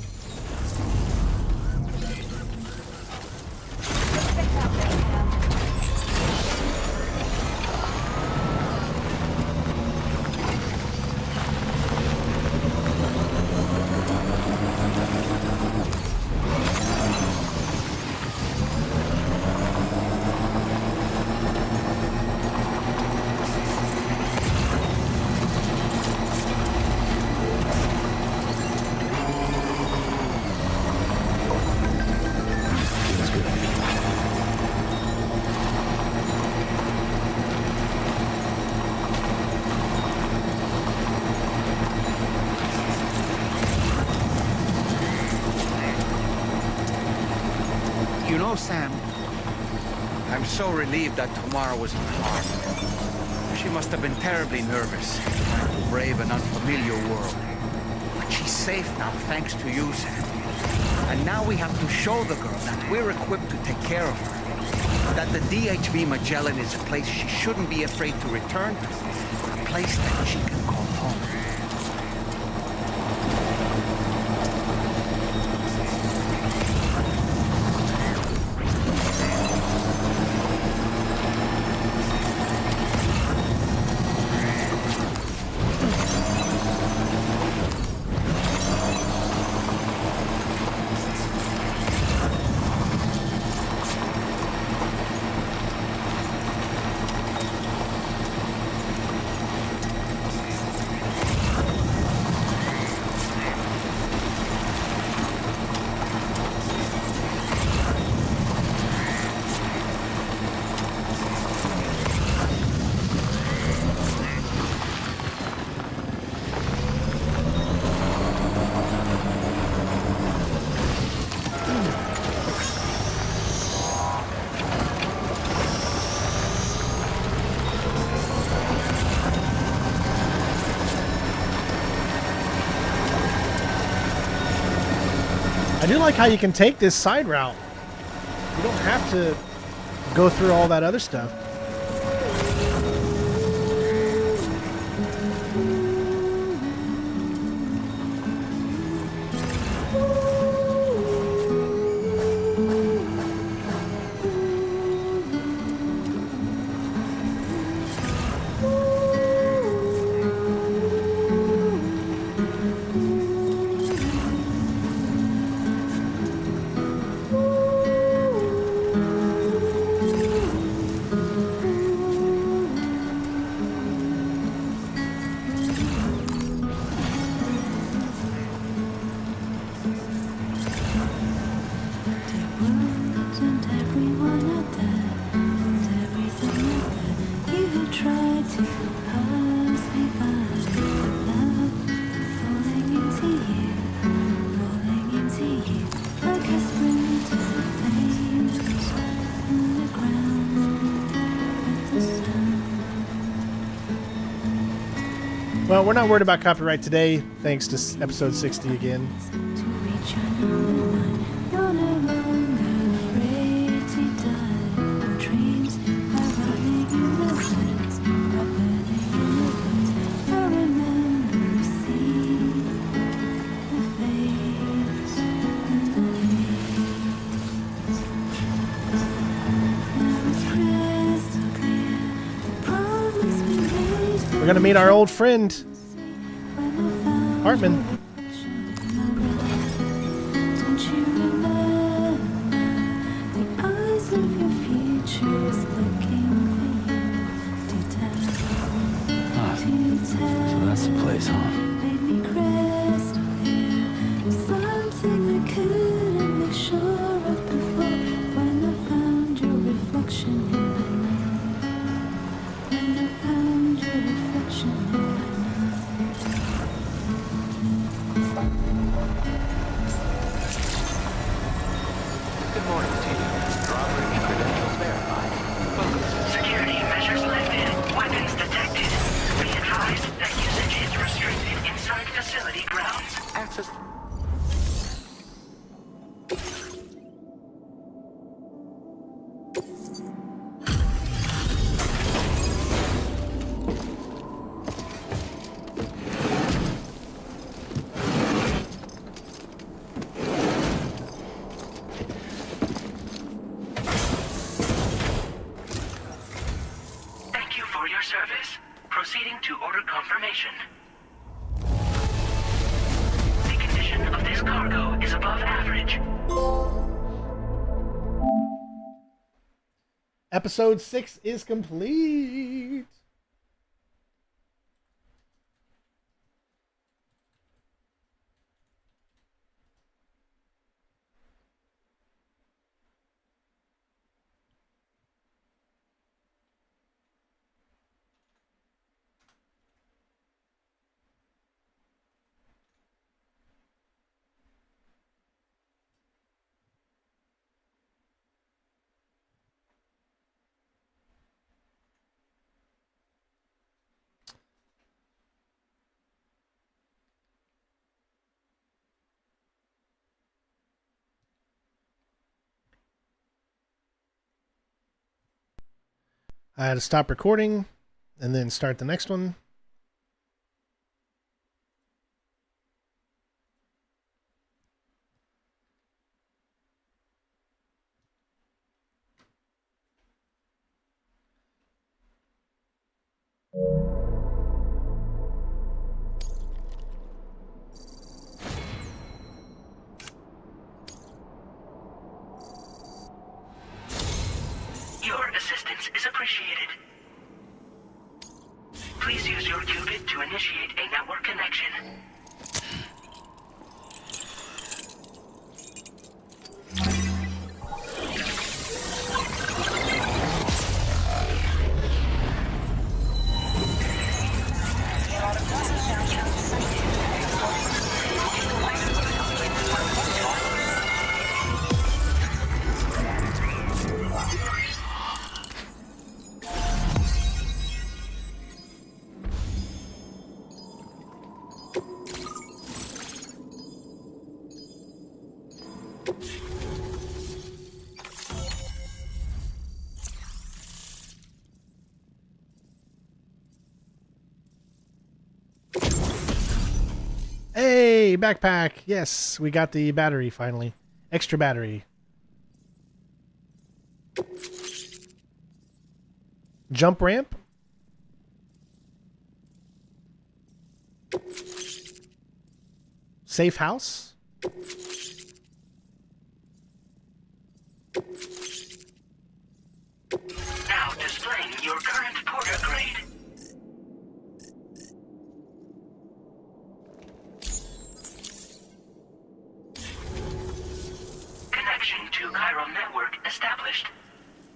You know, Sam, I'm so relieved that Tamara wasn't harmed. She must have been terribly nervous, trying to brave an unfamiliar world. But she's safe now, thanks to you, Sam. And now we have to show the girl that we're equipped to take care of her. That the DHV Magellan is a place she shouldn't be afraid to return to. A place that she can call home. I do like how you can take this side route. You don't have to go through all that other stuff. Well, we're not worried about copyright today, thanks to episode 60 again. We're gonna meet our old friend, Hartman. So that's the place, huh? Security measures lifted. Weapons detected. Be advised that usage is restricted inside facility grounds. Access. Thank you for your service. Proceeding to order confirmation. The condition of this cargo is above average. Episode 6 is complete. I had to stop recording and then start the next one. Your assistance is appreciated. Please use your qubit to initiate a network connection. Hey, backpack. Yes, we got the battery finally. Extra battery. Jump ramp. Safe house. Now displaying your current porter grade. Connection to chiral network established.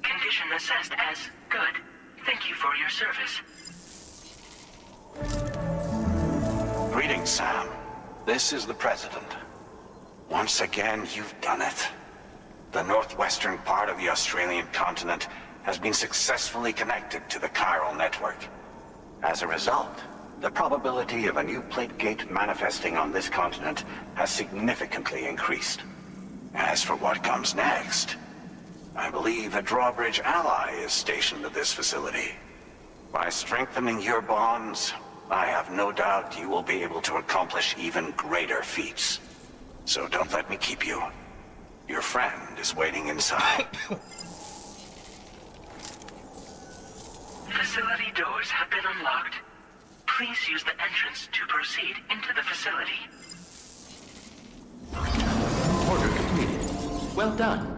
Condition assessed as good. Thank you for your service. Greetings, Sam. This is the President. Once again, you've done it. The northwestern part of the Australian continent has been successfully connected to the chiral network. As a result, the probability of a new plate gate manifesting on this continent has significantly increased. As for what comes next, I believe a drawbridge ally is stationed at this facility. By strengthening your bonds, I have no doubt you will be able to accomplish even greater feats. So don't let me keep you. Your friend is waiting inside. Facility doors have been unlocked. Please use the entrance to proceed into the facility. Order completed. Well done.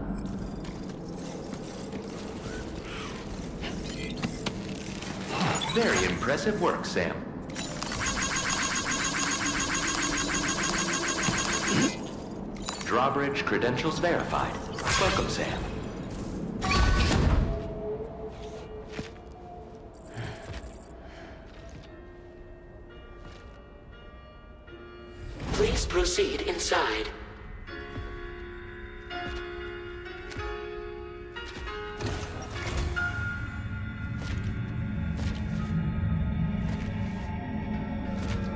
Very impressive work, Sam. Drawbridge credentials verified. Welcome, Sam. Please proceed inside.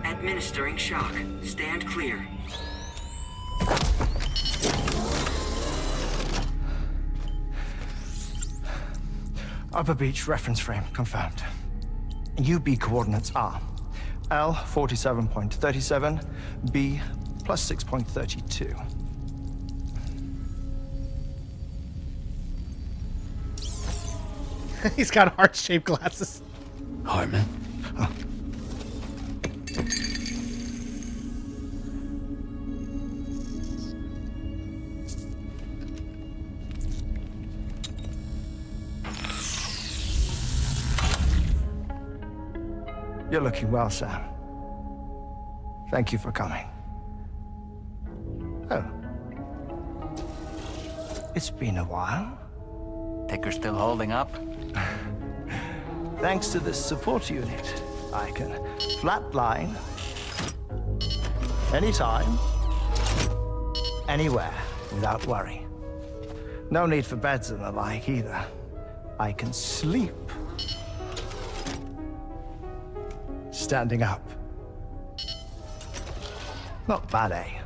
Administering shock. Stand clear. Upper Beach reference frame confirmed. UB coordinates are L 47.37, B plus 6.32. He's got heart-shaped glasses. Hartman. Huh. You're looking well, Sam. Thank you for coming. Oh. It's been a while. Ticker's still holding up? Thanks to this support unit, I can flatline anytime, anywhere, without worry. No need for beds and the like either. I can sleep standing up. Not bad, eh?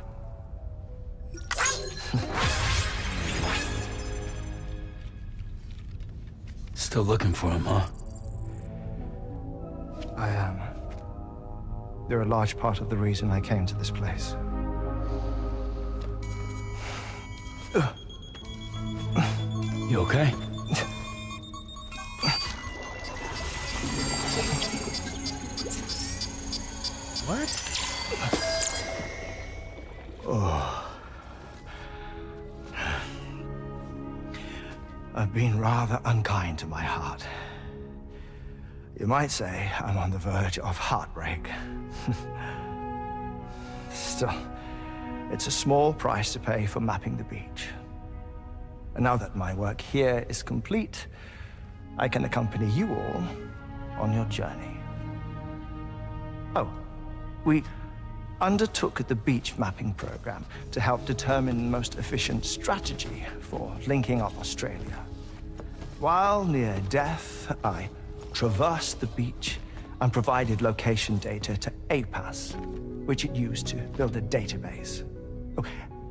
Still looking for him, huh? I am. They're a large part of the reason I came to this place. You okay? What? Oh. I've been rather unkind to my heart. You might say I'm on the verge of heartbreak. Still, it's a small price to pay for mapping the beach. And now that my work here is complete, I can accompany you all on your journey. Oh, we undertook the beach mapping program to help determine the most efficient strategy for linking up Australia. While near death, I traversed the beach and provided location data to APAS, which it used to build a database. Oh,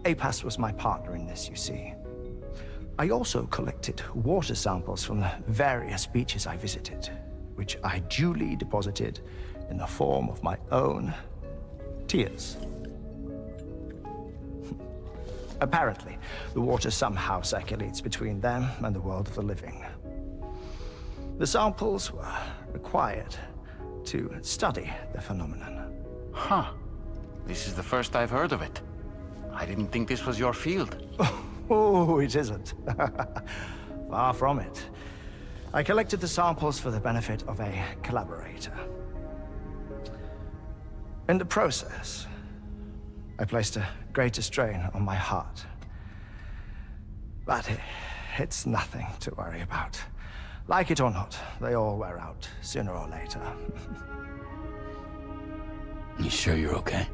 APAS was my partner in this, you see. I also collected water samples from the various beaches I visited, which I duly deposited in the form of my own tears. Apparently, the water somehow circulates between them and the world of the living. The samples were required to study the phenomenon. Huh. This is the first I've heard of it. I didn't think this was your field. Oh, it isn't. Far from it. I collected the samples for the benefit of a collaborator. In the process, I placed a greater strain on my heart. But it's nothing to worry about. Like it or not, they all wear out sooner or later. You sure you're okay?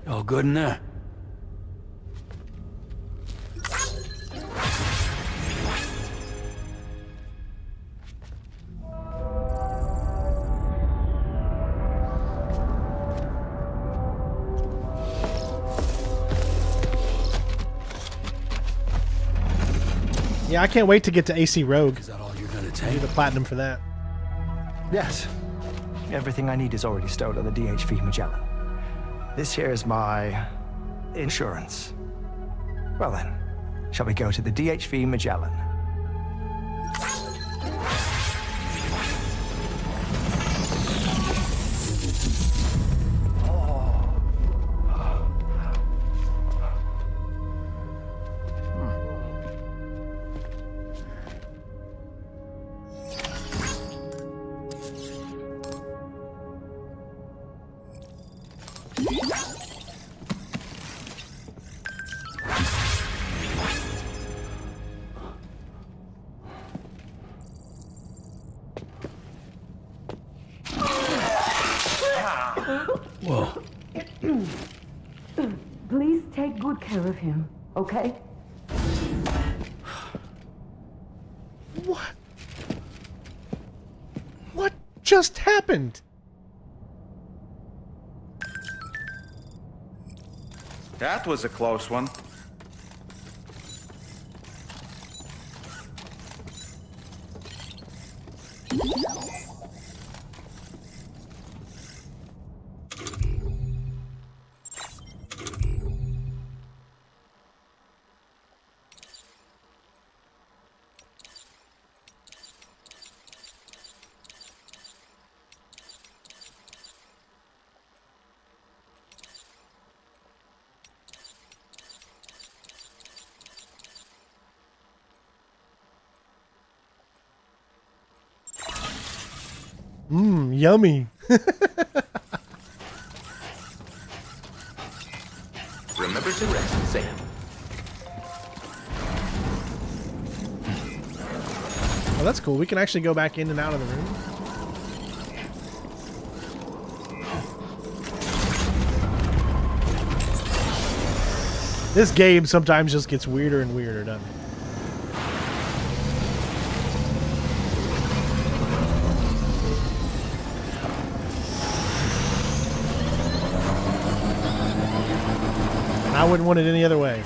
All good in there? Yeah, I can't wait to get to AC Rogue. Is that all you're gonna take? I need the platinum for that. Yes. Everything I need is already stored on the DHV Magellan. This here is my insurance. Well then, shall we go to the DHV Magellan? Whoa. Please take good care of him, okay? What? What just happened? That was a close one. Yummy. Remember to rest, Sam. Oh, that's cool. We can actually go back in and out of the room. This game sometimes just gets weirder and weirder, doesn't it? I wouldn't want it any other way.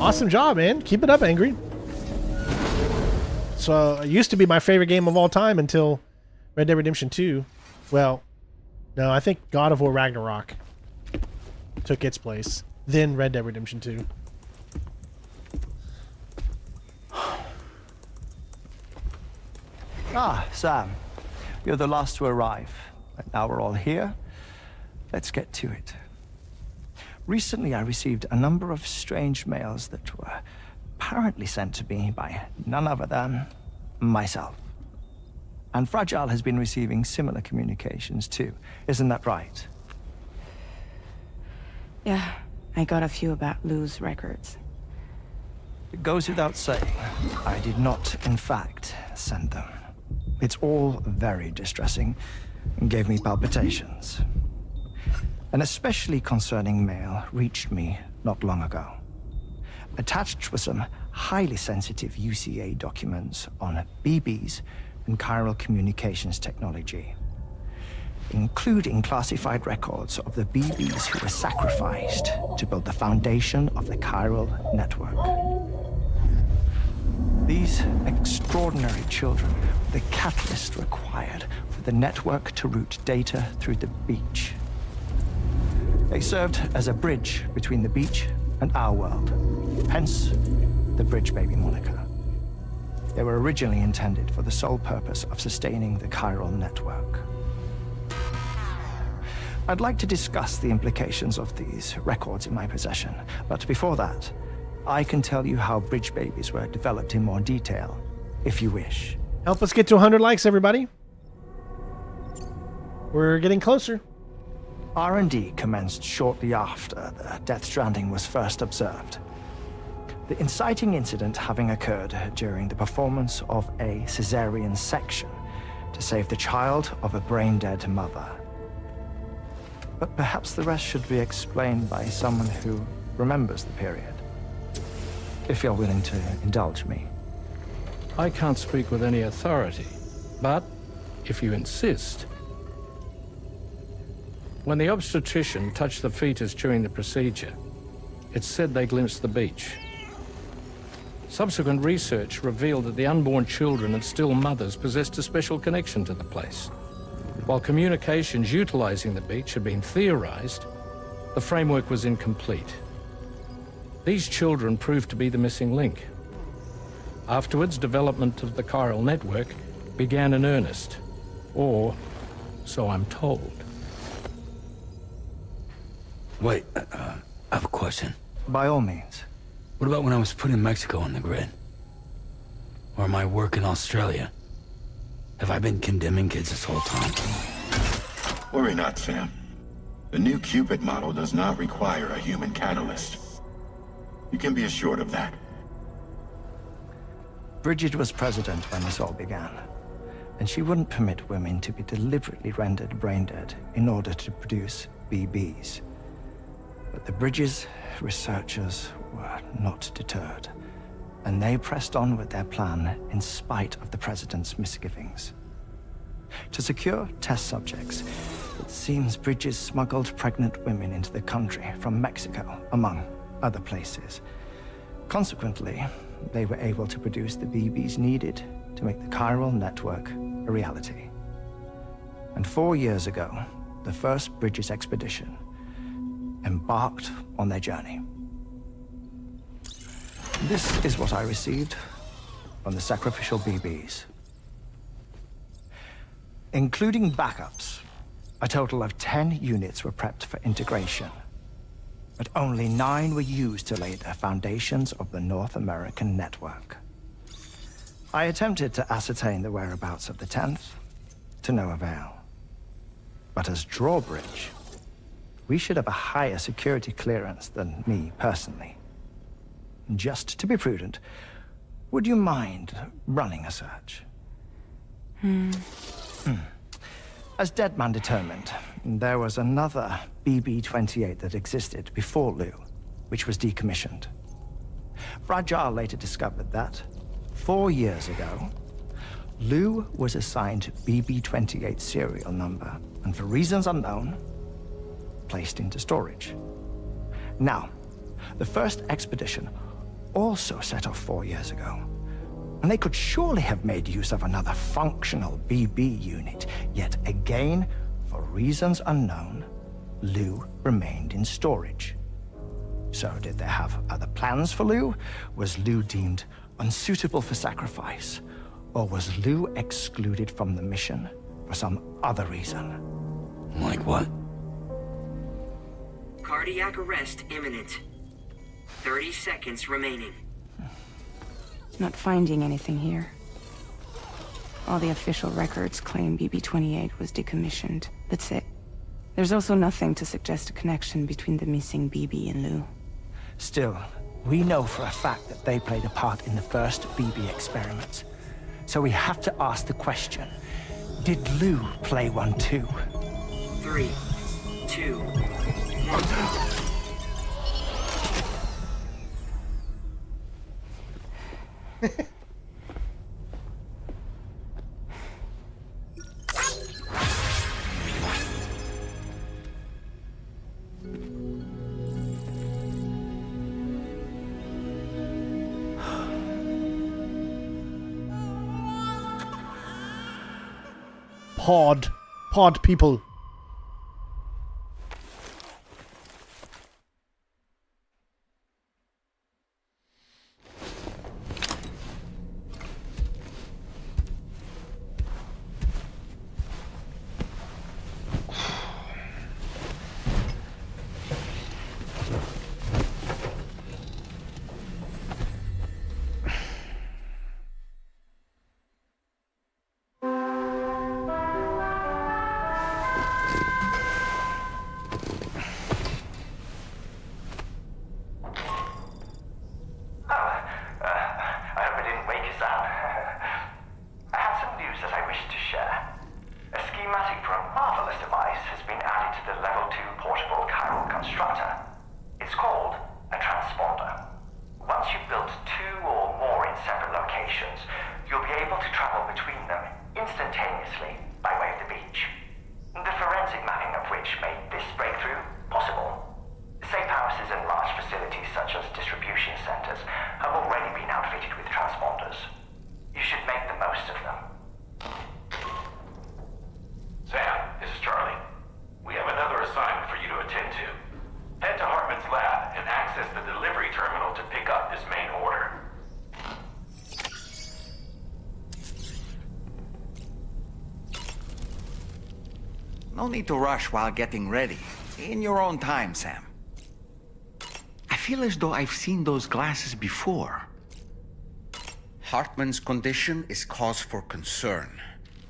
Awesome job, man. Keep it up, Angry. So, it used to be my favorite game of all time until Red Dead Redemption 2. Well, no, I think God of War Ragnarok took its place. Then Red Dead Redemption 2. Ah, Sam. You're the last to arrive. And now we're all here. Let's get to it. Recently, I received a number of strange mails that were apparently sent to me by none other than myself. And Fragile has been receiving similar communications too. Isn't that right? Yeah, I got a few about Lou's records. It goes without saying, I did not, in fact, send them. It's all very distressing and gave me palpitations. An especially concerning mail reached me not long ago. Attached were some highly sensitive UCA documents on BBs and chiral communications technology, including classified records of the BBs who were sacrificed to build the foundation of the chiral network. These extraordinary children were the catalyst required for the network to route data through the beach. They served as a bridge between the beach and our world, hence the Bridge Baby moniker. They were originally intended for the sole purpose of sustaining the chiral network. I'd like to discuss the implications of these records in my possession, but before that, I can tell you how Bridge Babies were developed in more detail, if you wish. Help us get to 100 likes, everybody. We're getting closer. R&D commenced shortly after the Death Stranding was first observed. The inciting incident having occurred during the performance of a cesarean section to save the child of a brain-dead mother. But perhaps the rest should be explained by someone who remembers the period. If you're willing to indulge me. I can't speak with any authority, but if you insist. When the obstetrician touched the fetus during the procedure, it's said they glimpsed the beach. Subsequent research revealed that the unborn children and still mothers possessed a special connection to the place. While communications utilizing the beach had been theorized, the framework was incomplete. These children proved to be the missing link. Afterwards, development of the chiral network began in earnest, or so I'm told. Wait, I have a question. By all means. What about when I was put in Mexico on the grid? Or my work in Australia? Have I been condemning kids this whole time? Worry not, Sam. The new Cupid model does not require a human catalyst. You can be assured of that. Bridget was president when this all began, and she wouldn't permit women to be deliberately rendered brain-dead in order to produce BBs. But the Bridges researchers were not deterred, and they pressed on with their plan in spite of the president's misgivings. To secure test subjects, it seems Bridges smuggled pregnant women into the country from Mexico, among other places. Consequently, they were able to produce the BBs needed to make the chiral network a reality. And 4 years ago, the first Bridges expedition embarked on their journey. This is what I received from the sacrificial BBs. Including backups, a total of 10 units were prepped for integration, but only 9 were used to lay the foundations of the North American network. I attempted to ascertain the whereabouts of the 10th, to no avail. But as drawbridge, we should have a higher security clearance than me personally. just to be prudent, would you mind running a search? As Deadman determined, there was another BB-28 that existed before Lou, which was decommissioned. Fragile later discovered that, 4 years ago, Lou was assigned BB-28 serial number, and for reasons unknown, placed into storage. Now, the first expedition also set off 4 years ago, and they could surely have made use of another functional BB unit, yet again, for reasons unknown, Lou remained in storage. So did they have other plans for Lou? Was Lou deemed unsuitable for sacrifice? Or was Lou excluded from the mission for some other reason? Like what? Cardiac arrest imminent. 30 seconds remaining. Not finding anything here. All the official records claim BB-28 was decommissioned. That's it. There's also nothing to suggest a connection between the missing BB and Lou. Still, we know for a fact that they played a part in the first BB experiments. So we have to ask the question, did Lou play one too? 3, 2, 1. Pod people. No need to rush while getting ready. In your own time, Sam. I feel as though I've seen those glasses before. Hartman's condition is cause for concern.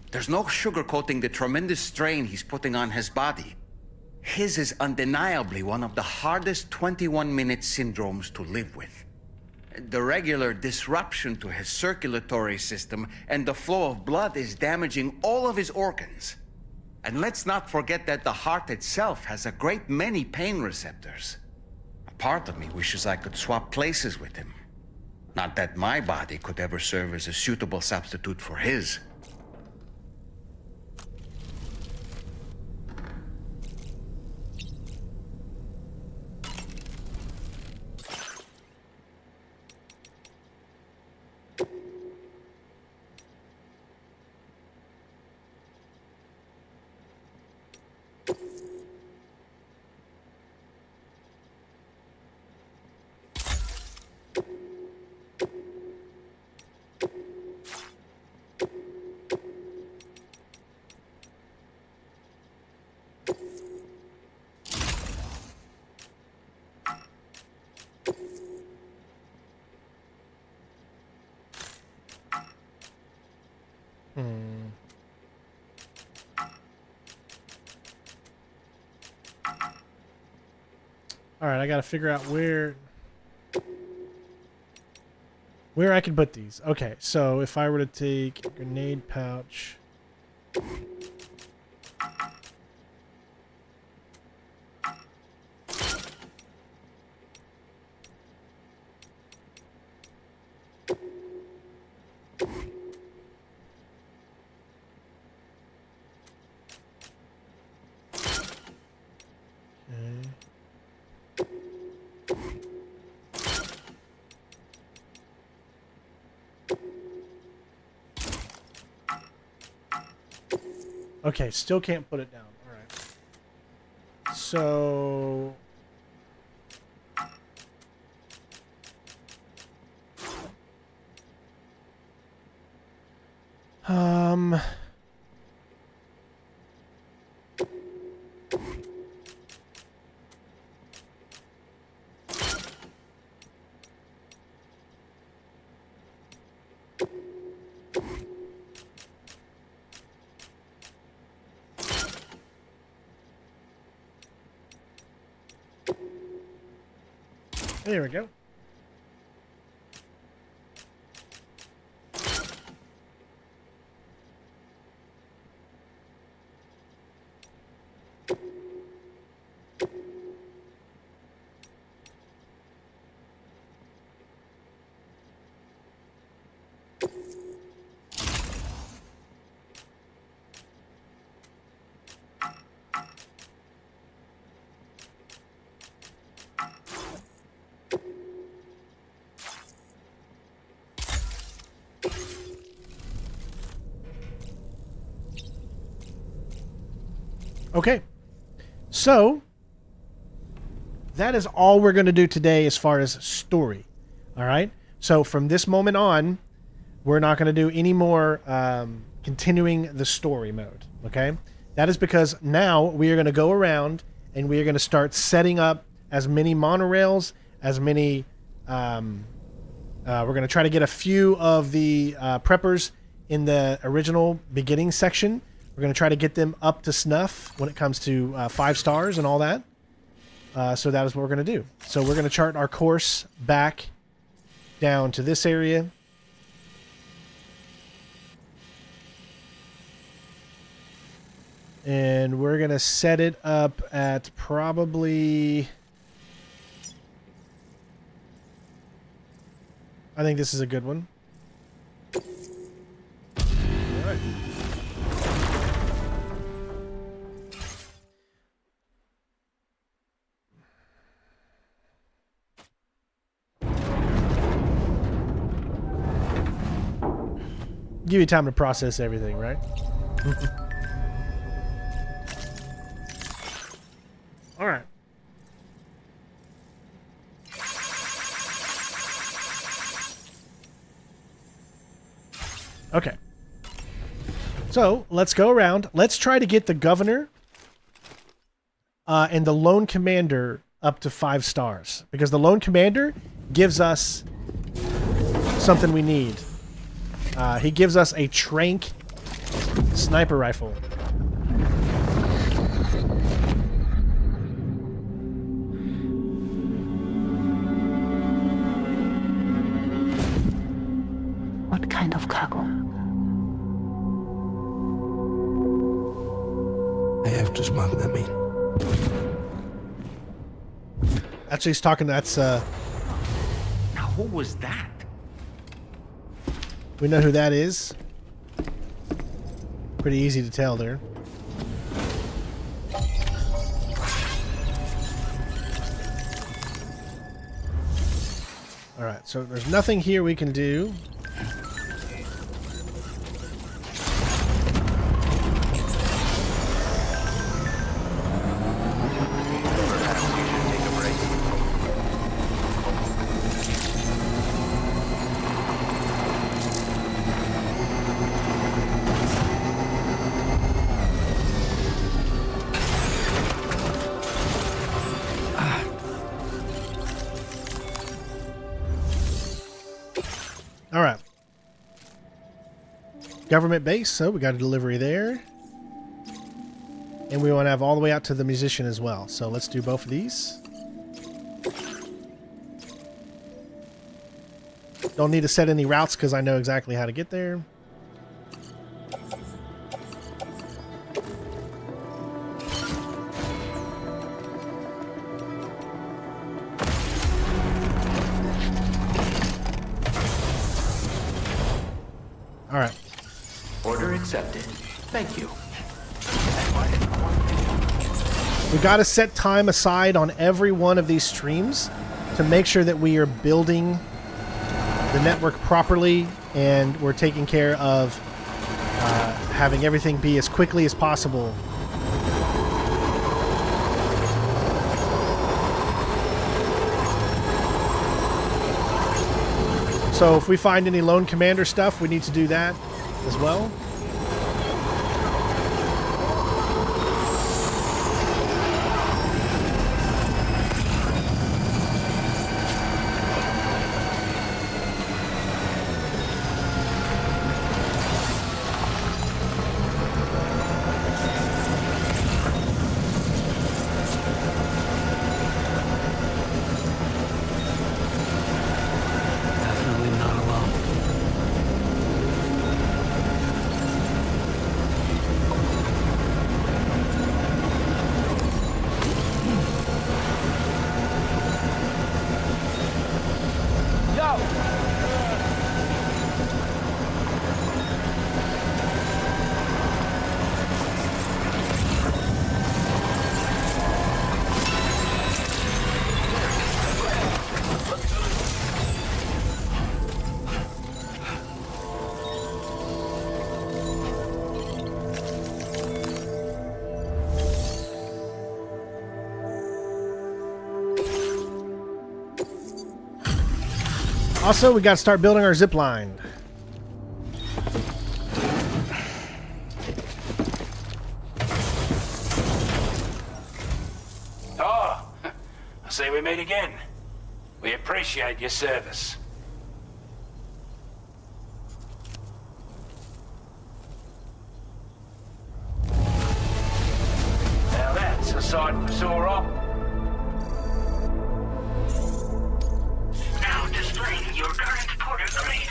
There's no sugarcoating the tremendous strain he's putting on his body. His is undeniably one of the hardest 21-minute syndromes to live with. The regular disruption to his circulatory system and the flow of blood is damaging all of his organs. And let's not forget that the heart itself has a great many pain receptors. A part of me wishes I could swap places with him. Not that my body could ever serve as a suitable substitute for his. All right, I got to figure out where. Where I can put these. Okay, so if I were to take a grenade pouch. Okay, still can't put it down. All right. So... There we go. Okay, so that is all we're going to do today as far as story. All right, so from this moment on, we're not going to do any more continuing the story mode. Okay, that is because now we are going to go around and we are going to start setting up as many monorails, as many. We're going to try to get a few of the preppers in the original beginning section. We're going to try to get them up to snuff when it comes to 5 stars and all that. So that is what we're going to do. So we're going to chart our course back down to this area. And we're going to set it up at probably... I think this is a good one. All right. Give you time to process everything, right? All right. Okay. So let's go around. Let's try to get the governor and the lone commander up to 5 stars, because the lone commander gives us something we need. He gives us a trank sniper rifle. What kind of cargo? I have to smuggle them in. Actually, he's talking. That's Now, who was that? we know who that is. Pretty easy to tell there. All right, so there's nothing here we can do. All right. Government base, so we got a delivery there. And we want to have all the way out to the musician as well. So let's do both of these. Don't need to set any routes because I know exactly how to get there. All right. Order accepted. Thank you. We got to set time aside on every one of these streams to make sure that we are building the network properly and we're taking care of having everything be as quickly as possible. So if we find any lone commander stuff, we need to do that as well. Also, we got to start building our zip line. Oh, I see we meet again. We appreciate your service. Now that's a sight for sore eyes. Now displaying your current porter grade.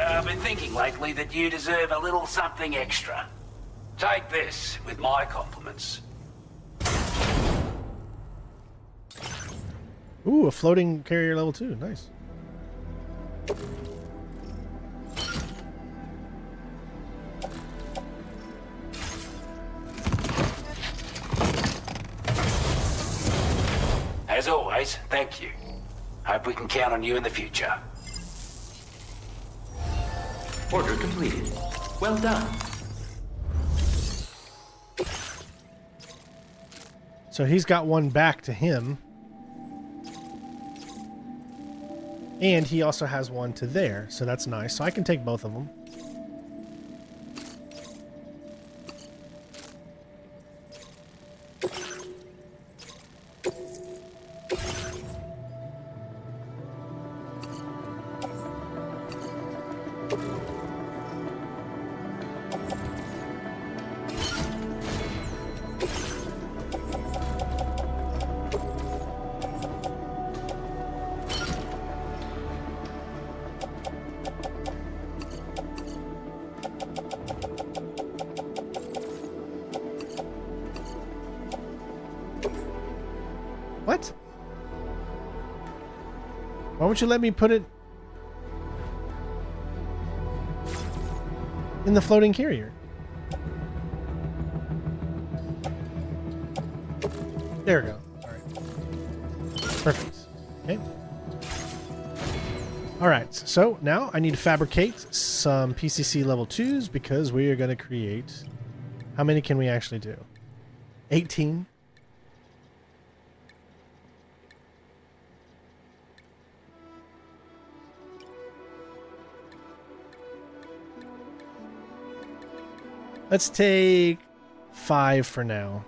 I've been thinking lately that you deserve a little something extra. Take this with my compliments. Ooh, a floating carrier level 2. Nice. As always, thank you. Hope we can count on you in the future. Order completed. Well done. So he's got one back to him. And he also has one to there, so that's nice. So I can take both of them. What? Why won't you let me put it in the floating carrier? There we go. All right. Perfect. Okay. All right. So now I need to fabricate some PCC level 2s because we are going to create... How many can we actually do? 18. Let's take 5 for now.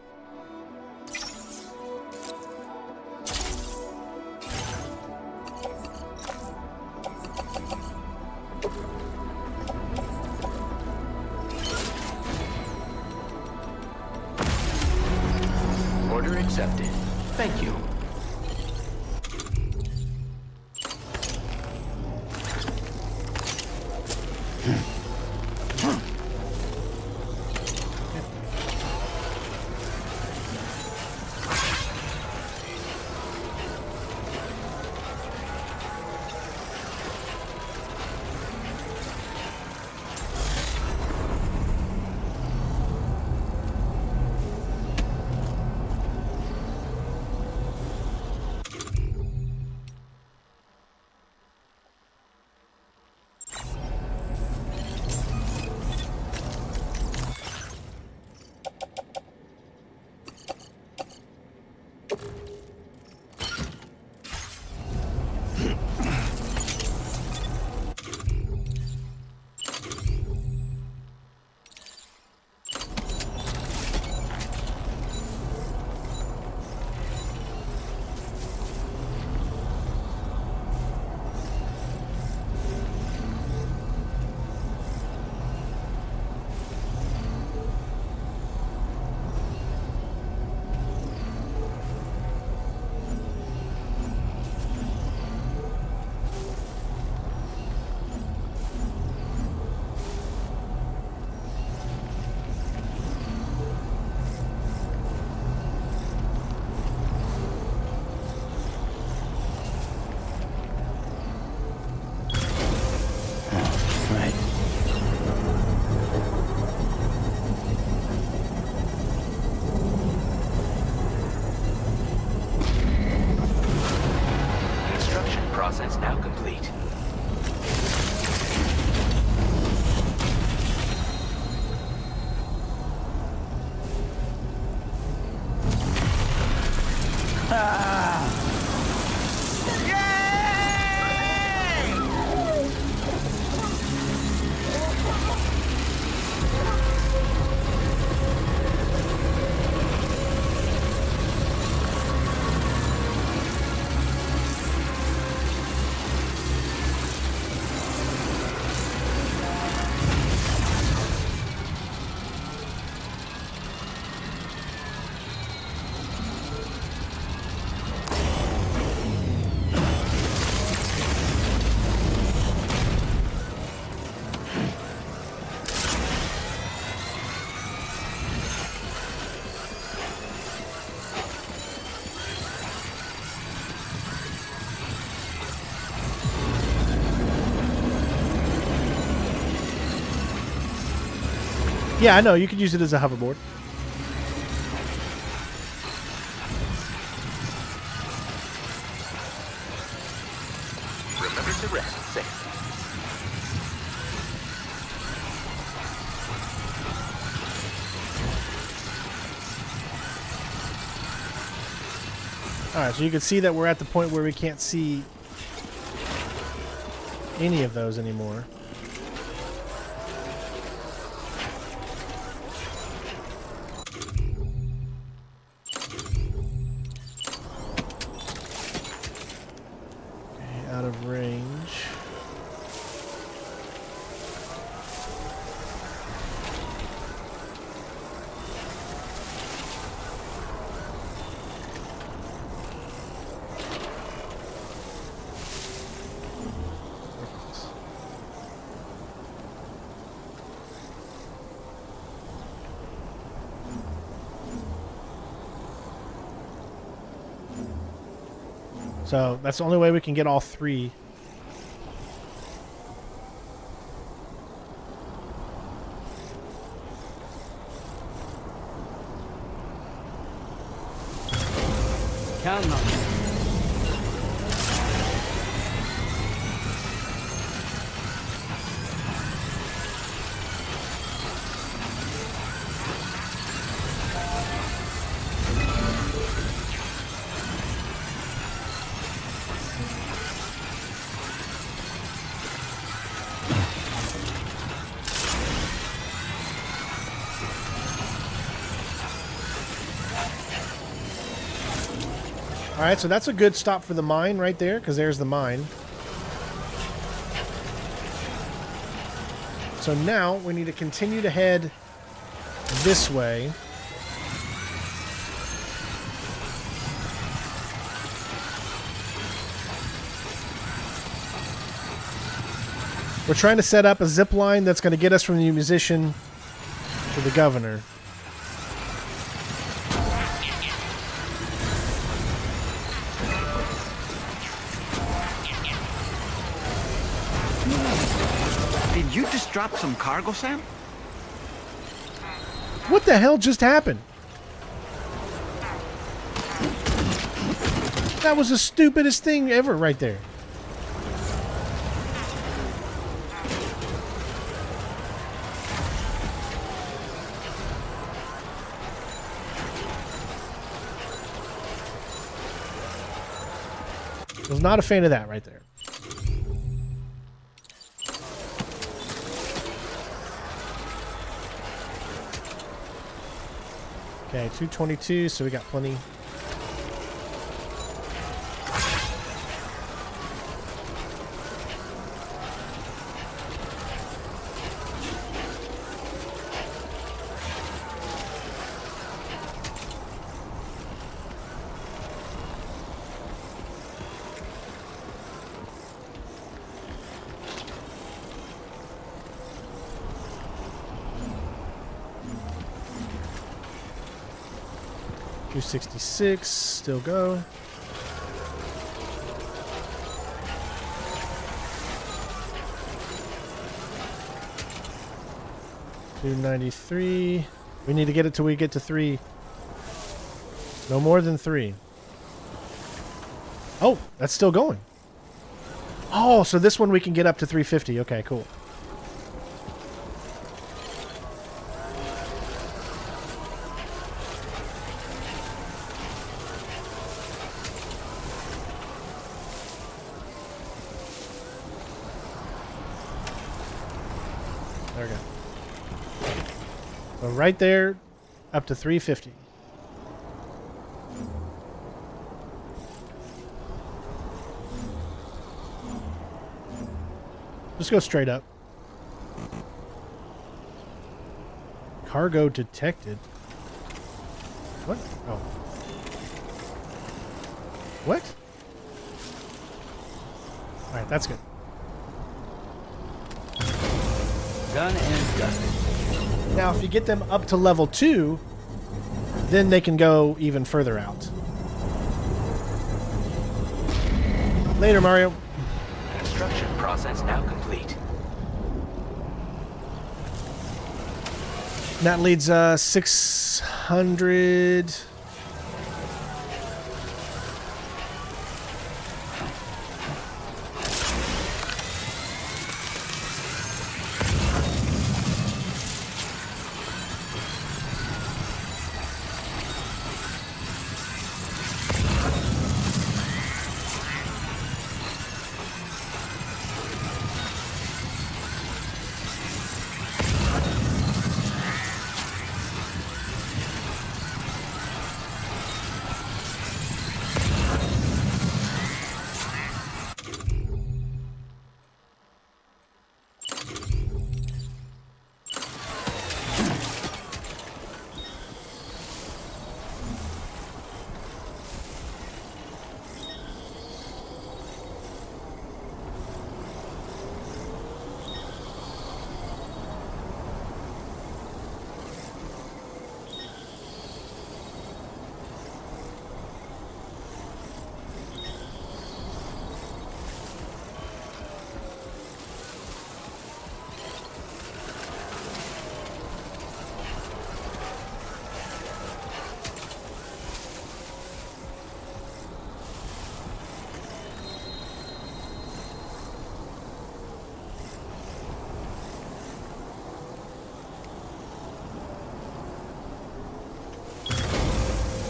Order accepted. Thank you. Yeah, I know. You could use it as a hoverboard. Remember to rest safe. Alright, so you can see that we're at the point where we can't see any of those anymore. Okay, out of range. So that's the only way we can get all three. Counting on you. Alright, so that's a good stop for the mine right there, because there's the mine. So now we need to continue to head this way. We're trying to set up a zip line that's going to get us from the musician to the governor. Did you just drop some cargo, Sam? What the hell just happened? That was the stupidest thing ever right there. I was not a fan of that right there. Okay, 222, so we got plenty. $266, still go. $293. We need to get it till we get to 3. No more than 3. Oh, that's still going. Oh, so this one we can get up to 350. Okay, cool. There we go. So right there, up to 350. Just go straight up. Cargo detected. What? Oh. What? Alright, that's good. Done and dusted. Now, if you get them up to level 2, then they can go even further out. Later, Mario. Construction process now complete. That leads 600.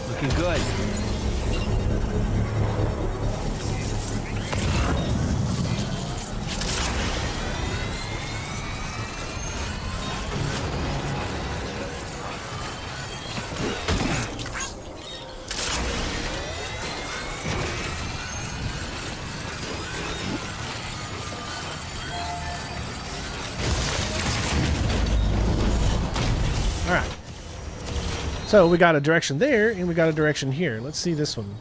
Looking good. All right. So we got a direction there, and we got a direction here. Let's see this one.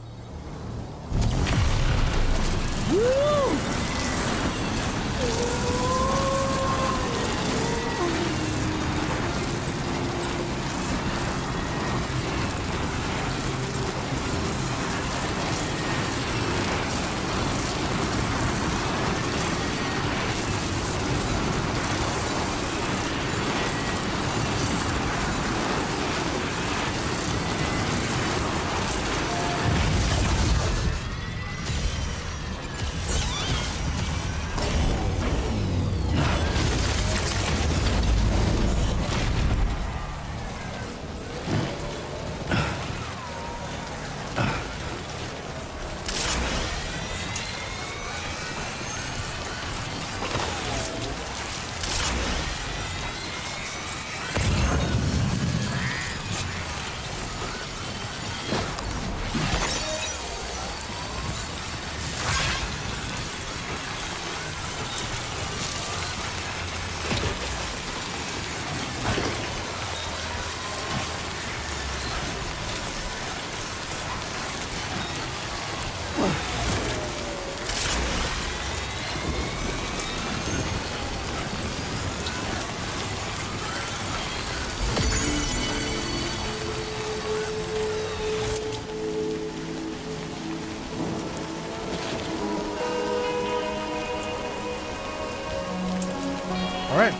All right.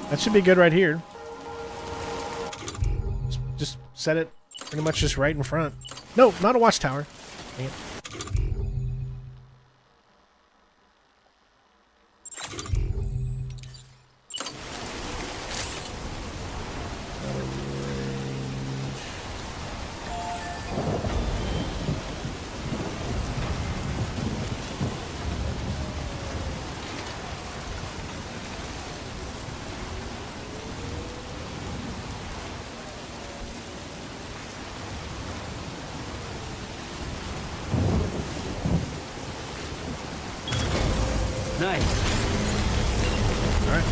That should be good right here. Just set it pretty much just right in front. No, not a watchtower. Dang it. Nice. All right.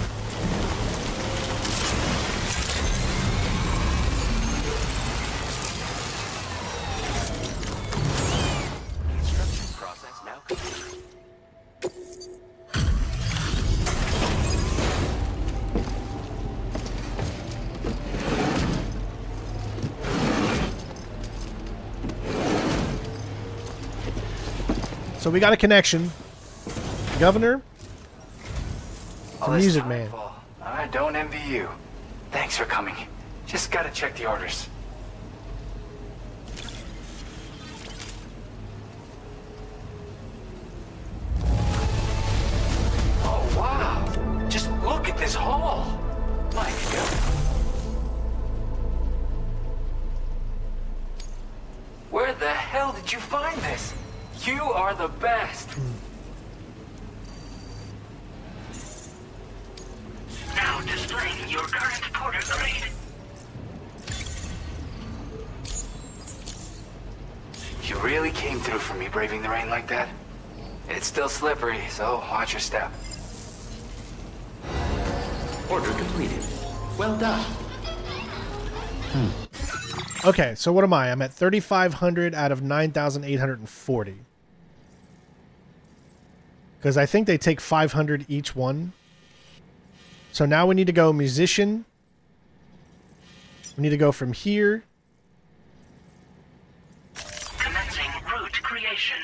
Construction process now complete. So we got a connection. Governor, All the this Music time, Man. Paul. I don't envy you. Thanks for coming. Just gotta check the orders. Oh, wow. Just look at this hall. My God. Where the hell did you find this? You are the best. Now displaying your current porter grade. You really came through for me braving the rain like that? It's still slippery, so watch your step. Order completed. Well done. Okay, so what am I? I'm at 3,500 out of 9,840. Because I think they take 500 each one. So now we need to go musician. We need to go from here. Commencing route creation.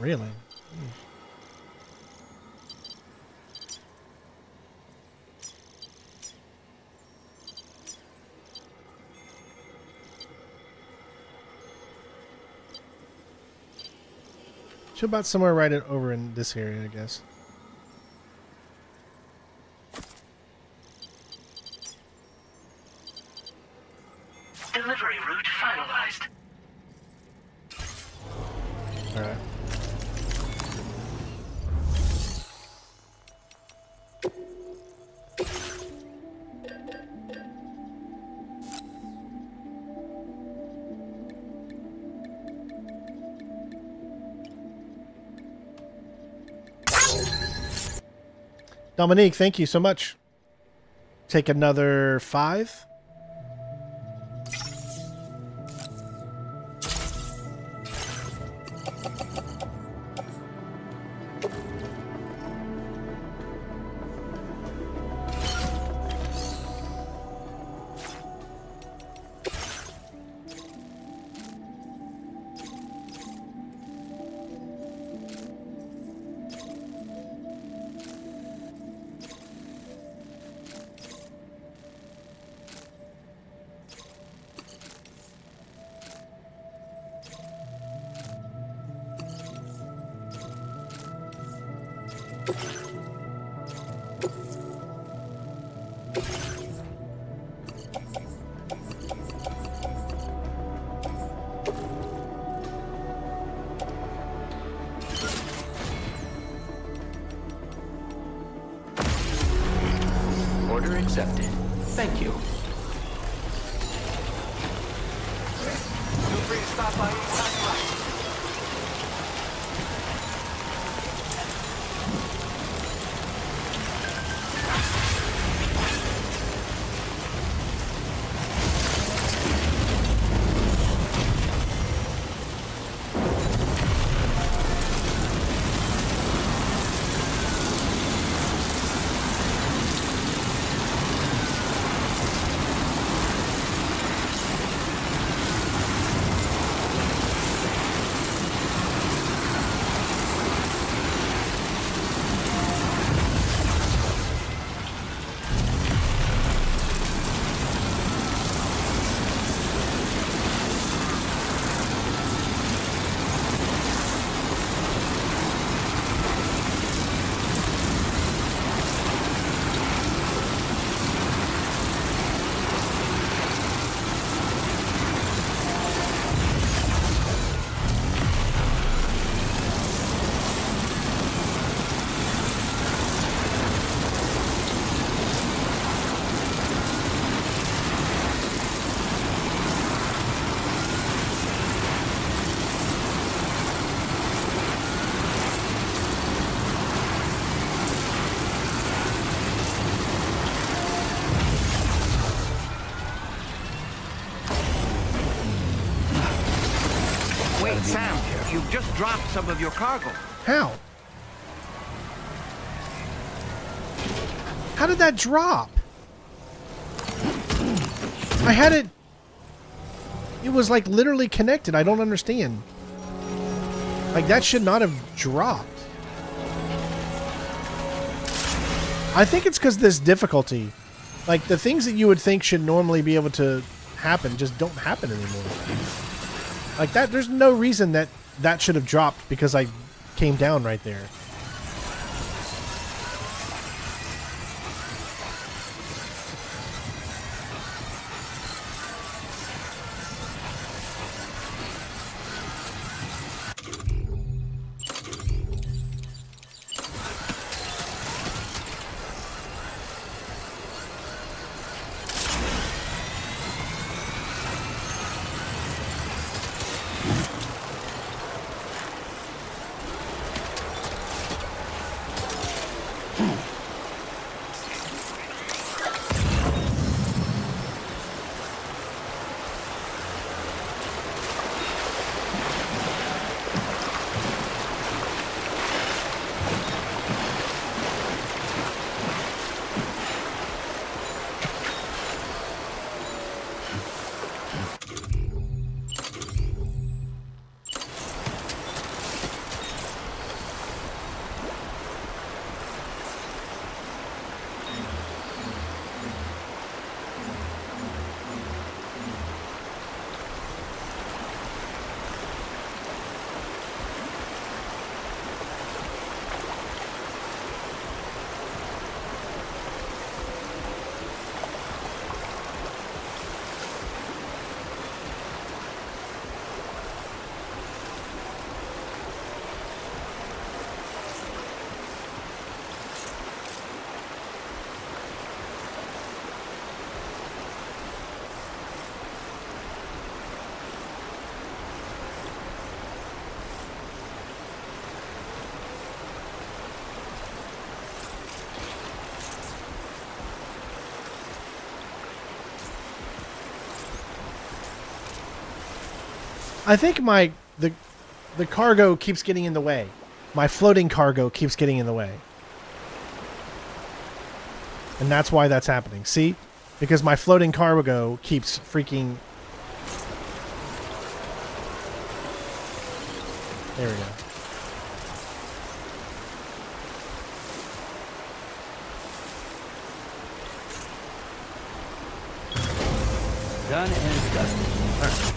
Really? Should about somewhere right over in this area, I guess. Delivery route finalized. All right. Dominique, thank you so much. Take another 5. Order accepted. Thank you. Feel free to stop by anytime you like. Wait, Sam, you've just dropped some of your cargo. How? How did that drop? I had it... It was like literally connected. I don't understand. Like that should not have dropped. I think it's because this difficulty. Like, the things that you would think should normally be able to happen just don't happen anymore. Like, that, there's no reason that that should have dropped because I came down right there. I think the cargo keeps getting in the way. My floating cargo keeps getting in the way. And that's why that's happening. See? Because my floating cargo keeps freaking... There we go. Done and dusted. All right.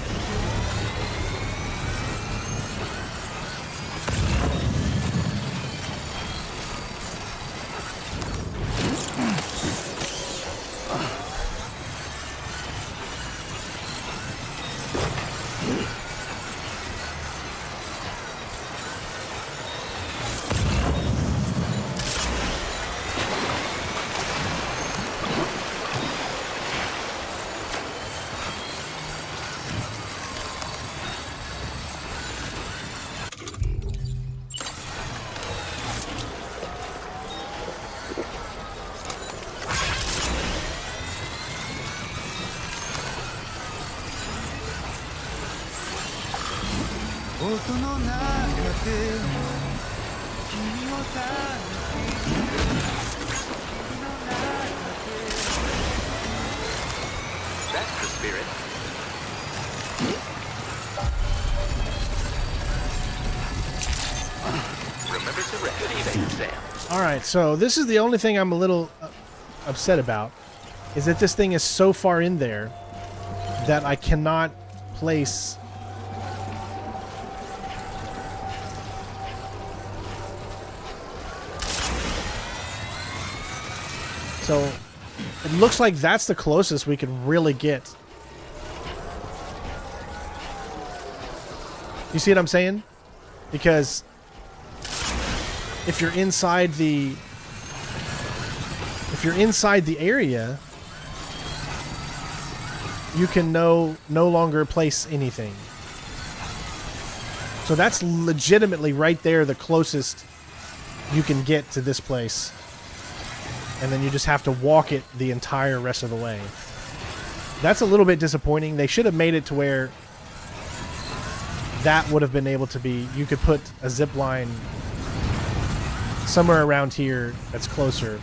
That's the spirit. Remember to rest. Good evening, Sam. Alright, so this is the only thing I'm a little upset about, is that this thing is so far in there that I cannot place... So, it looks like that's the closest we could really get. You see what I'm saying? Because if you're inside the area, you can no longer place anything. So that's legitimately right there the closest you can get to this place. And then you just have to walk it the entire rest of the way. That's a little bit disappointing. They should have made it to where that would have been able to be... You could put a zip line somewhere around here that's closer.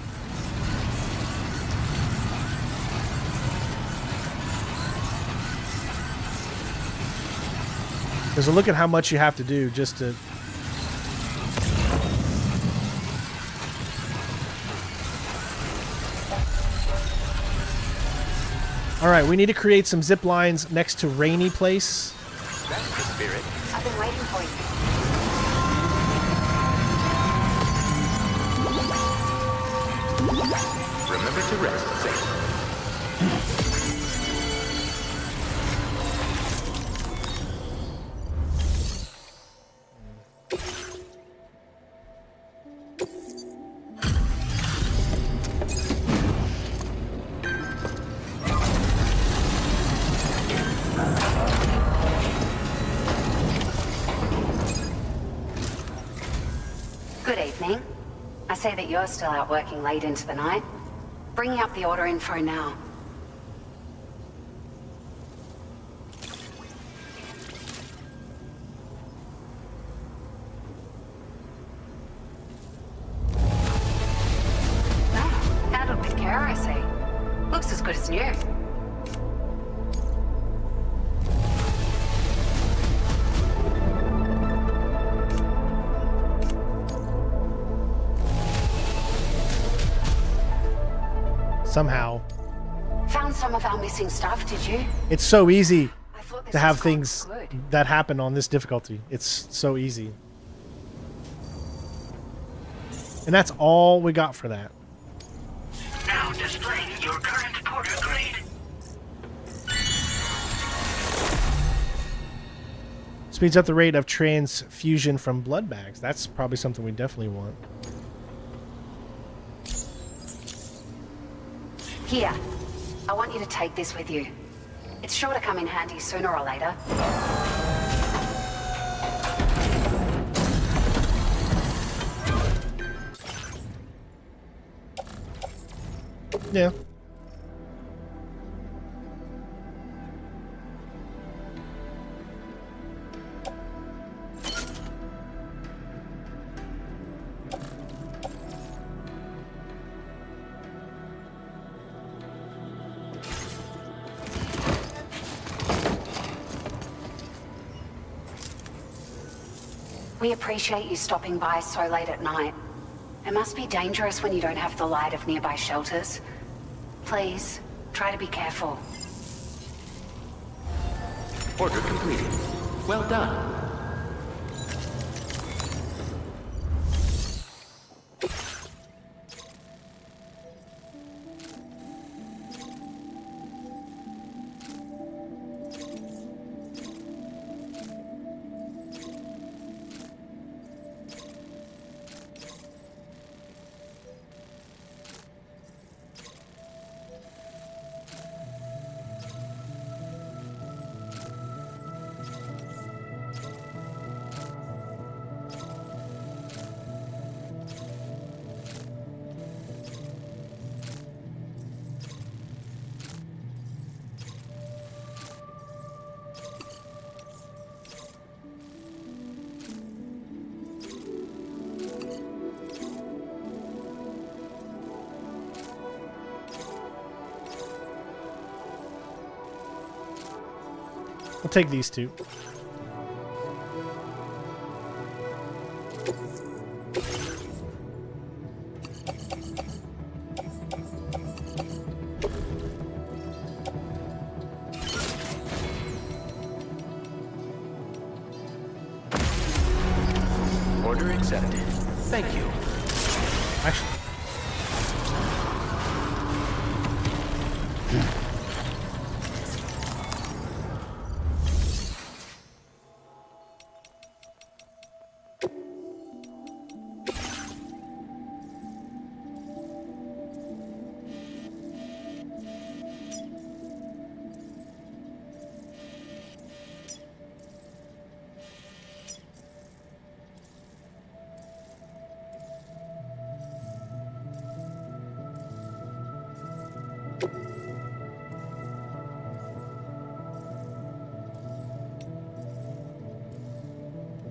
Because look at how much you have to do just to... All right, we need to create some zip lines next to Rainy Place. That's the spirit. I've been waiting for you. Remember to rest, Sam. Good evening. I say that you're still out working late into the night. Bringing up the order info now. Oh, handled with care, I see. Looks as good as new. Somehow. Found some of our missing stuff, did you? It's so easy thought this to have was things good. that happen on this difficulty. It's so easy. And that's all we got for that. Now displaying your current porter grade. Speeds up the rate of transfusion from blood bags. That's probably something we definitely want. Here, I want you to take this with you. It's sure to come in handy sooner or later. Yeah. We appreciate you stopping by so late at night. It must be dangerous when you don't have the light of nearby shelters. Please, try to be careful. Order completed. Well done. We'll take these two. Order accepted. Thank you. Actually.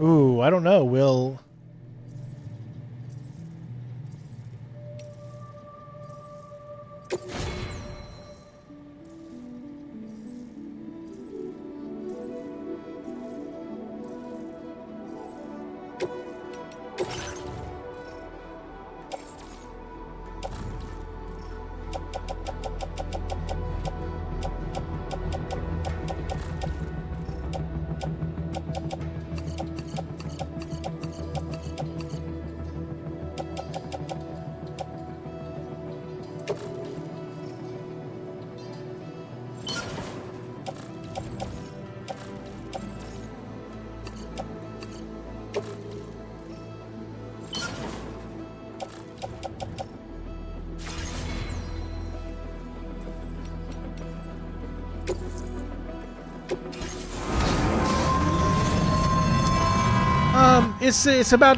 Ooh, I don't know. Will... It's about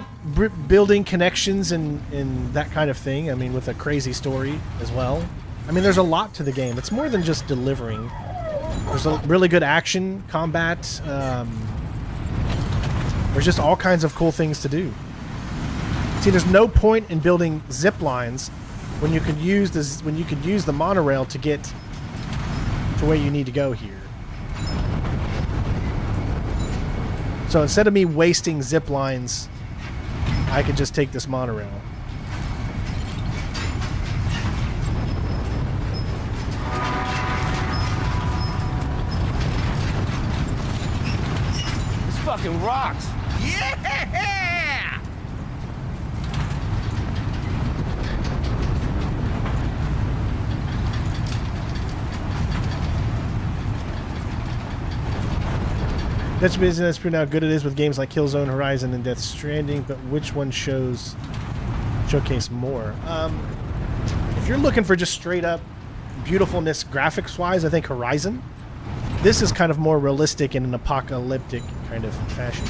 building connections and that kind of thing. I mean, with a crazy story as well. I mean, there's a lot to the game. It's more than just delivering. There's a really good action, combat. There's just all kinds of cool things to do. See, there's no point in building zip lines when you could use the monorail to get to where you need to go here. So instead of me wasting zip lines, I could just take this monorail. This fucking rocks. Yeah! That's pretty how good it is with games like Killzone, Horizon, and Death Stranding, but which one showcase more? If you're looking for just straight up beautifulness graphics-wise, I think Horizon. This is kind of more realistic in an apocalyptic kind of fashion.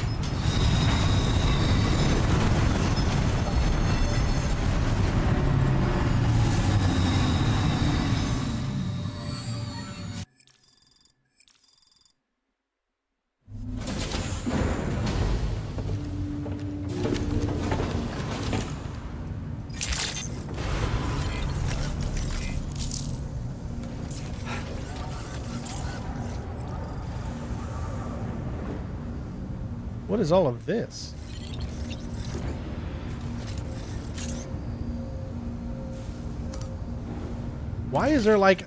What is all of this? Why is there like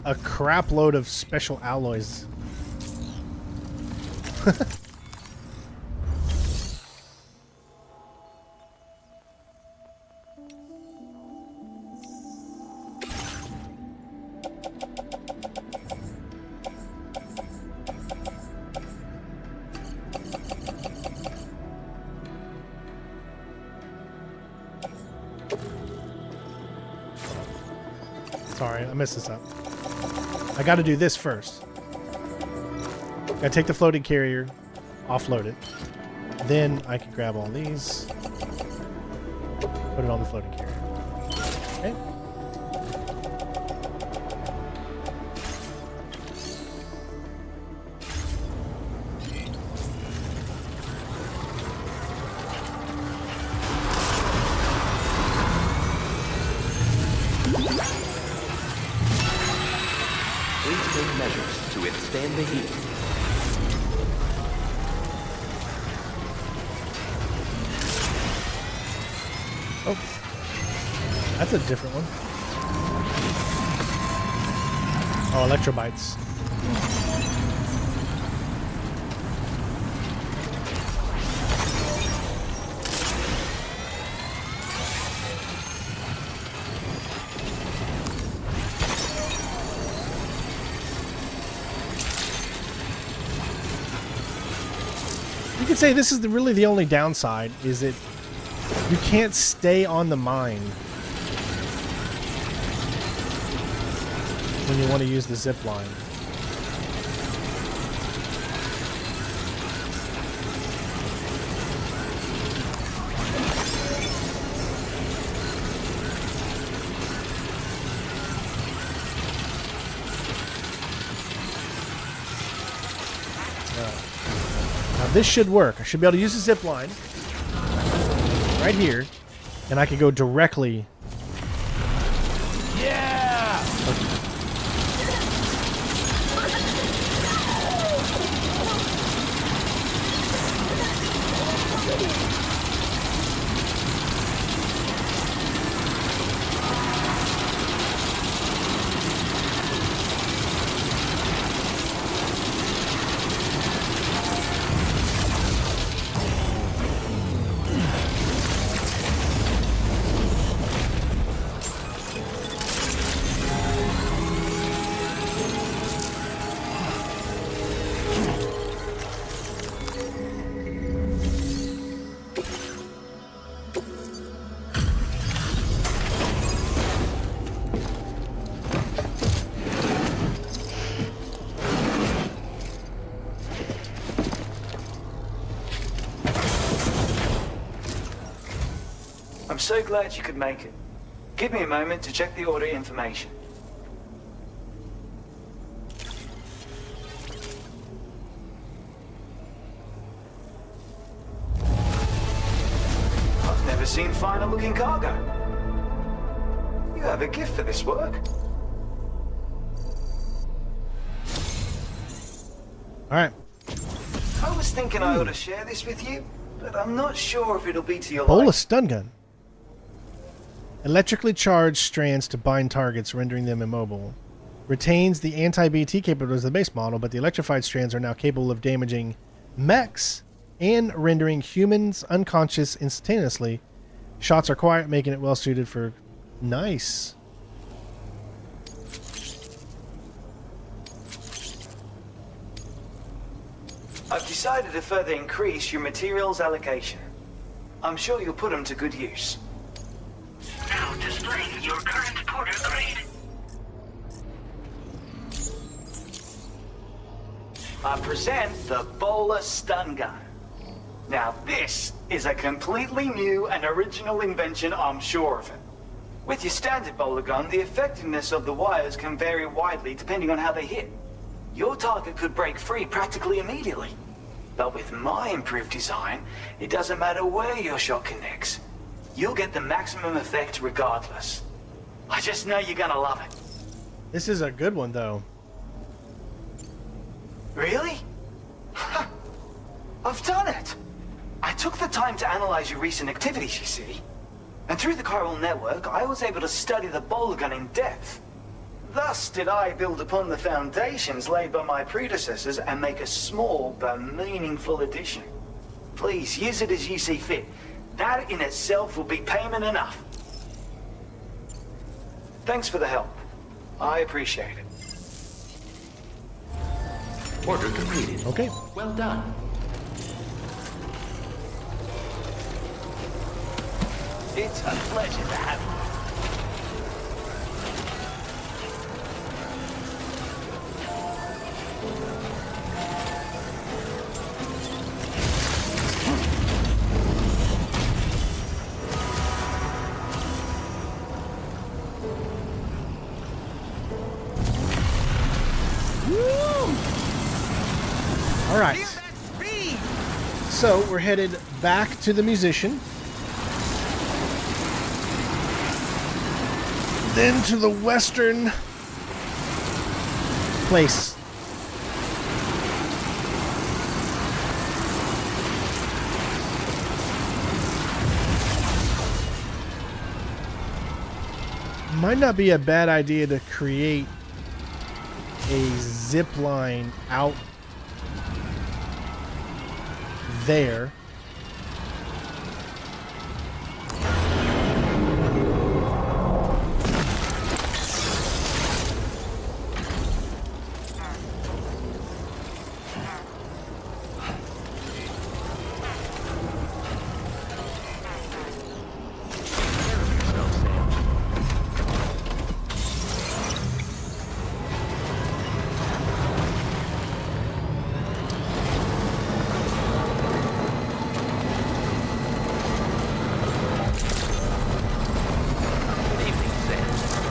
a crap load of special alloys? Sorry, I messed this up. I got to do this first. Gotta take the floating carrier, offload it. Then I can grab all these, put it on the floating carrier. Okay. Please take measures to withstand the heat. Oh, that's a different one. Oh, electrobytes. You could say this is really the only downside, is that you can't stay on the mine when you want to use the zip line. Now this should work. I should be able to use the zip line right here, and I could go directly. Yeah! I'm so glad you could make it. Give me a moment to check the order information. I've never seen finer looking cargo. You have a gift for this work. Alright. I was thinking I ought to share this with you, but I'm not sure if it'll be to your Bola liking. stun gun. Electrically charged strands to bind targets, rendering them immobile. Retains the anti-BT capabilities of the base model, but the electrified strands are now capable of damaging mechs and rendering humans unconscious instantaneously. Shots are quiet, making it well suited for... Nice. I've decided to further increase your materials allocation. I'm sure you'll put them to good use. Now displaying your current porter grade. I present the Bola stun gun. Now this is a completely new and original invention, I'm sure of it. With your standard Bola gun, the effectiveness of the wires can vary widely depending on how they hit. Your target could break free practically immediately. But with my improved design, it doesn't matter where your shot connects. You'll get the maximum effect regardless. I just know you're gonna love it. This is a good one, though. Really? I've done it! I took the time to analyze your recent activities, you see. And through the chiral network, I was able to study the Bola gun in depth. Thus did I build upon the foundations laid by my predecessors and make a small but meaningful addition. Please, use it as you see fit. That in itself will be payment enough. Thanks for the help. I appreciate it. Order completed. Okay. Well done. It's a pleasure to have you. All right. So we're headed back to the musician. Then to the western place. Might not be a bad idea to create a zip line out there.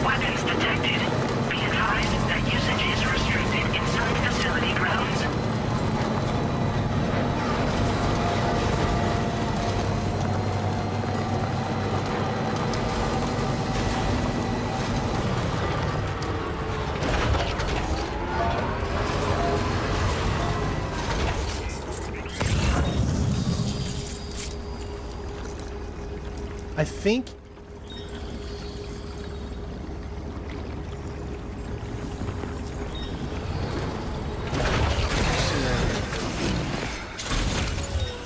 Weapons detected. Be advised that usage is restricted inside facility grounds. I think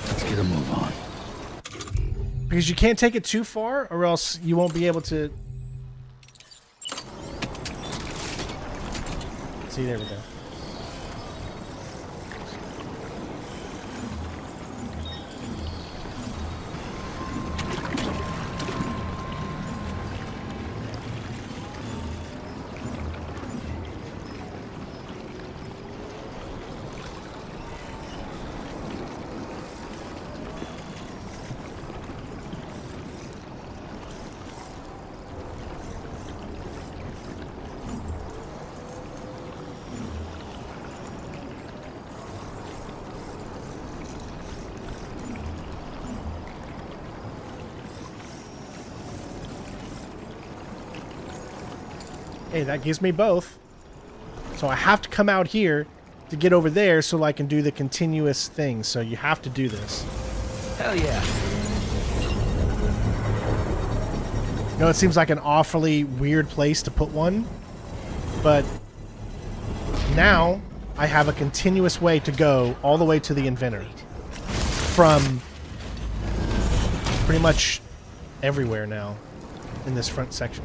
Let's get a move on. because you can't take it too far or else you won't be able to. See, there we go. Hey, that gives me both. So I have to come out here to get over there so I can do the continuous thing. So you have to do this. Hell yeah. You know, it seems like an awfully weird place to put one, but now I have a continuous way to go all the way to the inventor from pretty much everywhere now in this front section.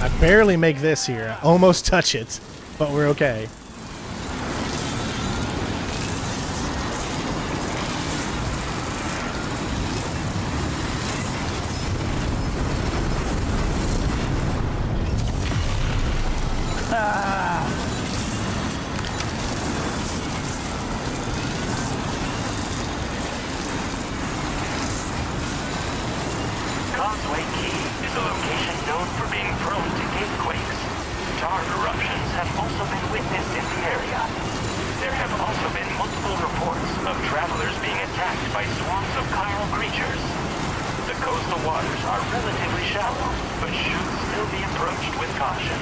I barely make this here. I almost touch it, but we're okay. Causeway Key is a location known for being prone to cavequakes. Tar eruptions have also been witnessed in the area. There have also been multiple reports of travelers being attacked by swarms of chiral creatures. The coastal waters are relatively shallow, but should still be approached with caution.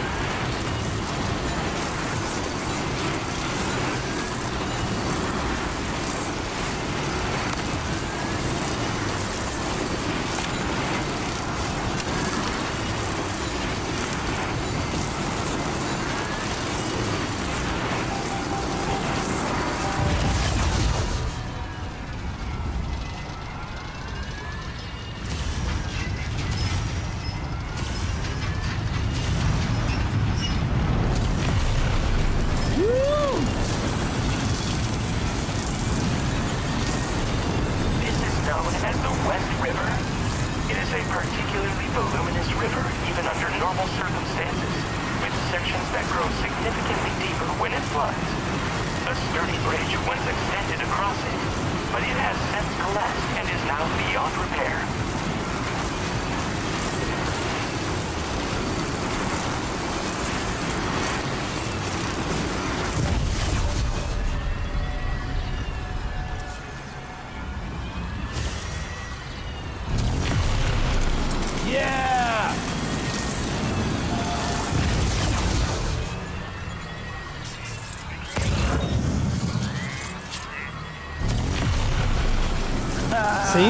See?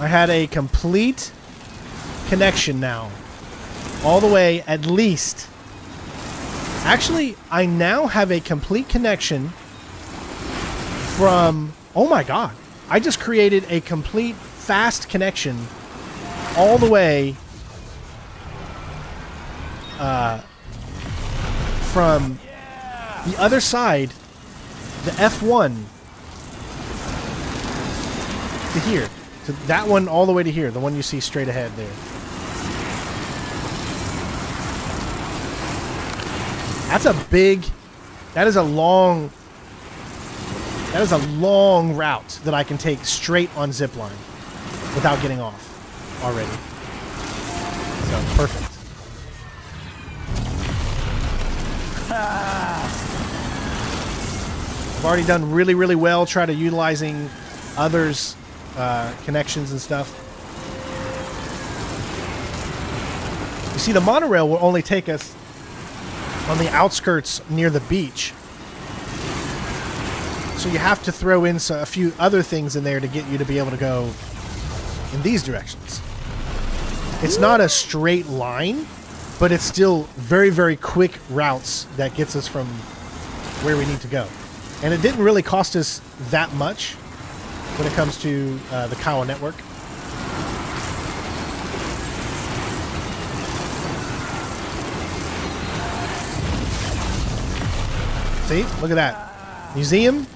I had a complete connection now. All the way, at least. Actually, I now have a complete connection from... Oh my god. I just created a complete fast connection all the way from the other side, the F1, to here. To that one all the way to here, the one you see straight ahead there. That's a big... That is a long route that I can take straight on zipline without getting off already. So, perfect. I've already done really, really well trying to utilizing others' connections and stuff. You see, the monorail will only take us on the outskirts near the beach. So you have to throw in a few other things in there to get you to be able to go in these directions. It's not a straight line, but it's still very, very quick routes that gets us from where we need to go. And it didn't really cost us that much when it comes to the Kiowa network. See? Look at that. Museum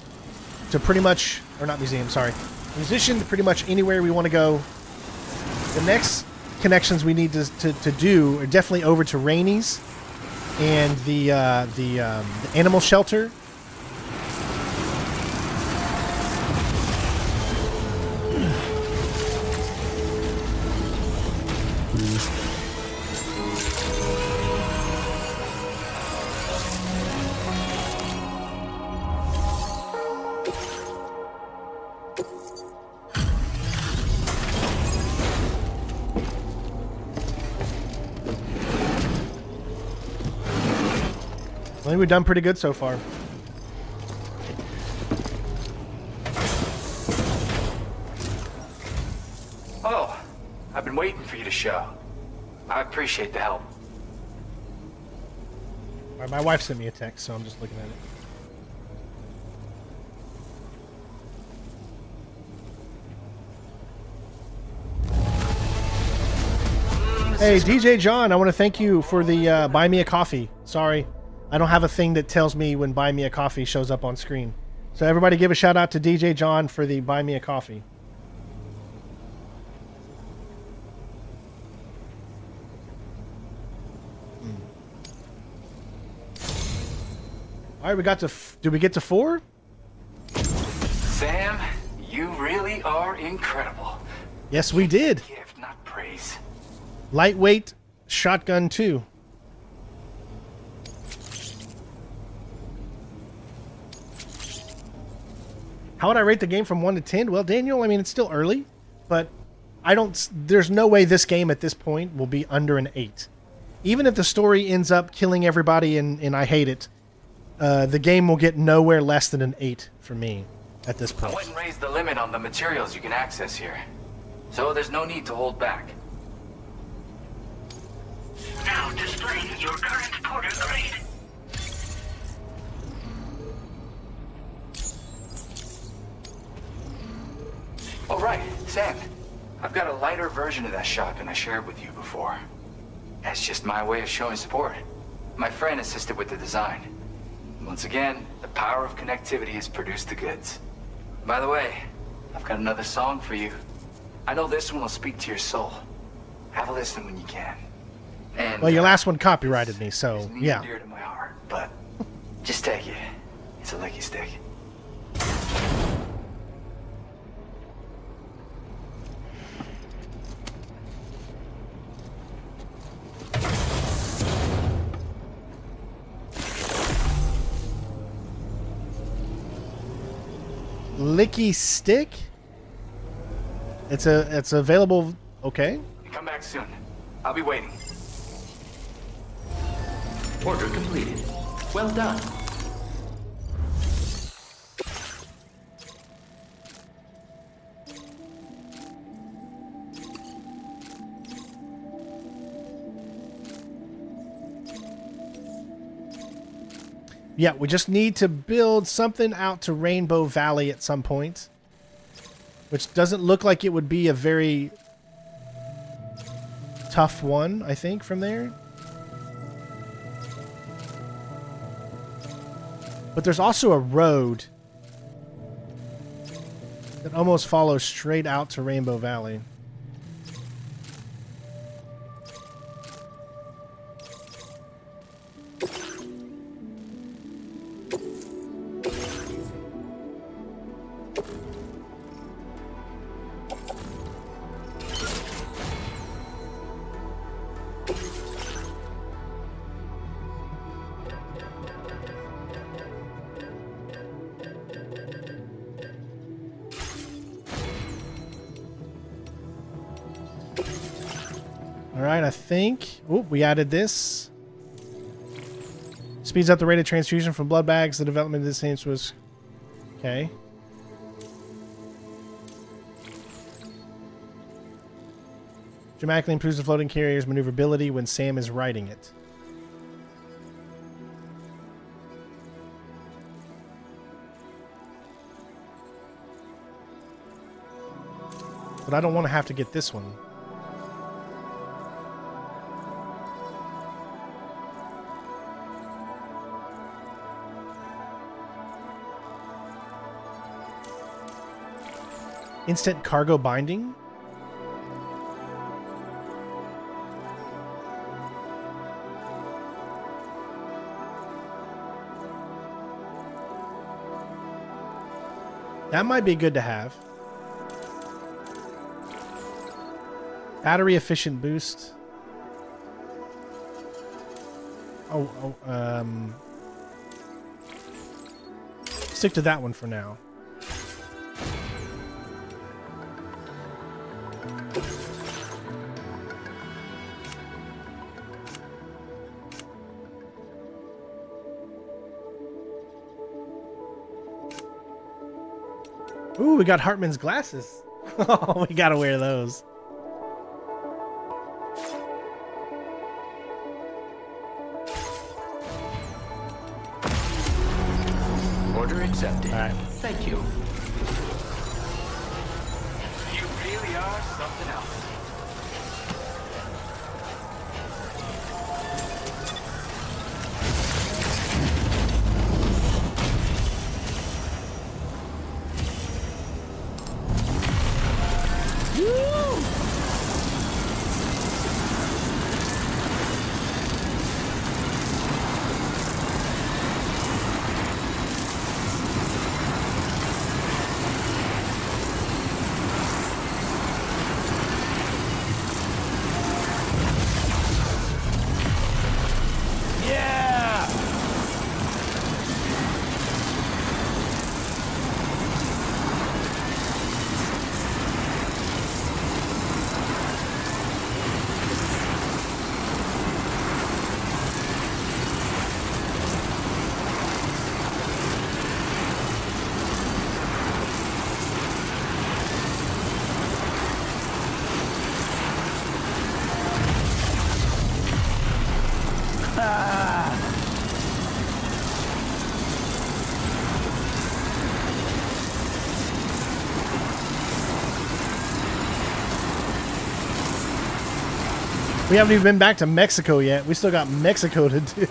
to pretty much... Or not museum, sorry. Musician to pretty much anywhere we want to go. The next connections we need to do are definitely over to Rainey's and the animal shelter. I think we've done pretty good so far. Oh, I've been waiting for you to show. I appreciate the help. All right, my wife sent me a text, so I'm just looking at it. Hey, DJ John, I want to thank you for the buy me a coffee. Sorry, I don't have a thing that tells me when buy me a coffee shows up on screen. So everybody give a shout out to DJ John for the buy me a coffee. All right, we got to. Did we get to 4? Sam, you really are incredible. Yes, we did. Gift, not praise. Lightweight shotgun 2. How would I rate the game from 1 to 10? Well, Daniel, I mean, it's still early, but I don't. There's no way this game at this point will be under an 8. Even if the story ends up killing everybody and I hate it, the game will get nowhere less than an 8 for me at this point. I went and raised the limit on the materials you can access here, so there's no need to hold back. Now displaying your current porter grade. Oh, right, Sam. I've got a lighter version of that shotgun I shared with you before. That's just my way of showing support. My friend assisted with the design. Once again, the power of connectivity has produced the goods. By the way, I've got another song for you. I know this one will speak to your soul. Have a listen when you can. And, well, your last one copyrighted me, so yeah. Dear to my heart, but just take it. It's a licky stick. Licky stick? It's available. Okay. Come back soon. I'll be waiting. Order completed. Well done. Yeah, we just need to build something out to Rainbow Valley at some point. Which doesn't look like it would be a very tough one, I think, from there. But there's also a road that almost follows straight out to Rainbow Valley. Alright, I think... Oop, we added this. Speeds up the rate of transfusion from blood bags. The development of this thing was... Okay. Dramatically improves the floating carrier's maneuverability when Sam is riding it. But I don't want to have to get this one. Instant cargo binding? That might be good to have. Battery efficient boost. Stick to that one for now. Ooh, we got Hartman's glasses. Oh, we gotta wear those. Order accepted. All right. Thank you. You really are something else. We haven't even been back to Mexico yet. We still got Mexico to do.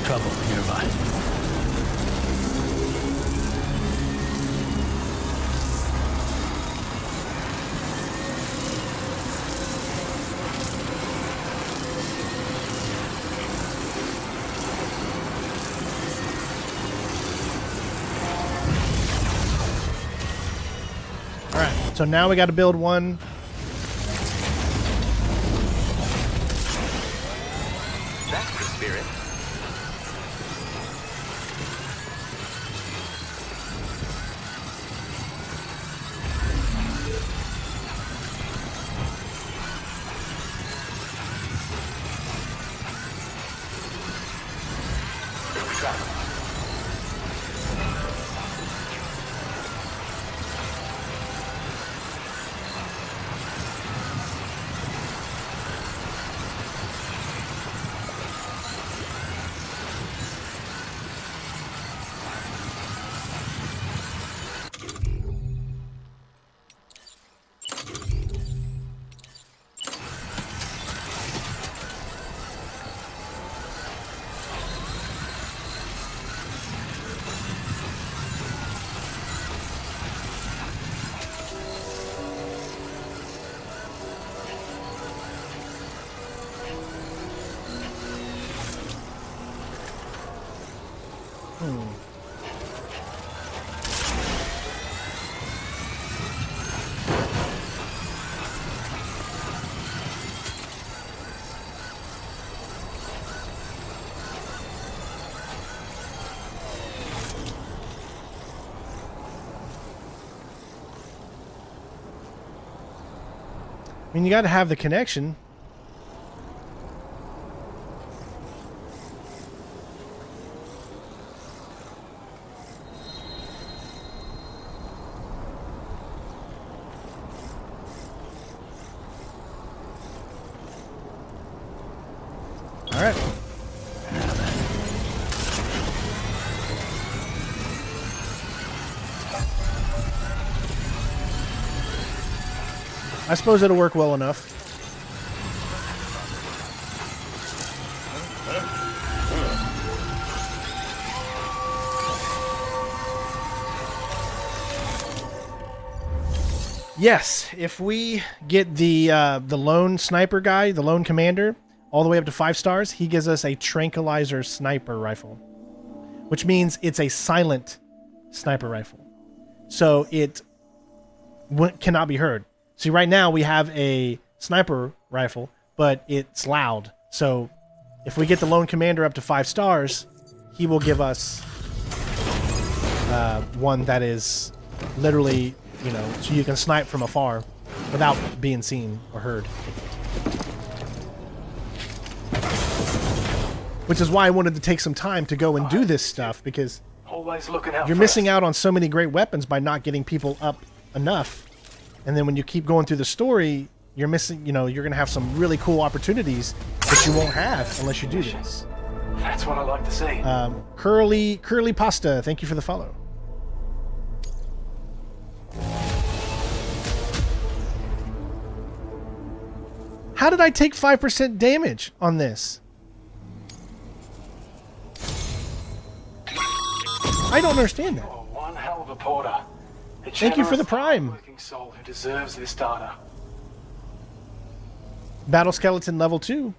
Trouble nearby. All right, so now we got to build one. That's the spirit. I mean, you got to have the connection. All right. I suppose it'll work well enough. Yes, if we get the lone sniper guy, the lone commander, all the way up to 5 stars, he gives us a tranquilizer sniper rifle, which means it's a silent sniper rifle. So it cannot be heard. See, right now we have a sniper rifle, but it's loud. So if we get the lone commander up to 5 stars, he will give us one that is literally, you know, so you can snipe from afar without being seen or heard. Which is why I wanted to take some time to go and do this stuff, because always looking out. You're missing out on so many great weapons by not getting people up enough. And then when you keep going through the story, you're missing, you know, you're going to have some really cool opportunities that you won't have unless you do this. That's what I like to see. Curly Pasta, thank you for the follow. How did I take 5% damage on this? I don't understand that. Oh, one hell of a porter. Thank you for the prime. Working soul who deserves this data. Battle Skeleton level 2.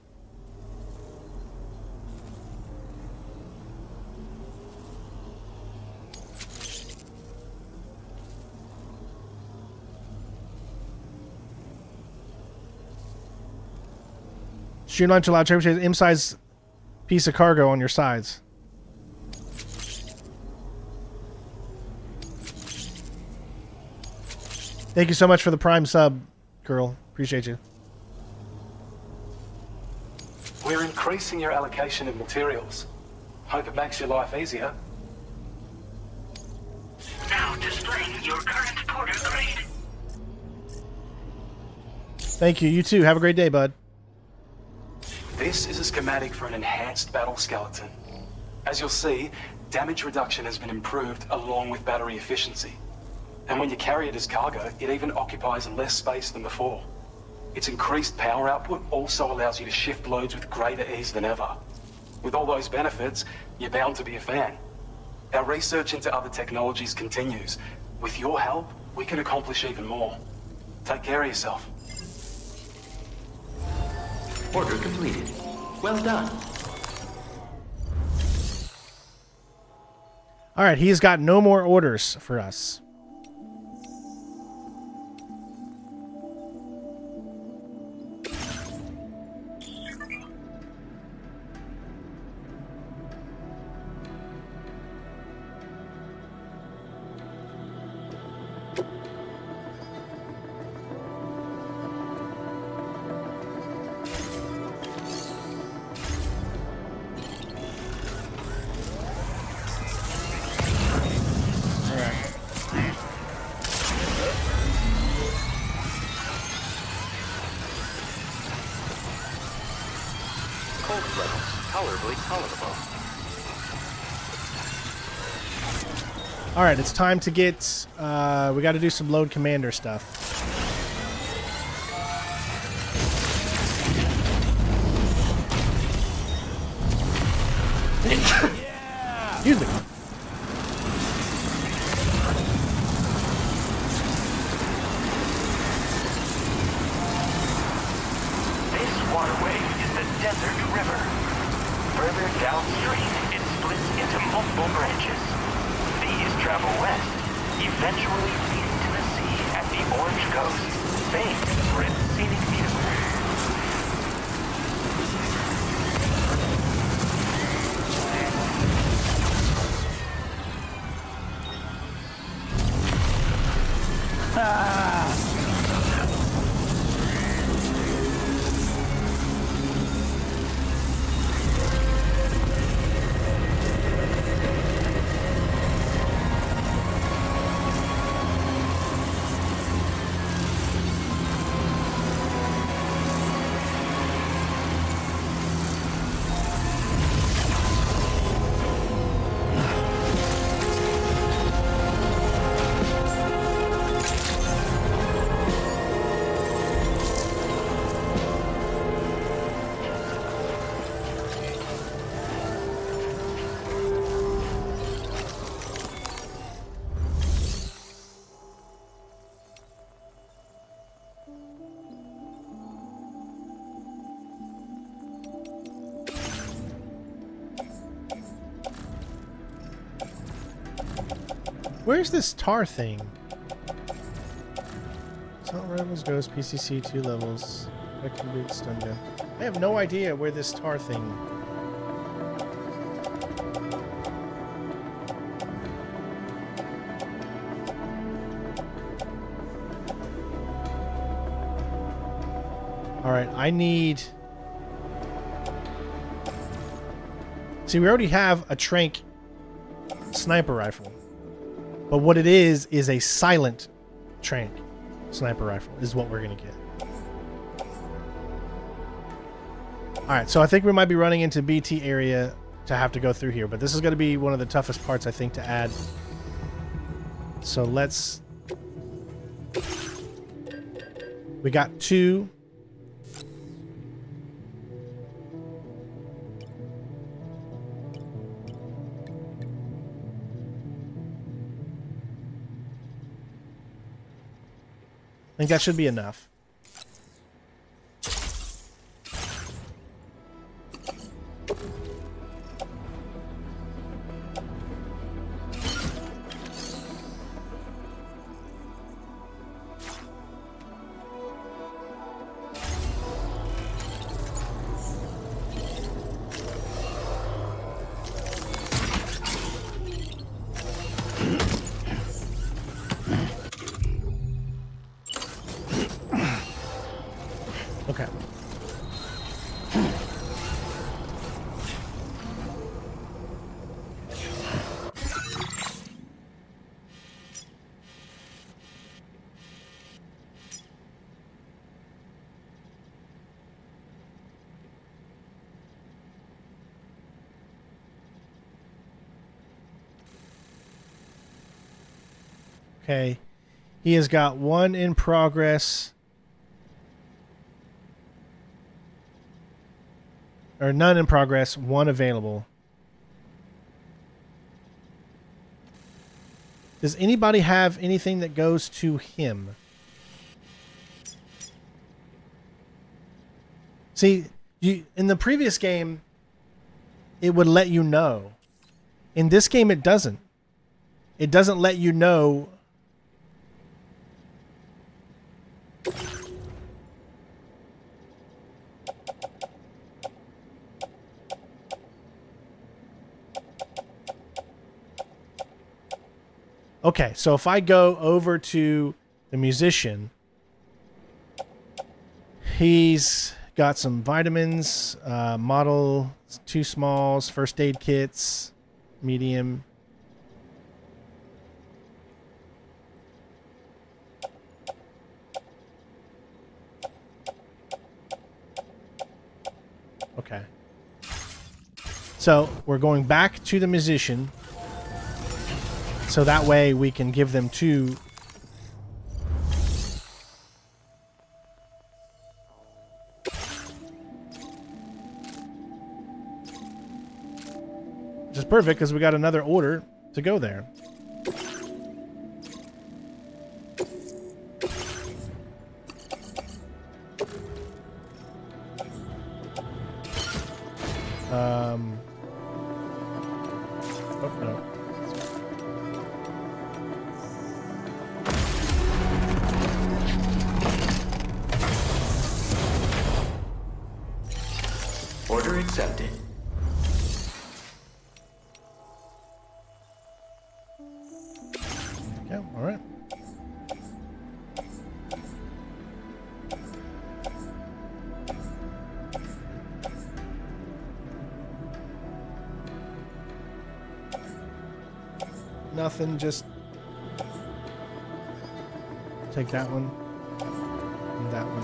Streamline to allow trade M-size piece of cargo on your sides. Thank you so much for the prime sub, girl. Appreciate you. We're increasing your allocation of materials. Hope it makes your life easier. Now displaying your current porter grade. Thank you. You too. Have a great day, bud. This is a schematic for an enhanced battle skeleton. As you'll see, damage reduction has been improved along with battery efficiency. And when you carry it as cargo, it even occupies less space than before. Its increased power output also allows you to shift loads with greater ease than ever. With all those benefits, you're bound to be a fan. Our research into other technologies continues. With your help, we can accomplish even more. Take care of yourself. Order completed. Well done. All right, he's got no more orders for us. All right, it's time to get, we got to do some load commander stuff. Excuse me. This waterway is the Desert River. Further downstream, it splits into multiple branches. These travel west, eventually leading to the sea at the Orange Coast, famed for its scenic view. Where's this tar thing? Assault Rifles, Ghost, PCC, 2 levels. Vector boot, stun gun. I have no idea where this tar thing... Alright, I need... See, we already have a Trank sniper rifle. But what it is a silent Trank sniper rifle is what we're going to get. Alright, so I think we might be running into BT area to have to go through here. But this is going to be one of the toughest parts, I think, to add. So let's... We got 2... I think that should be enough. Okay. Okay. He has got 1 in progress. Or none in progress, 1 available. Does anybody have anything that goes to him? See, in the previous game, it would let you know. In this game, it doesn't. It doesn't let you know. Okay, so if I go over to the musician, he's got some vitamins, model 2 smalls, first aid kits, medium. Okay. So we're going back to the musician. So that way we can give them 2. Which is perfect because we got another order to go there. Oh, no. Order accepted. Yeah, all right. Nothing, just take that one, and that one,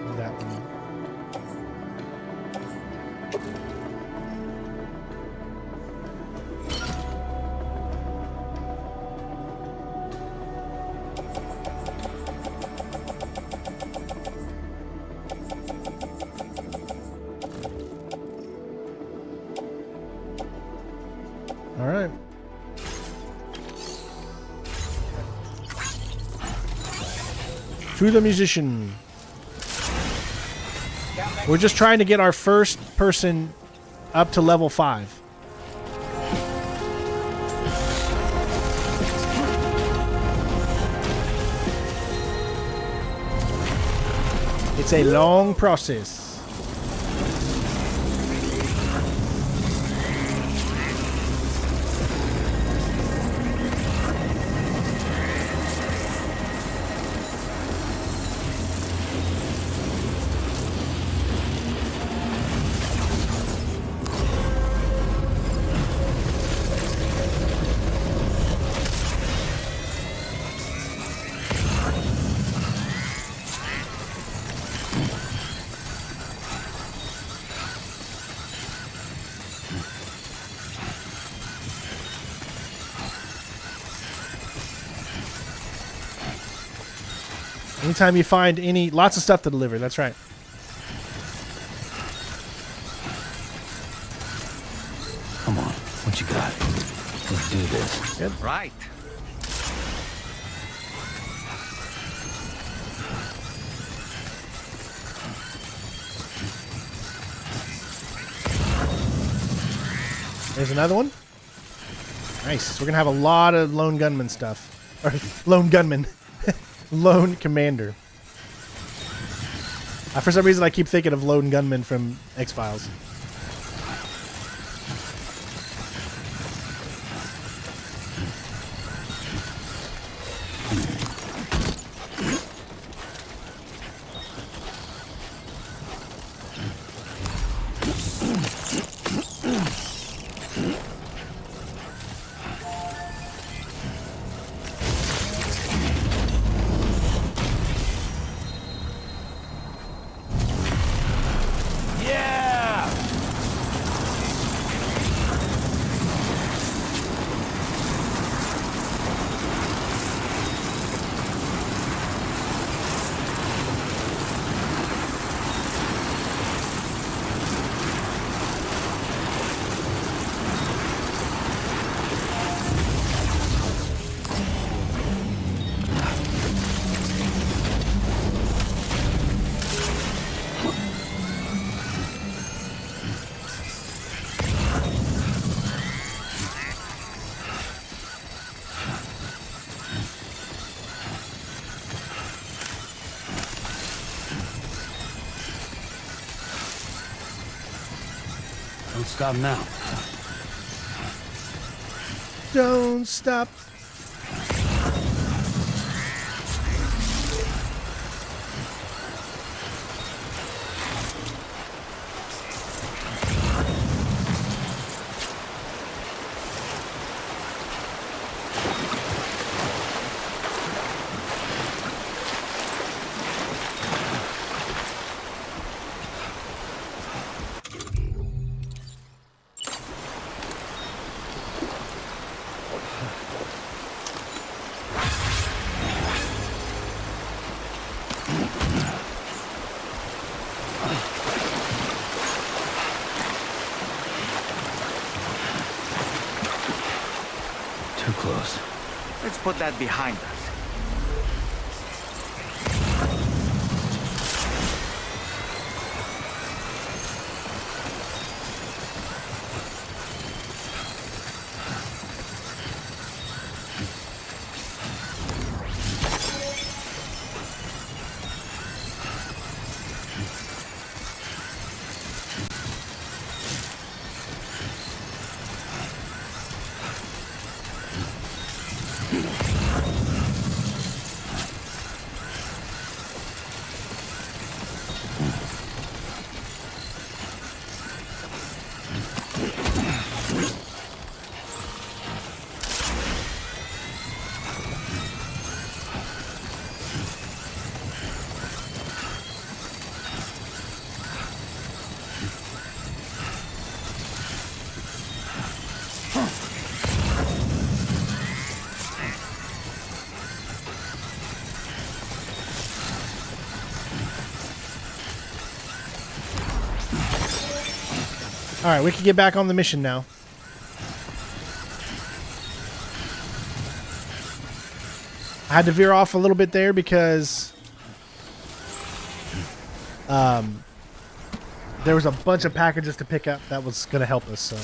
and that one. All right. To the musician. We're just trying to get our first person up to level 5. It's a long process. Anytime you find lots of stuff to deliver, that's right. Come on, what you got? Let's do this. Good. Right. There's another one. Nice. We're gonna have a lot of lone gunman stuff. Or lone gunman. Lone commander. For some reason I keep thinking of lone gunman from X-Files. Don't stop now. Don't stop. Too close. Let's put that behind us. Alright, we can get back on the mission now. I had to veer off a little bit there because there was a bunch of packages to pick up that was going to help us, so...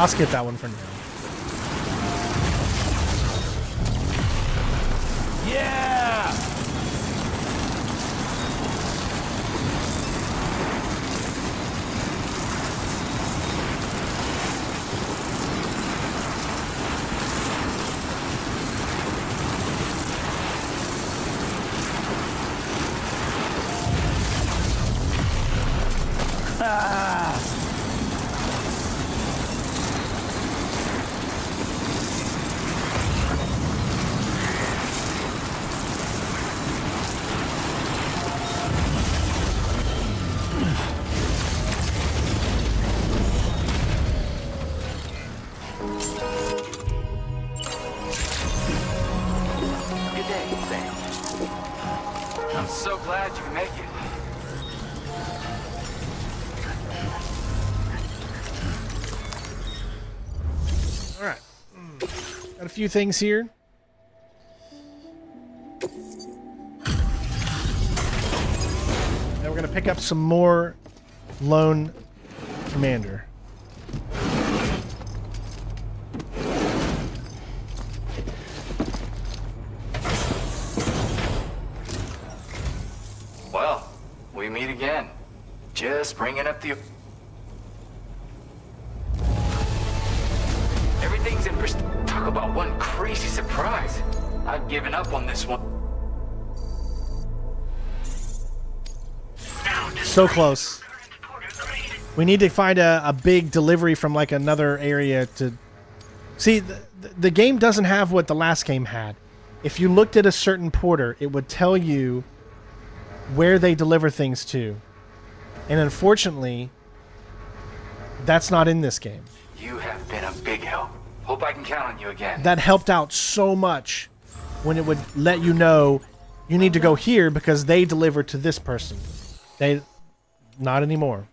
I'll skip that one for now. Yeah! Good day, Sam. I'm so glad you can make it. All right. Got a few things here. Now we're going to pick up some more Lone Commander. Well, we meet again. Just bringing up the... Everything's in Talk about one crazy surprise. I've given up on this one. So close. We need to find a big delivery from like another area to... See, the game doesn't have what the last game had. If you looked at a certain porter, it would tell you where they deliver things to. And unfortunately, that's not in this game. You have been a big help. Hope I can count on you again. That helped out so much when it would let you know you need to go here because they deliver to this person. They... Not anymore.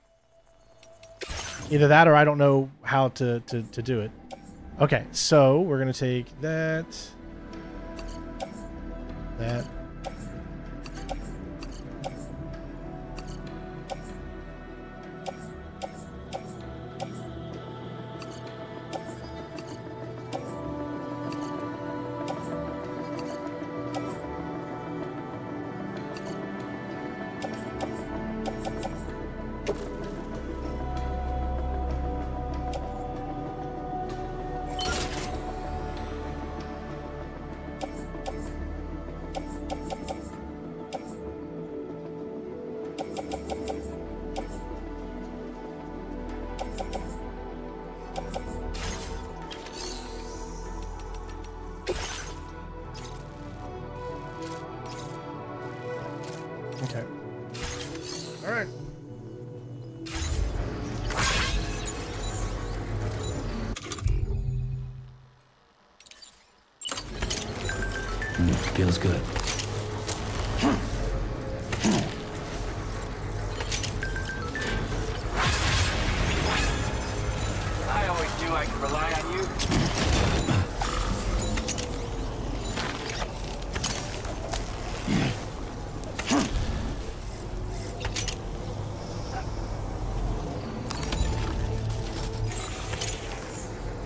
Either that or I don't know how to do it. Okay, so we're going to take that. That. Okay. All right. Feels good. I always knew I could rely on you.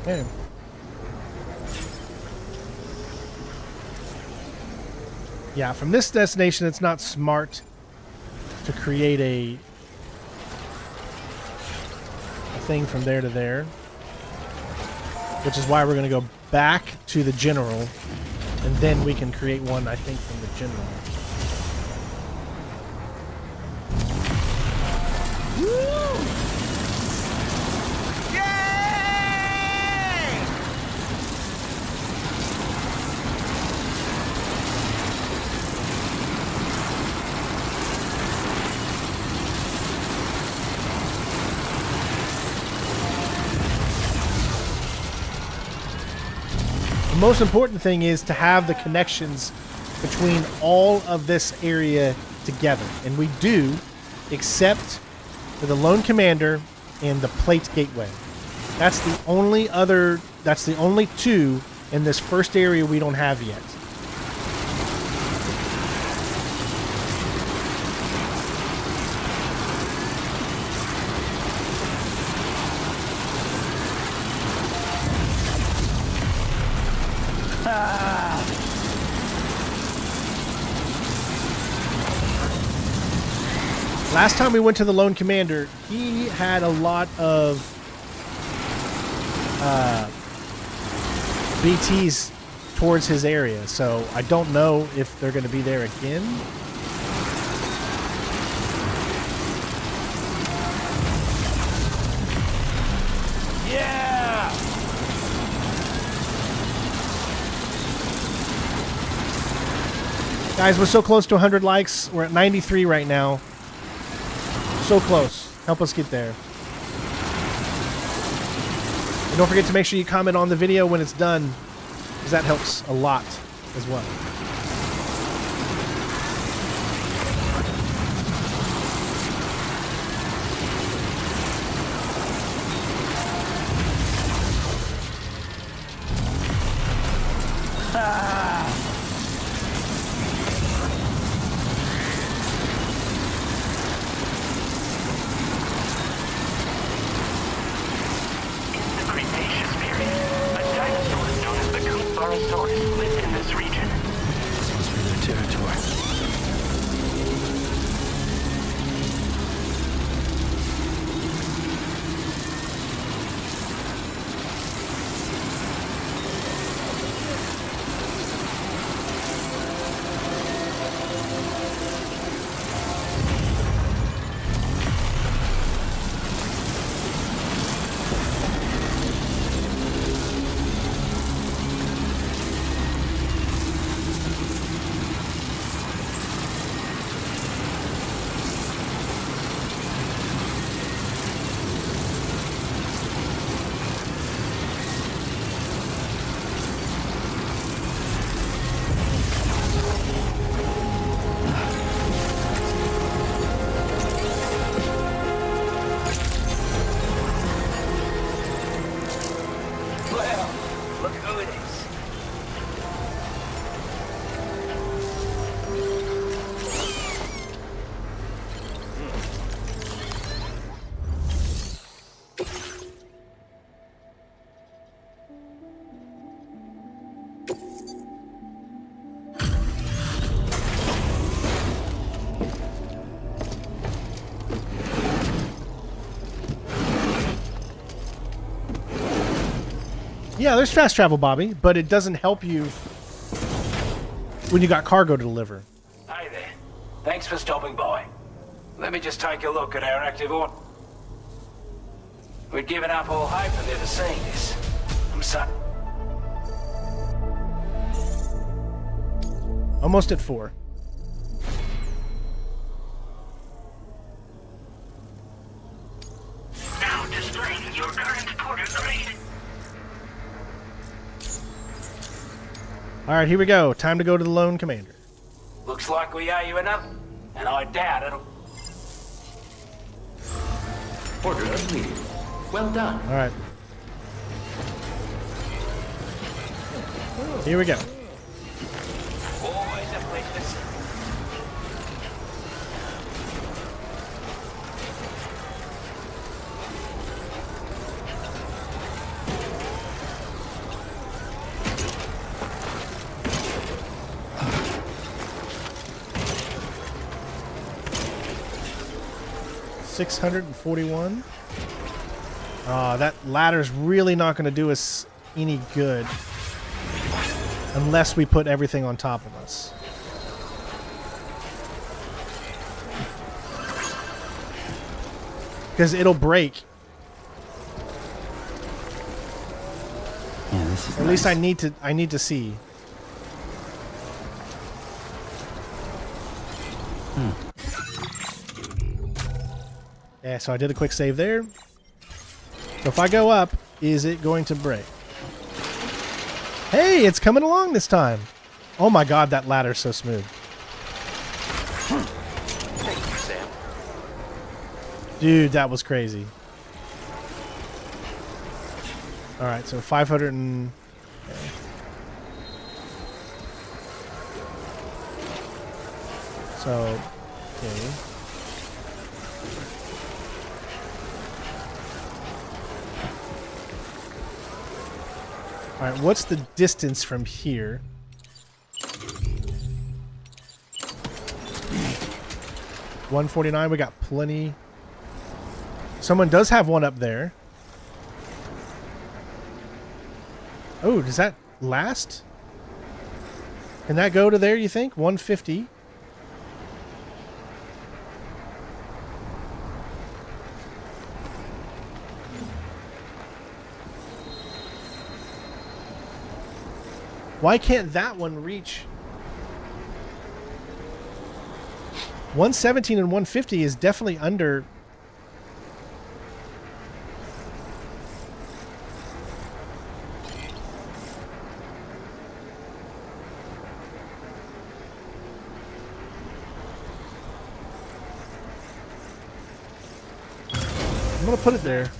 Okay. Yeah, from this destination, it's not smart to create a thing from there to there. Which is why we're going to go back to the general, and then we can create one, I think, from the general. The most important thing is to have the connections between all of this area together. And we do, except for the Lone Commander and the Plate Gateway. That's the only two in this first area we don't have yet. Last time we went to the Lone Commander, he had a lot of BTs towards his area, so I don't know if they're going to be there again. Yeah! Guys, we're so close to 100 likes. We're at 93 right now. So close. Help us get there. And don't forget to make sure you comment on the video when it's done, because that helps a lot as well. lived in this region. This must be their territory. Yeah, there's fast travel, Bobby, but it doesn't help you when you got cargo to deliver. Hey there. Thanks for stopping by. Let me just take a look at our active order. We'd given up all hope of ever seeing this. I'm sorry. Almost at 4. Now displaying your current porter grade. All right, here we go. Time to go to the Lone Commander. Looks like we owe you enough, and I doubt it'll... Order completed. Well done. All right. Here we go. Always a pleasure to see. 641. That ladder's really not going to do us any good unless we put everything on top of us. Because it'll break. Yeah, this is At least I need to see. Yeah, so I did a quick save there. So if I go up, is it going to break? Hey, it's coming along this time. Oh my god, that ladder's so smooth. Thank you, Sam. Dude, that was crazy. Alright, so 500 and... Okay. So, okay. Alright, what's the distance from here? 149. We got plenty. Someone does have one up there. Oh, does that last? Can that go to there, you think? 150. Why can't that one reach? 117 and 150 is definitely under. I'm gonna put it there.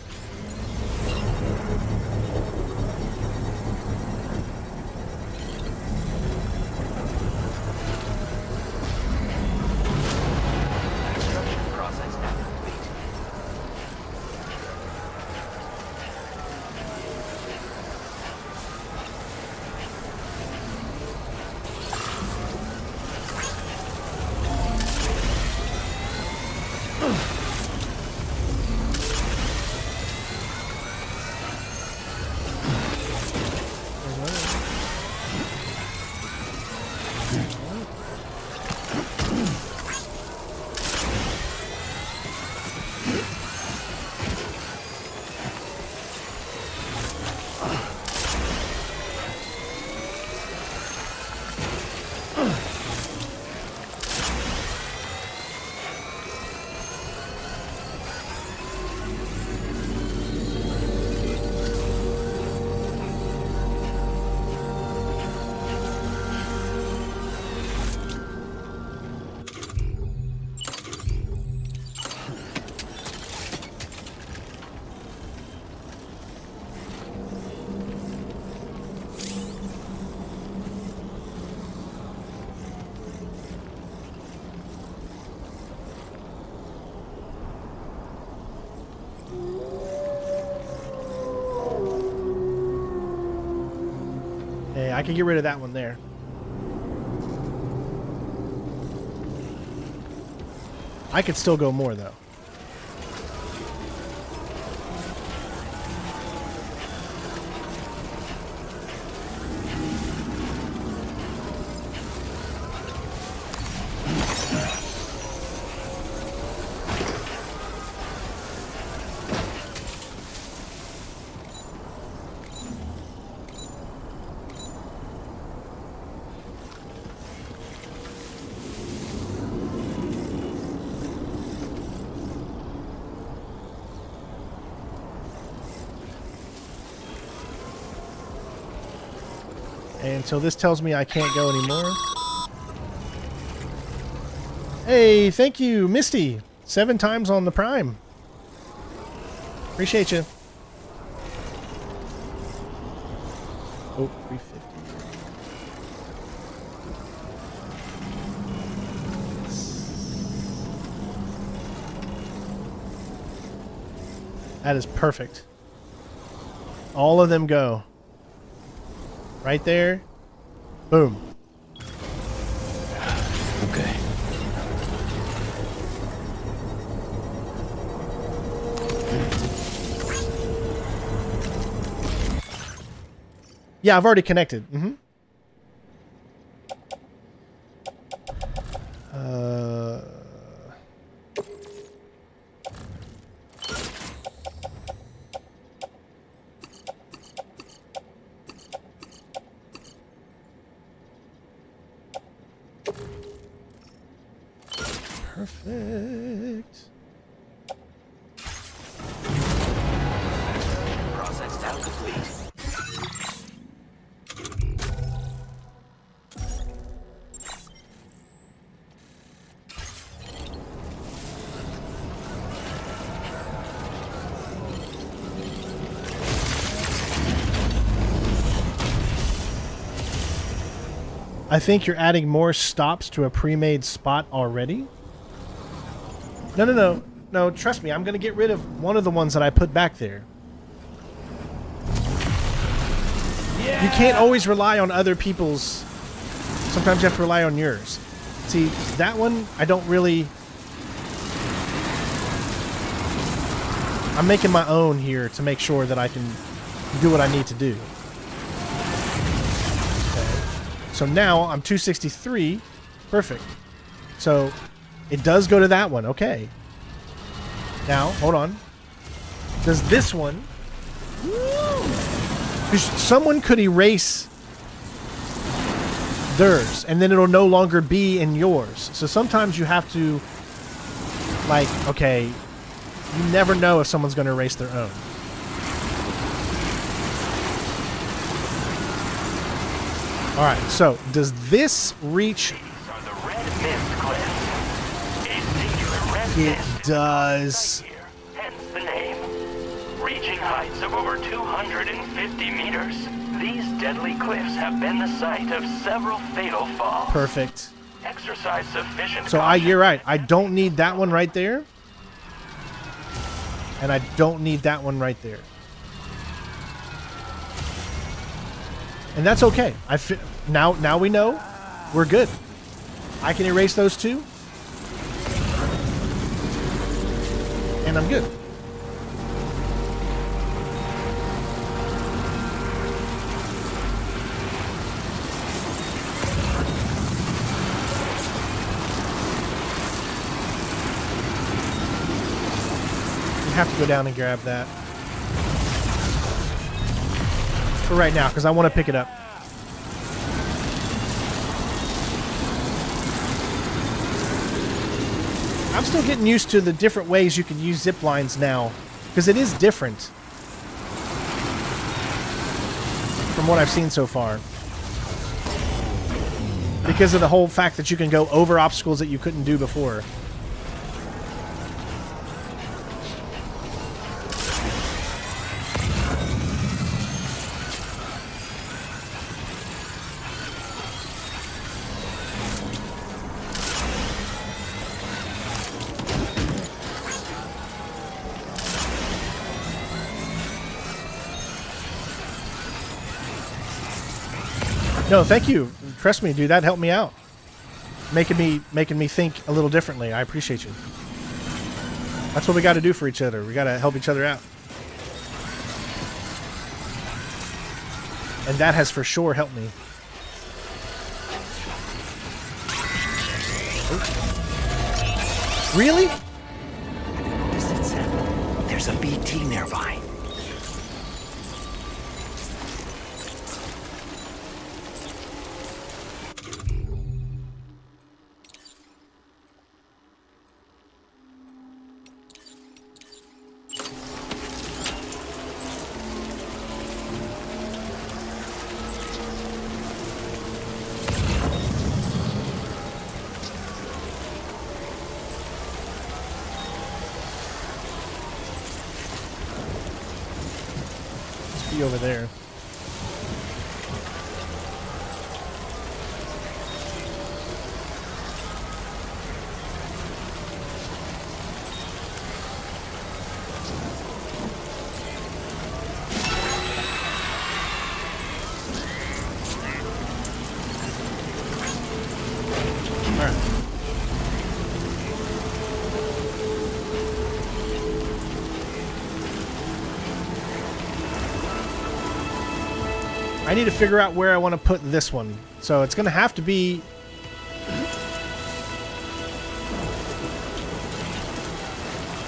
I can get rid of that one there. I could still go more though. And so this tells me I can't go anymore. Hey, thank you, Misty. 7 times on the Prime. Appreciate you. Oh, 350. That is perfect. All of them go. Right there. Boom. Okay. Yeah, I've already connected. Mm-hmm. Perfect. Process now complete. I think you're adding more stops to a pre-made spot already. No, trust me, I'm going to get rid of one of the ones that I put back there. Yeah. You can't always rely on other people's. Sometimes you have to rely on yours. See, that one, I don't really I'm making my own here to make sure that I can do what I need to do. Okay. So now I'm 263. Perfect. So it does go to that one. Okay. Now, hold on. Does this one... Someone could erase theirs, and then it'll no longer be in yours. So sometimes you have to, like, okay, you never know if someone's going to erase their own. All right, so does this reach? It does. Hence the name. Reaching heights of over 250 meters, these deadly cliffs have been the site of several fatal falls. Perfect. Exercise sufficient So you're right. I don't need that one right there. And I don't need that one right there. And that's okay. Now we know we're good. I can erase those two. And I'm good. Have to go down and grab that for right now because I want to pick it up. I'm still getting used to the different ways you can use zip lines now because it is different from what I've seen so far because of the whole fact that you can go over obstacles that you couldn't do before. No, thank you. Trust me, dude. That helped me out. Making me think a little differently. I appreciate you. That's what we got to do for each other. We got to help each other out. And that has for sure helped me. Really? There's a BT nearby. Over there. All right. I need to figure out where I want to put this one. So it's going to have to be...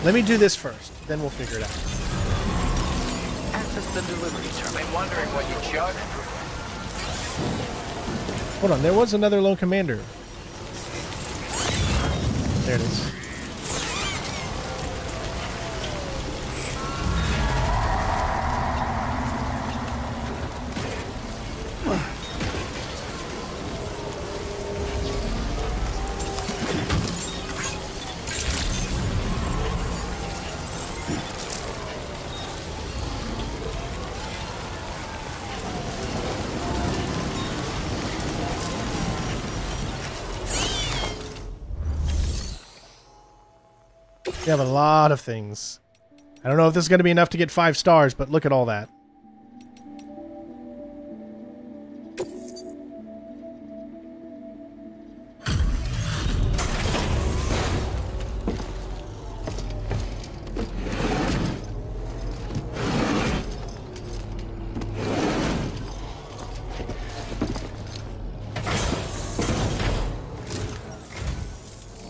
Let me do this first, then we'll figure it out. Access the delivery terminal. I'm wondering what you jug. Hold on, there was another lone commander. There it is. You have a lot of things. I don't know if this is going to be enough to get 5 stars, but look at all that.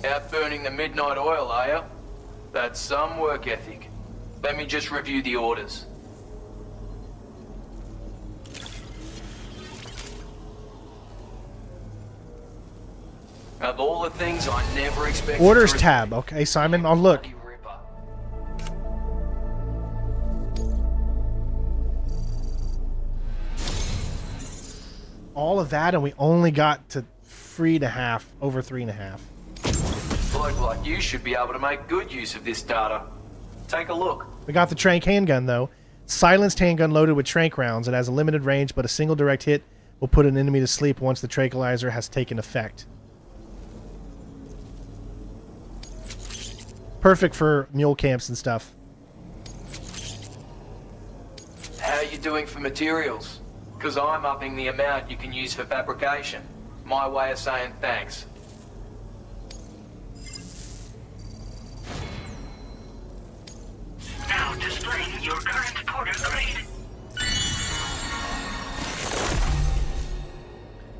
Out burning the midnight oil, are you? That's some work ethic. Let me just review the orders. Of all the things I never expected Orders to tab. Okay, Simon, I'll look. All of that, and we only got to 3.5, over 3.5. Bloke like you should be able to make good use of this data. Take a look. We got the trank handgun, though. Silenced handgun loaded with trank rounds. It has a limited range, but a single direct hit will put an enemy to sleep once the tranquilizer has taken effect. Perfect for mule camps and stuff. How are you doing for materials? Because I'm upping the amount you can use for fabrication. My way of saying thanks. Now displaying your current porter grade.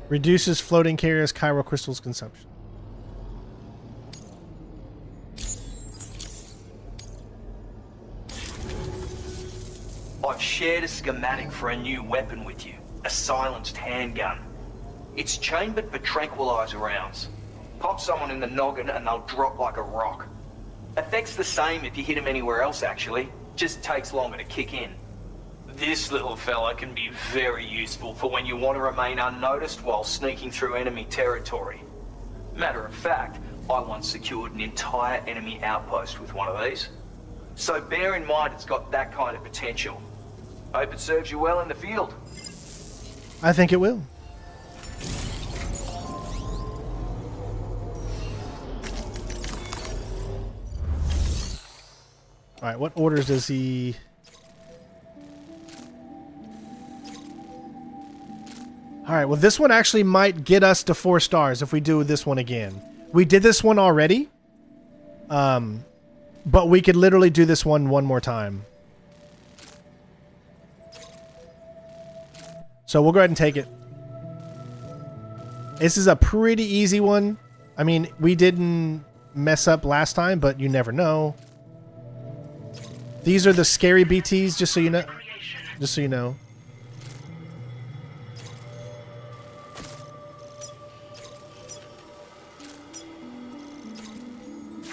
Reduces floating carriers' chiral crystals consumption. I've shared a schematic for a new weapon with you. A silenced handgun. It's chambered for tranquilizer rounds. Pop someone in the noggin and they'll drop like a rock. Effect's the same if you hit them anywhere else, actually. Just takes longer to kick in. This little fella can be very useful for when you want to remain unnoticed while sneaking through enemy territory. Matter of fact, I once secured an entire enemy outpost with one of these. So bear in mind it's got that kind of potential. Hope it serves you well in the field. I think it will. Alright, what orders does he... Alright, well this one actually might get us to 4 stars if we do this one again. We did this one already. But we could literally do this one more time. So we'll go ahead and take it. This is a pretty easy one. I mean, we didn't mess up last time, but you never know. These are the scary BTs, just so you know. Just so you know.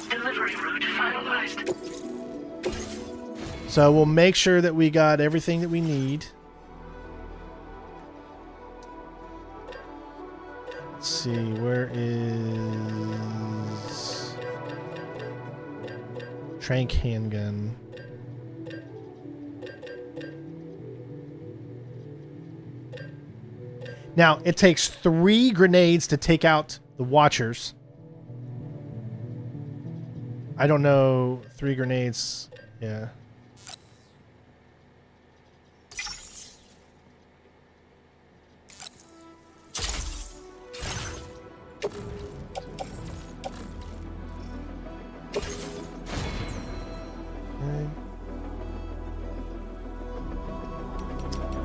Delivery route finalized. So we'll make sure that we got everything that we need. Let's see, where is trank handgun? Now, it takes 3 grenades to take out the Watchers. I don't know, 3 grenades, yeah.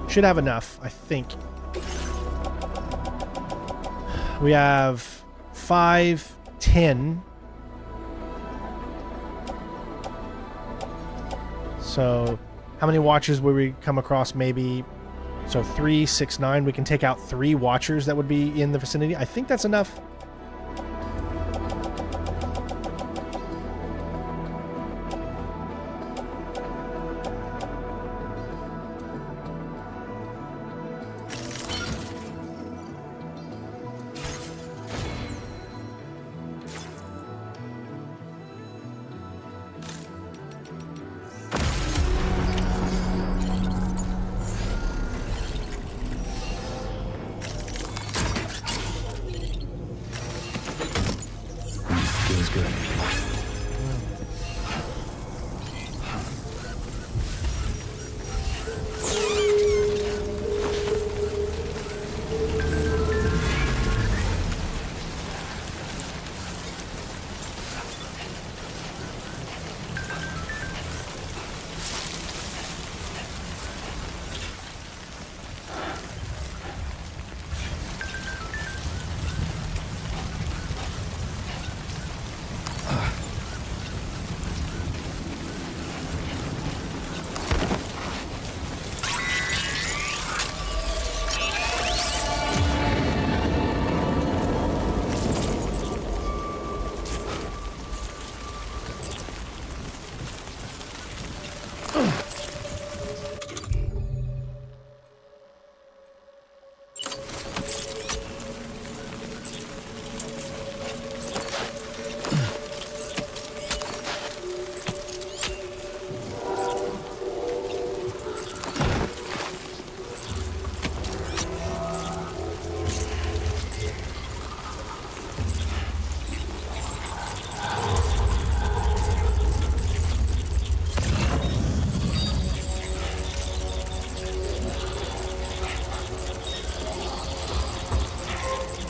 Should have enough, I think. We have 5, 10. So, how many Watchers would we come across? Maybe, so 3, 6, 9. We can take out 3 Watchers that would be in the vicinity. I think that's enough.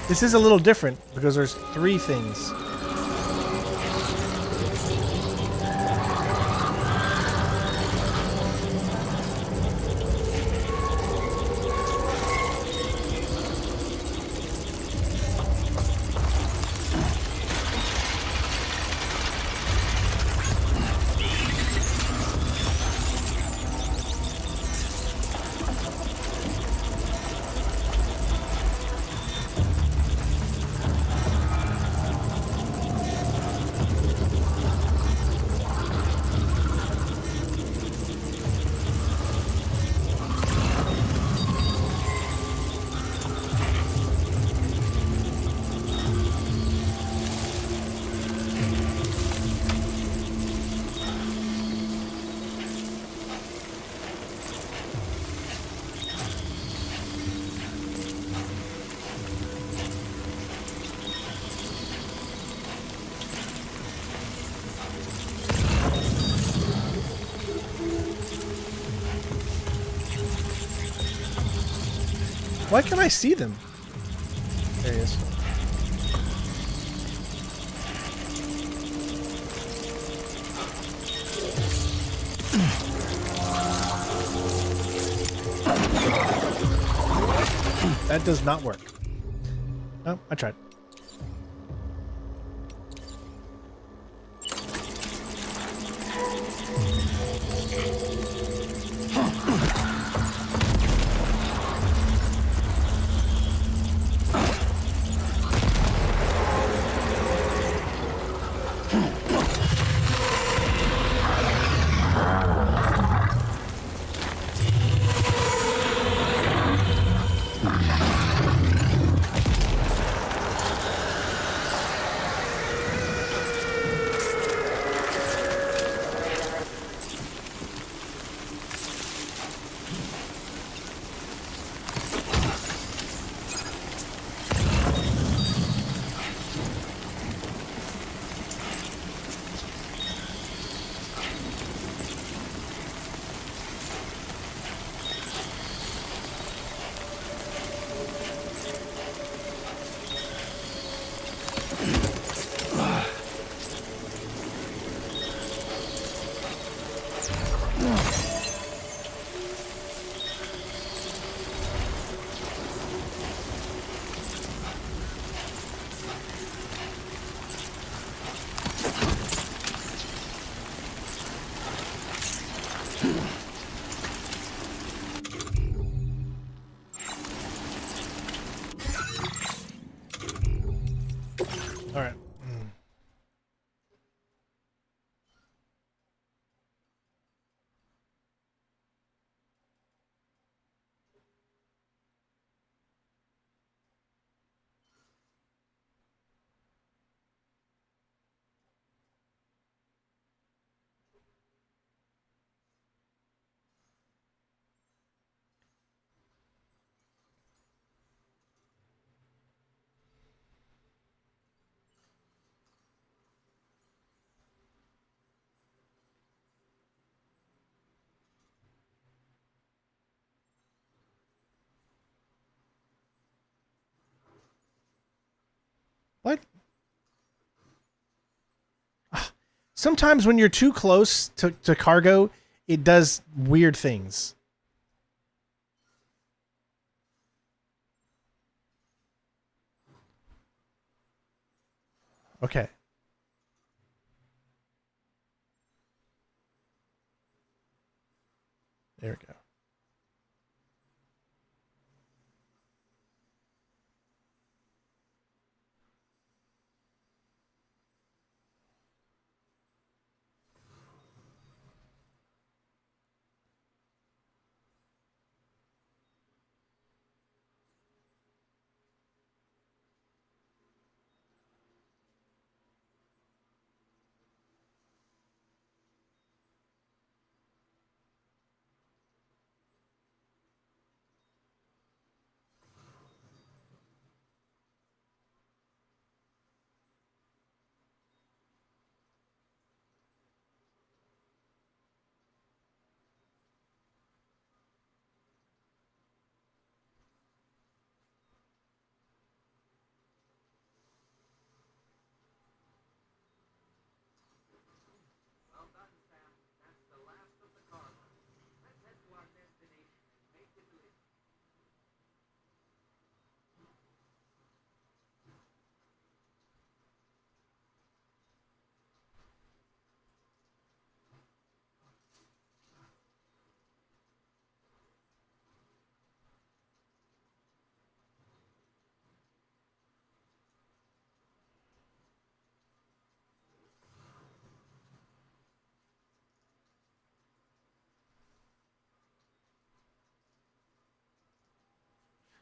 This is a little different because there's 3 things. Why can't I see them? There he is. That does not work. Oh, I tried. All right. What? Sometimes when you're too close to cargo, it does weird things. Okay. There we go.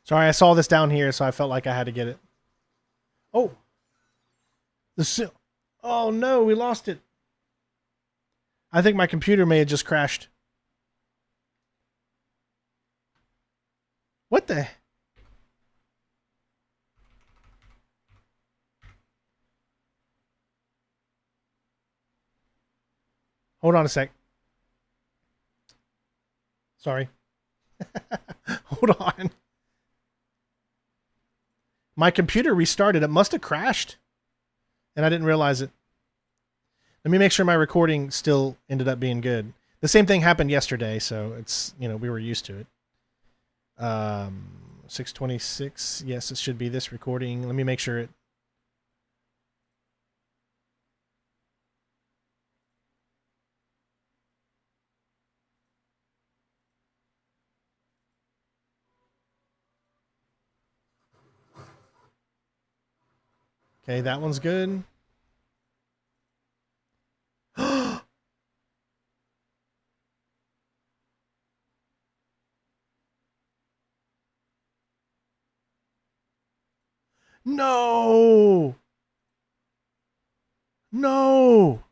Sorry, I saw this down here, so I felt like I had to get it. Oh. Oh no, we lost it. I think my computer may have just crashed. What the? Hold on a sec. Sorry. Hold on. My computer restarted. It must have crashed. And I didn't realize it. Let me make sure my recording still ended up being good. The same thing happened yesterday, so it's, you know, we were used to it. 626. Yes, it should be this recording. Let me make sure it. Okay, that one's good. No! No!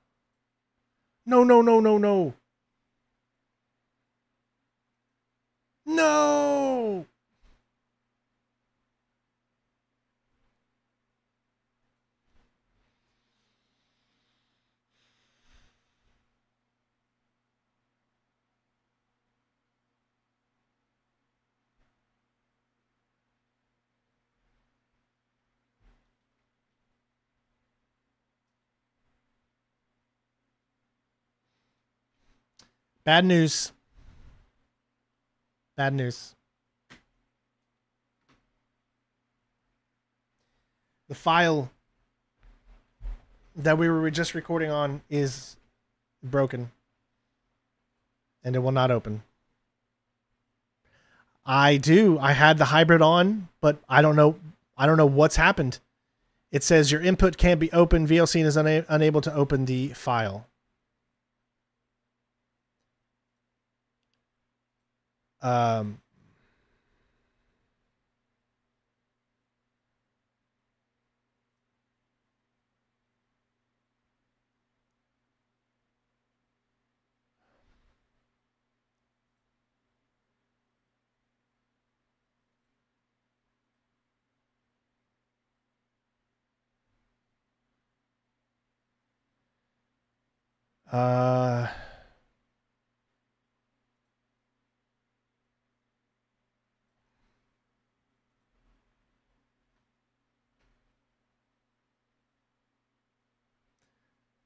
No, no, no, no, no. No! Bad news. Bad news. The file that we were just recording on is broken. And it will not open. I do. I had the hybrid on, but I don't know what's happened. It says your input can't be opened. VLC is unable to open the file.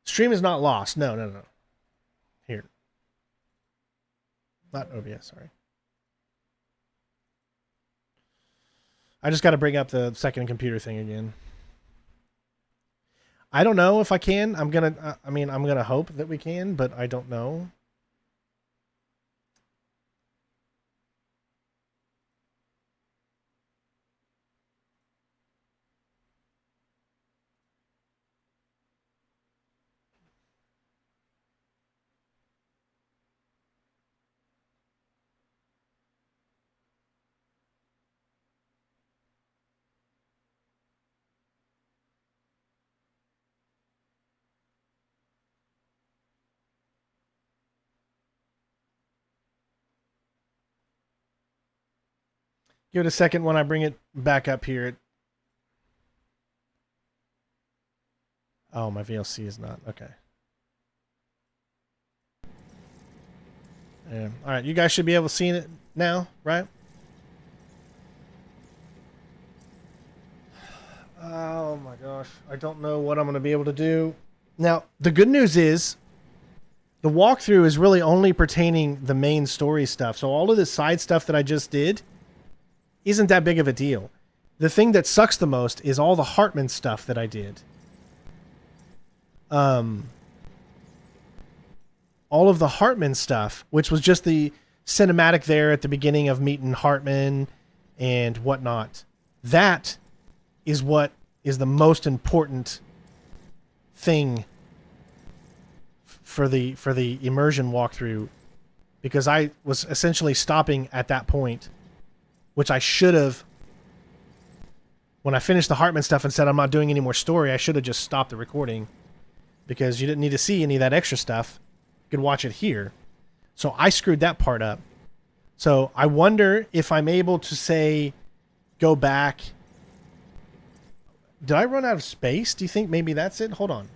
Stream is not lost. No, no, no. Here. Not OBS, sorry. I just got to bring up the second computer thing again. I don't know if I can. I'm going to hope that we can, but I don't know. Give it a second when I bring it back up here. Oh, my VLC is not. Okay. Yeah. All right, you guys should be able to see it now, right? Oh my gosh. I don't know what I'm going to be able to do. Now, the good news is the walkthrough is really only pertaining the main story stuff. So all of this side stuff that I just did isn't that big of a deal. The thing that sucks the most is all the Hartman stuff that I did. All of the Hartman stuff, which was just the cinematic there at the beginning of meeting Hartman and whatnot. That is what is the most important thing for the immersion walkthrough, because I was essentially stopping at that point, which I should have when I finished the Hartman stuff and said I'm not doing any more story, I should have just stopped the recording because you didn't need to see any of that extra stuff. You could watch it here. So I screwed that part up. So I wonder if I'm able to say, go back. Did I run out of space? Do you think maybe that's it? Hold on.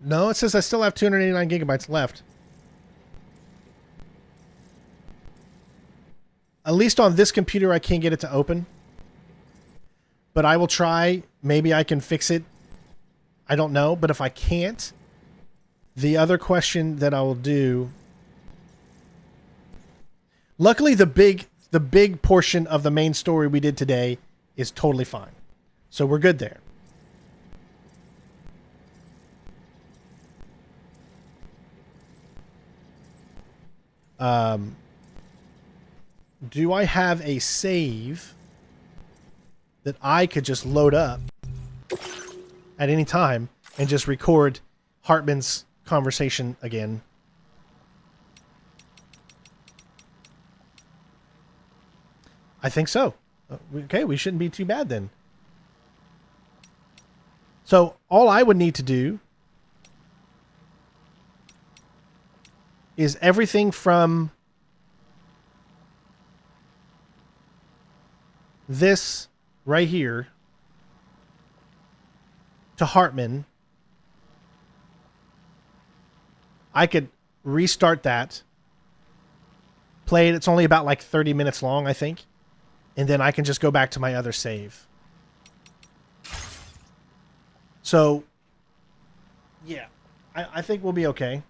No, it says I still have 289 gigabytes left. At least on this computer, I can't get it to open. But I will try. Maybe I can fix it. I don't know. But if I can't, the other question that I will do... Luckily, the big portion of the main story we did today is totally fine. So we're good there. Do I have a save that I could just load up at any time and just record Hartman's conversation again? I think so. Okay, we shouldn't be too bad then. So all I would need to do is everything from this right here to Hartman. I could restart that, play it. It's only about like 30 minutes long, I think. And then I can just go back to my other save. So, yeah, I think we'll be okay.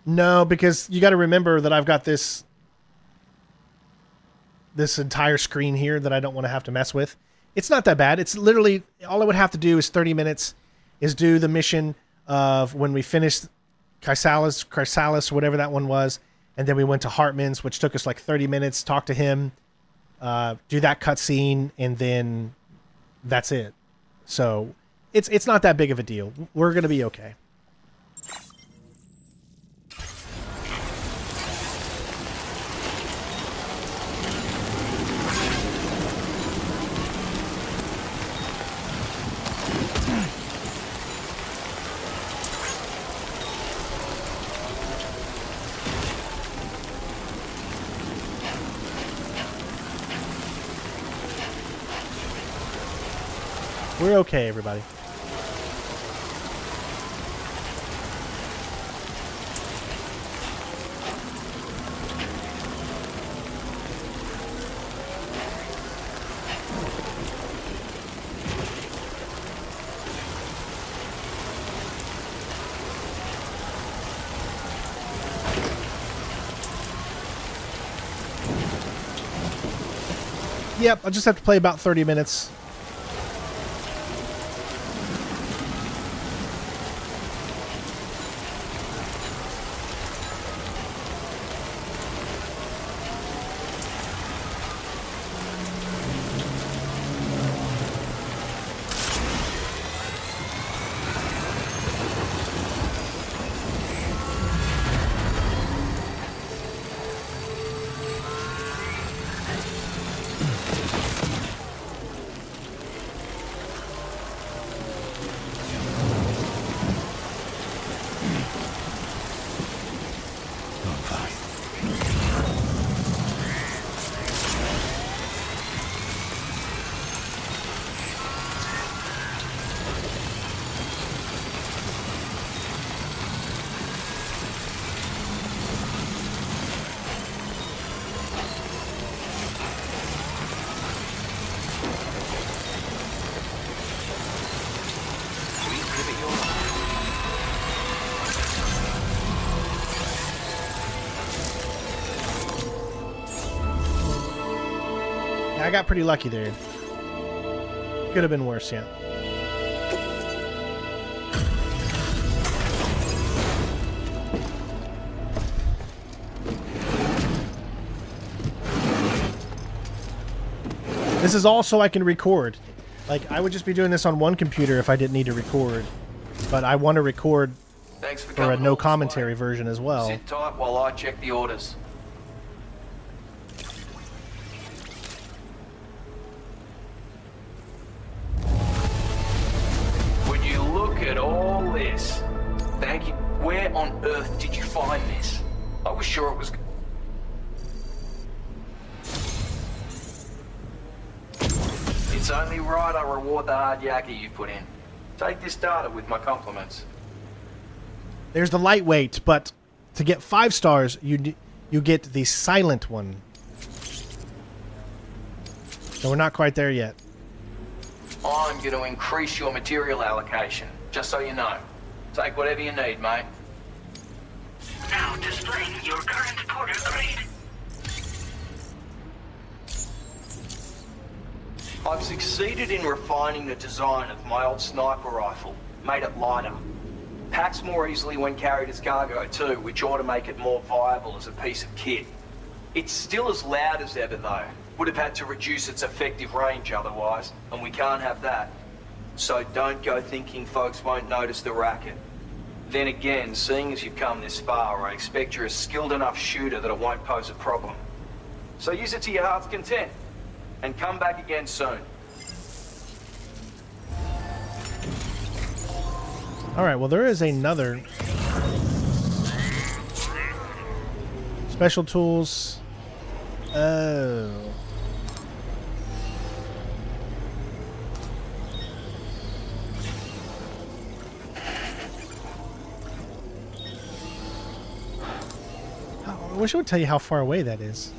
No, because you got to remember that I've got this entire screen here that I don't want to have to mess with. It's not that bad. It's literally, all I would have to do is 30 minutes, is do the mission of when we finished Chrysalis, whatever that one was, and then we went to Hartman's, which took us like 30 minutes, talk to him, do that cutscene, and then that's it. So it's not that big of a deal. We're going to be okay. We're okay, everybody. Yep, I'll just have to play about 30 minutes. I got pretty lucky there. Could have been worse, yeah. This is all so I can record. Like, I would just be doing this on one computer if I didn't need to record. But I want to record Thanks for for a coming no all this commentary way. version as well. Sit tight while I check the orders. Would you look at all this? Thank you. Where on earth did you find this? I was sure it was... It's only right I reward the hard yakka you put in. Take this data with my compliments. There's the lightweight, but to get 5 stars, you get the silent one. So we're not quite there yet. I'm going to increase your material allocation, just so you know. Take whatever you need, mate. Now displaying your current porter grade. I've succeeded in refining the design of my old sniper rifle, made it lighter. Packs more easily when carried as cargo too, which ought to make it more viable as a piece of kit. It's still as loud as ever though. Would have had to reduce its effective range otherwise, and we can't have that. So don't go thinking folks won't notice the racket. Then again, seeing as you've come this far, I expect you're a skilled enough shooter that it won't pose a problem. So use it to your heart's content, and come back again soon. Alright, well there is another. Special tools. Oh. I wish it would tell you how far away that is.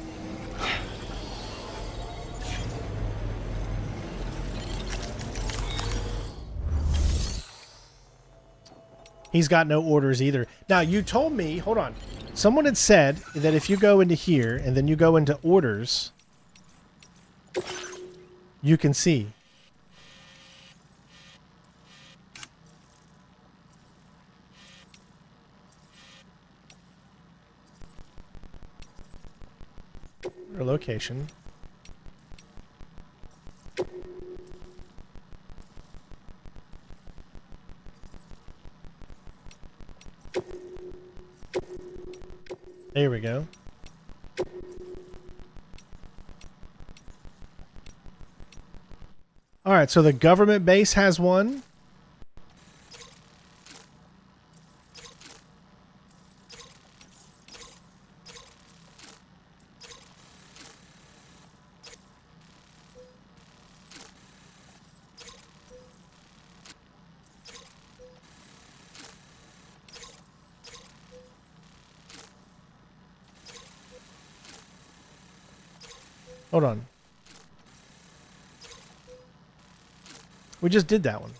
He's got no orders either. Now, you told me, hold on. Someone had said that if you go into here and then you go into orders, you can see. Or location. There we go. All right, so the government base has one. Hold on. We just did that one.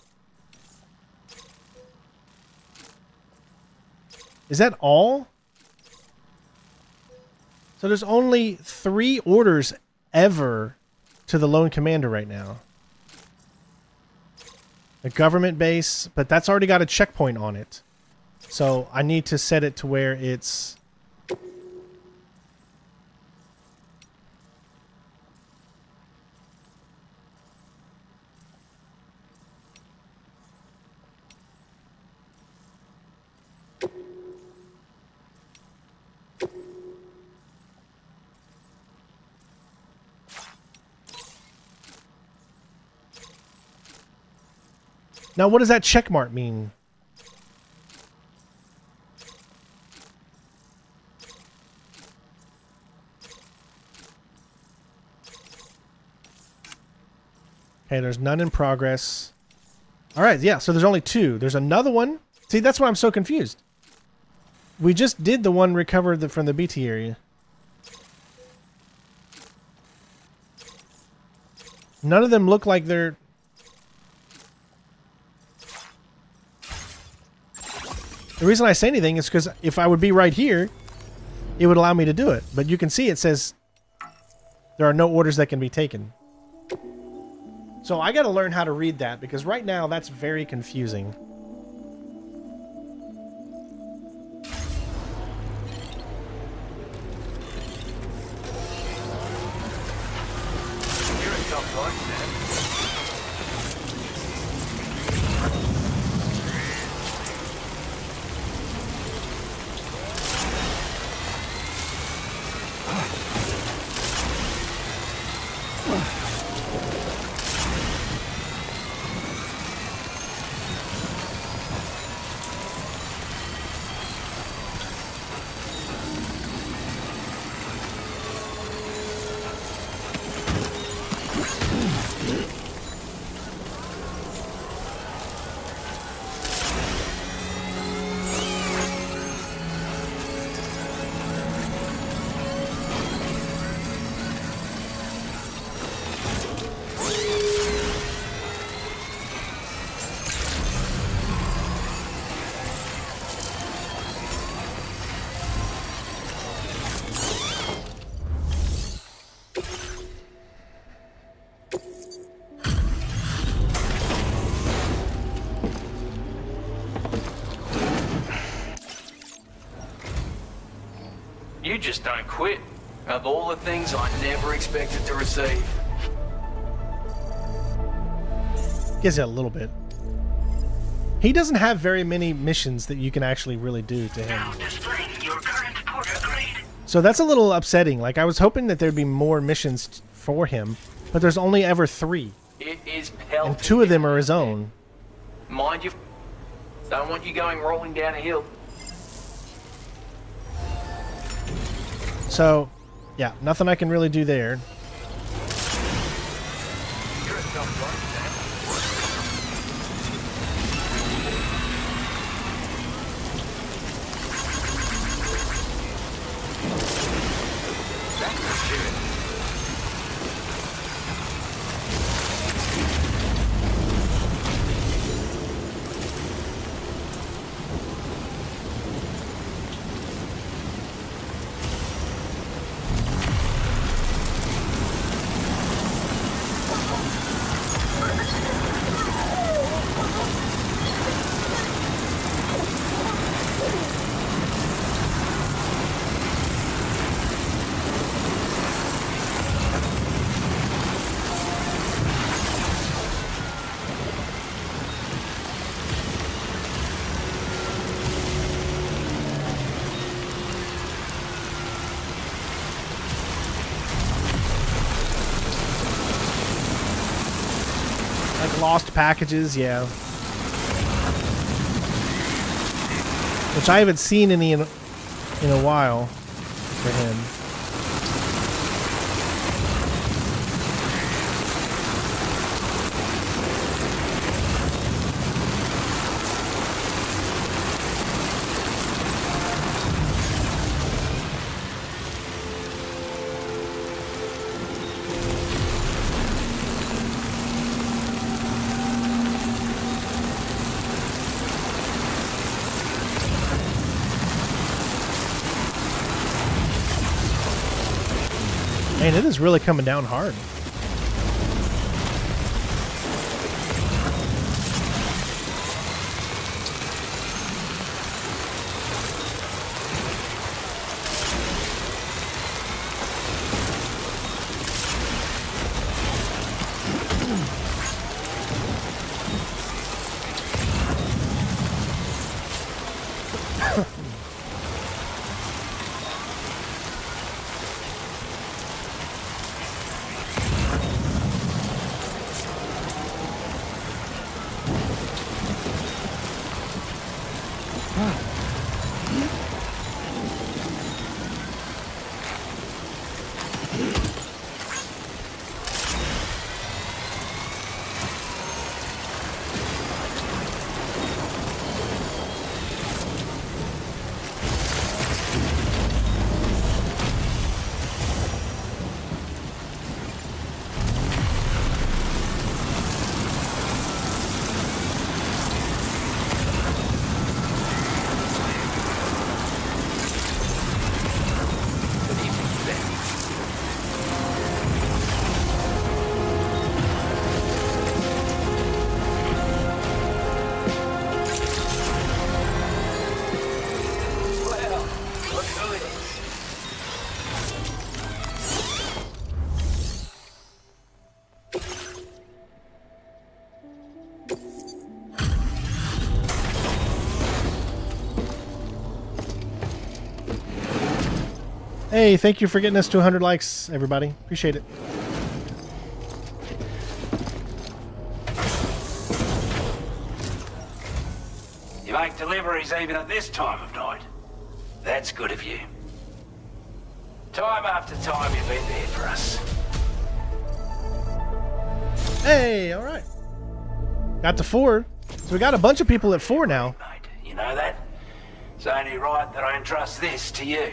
Is that all? So there's only 3 orders ever to the lone commander right now. The government base, but that's already got a checkpoint on it. So I need to set it to where it's... Now, what does that check mark mean? Okay, there's none in progress. All right, yeah, so there's only 2. There's another one. See, that's why I'm so confused. We just did the one recovered from the BT area. None of them look like they're... The reason I say anything is because if I would be right here, it would allow me to do it. But you can see it says there are no orders that can be taken. So I got to learn how to read that because right now that's very confusing. You're a tough guy, Sam. You just don't quit. Of all the things I never expected to receive. Gives you a little bit. He doesn't have very many missions that you can actually really do to him. So that's a little upsetting. Like, I was hoping that there'd be more missions for him, but there's only ever 3. It is pelting. And 2 of them are his own. Mind you, don't want you going rolling down a hill. So, yeah, nothing I can really do there. Lost packages, yeah. Which I haven't seen any in a while for him. Man, it is really coming down hard. Hey, thank you for getting us to 100 likes, everybody. Appreciate it. You make deliveries even at this time of night. That's good of you. Time after time you've been there for us. Hey, all right. Got to 4. So we got a bunch of people at 4 now. You know that? It's only right that I entrust this to you.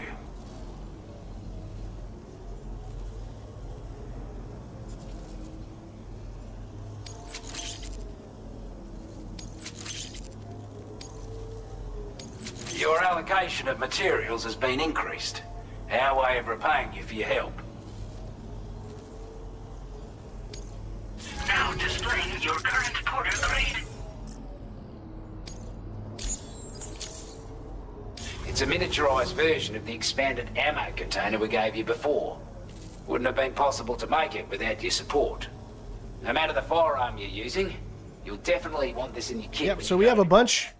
Your allocation of materials has been increased. Our way of repaying you for your help. Now displaying your current porter grade. It's a miniaturized version of the expanded ammo container we gave you before. Wouldn't have been possible to make it without your support. No matter the firearm you're using, you'll definitely want this in your kit. Yep, so we have a bunch.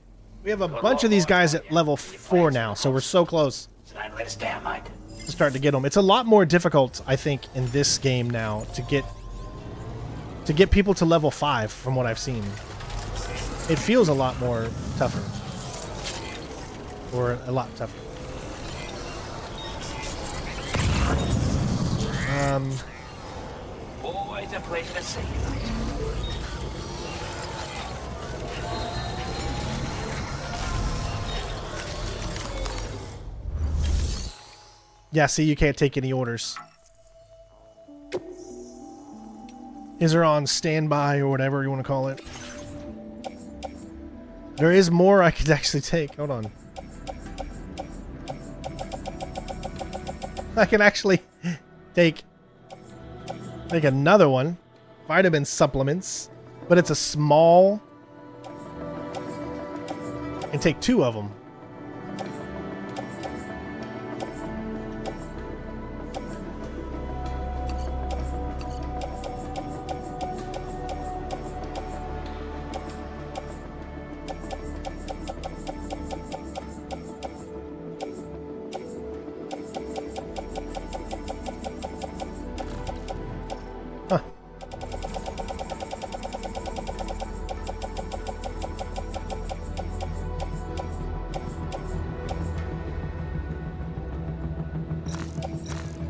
We have a bunch of these guys at level 4 now, so we're so close. So don't let us down, mate. To start to get them. It's a lot more difficult, I think, in this game now to get people to level 5 from what I've seen. It feels a lot more tougher. Or a lot tougher. Always a pleasure to see you, mate. Yeah, see, you can't take any orders. His are on standby or whatever you want to call it. There is more I could actually take. Hold on. I can actually take another one. Vitamin supplements. But it's a small. And take 2 of them.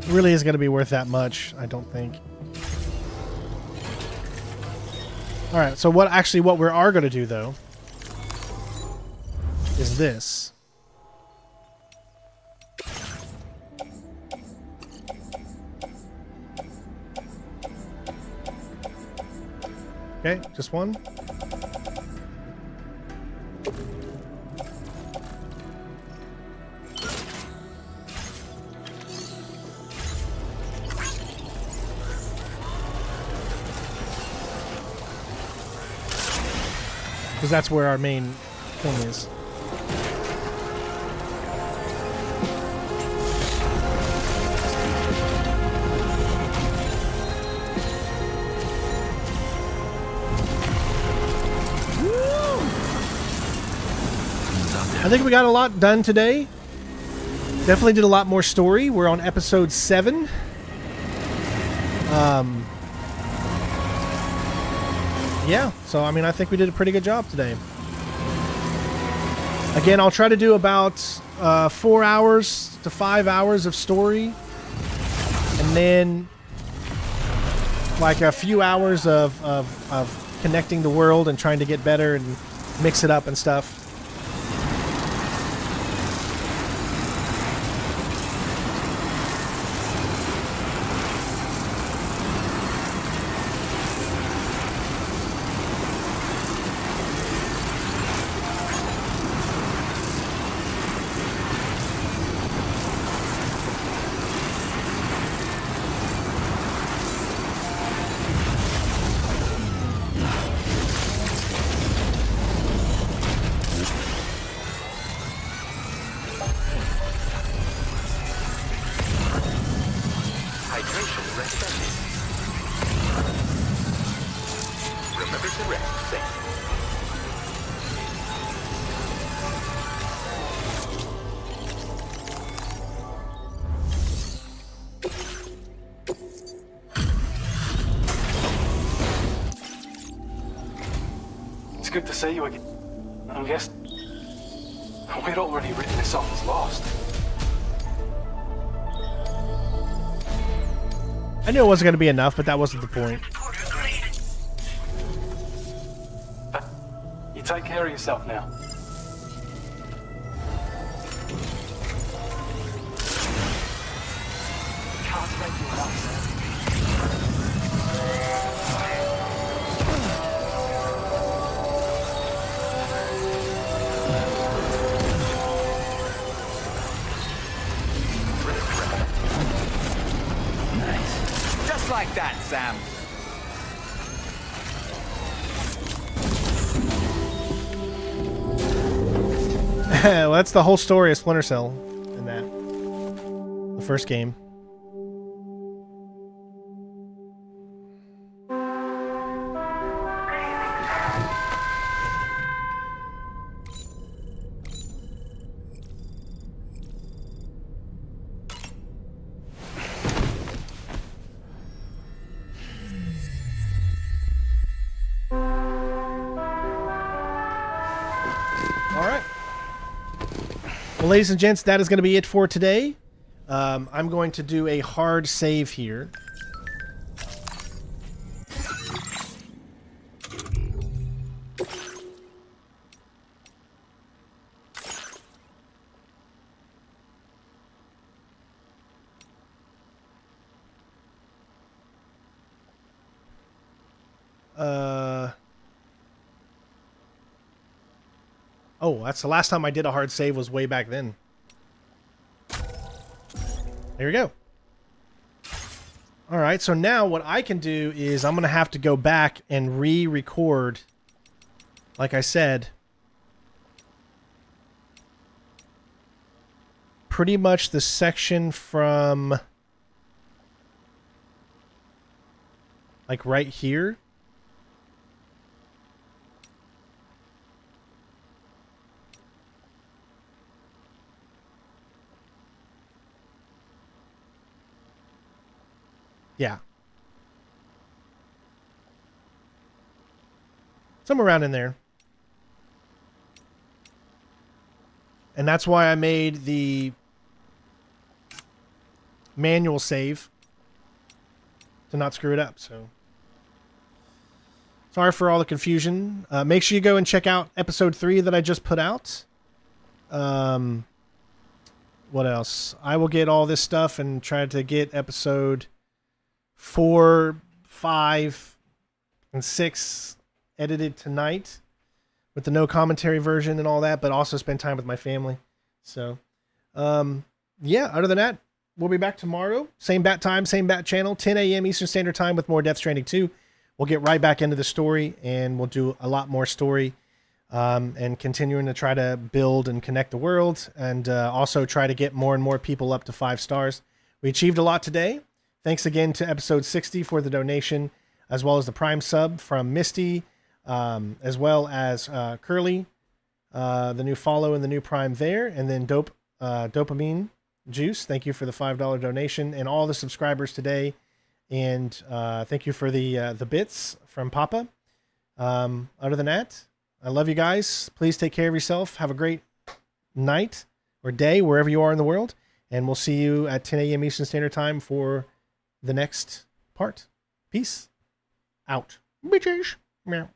Really is going to be worth that much, I don't think. All right, so what we are going to do though is this. Okay, just one. Because that's where our main thing is. I think we got a lot done today. Definitely did a lot more story. We're on episode 7. Yeah, so I mean, I think we did a pretty good job today. Again, I'll try to do about 4 hours to 5 hours of story, and then like a few hours of connecting the world and trying to get better and mix it up and stuff. It's good to see you again. I guess we'd already written this off as lost. I knew it wasn't going to be enough, but that wasn't the point. You take care of yourself now. Can't thank you enough, sir. Just like that, Sam. Well, that's the whole story of Splinter Cell in that. The first game. Well, ladies and gents, that is going to be it for today. I'm going to do a hard save here. Oh, that's the last time I did a hard save was way back then. There we go. All right, so now what I can do is I'm going to have to go back and re-record, like I said, pretty much the section from like right here. Yeah. Somewhere around in there. And that's why I made the manual save to not screw it up. So sorry for all the confusion. Make sure you go and check out episode 3 that I just put out. What else? I will get all this stuff and try to get episode 4, 5, and 6 edited tonight with the no commentary version and all that, but also spend time with my family. So, yeah, other than that, we'll be back tomorrow. Same bat time, same bat channel, 10 a.m. Eastern Standard Time with more Death Stranding 2. We'll get right back into the story, and we'll do a lot more story and continuing to try to build and connect the world, and also try to get more and more people up to 5 stars. We achieved a lot today. Thanks again to episode 60 for the donation, as well as the Prime sub from Misty, as well as Curly, the new follow and the new Prime there, and then Dopamine Juice. Thank you for the $5 donation, and all the subscribers today. And thank you for the bits from Papa. Other than that, I love you guys. Please take care of yourself. Have a great night or day wherever you are in the world, and we'll see you at 10 a.m. Eastern Standard Time for the next part. Peace out, bitches. Meow.